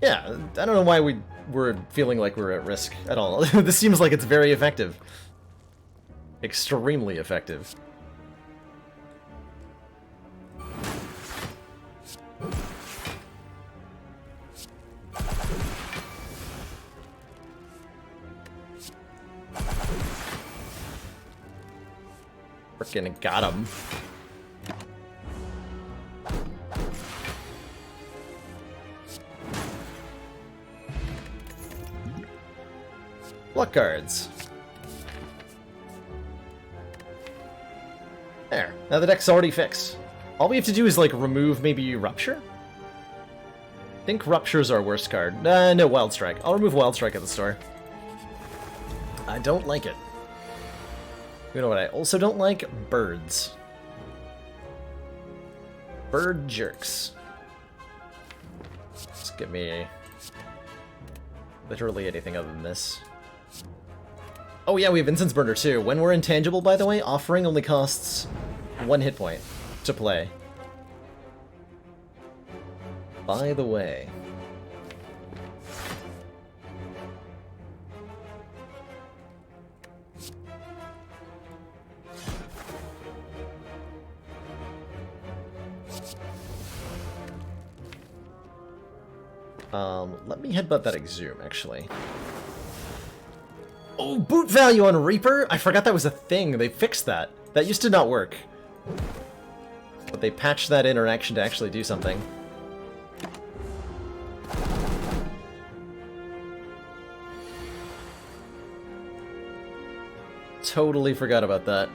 Speaker 1: Yeah, I don't know why we're feeling like we're at risk at all. This seems like it's very effective. Extremely effective. Frickin' got him. Luck cards. There. Now the deck's already fixed. All we have to do is, like, remove maybe Rupture? I think Rupture's our worst card. No, Wild Strike. I'll remove Wild Strike at the store. I don't like it. You know what I also don't like? Birds. Bird jerks. Just give me literally anything other than this. Oh yeah, we have Incense Burner too. When we're intangible, by the way, Offering only costs 1 hit point to play. By the way. Let me headbutt that Exhume, actually. Oh, boot value on Reaper? I forgot that was a thing. They fixed that. That used to not work. But they patched that interaction to actually do something. Totally forgot about that.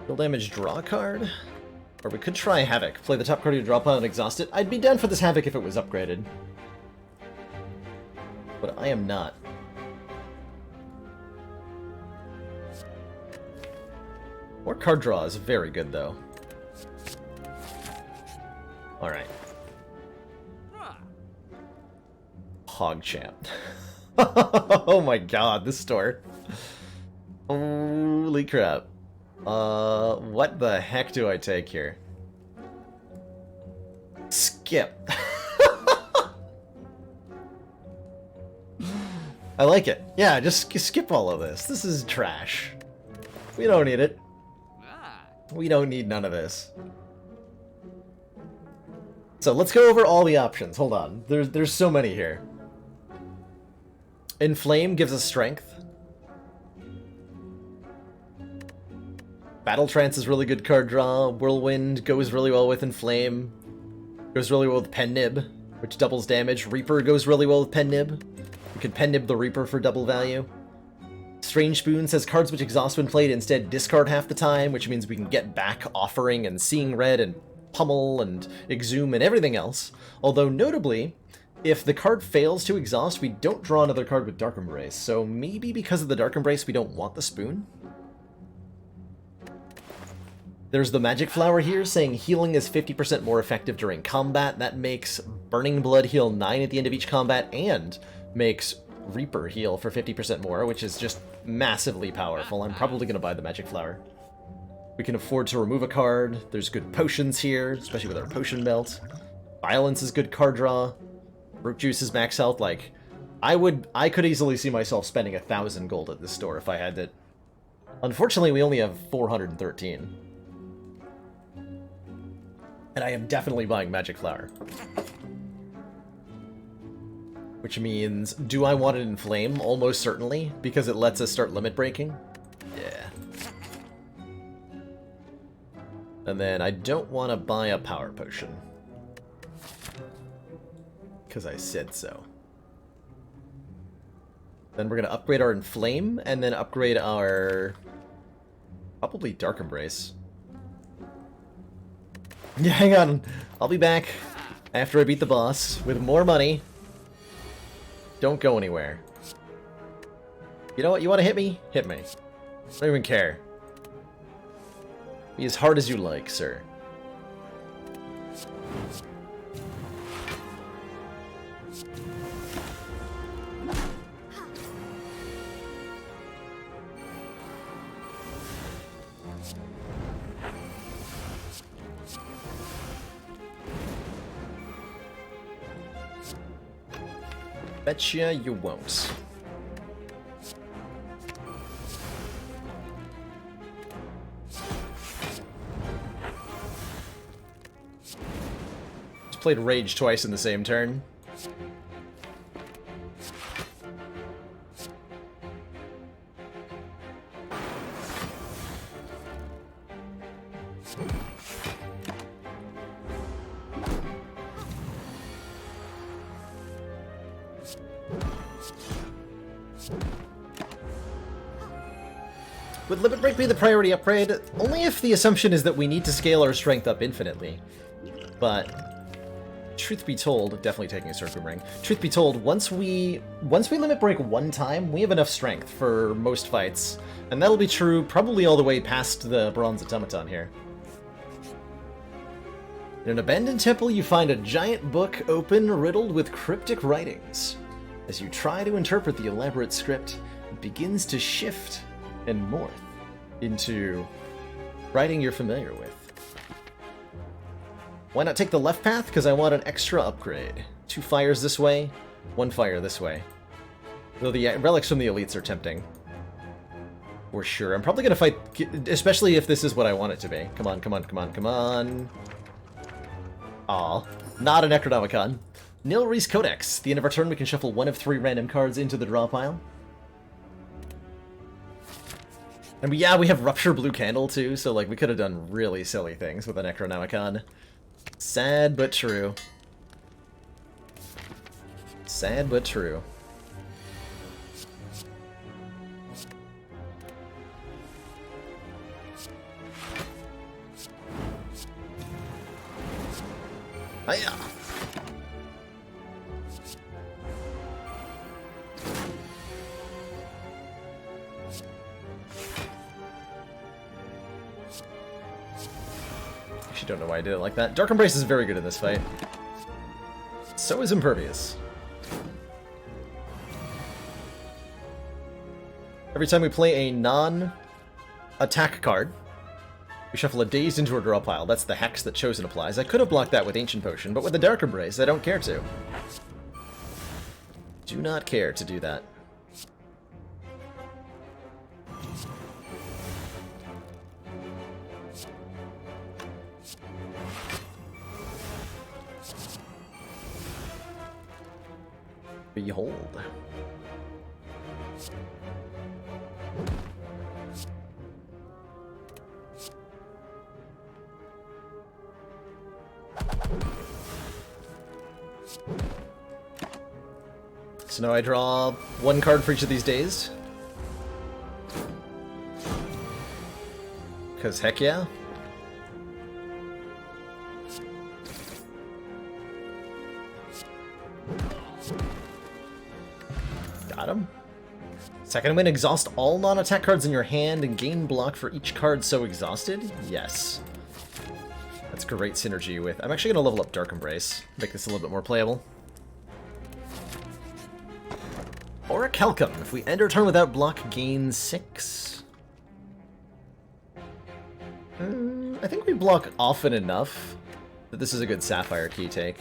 Speaker 1: Deal damage, draw a card? Or we could try Havoc. Play the top card of your draw pile and exhaust it. I'd be down for this Havoc if it was upgraded. But I am not. More card draw is very good, though. Alright. Hogchamp. Oh my god, this store. Holy crap. What the heck do I take here? Skip. I like it. Yeah, just skip all of this. This is trash. We don't need it. We don't need none of this. So let's go over all the options. Hold on. There's so many here. Inflame gives us strength. Battle Trance is really good card draw. Whirlwind goes really well with Inflame. Goes really well with Pen Nib, which doubles damage. Reaper goes really well with Pen Nib. You can Pen Nib the Reaper for double value. Strange Spoon says cards which exhaust when played instead discard half the time, which means we can get back Offering and Seeing Red and Pummel and Exhume and everything else. Although, notably, if the card fails to exhaust, we don't draw another card with Dark Embrace. So maybe because of the Dark Embrace, we don't want the Spoon? There's the Magic Flower here, saying healing is 50% more effective during combat. That makes Burning Blood heal 9 at the end of each combat, and makes Reaper heal for 50% more, which is just massively powerful. I'm probably going to buy the Magic Flower. We can afford to remove a card. There's good potions here, especially with our potion belt. Violence is good card draw. Root Juice is max health. Like, I could easily see myself spending 1,000 gold at this store if I had it. Unfortunately, we only have 413. And I am definitely buying Magic Flower. Which means, do I want it in Flame? Almost certainly, because it lets us start limit breaking. Yeah. And then I don't want to buy a Power Potion. Because I said so. Then we're going to upgrade our Inflame, and then upgrade our... probably Dark Embrace. Yeah, hang on. I'll be back after I beat the boss with more money. Don't go anywhere. You know what? You want to hit me? Hit me. I don't even care. Be as hard as you like, sir. Betcha you won't. Played Rage twice in the same turn. Would Limit Break be the priority upgrade? Only if the assumption is that we need to scale our strength up infinitely. But, truth be told, definitely taking a Circle Ring. Truth be told, once we Limit Break one time, we have enough strength for most fights. And that'll be true probably all the way past the Bronze Automaton here. In an abandoned temple, you find a giant book open, riddled with cryptic writings. As you try to interpret the elaborate script, it begins to shift and morph into writing you're familiar with. Why not take the left path? Because I want an extra upgrade. 2 fires this way, 1 fire this way. Though the relics from the elites are tempting. For sure. I'm probably going to fight, especially if this is what I want it to be. Come on, come on, come on, come on. Aw, not a Necronomicon. Nilre's Codex. At the end of our turn, we can shuffle 1 of 3 random cards into the draw pile. And yeah, we have Rupture Blue Candle too, so like we could have done really silly things with a Necronomicon. Sad but true. Sad but true. Hiya! Actually, don't know why I did it like that. Dark Embrace is very good in this fight. So is Impervious. Every time we play a non-attack card, we shuffle a Dazed into a draw pile. That's the hex that Chosen applies. I could have blocked that with Ancient Potion, but with the Dark Embrace, I don't care to. Do not care to do that. Behold. So now I draw 1 card for each of these days. Because heck yeah. Got him. Second win, exhaust all non-attack cards in your hand and gain block for each card so exhausted? Yes. That's great synergy with... I'm actually going to level up Dark Embrace. Make this a little bit more playable. Orichalcum. If we end our turn without block, gain 6. I think we block often enough that this is a good Sapphire key take.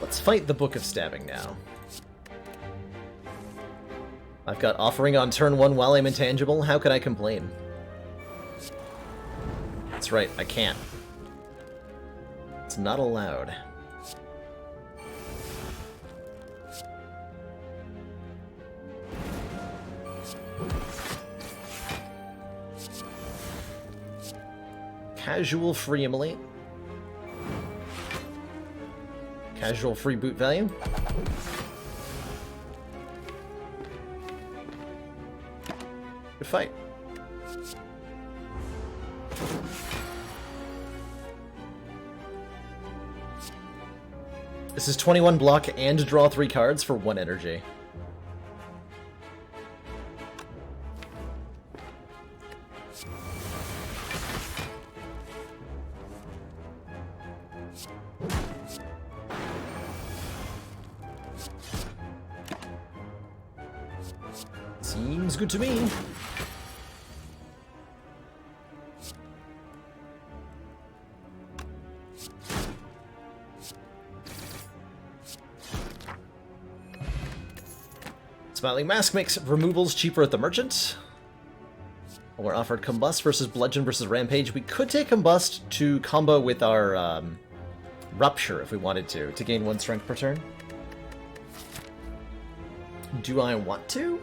Speaker 1: Let's fight the Book of Stabbing now. I've got Offering on turn 1 while I'm intangible. How could I complain? That's right, I can't. It's not allowed. Casual free immolate. Casual free boot value. Good fight. This is 21 block and draw 3 cards for 1 energy. Seems good to me. Smiling Mask makes removals cheaper at the merchant. We're offered Combust versus Bludgeon versus Rampage. We could take Combust to combo with our Rupture if we wanted to gain 1 strength per turn. Do I want to?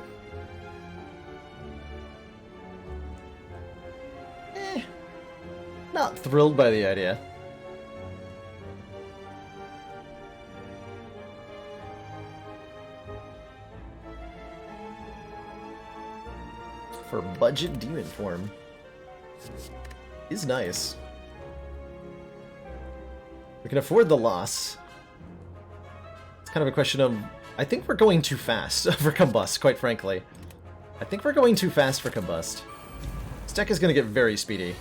Speaker 1: Not thrilled by the idea. For budget demon form is nice. We can afford the loss. It's kind of a question of... I think we're going too fast for Combust, quite frankly. I think we're going too fast for Combust. This deck is going to get very speedy.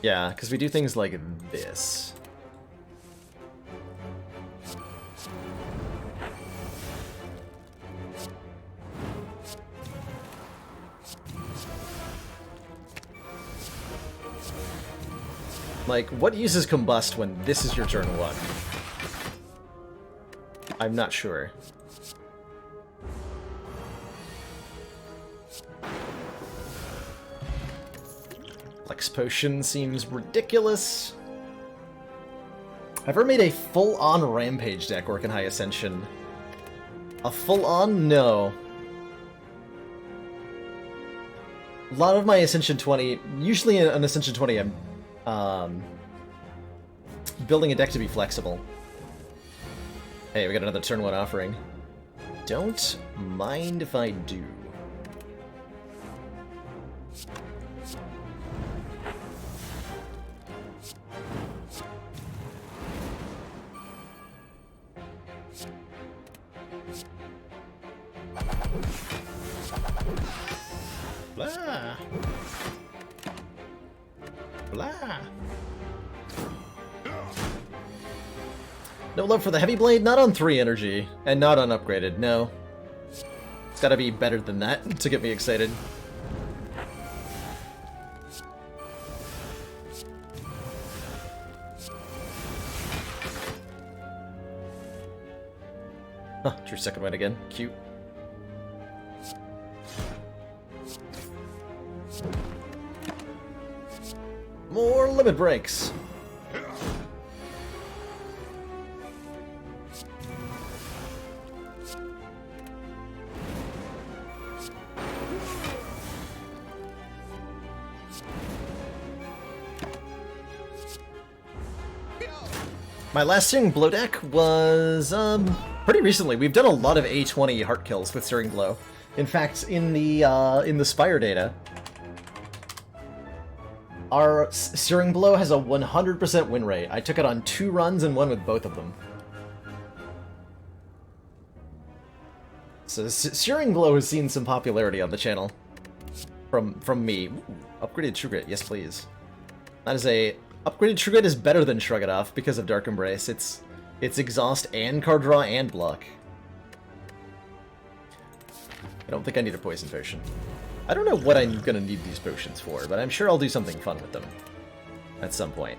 Speaker 1: Yeah, because we do things like this. Like, what uses Combust when this is your turn 1? I'm not sure. Flex Potion seems ridiculous. I've ever made a full-on Rampage deck work in High Ascension. A full-on? No. A lot of my Ascension 20... Usually in an Ascension 20, I'm building a deck to be flexible. Hey, we got another turn 1 offering. Don't mind if I do. Blah. Blah. No love for the Heavy Blade? Not on 3 energy, and not on upgraded, no. It's gotta be better than that to get me excited. Huh, true second wind again. Cute. More limit breaks. My last Searing Blow deck was, pretty recently. We've done a lot of A20 heart kills with Searing Blow. In fact, in the Spire data, our Searing Blow has a 100% win rate. I took it on 2 runs and won with both of them. So Searing Blow has seen some popularity on the channel. From me. Ooh, upgraded True Grit, yes please. That is a... Upgraded True Grit is better than Shrug It Off because of Dark Embrace. It's exhaust and card draw and block. I don't think I need a poison potion. I don't know what I'm gonna need these potions for, but I'm sure I'll do something fun with them at some point.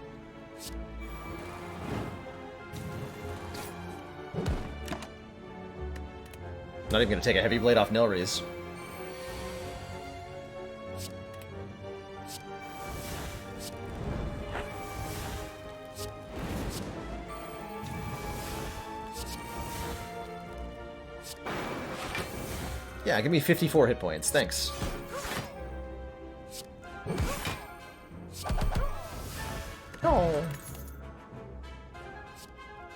Speaker 1: Not even gonna take a Heavy Blade off Nelries. Yeah, give me 54 hit points, thanks. Oh.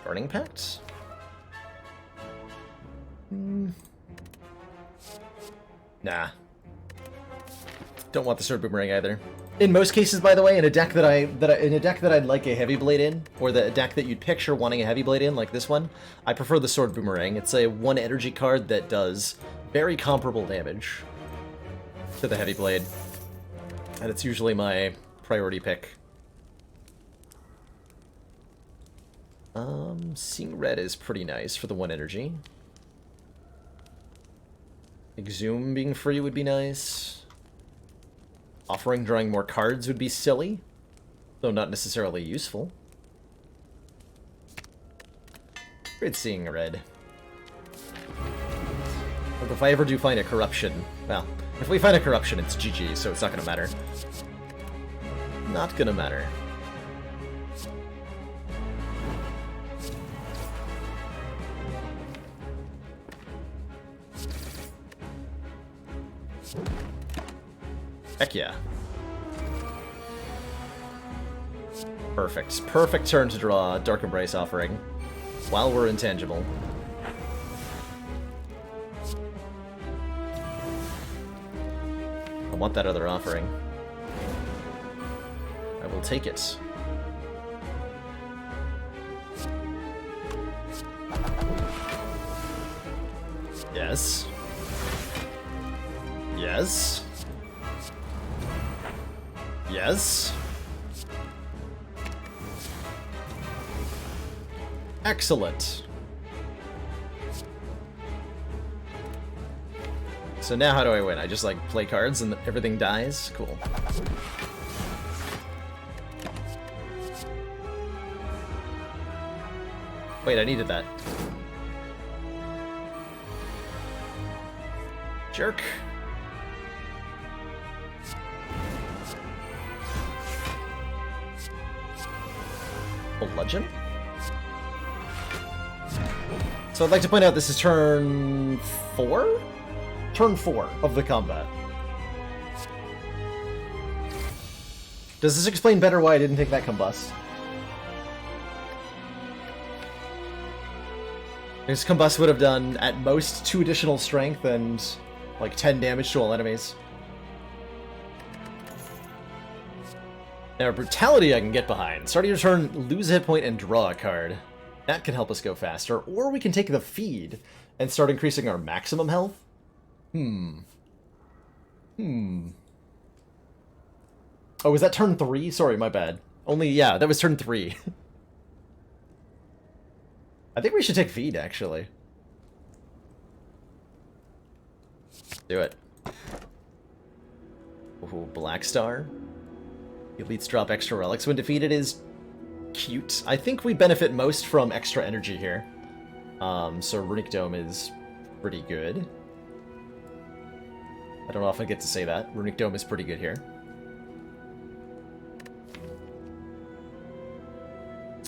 Speaker 1: Burning Pact? Nah. Don't want the Sword Boomerang either. In most cases, by the way, in a deck that I'd like a Heavy Blade in, or a deck that you'd picture wanting a Heavy Blade in, like this one, I prefer the Sword Boomerang. It's a 1 energy card that does very comparable damage to the Heavy Blade, and it's usually my priority pick. Seeing Red is pretty nice for the 1 energy. Exhume being free would be nice. Offering drawing more cards would be silly, though not necessarily useful. Great Seeing Red. If I ever do find a corruption, well, If we find a corruption, it's GG, so it's not gonna matter. Not gonna matter. Heck yeah. Perfect. Perfect turn to draw Dark Embrace Offering while we're intangible. I want that other offering. I will take it. Yes. Yes. Yes. Excellent. So now how do I win? I just, like, play cards and everything dies? Cool. Wait, I needed that. Jerk. Bludgeon? So I'd like to point out this is turn 4? Turn 4 of the combat. Does this explain better why I didn't take that combust? This combust would have done, at most, 2 additional strength and, like, 10 damage to all enemies. Now, Brutality I can get behind. Start of your turn, lose a hit point and draw a card. That can help us go faster. Or we can take the feed and start increasing our maximum health. Oh, was that turn 3? Sorry, my bad. Yeah, that was turn 3. I think we should take feed, actually. Do it. Ooh, Black Star. Elites drop extra relics when defeated is cute. I think we benefit most from extra energy here. So Runic Dome is pretty good. I don't often get to say that. Runic Dome is pretty good here.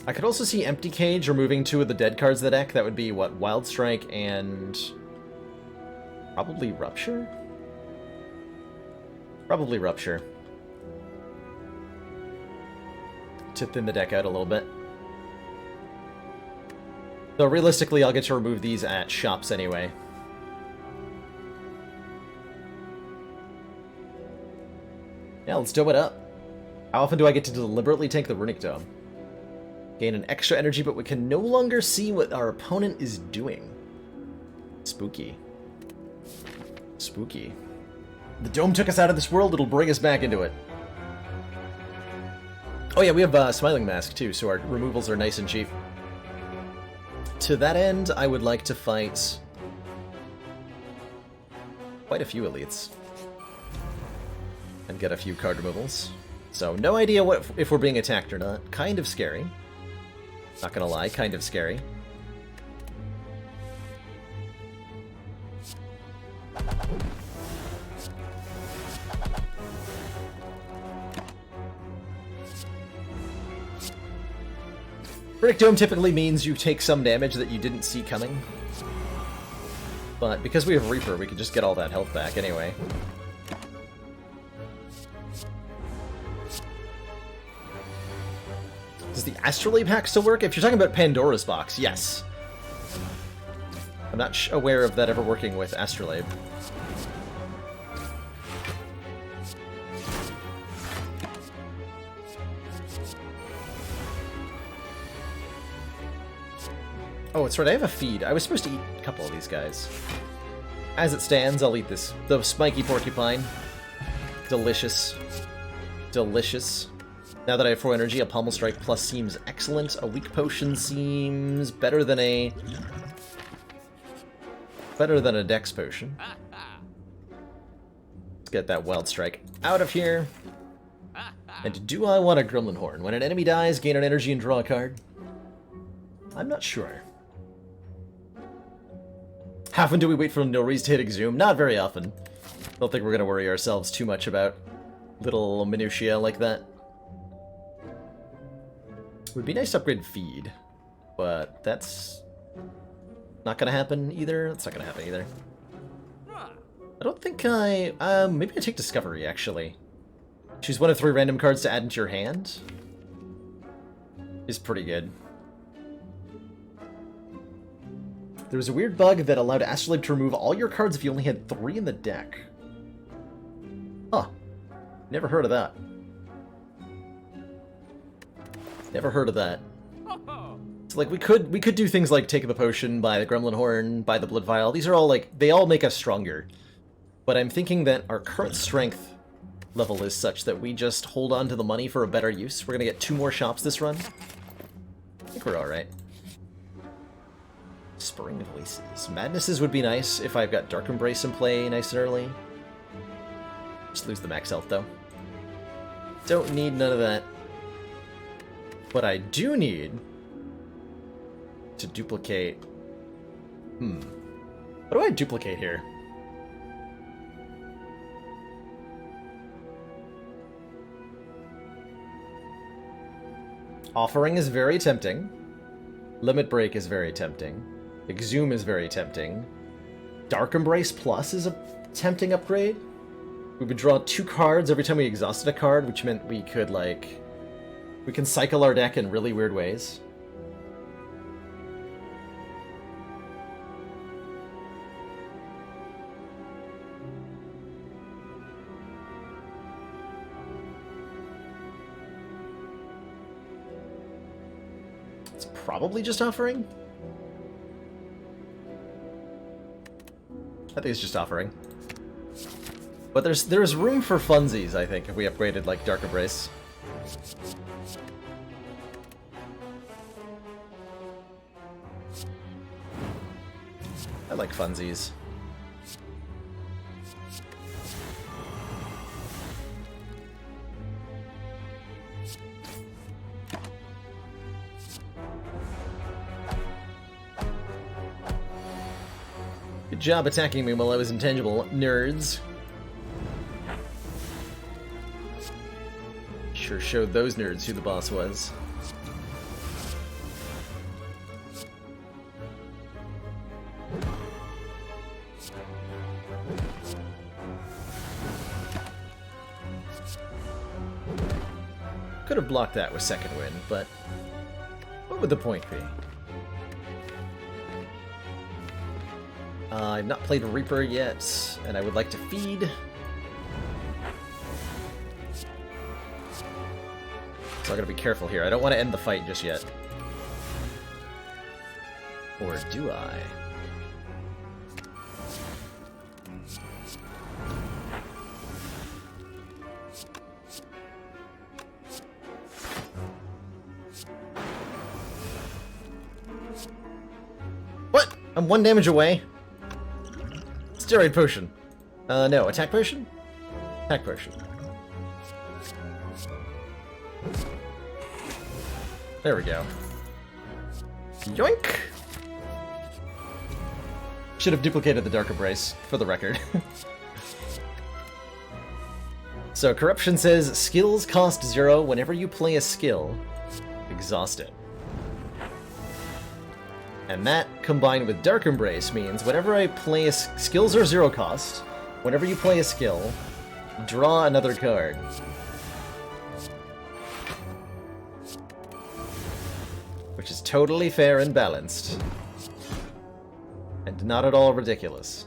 Speaker 1: I could also see Empty Cage removing 2 of the dead cards of the deck. That would be, what, Wild Strike and... probably Rupture? Probably Rupture. To thin the deck out a little bit. Though realistically, I'll get to remove these at shops anyway. Yeah, let's do it up. How often do I get to deliberately take the Runic Dome? Gain an extra energy, but we can no longer see what our opponent is doing. Spooky. Spooky. The dome took us out of this world, it'll bring us back into it. Oh yeah, we have Smiling Mask too, so our removals are nice and cheap. To that end, I would like to fight quite a few elites. And get a few card removals. So, no idea if we're being attacked or not. Kind of scary. Not gonna lie, kind of scary. Runic Dome typically means you take some damage that you didn't see coming. But because we have Reaper, we can just get all that health back anyway. Does the Astrolabe hack still work? If you're talking about Pandora's Box, yes. I'm not aware of that ever working with Astrolabe. Oh, it's right, I have a feed. I was supposed to eat a couple of these guys. As it stands, I'll eat this. The spiky porcupine. Delicious. Delicious. Now that I have 4 energy, a Pommel Strike Plus seems excellent. A Weak Potion seems better than a... Dex Potion. Let's get that Wild Strike out of here. And do I want a Gremlin Horn? When an enemy dies, gain an energy and draw a card? I'm not sure. How often do we wait for Nilries to hit Exhume? Not very often. Don't think we're gonna worry ourselves too much about little minutiae like that. Would be nice to upgrade feed, but that's not gonna happen either. That's not gonna happen either. I don't think maybe I take Discovery, actually. Choose one of 3 random cards to add into your hand. Is pretty good. There was a weird bug that allowed Astrolabe to remove all your cards if you only had 3 in the deck. Huh. Never heard of that. Never heard of that. So, like, we could do things like take the potion, buy the Gremlin Horn, buy the Blood Vial. These are all, like, they all make us stronger. But I'm thinking that our current strength level is such that we just hold on to the money for a better use. We're gonna get 2 more shops this run. I think we're alright. Spring Voices. Madnesses would be nice if I've got Dark Embrace in play nice and early. Just lose the max health, though. Don't need none of that. But I do need to duplicate... What do I duplicate here? Offering is very tempting. Limit Break is very tempting. Exhume is very tempting. Dark Embrace Plus is a tempting upgrade. We would draw 2 cards every time we exhausted a card, which meant we could, like... We can cycle our deck in really weird ways. It's probably just offering. I think it's just offering. But there's room for funsies, I think, if we upgraded, like, Dark Embrace. I like funsies. Good job attacking me while I was intangible, nerds. Sure showed those nerds who the boss was. Could have blocked that with Second Wind, but what would the point be? I've not played Reaper yet, and I would like to feed. So I gotta be careful here. I don't want to end the fight just yet. Or do I? What? I'm 1 damage away? Steroid potion. No. Attack potion? Attack potion. There we go. Yoink! Should have duplicated the Dark Embrace, for the record. So, Corruption says, skills cost 0 whenever you play a skill. Exhaust it. And that, combined with Dark Embrace, means whenever I play a... Skills are 0 cost. Whenever you play a skill, draw another card. Which is totally fair and balanced. And not at all ridiculous.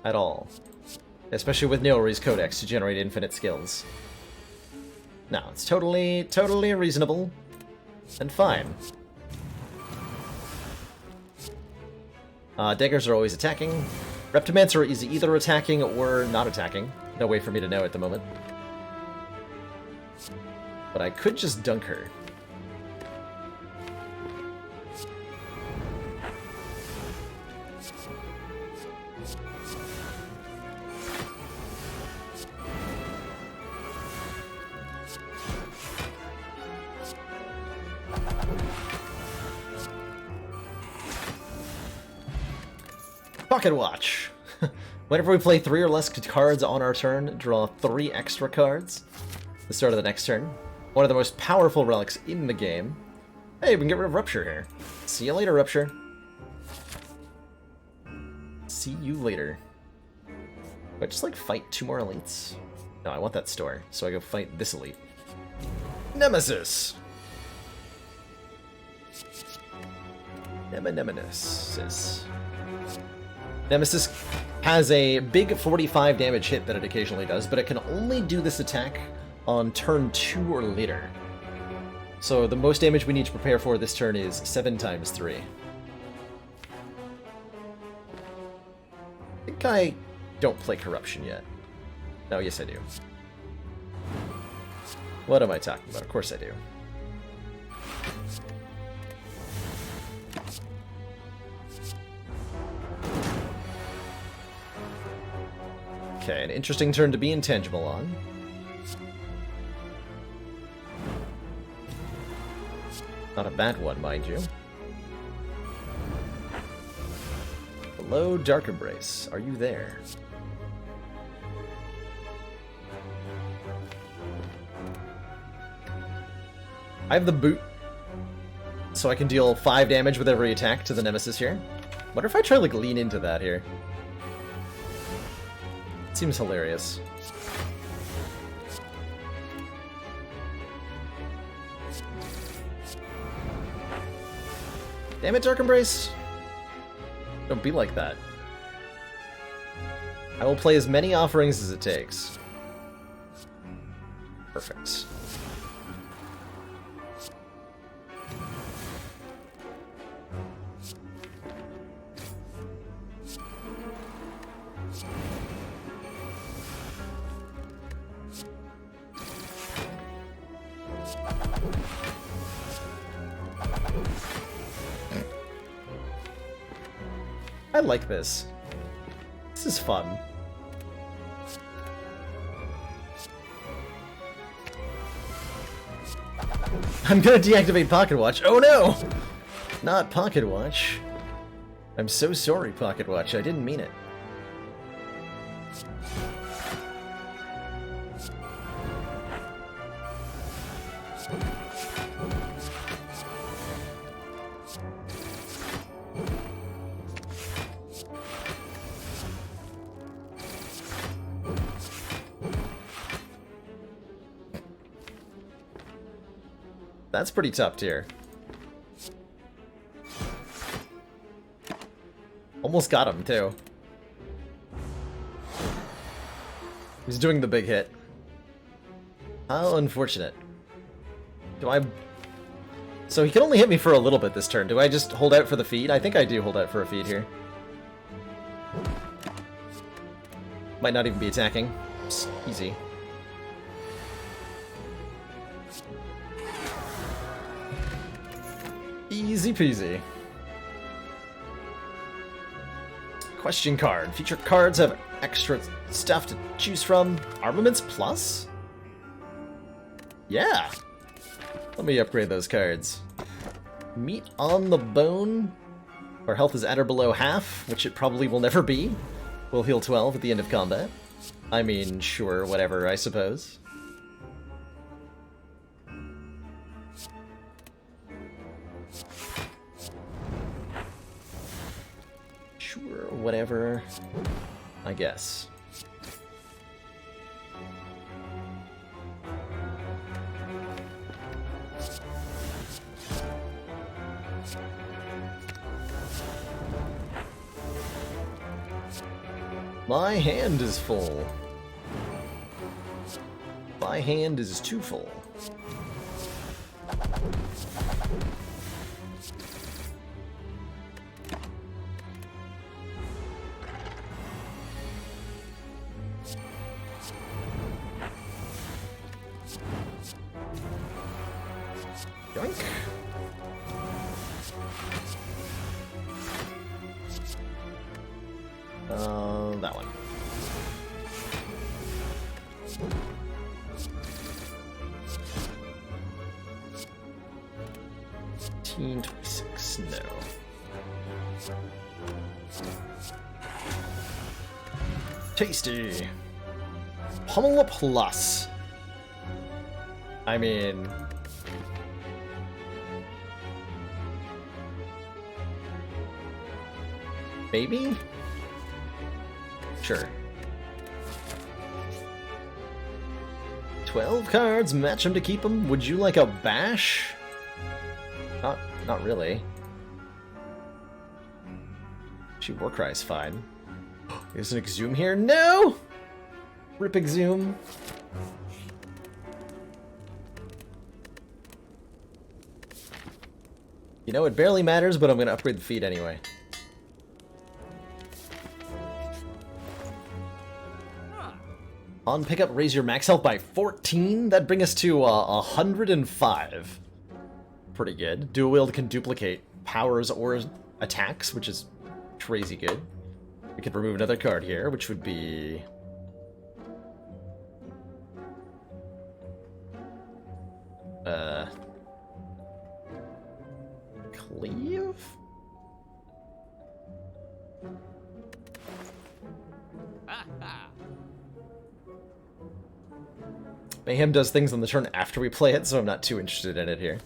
Speaker 1: At all. Especially with Nilri's Codex to generate infinite skills. No, it's totally reasonable. And fine. Daggers are always attacking. Reptimancer is either attacking or not attacking. No way for me to know at the moment. But I could just dunk her. Pocket Watch. Whenever we play 3 or less cards on our turn, draw 3 extra cards at the start of the next turn. One of the most powerful relics in the game. Hey, we can get rid of Rupture here. See you later, Rupture. See you later. Do I just, like, fight 2 more elites? No, I want that store, so I go fight this elite. Nemesis! Nemesis. Nemesis has a big 45 damage hit that it occasionally does, but it can only do this attack on turn 2 or later. So the most damage we need to prepare for this turn is 7 times 3. I think I don't play Corruption yet. No, yes I do. What am I talking about? Of course I do. Okay, an interesting turn to be intangible on. Not a bad one, mind you. Hello, Dark Embrace. Are you there? I have the boot, so I can deal 5 damage with every attack to the Nemesis here. Wonder if I try, like, lean into that here. Seems hilarious. Damn it, Dark Embrace! Don't be like that. I will play as many offerings as it takes. Perfect. I like this. This is fun. I'm gonna deactivate Pocket Watch. Oh no! Not Pocket Watch. I'm so sorry, Pocket Watch. I didn't mean it. That's pretty top tier. Almost got him, too. He's doing the big hit. How unfortunate. Do I... So he can only hit me for a little bit this turn. Do I just hold out for the feed? I think I do hold out for a feed here. Might not even be attacking. Just easy. Easy peasy. Question card. Featured cards have extra stuff to choose from. Armaments plus? Yeah. Let me upgrade those cards. Meat on the bone. Our health is at or below half, which it probably will never be. We'll heal 12 at the end of combat. I mean, sure, whatever, I suppose. Sure, whatever, I guess. My hand is full. My hand is too full. Yoink. That one. 26, no. Tasty. Pummel Plus. I mean... maybe? Sure. 12 cards, match them to keep them. Would you like a bash? Not really. Actually, Warcry's fine. There's an Exhume here. No! Rip Exhume. You know, it barely matters, but I'm gonna upgrade the feed anyway. On pickup, raise your max health by 14. That'd bring us to 105. Pretty good. Dual wield can duplicate powers or attacks, which is crazy good. We could remove another card here, which would be... Cleave? Mayhem does things on the turn after we play it, so I'm not too interested in it here.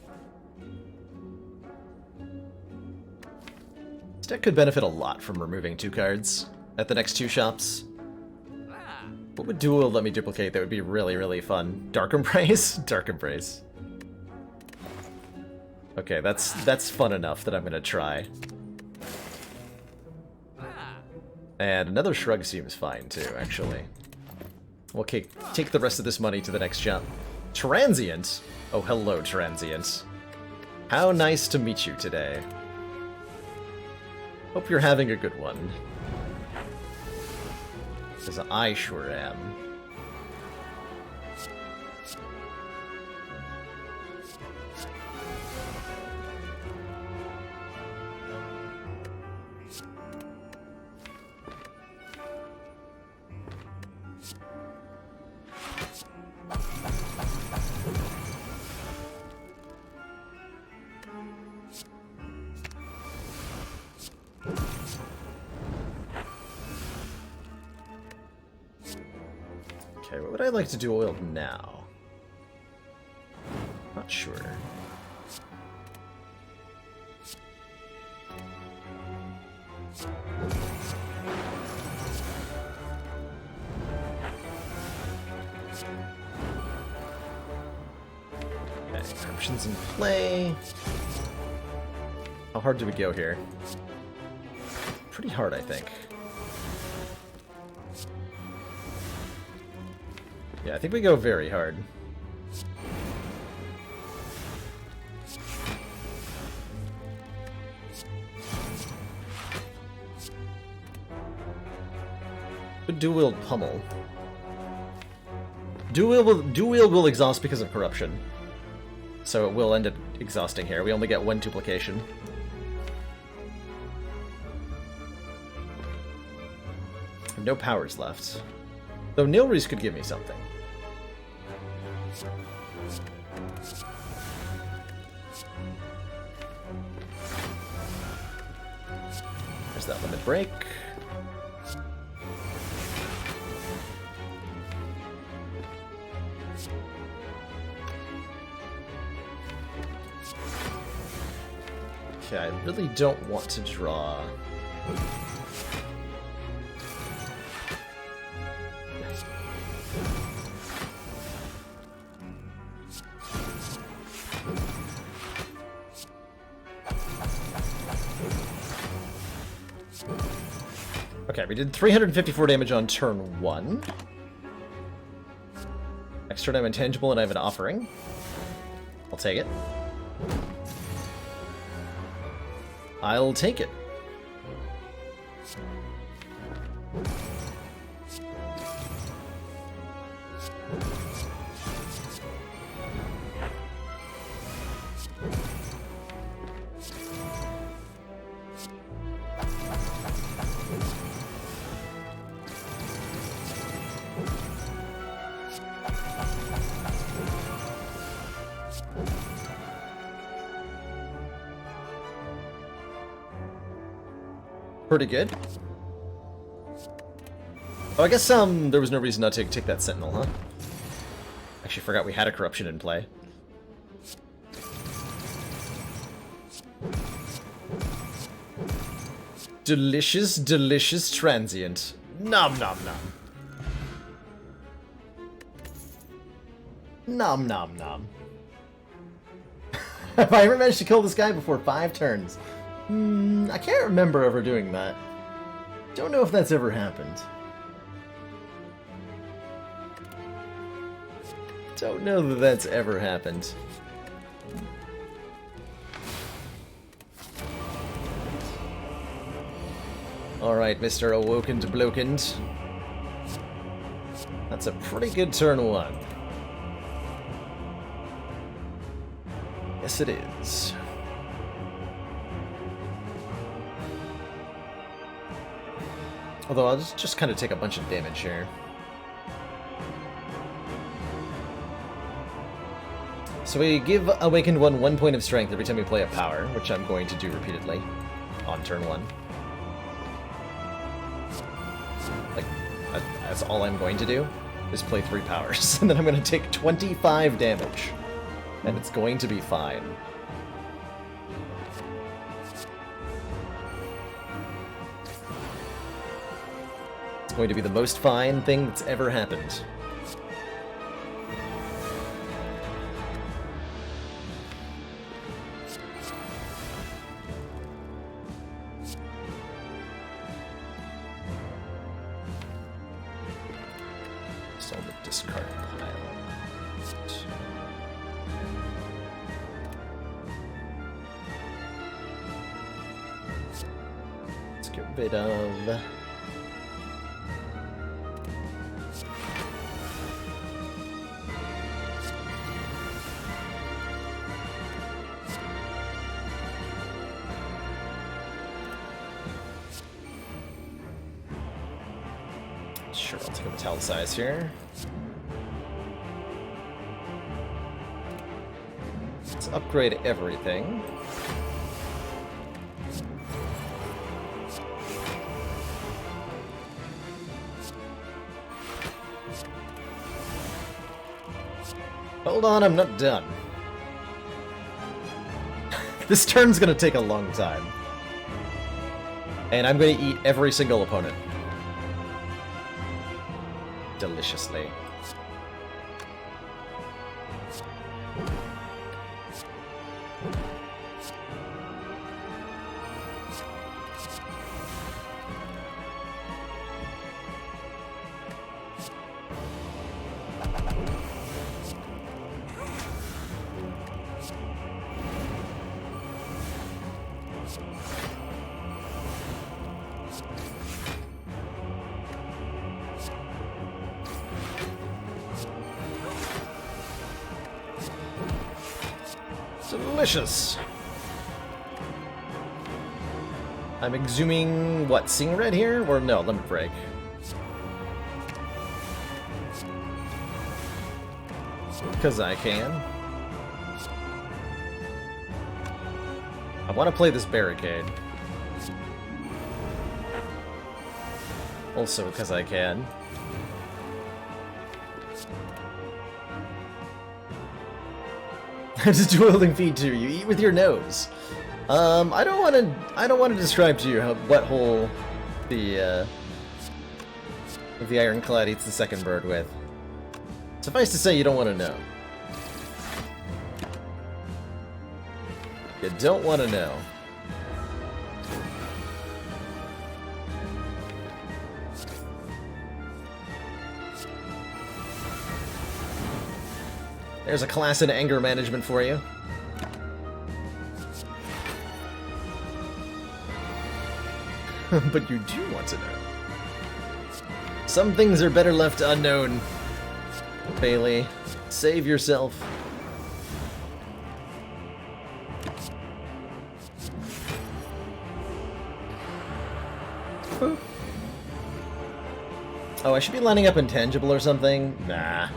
Speaker 1: This deck could benefit a lot from removing 2 cards at the next 2 shops. What would Dual let me duplicate that would be really, really fun? Dark Embrace? Dark Embrace. Okay, that's fun enough that I'm gonna try. And another Shrug seems fine too, actually. We'll take the rest of this money to the next jump. Transient? Oh, hello, Transient. How nice to meet you today. Hope you're having a good one. Because I sure am. Okay, what would I like to dual wield now? Not sure. Okay, options in play. How hard do we go here? Pretty hard, I think. Yeah, I think we go very hard. But dual wield pummel. Dual wield will exhaust because of corruption. So it will end up exhausting here. We only get 1 duplication. No powers left. Though Nilreese could give me something. There's that limit break. Okay, I really don't want to draw. Okay, we did 354 damage on turn 1. Next turn I'm intangible and I have an offering. I'll take it. I'll take it. Pretty good. Oh, I guess there was no reason not to take that Sentinel, huh? Actually forgot we had a corruption in play. Delicious, delicious transient. Nom nom nom. Nom nom nom. Have I ever managed to kill this guy before 5 turns? I can't remember ever doing that. Don't know if that's ever happened. Don't know that that's ever happened. Alright, Mr. Awokened Blokened. That's a pretty good turn 1. Yes, it is. Although I'll just kind of take a bunch of damage here. So we give Awakened One 1 point of strength every time we play a power, which I'm going to do repeatedly on turn 1. Like, that's all I'm going to do, is play 3 powers. And then I'm going to take 25 damage. And it's going to be fine. It's going to be the most fine thing that's ever happened. Just on the discard pile. Let's get rid of... Sure, I'll take a metallicize here. Let's upgrade everything. Hold on, I'm not done. This turn's gonna take a long time. And I'm gonna eat every single opponent. Deliciously. Delicious. I'm exhuming, what, Sing Red here? Or no, Limit Break. Because I can. I want to play this Barricade. Also because I can. Just dueling feed too. You eat with your nose. I don't want to describe to you what hole the Ironclad eats the second bird with. Suffice to say, you don't want to know. You don't want to know. There's a class in anger management for you. But you do want to know. Some things are better left unknown. Bailey, save yourself. Oh, I should be lining up Intangible or something? Nah.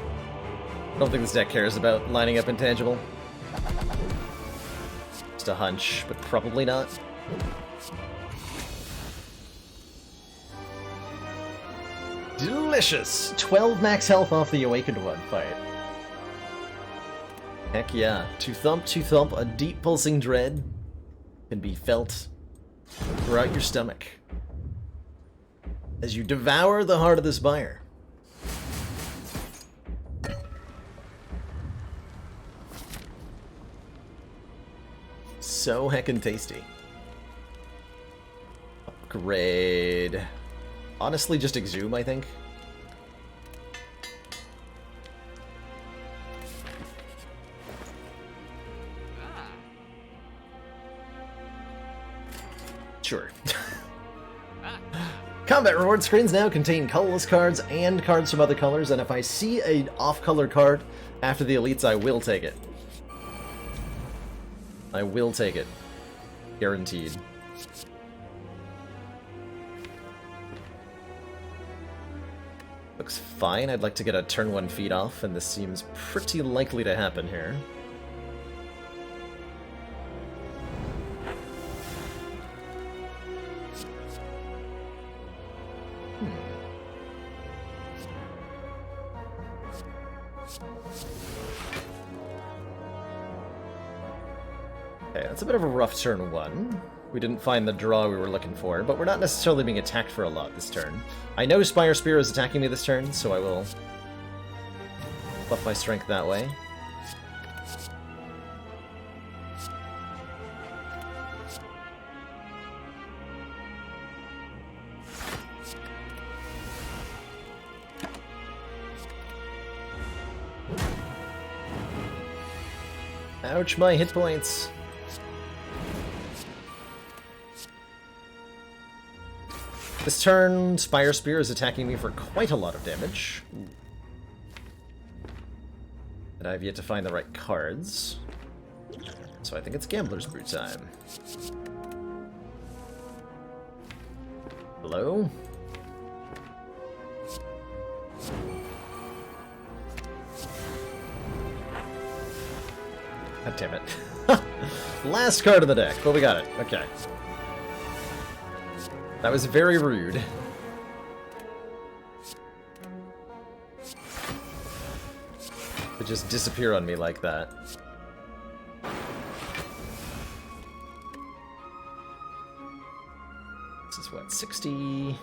Speaker 1: I don't think this deck cares about lining up Intangible. Just a hunch, but probably not. Delicious! 12 max health off the Awakened One fight. Heck yeah. To thump, a deep pulsing dread can be felt throughout your stomach as you devour the heart of the Spire. So heckin' tasty. Upgrade. Honestly, just Exhume, I think. Sure. Combat reward screens now contain colorless cards and cards from other colors, and if I see an off-color card after the elites, I will take it. I will take it. Guaranteed. Looks fine. I'd like to get a turn 1 feed off, and this seems pretty likely to happen here. Okay, that's a bit of a rough turn 1. We didn't find the draw we were looking for, but we're not necessarily being attacked for a lot this turn. I know Spire Spear is attacking me this turn, so I will buff my strength that way. Ouch, my hit points! This turn, Spire Spear is attacking me for quite a lot of damage. And I've yet to find the right cards. So I think it's Gambler's Brew time. Hello? God damn it. Last card of the deck, but we got it. Okay. That was very rude. To just disappear on me like that. This is what, 60?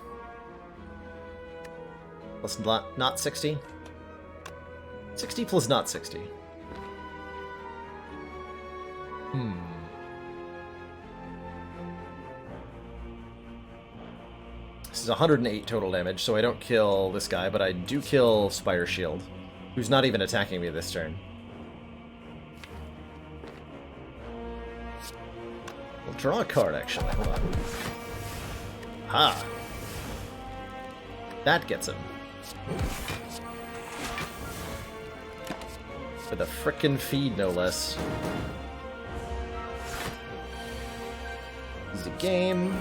Speaker 1: Plus not 60? 60 plus not 60. This is 108 total damage, so I don't kill this guy, but I do kill Spire Shield, who's not even attacking me this turn. We'll draw a card, actually. Hold on. Ha! That gets him. With a frickin' feed, no less. Easy game.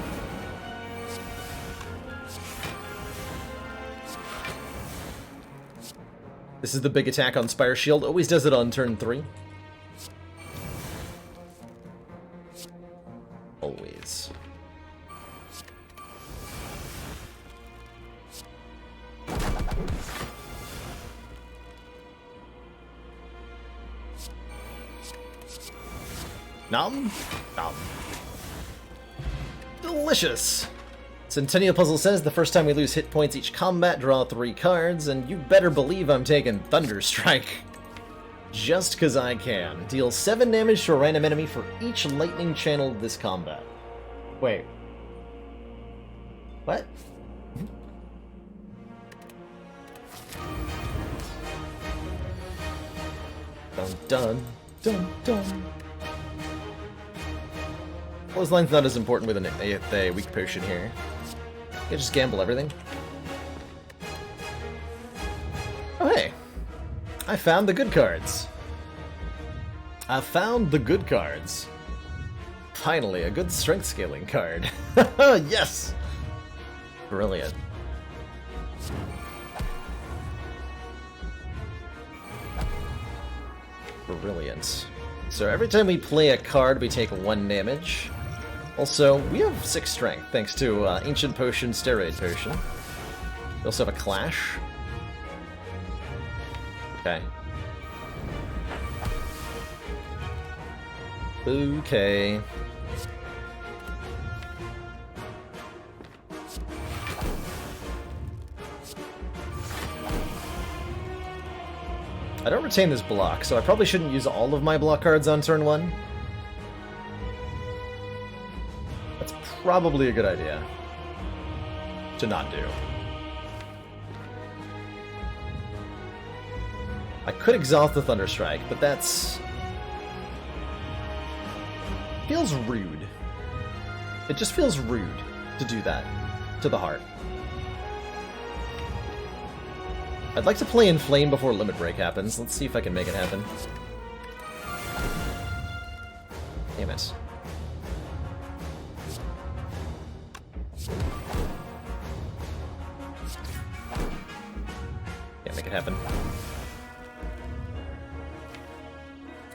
Speaker 1: This is the big attack on Spire Shield. Always does it on turn 3. Always. Nom? Nom. Delicious! Centennial Puzzle says, the first time we lose hit points each combat, draw 3 cards, and you better believe I'm taking Thunder Strike. Just cause I can. Deal 7 damage to a random enemy for each lightning channeled this combat. Wait. What? Dun dun, dun dun. Clothesline's not as important with a weak potion here. You just gamble everything. Oh hey! I found the good cards. I found the good cards. Finally, a good strength scaling card. Yes! Brilliant. Brilliant. So every time we play a card, we take 1 damage. Also, we have 6 strength, thanks to Ancient Potion, Steroid Potion. We also have a Clash. Okay. Okay. I don't retain this block, so I probably shouldn't use all of my block cards on turn 1. That's probably a good idea to not do. I could exhaust the Thunderstrike, but that's... feels rude. It just feels rude to do that to the heart. I'd like to play Inflame before Limit Break happens. Let's see if I can make it happen. Damn it. Can't make it happen.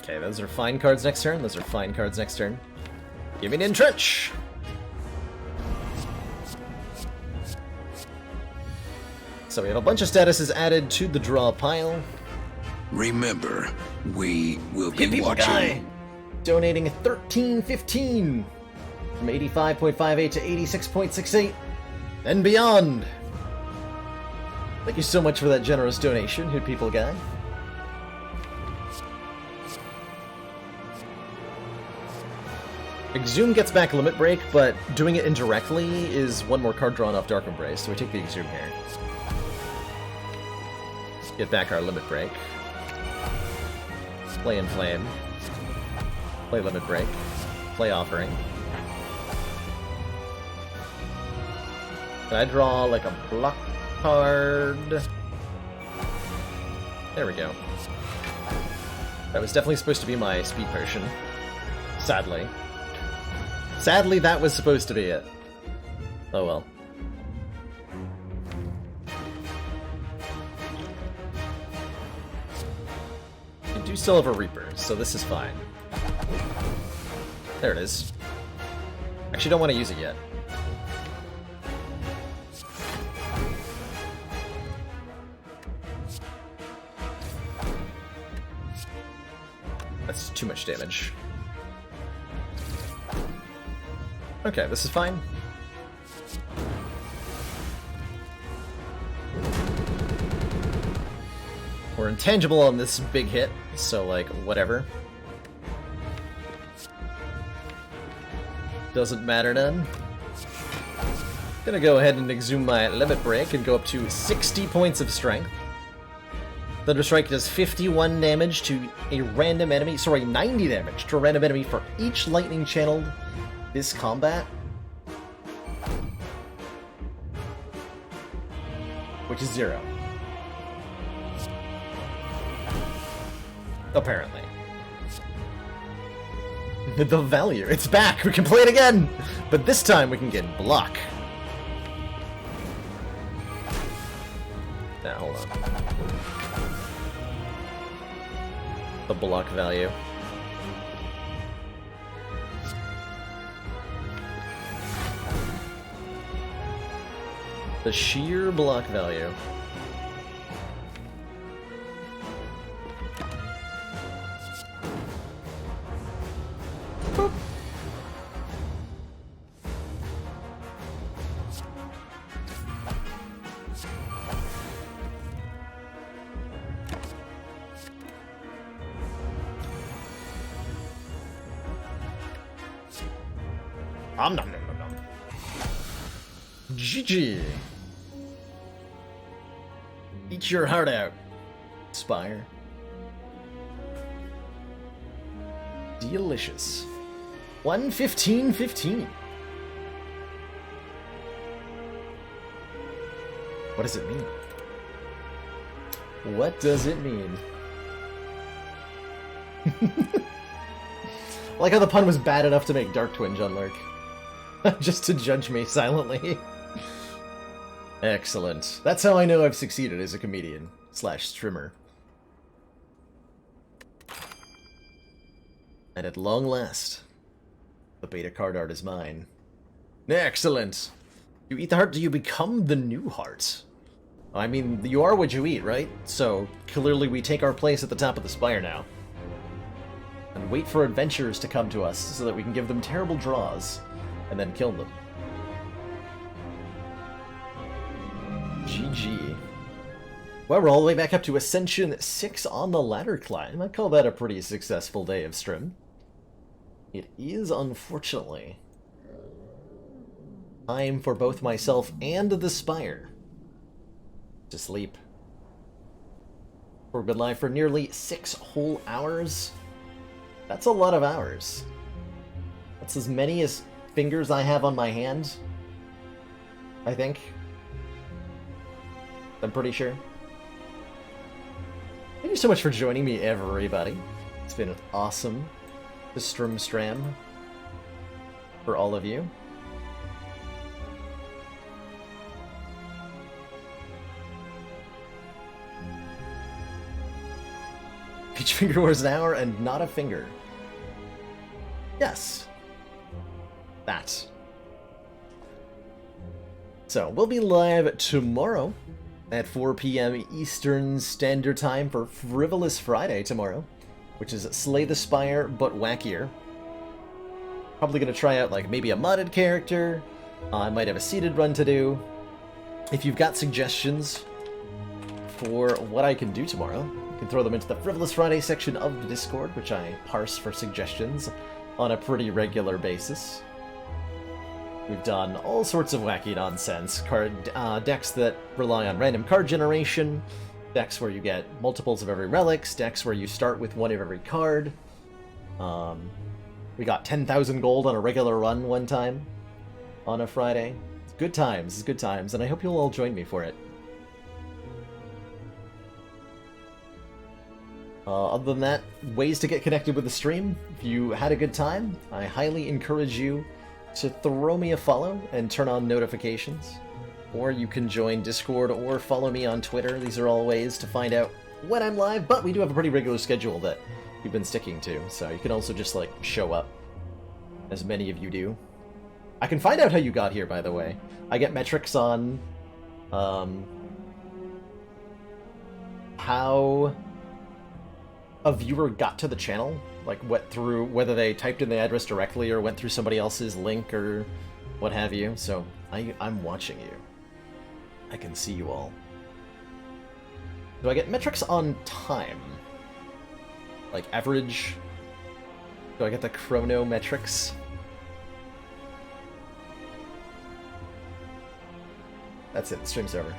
Speaker 1: Okay, those are fine cards next turn. Those are fine cards next turn. Give me an Entrench! So we have a bunch of statuses added to the draw pile.
Speaker 2: Remember, we will be watching.
Speaker 1: Guy donating $13.15 from 85.58 to 86.68 and beyond. Thank you so much for that generous donation, Hood People Guy. Exhume gets back Limit Break, but doing it indirectly is one more card drawn off Dark Embrace, so we take the Exhume here. Get back our Limit Break. Play Inflame. Play Limit Break. Play Offering. Can I draw, like, a block card? There we go. That was definitely supposed to be my Speed Potion. Sadly. Sadly, that was supposed to be it. Oh well. I do still have a Reaper, so this is fine. There it is. Actually, don't want to use it yet. That's too much damage. Okay, this is fine. We're intangible on this big hit, so, like, whatever. Doesn't matter none. Gonna go ahead and exhume my Limit Break and go up to 60 points of strength. Thunderstrike does 51 damage to a random enemy, sorry, 90 damage to a random enemy for each lightning channeled this combat. Which is 0. Apparently. The value, it's back! We can play it again! But this time we can get block. Now, hold on. The block value. The sheer block value. Boop. Nom nom nom nom nom. GG. Eat your heart out, Spire. Delicious. 115.15. What does it mean? What does it mean? I like how the pun was bad enough to make Dark Twinge unlurk. Just to judge me silently. Excellent. That's how I know I've succeeded as a comedian / streamer. And at long last, the beta card art is mine. Excellent. You eat the heart, do you become the new heart? I mean, you are what you eat, right? So, clearly we take our place at the top of the Spire now. And wait for adventurers to come to us so that we can give them terrible draws and then kill them. GG. Well, we're all the way back up to Ascension 6 on the ladder climb. I'd call that a pretty successful day of stream. It is, unfortunately, time for both myself and the Spire to sleep. We've been live for nearly 6 whole hours. That's a lot of hours. That's as many as fingers I have on my hand, I think. I'm pretty sure. Thank you so much for joining me, everybody. It's been awesome to stram for all of you. Each finger was an hour and not a finger. Yes. That. So, we'll be live tomorrow at 4 p.m. Eastern Standard Time for Frivolous Friday tomorrow, which is Slay the Spire, but wackier. Probably going to try out, like, maybe a modded character. I might have a seeded run to do. If you've got suggestions for what I can do tomorrow, you can throw them into the Frivolous Friday section of the Discord, which I parse for suggestions on a pretty regular basis. We've done all sorts of wacky nonsense. Decks that rely on random card generation, decks where you get multiples of every relics, decks where you start with one of every card. We got 10,000 gold on a regular run one time on a Friday. It's good times, and I hope you'll all join me for it. Other than that, ways to get connected with the stream. If you had a good time, I highly encourage you to throw me a follow and turn on notifications. Or you can join Discord or follow me on Twitter. These are all ways to find out when I'm live, but we do have a pretty regular schedule that we've been sticking to, so you can also just, like, show up, as many of you do. I can find out how you got here, by the way. I get metrics on how a viewer got to the channel, like whether they typed in the address directly or went through somebody else's link or what have you. So I'm watching you. I can see you all. Do I get metrics on time? Like average? Do I get the chrono metrics? That's it, the stream's over.